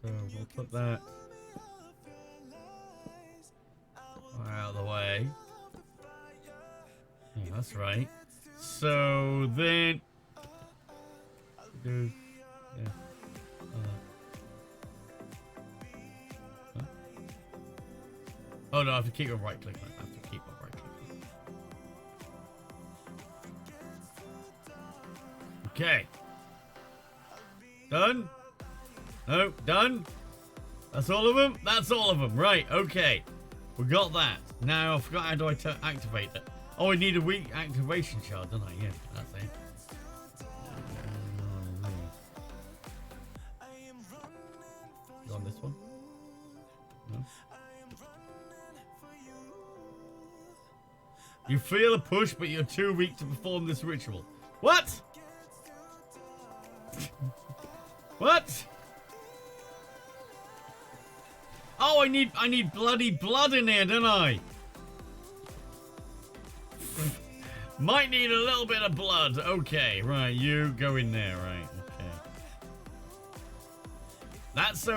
S4: So we'll put that out of the way. Yeah, that's right. So then do yeah. Huh? Oh no, I have to keep a right click on it. I have to keep a right click. Okay. Done? No, done? That's all of them? That's all of them. Right, okay. We got that. Now I forgot how do I activate it. Oh, I need a weak activation shard, don't I? Yeah, that's it. On this one? No? You feel a push, but you're too weak to perform this ritual. What? What? Oh, I need bloody blood in here, don't I? Might need a little bit of blood. Okay, right, you go in there, right? Okay. That's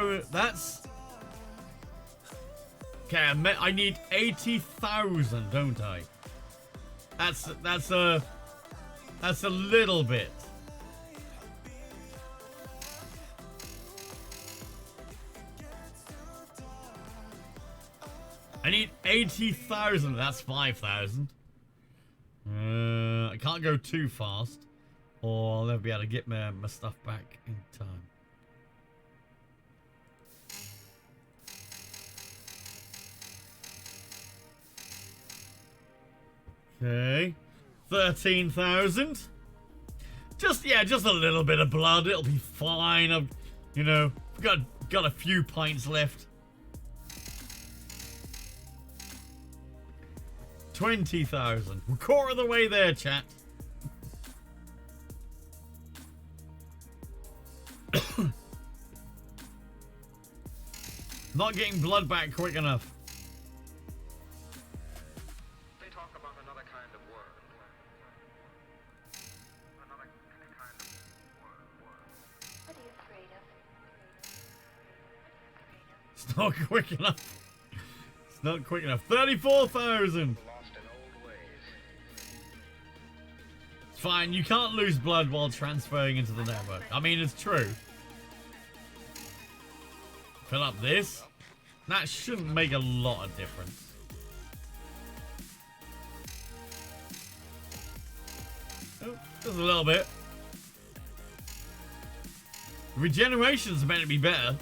S4: okay. I need 80,000, don't I? That's a little bit. I need 80,000. That's 5,000. I can't go too fast, or I'll never be able to get my stuff back in time. Okay, 13,000. Just a little bit of blood. It'll be fine. I've, got a few pints left. 20,000. We're quarter of the way there, chat. Not getting blood back quick enough.
S10: They talk about another kind of world. Another kind of world.
S3: What are you afraid of?
S4: It's not quick enough. It's not quick enough. 34,000. It's fine. You can't lose blood while transferring into the network. I mean, it's true. Fill up this. That shouldn't make a lot of difference. Oh, just a little bit. Regeneration's meant to be better.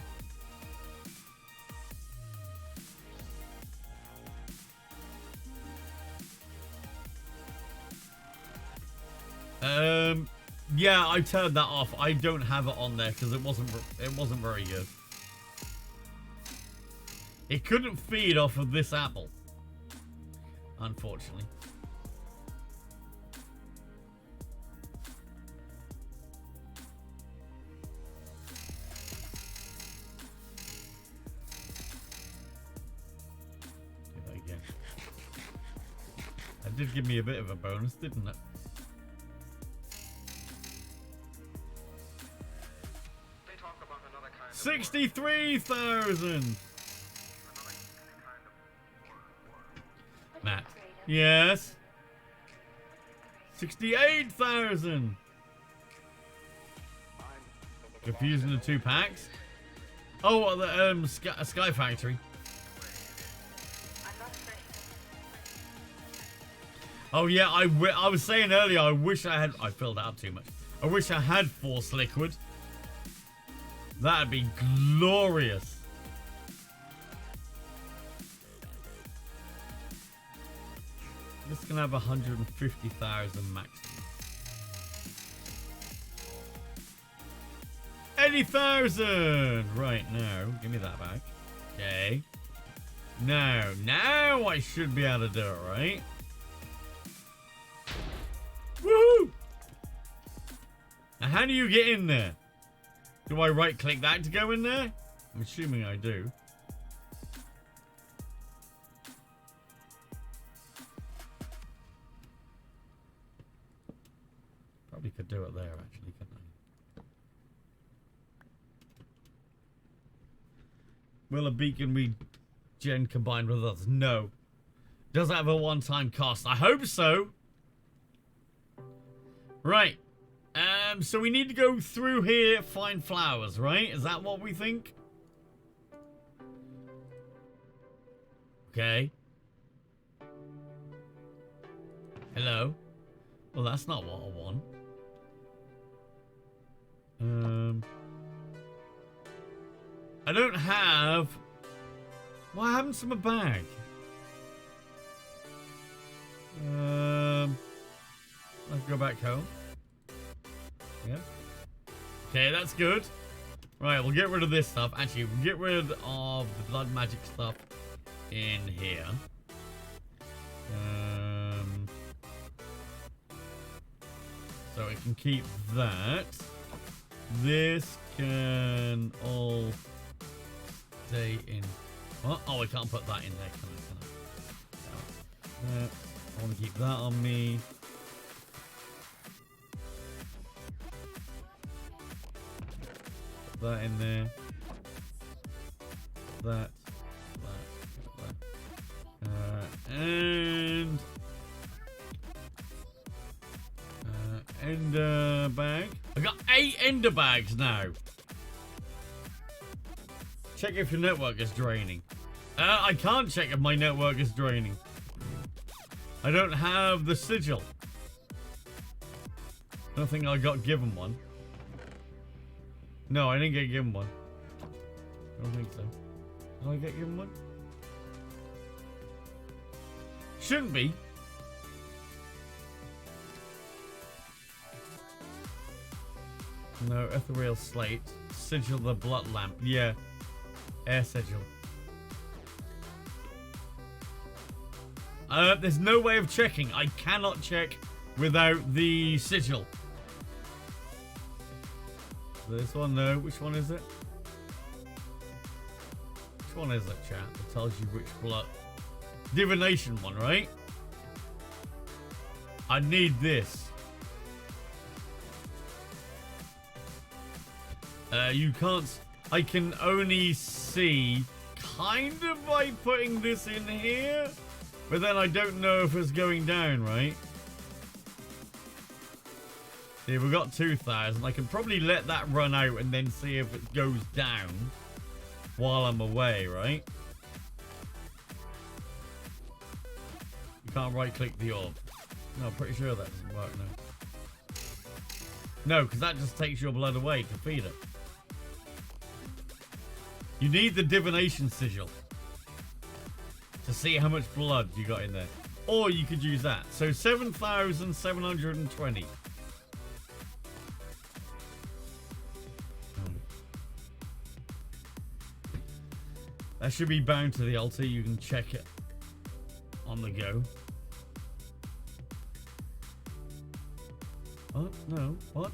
S4: Yeah, I turned that off. I don't have it on there because it wasn't very good. It couldn't feed off of this apple, unfortunately. That did give me a bit of a bonus, didn't it?
S10: They talk about another kind of
S4: 63,000. Matt. Yes. 68,000. Confusing the two packs. Oh, the Sky Factory. Oh yeah, I was saying earlier, I wish I filled out too much. I wish I had Force Liquid. That'd be glorious. This can have 150,000 maximum. 80,000! Right, now, give me that back. Okay. Now I should be able to do it, right? Woohoo! Now, how do you get in there? Do I right-click that to go in there? I'm assuming I do. Probably could do it there, actually, couldn't I? Will a beacon regen combined with others? No. Does it have a one-time cost? I hope so. Right. So we need to go through here, find flowers, right? Is that what we think? Okay. Hello? Well, that's not what I want. I don't have... What happened to my bag? Let's go back home. Yeah. Okay, that's good. Right, we'll get rid of this stuff. Actually, we'll get rid of the blood magic stuff in here. So it can keep that. This can all stay in. What? Oh, I can't put that in there, can I? No. I want to keep that on me. Put that in there. That. And ender bag. I got 8 ender bags now. Check if your network is draining. I can't check if my network is draining. I don't have the sigil. I don't think I got given one. No, I didn't get given one. I don't think so. Did I get given one? Shouldn't be. No, ethereal slate. Sigil the blood lamp. Yeah. Air sigil. There's no way of checking. I cannot check without the sigil. This one, no. Which one is it? Which one is it, chat? It tells you which blood. Divination one, right? I need this. You can't... I can only see kind of by putting this in here. But then I don't know if it's going down, right? See, we've got 2,000. I can probably let that run out and then see if it goes down while I'm away, right? You can't right-click the orb. No, I'm pretty sure that doesn't work, no. No, because that just takes your blood away to feed it. You need the divination sigil to see how much blood you got in there. Or you could use that. So 7,720. That should be bound to the altar. You can check it on the go. What? No. What?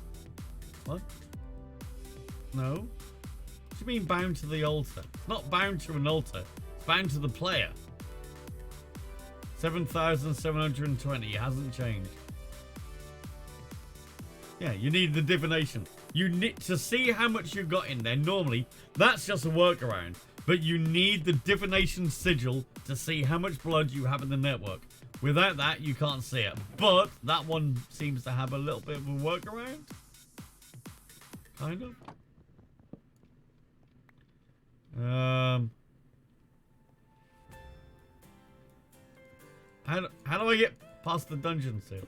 S4: What? No. What do you mean bound to the altar? It's not bound to an altar. It's bound to the player. 7,720. It hasn't changed. Yeah, you need the divination. You need to see how much you got in there. Normally, that's just a workaround. But you need the divination sigil to see how much blood you have in the network. Without that, you can't see it. But that one seems to have a little bit of a workaround. Kind of. How do I get past the dungeon seal?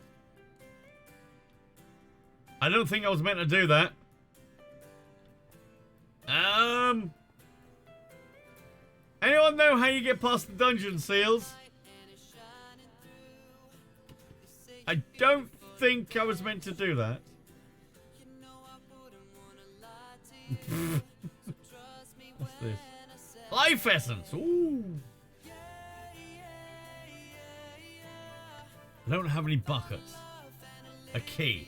S4: I don't think I was meant to do that. Anyone know how you get past the dungeon seals? I don't think I was meant to do that. What's this? Life essence. Ooh. I don't have any buckets. A key.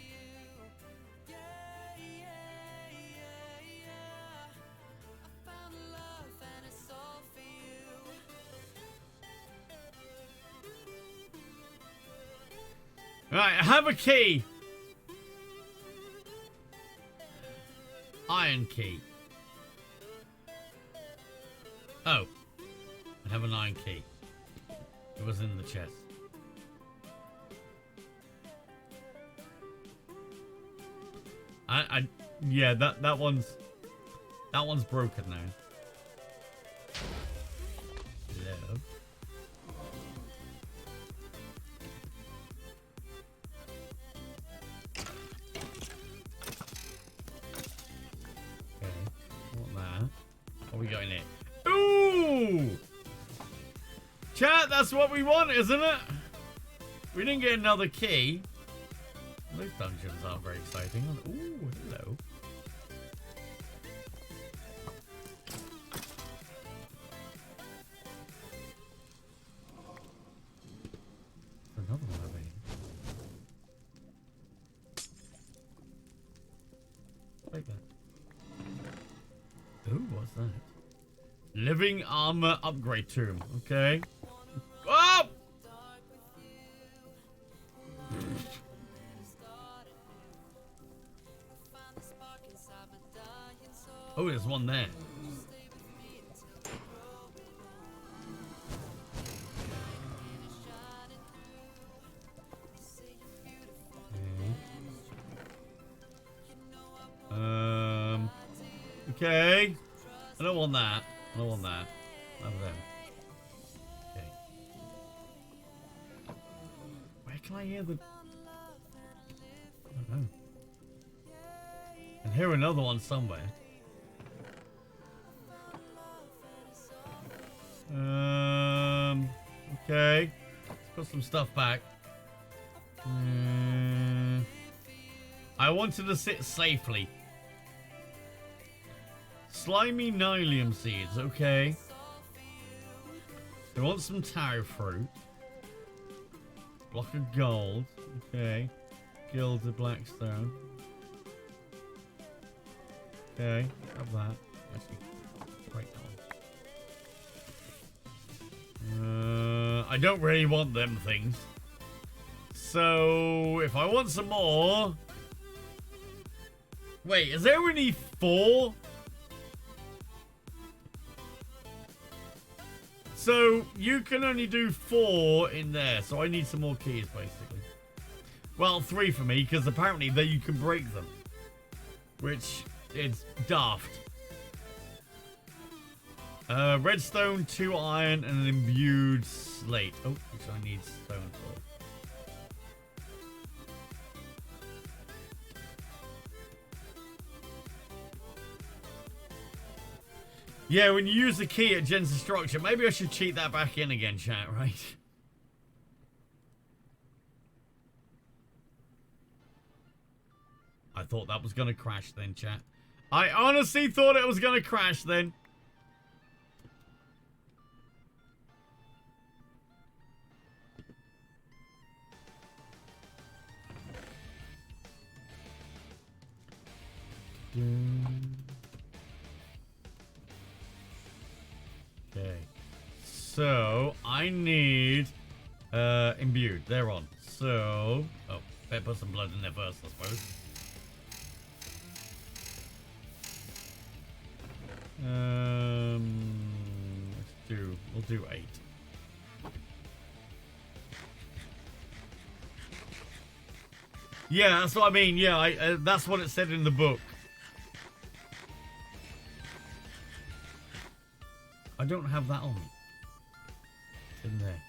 S4: Right, I have a key. Iron key. Oh. I have an iron key. It was in the chest. Yeah, that one's broken now. Hello. Okay, what that? What we got in it? Ooh! Chat, that's what we want, isn't it? We didn't get another key. Those dungeons aren't very exciting. Ooh, hello. Another one over here. Like that. Ooh, what's that? Living armor upgrade tomb. Okay. Oh! Oh, there's one there. Okay. I don't want that. I don't want that. None of them. Okay. Where can I hear the... I don't know. I can hear another one somewhere. Okay. Let's put some stuff back. I wanted to sit safely. Slimy Nylium seeds, okay. I want some taro fruit. Block of gold, okay. Gilded blackstone. Okay, have that. Actually, break that one. I don't really want them things. So, if I want some more... Wait, is there only 4? So, you can only do 4 in there. So, I need some more keys, basically. Well, 3 for me, because apparently there you can break them. Which is daft. Redstone, 2 iron, and an imbued slate. Oh, which I need stone for. Yeah, when you use the key, it gens the structure. Maybe I should cheat that back in again, chat, right? I thought that was going to crash then, chat. I honestly thought it was going to crash then. Okay. So, I need Imbued. They're on. So, oh, better put some blood in there first, I suppose. We'll do 8. Yeah, that's what I mean. Yeah, that's what it said in the book. I don't have that on. It's in there.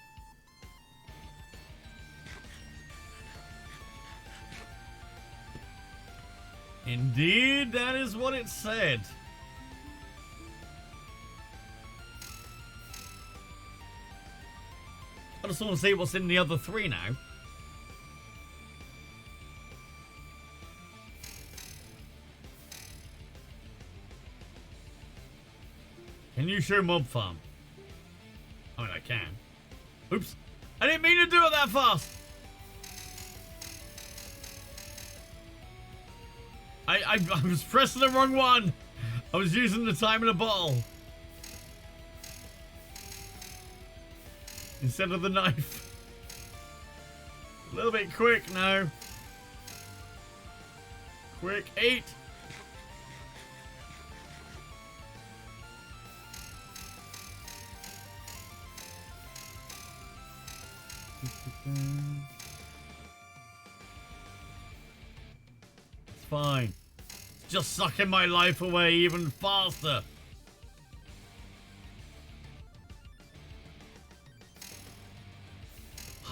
S4: Indeed, that is what it said. I just want to see what's in the other 3 now. Can you show Mob Farm? I mean, I can. Oops. I didn't mean to do it that fast. I was pressing the wrong one. I was using the time in a bottle instead of the knife. A little bit quick now. Quick, 8. It's fine. It's just sucking my life away even faster.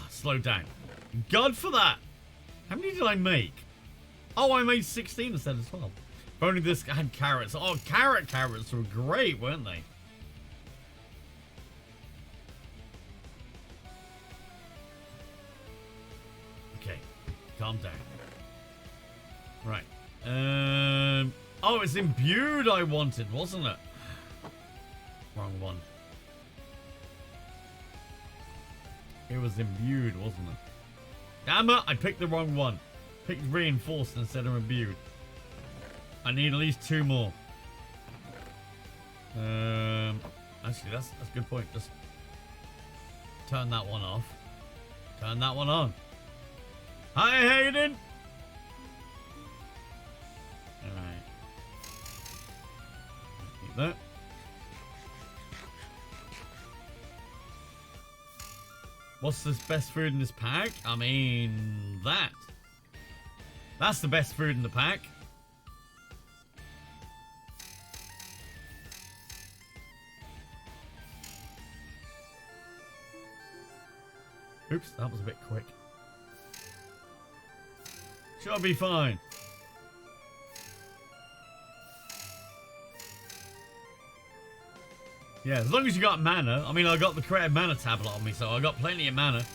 S4: Slow down. God for that. How many did I make? Oh, I made 16 instead of 12. If only this had carrots. Oh, carrots were great, weren't they? Okay, calm down. Right. Oh, it's imbued I wanted, wasn't it? Wrong one. It was imbued, wasn't it? Damn it, I picked the wrong one. Picked reinforced instead of imbued. I need at least 2 more. Actually, that's a good point. Just turn that one off. Turn that one on. Hi, Hayden. Alright. Keep that. What's the best food in this pack? I mean, that. That's the best food in the pack. Oops, that was a bit quick. Should be fine. Yeah, as long as you got mana. I mean, I got the creative mana tablet on me, so I got plenty of mana.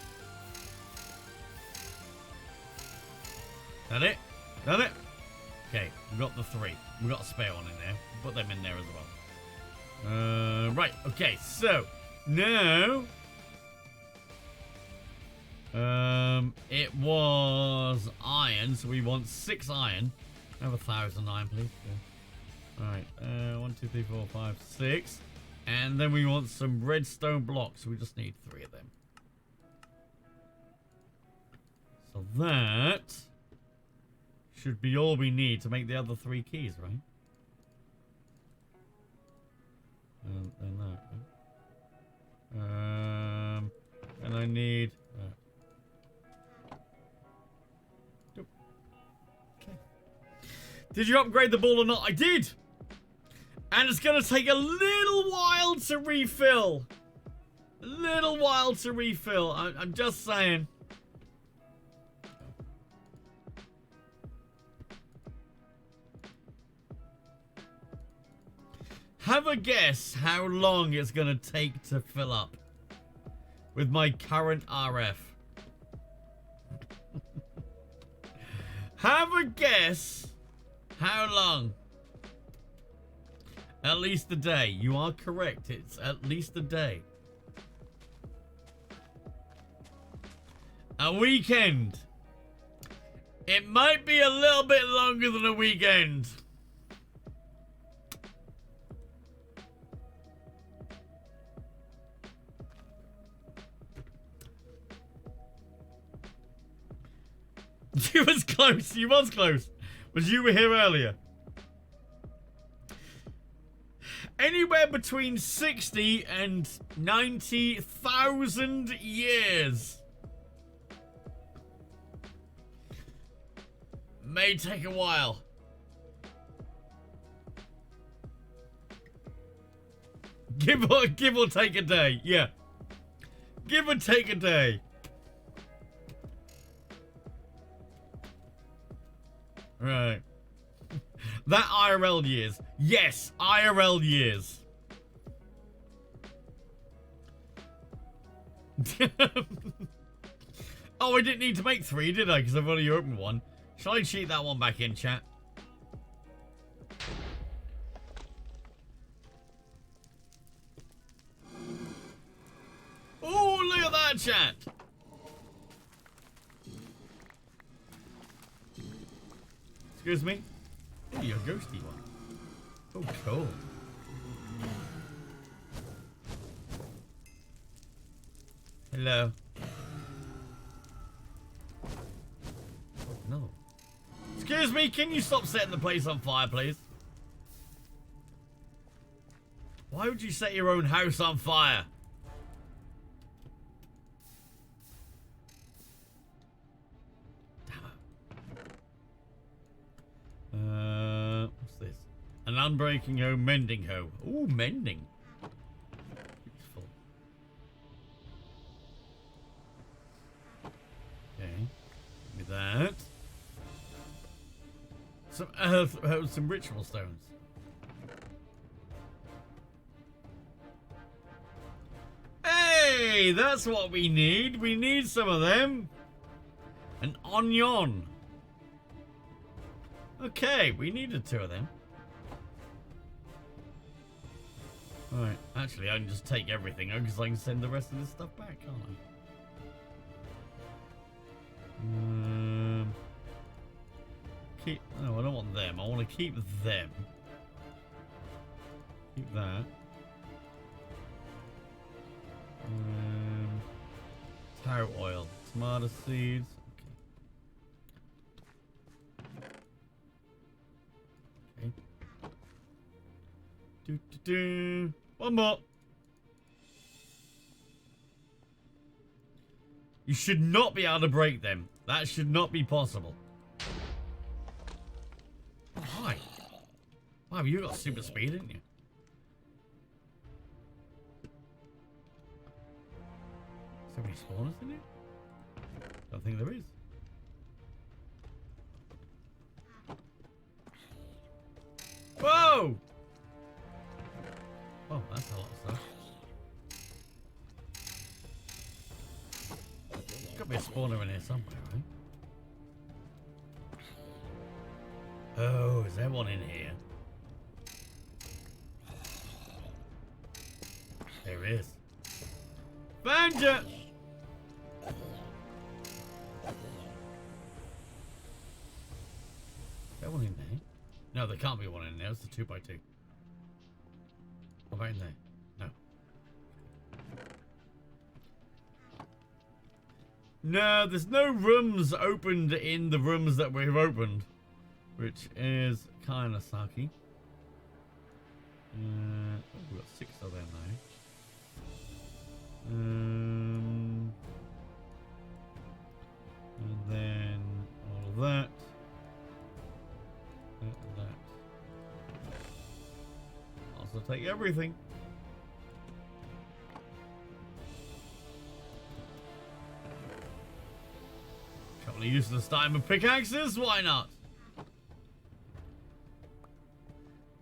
S4: That it? That it? Okay, we got the 3. We got a spare one in there. Put them in there as well. Right, okay, so now it was iron, so we want 6 iron. Have 1,000 iron, please. Yeah. Alright, 1, 2, 3, 4, 5, 6. And then we want some redstone blocks. We just need 3 of them. So that should be all we need to make the other 3 keys, right? And that. And I need. Okay. Did you upgrade the ball or not? I did. And it's going to take a little while to refill. A little while to refill. I'm just saying. Have a guess how long it's going to take to fill up with my current RF. Have a guess how long. At least a day. You are correct. It's at least a day. A weekend. It might be a little bit longer than a weekend. You was close. You was close. But you were here earlier. Anywhere between 60 and 90,000 years. May take a while. Give or take a day. Yeah. Give or take a day. Right. That IRL years. Yes, IRL years. Oh, I didn't need to make 3, did I? Because I've already opened one. Shall I cheat that one back in, chat? Oh, look at that, chat. Excuse me? Oh, you're a ghosty one. Oh, cool. Hello. Oh, no. Excuse me, can you stop setting the place on fire, please? Why would you set your own house on fire? What's this? An unbreaking hoe, mending hoe. Ooh, mending. Beautiful. Okay. Give me that. Some ritual stones. Hey, that's what we need. We need some of them. An onion. Okay, we needed 2 of them. Alright, actually I can just take everything because I can send the rest of this stuff back, can't I? Keep... No, I don't want them. I want to keep them. Keep that. Taro oil. Tomato seeds. One more. You should not be able to break them. That should not be possible. Oh, hi. Wow, you got super speed, didn't you? Is there any spawners in here? Don't think there is. Whoa! Oh, that's a lot of stuff. Got to be a spawner in here somewhere, right? Oh, is there one in here? There is. Found ya! Is there one in there? No, there can't be one in there. It's a 2x2. What about in there? No. No, there's no rooms opened in the rooms that we've opened, which is kind of sucky. Oh, we've got 6 of them now. And then all of that. That. Also take everything. Couple of useless diamond pickaxes, why not?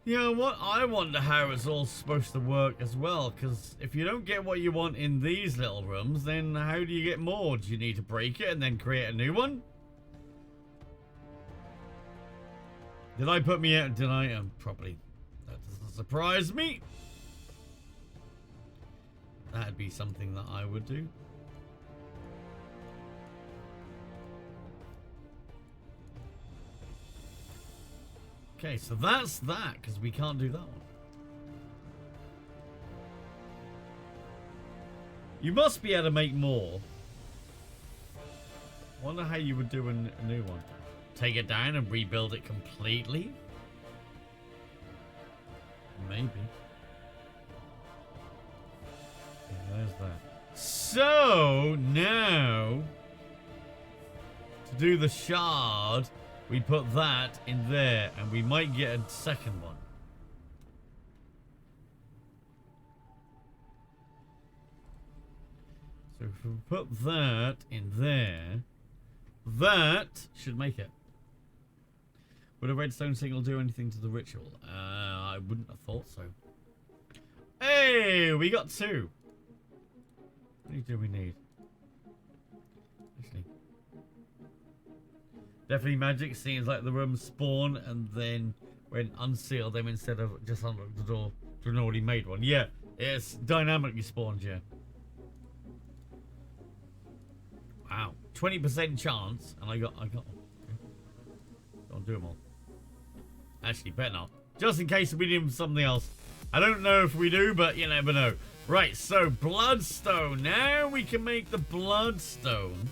S4: You know what? I wonder how it's all supposed to work as well, because if you don't get what you want in these little rooms, then how do you get more? Do you need to break it and then create a new one? Did I put me out? Did I? Probably. That doesn't surprise me. That'd be something that I would do. Okay, so that's that, because we can't do that one. You must be able to make more. Wonder how you would do a new one. Take it down and rebuild it completely? Maybe. Yeah, there's that. So, now, to do the shard, we put that in there, and we might get a second one. So if we put that in there, that should make it. Would a redstone signal do anything to the ritual? I wouldn't have thought so. Hey, we got 2. How many do we need? Actually, definitely magic. Seems like the rooms spawn and then when unseal them instead of just unlock the door to an already made one. Yeah, it's dynamically spawned. Yeah. Wow, 20% chance, and I got. Okay. Don't do them all. Actually, better not. Just in case we need something else. I don't know if we do, but you never know. Right, so bloodstone. Now we can make the bloodstone.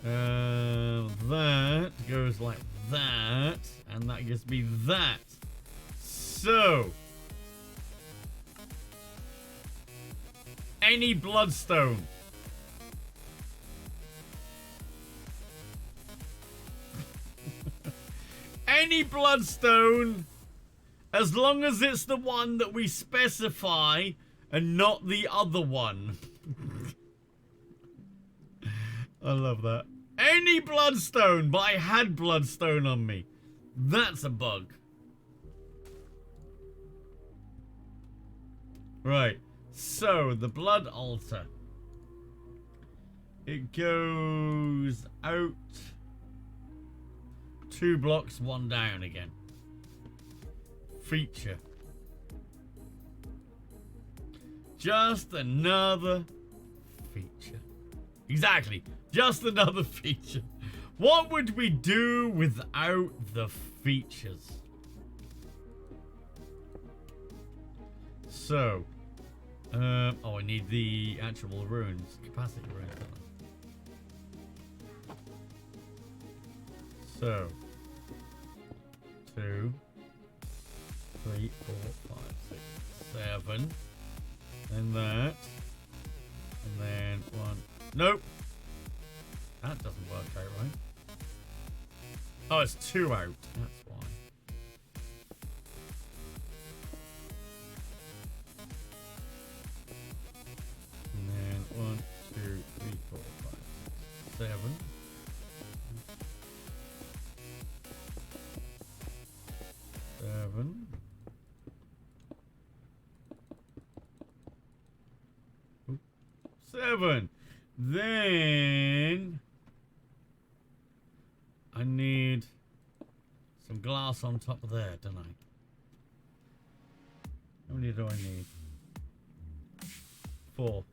S4: That goes like that, and that gives me that. So, any bloodstone. Any bloodstone, as long as it's the one that we specify and not the other one. I love that. Any bloodstone, but I had bloodstone on me. That's a bug. Right, so the blood altar. It goes out 2 blocks, 1 down again. Feature. Just another feature. Exactly. Just another feature. What would we do without the features? So, oh, I need the actual runes, capacity runes. So, 2, 3, 4, 5, 6, 7, and that, and then 1. Nope, that doesn't work out right. Oh, it's 2 out. That's why. And then 1, 2, 3, 4, 5, 6, 7. Oop. 7. Then I need some glass on top of there, don't I? How many do I need? 4.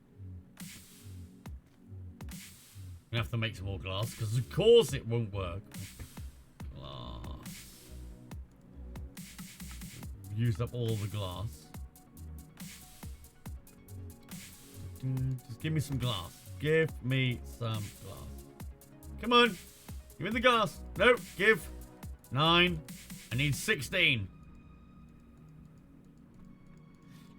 S4: I have to make some more glass because of course it won't work. Used up all the glass. Just give me some glass. Give me some glass. Come on. Give me the glass. No, give. 9. I need 16.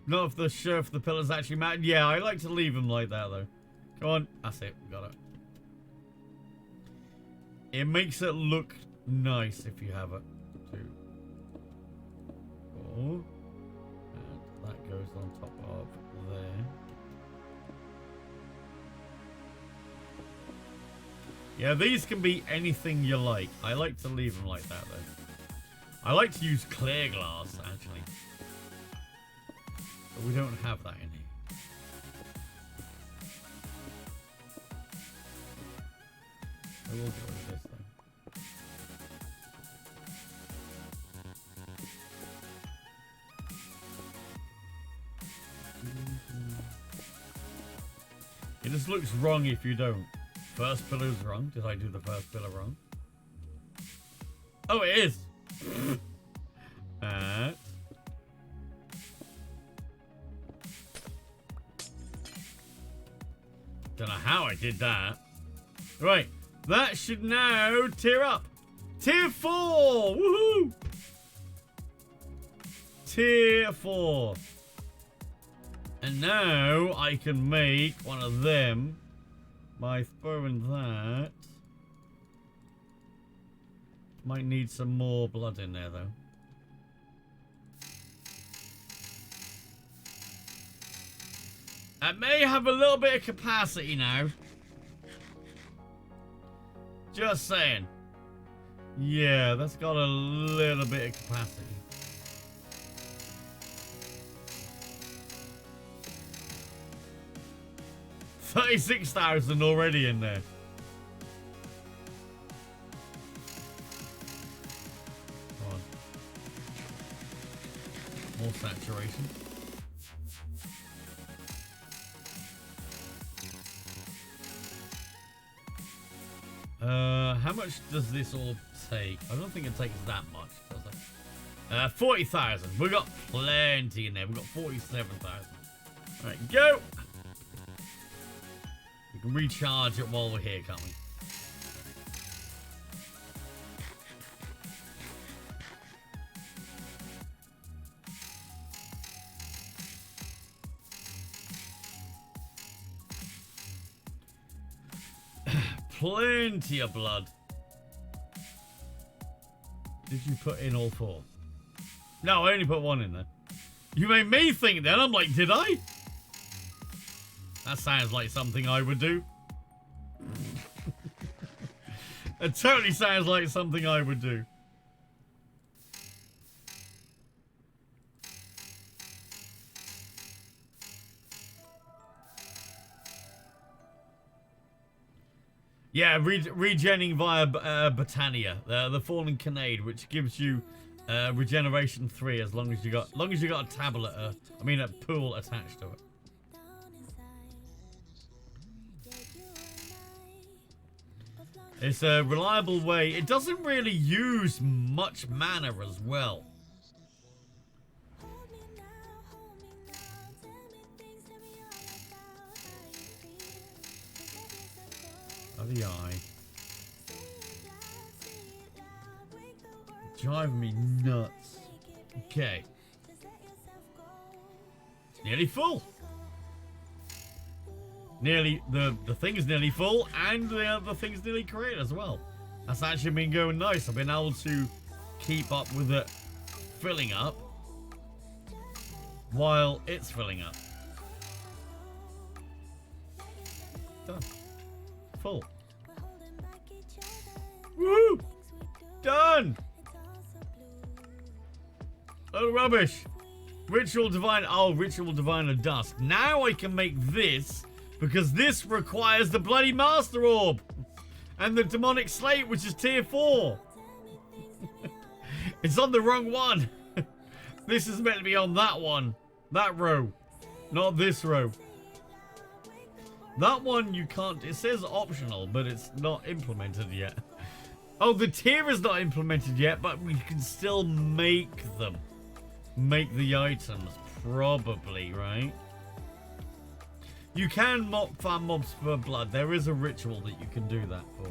S4: Not if the pillars actually matter. Yeah, I like to leave them like that though. Come on. That's it. We got it. It makes it look nice if you have it. 2. And that goes on top of there. Yeah, these can be anything you like. I like to leave them like that though. I like to use clear glass actually. But we don't have that in here. I will get rid of this though. It just looks wrong if you don't. First pillar's wrong. Did I do the first pillar wrong? Oh, it is. Don't know how I did that. Right. That should now tier up. Tier 4! Woohoo! Tier 4. And now I can make one of them by throwing that. Might need some more blood in there though. It may have a little bit of capacity now. Just saying. Yeah, that's got a little bit of capacity. $36,000 already in there. Come on. More saturation. How much does this all take? I don't think it takes that much, does it? 40,000. We've got plenty in there. We've got 47,000. Alright, go! We can recharge it while we're here, can't we? Plenty of blood. Did you put in all 4? No, I only put 1 in there. You made me think then. I'm like, did I? That sounds like something I would do. It totally sounds like something I would do. Yeah, regenning via Botania, the Fallen Canade, which gives you regeneration 3 as long as you got a tablet, a pool attached to it. It's a reliable way. It doesn't really use much mana as well. Of the eye. Driving me nuts. Okay. It's nearly full. Nearly, the thing is nearly full, and the thing's nearly created as well. That's actually been going nice. I've been able to keep up with it filling up while it's filling up. Done. Full. Woo! Done! Oh, rubbish. Ritual Divine. Oh, Ritual Divine of Dusk. Now I can make this, because this requires the bloody Master Orb. And the Demonic Slate, which is tier 4. It's on the wrong one. This is meant to be on that one. That row. Not this row. That one you can't. It says optional, but it's not implemented yet. Oh, the tier is not implemented yet, but we can still make them. Make the items, probably, right? You can farm mobs for blood. There is a ritual that you can do that for.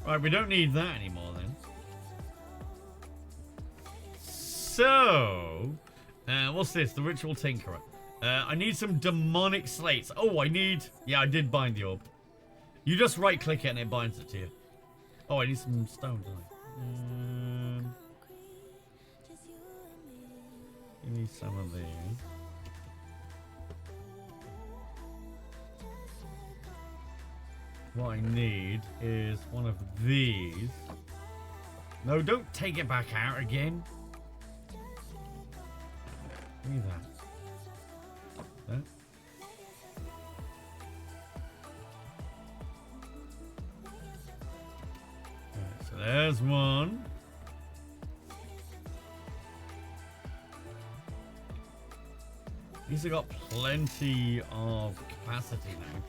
S4: Right, we don't need that anymore then. So, what's this? The Ritual Tinkerer. I need some demonic slates. Oh, I need... Yeah, I did bind the orb. You just right-click it and it binds it to you. Oh, I need some stone, don't I? You need some of these. What I need is one of these. No, don't take it back out again. Give me that. That. Okay, so there's one. These have got plenty of capacity now.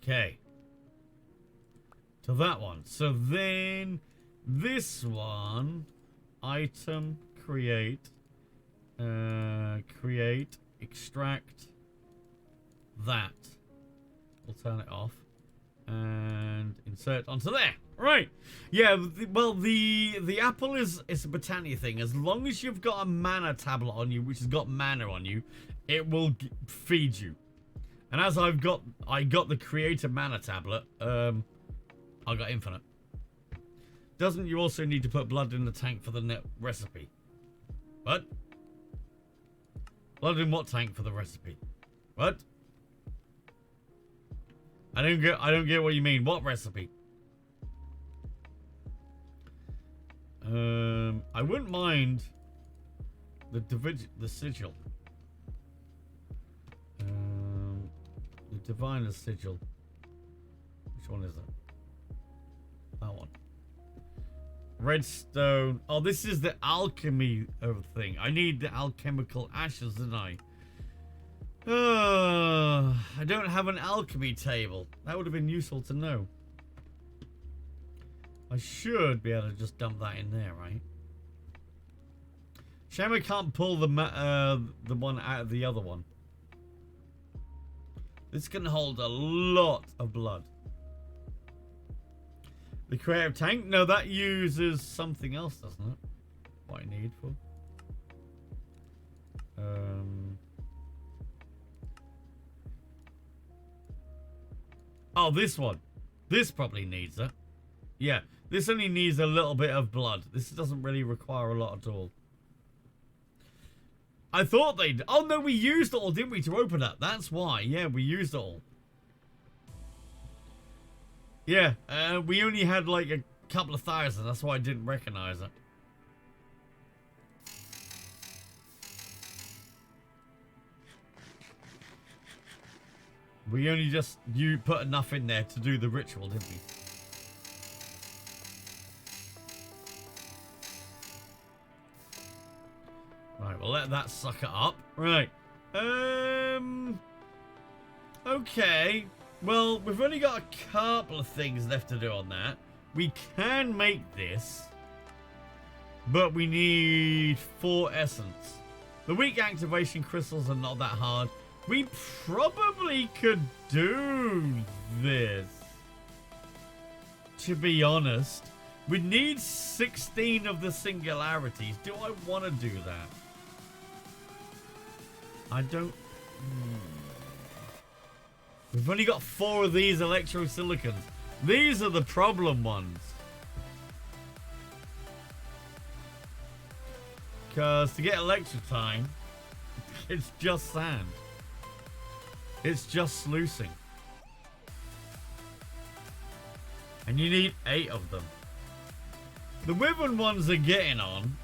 S4: Okay. To that one. So then This one, item, create, create, extract, that. We'll turn it off and insert onto there. Right. Yeah, well, the apple is a Britannia thing. As long as you've got a mana tablet on you, which has got mana on you, it will feed you. And as I got the creator mana tablet, I got infinite. Doesn't you also need to put blood in the tank for the net recipe? What? Blood in what tank for the recipe? What? I don't get what you mean. What recipe? I wouldn't mind the sigil. The diviner's sigil. Which one is it? That one. Redstone. Oh, this is the alchemy of thing. I need the alchemical ashes, don't I? I don't have an alchemy table. That would have been useful to know. I should be able to just dump that in there, right? Shame I can't pull the one out of the other one. This can hold a lot of blood. The creative tank? No, that uses something else, doesn't it? What I need for? Oh, this one. This probably needs it. Yeah, this only needs a little bit of blood. This doesn't really require a lot at all. I thought they'd... Oh, no, we used it all, didn't we, to open it? That's why. Yeah, we used it all. Yeah, we only had like a couple of thousand. That's why I didn't recognize it. We only just... You put enough in there to do the ritual, didn't we? Right, we'll let that sucker up. Right. Okay. Well, we've only got a couple of things left to do on that. We can make this. But we need 4 essence. The weak activation crystals are not that hard. We probably could do this. To be honest. We need 16 of the singularities. Do I want to do that? I don't... We've only got 4 of these electrosilicons. These are the problem ones. Because to get electrotime, it's just sand. It's just sluicing. And you need 8 of them. The Wyvern ones are getting on.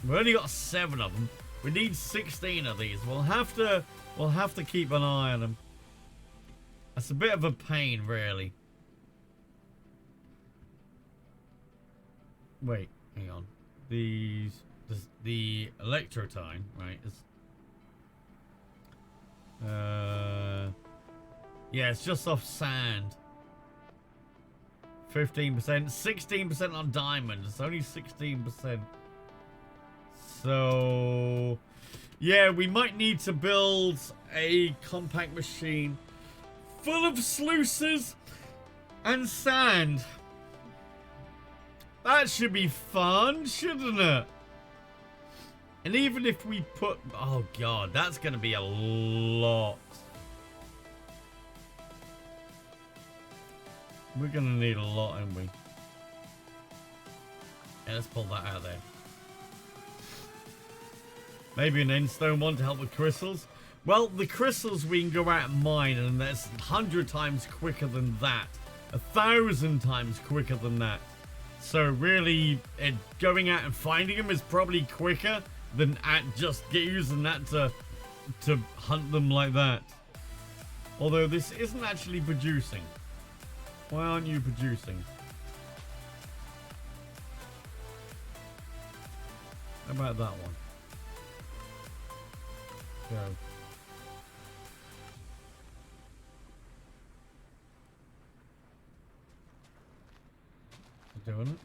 S4: We've only got 7 of them. We need 16 of these. We'll have to keep an eye on them. That's a bit of a pain, really. Wait, hang on. The electrotime, right? Yeah, it's just off sand. 15%, 16% on diamond. It's only 16%. So, yeah, we might need to build a compact machine full of sluices and sand. That should be fun, shouldn't it? And even if we put... Oh, God, that's going to be a lot. We're going to need a lot, aren't we? Yeah, let's pull that out there. Maybe an endstone one to help with crystals. Well, the crystals we can go out and mine, and that's 100 times quicker than that. 1,000 times quicker than that. So really, going out and finding them is probably quicker than just using that to hunt them like that. Although this isn't actually producing. Why aren't you producing? How about that one? Go. doing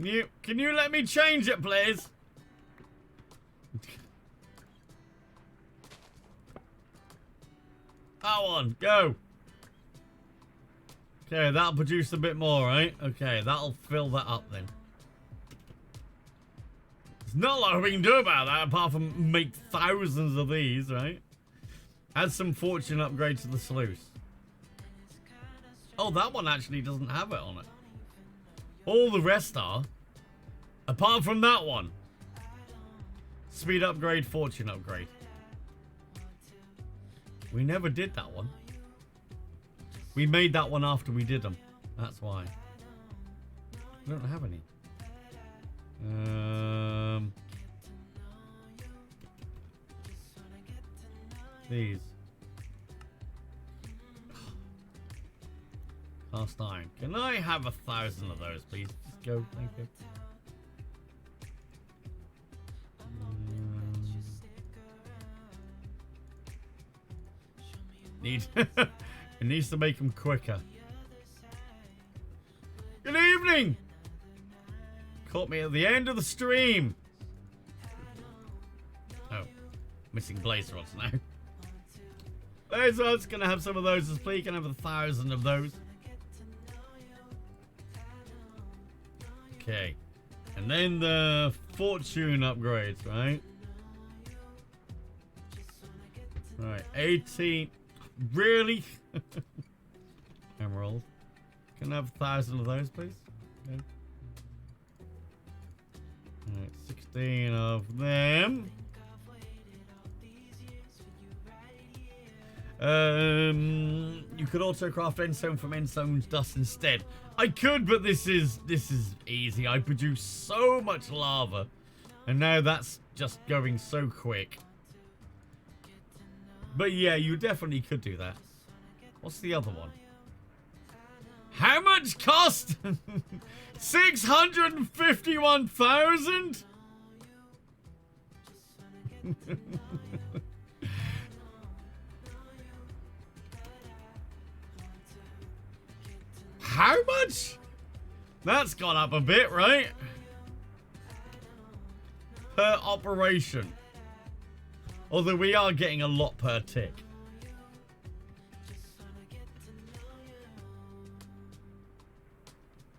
S4: it. Can you let me change it, please? That one, go. Okay, that'll produce a bit more, right? Okay, that'll fill that up then. There's not a lot we can do about that apart from make thousands of these, right? Add some fortune upgrade to the sluice. Oh, that one actually doesn't have it on it. All the rest are. Apart from that one. Speed upgrade, fortune upgrade. We never did that one. We made that one after we did them. That's why. I don't have any. These. Cast iron. Can I have 1,000 of those, please? Just go. Thank you. It needs to make them quicker. Good evening! Caught me at the end of the stream. Oh, missing blaze rods now. Blaze rods, gonna have some of those as please. Can have 1,000 of those. Okay. And then the fortune upgrades, right? Right, 18. Really? Emerald. Can I have 1,000 of those, please? Okay. Right, 16 of them. You could also craft endstone from endstone's dust instead. I could, but this is easy. I produce so much lava, and now that's just going so quick. But yeah, you definitely could do that. What's the other one? How much cost? 651,000? How much? That's gone up a bit, right? Per operation. Although we are getting a lot per tick.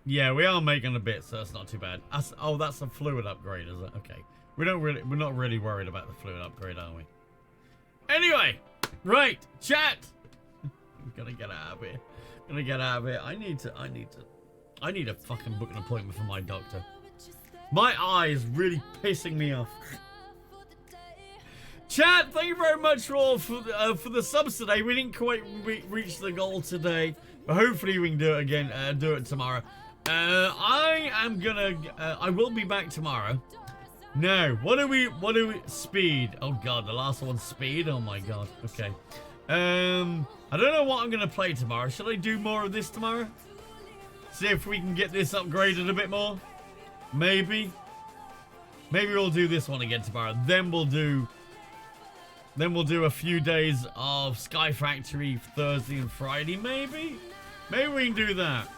S4: Yeah, we are making a bit, so it's not too bad. Oh, that's a fluid upgrade, is it? Okay. We're not really worried about the fluid upgrade, are we? Anyway, right, chat. I'm gonna get out of here. I need to fucking book an appointment for my doctor. My eye is really pissing me off. Chat, thank you very much for the subs today. We didn't quite reach the goal today, but hopefully we can do it again. Do it tomorrow. I will be back tomorrow. No, what do we? Speed. Oh god, the last one's speed. Oh my god. Okay. I don't know what I'm gonna play tomorrow. Should I do more of this tomorrow? See if we can get this upgraded a bit more. Maybe we'll do this one again tomorrow. Then we'll do a few days of Sky Factory Thursday and Friday. Maybe we can do that.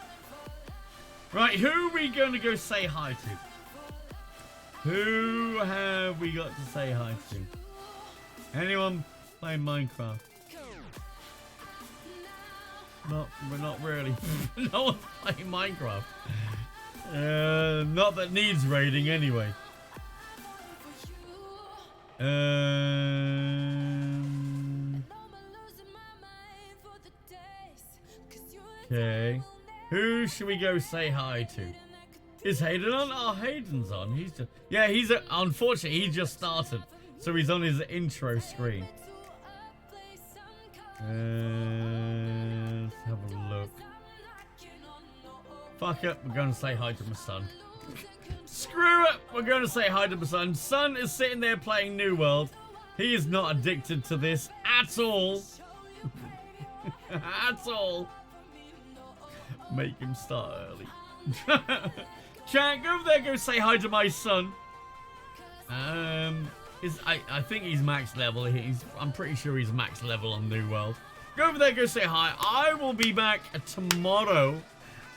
S4: Right, who are we going to go say hi to? Who have we got to say hi to? Anyone playing Minecraft? We're not really. No one's playing Minecraft. Not that needs raiding anyway. Okay. Who should we go say hi to? Is Hayden on? Oh, Hayden's on. He's just... Yeah, unfortunately, he just started. So he's on his intro screen. Let's have a look. Fuck it. We're going to say hi to my son. Screw it. We're going to say hi to my son. Son is sitting there playing New World. He is not addicted to this at all. At all. Make him start early. Chat, go over there, go say hi to my son. I think he's max level. I'm pretty sure he's max level on New World. Go over there, go say hi. I will be back tomorrow.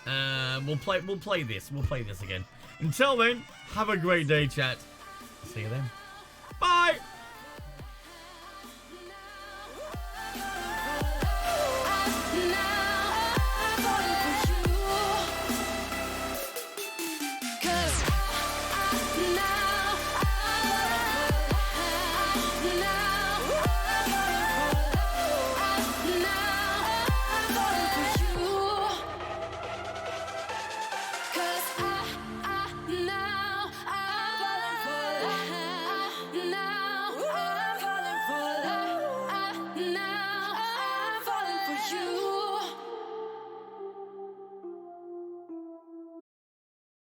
S4: We'll play this again. Until then, have a great day, chat. See you then. Bye.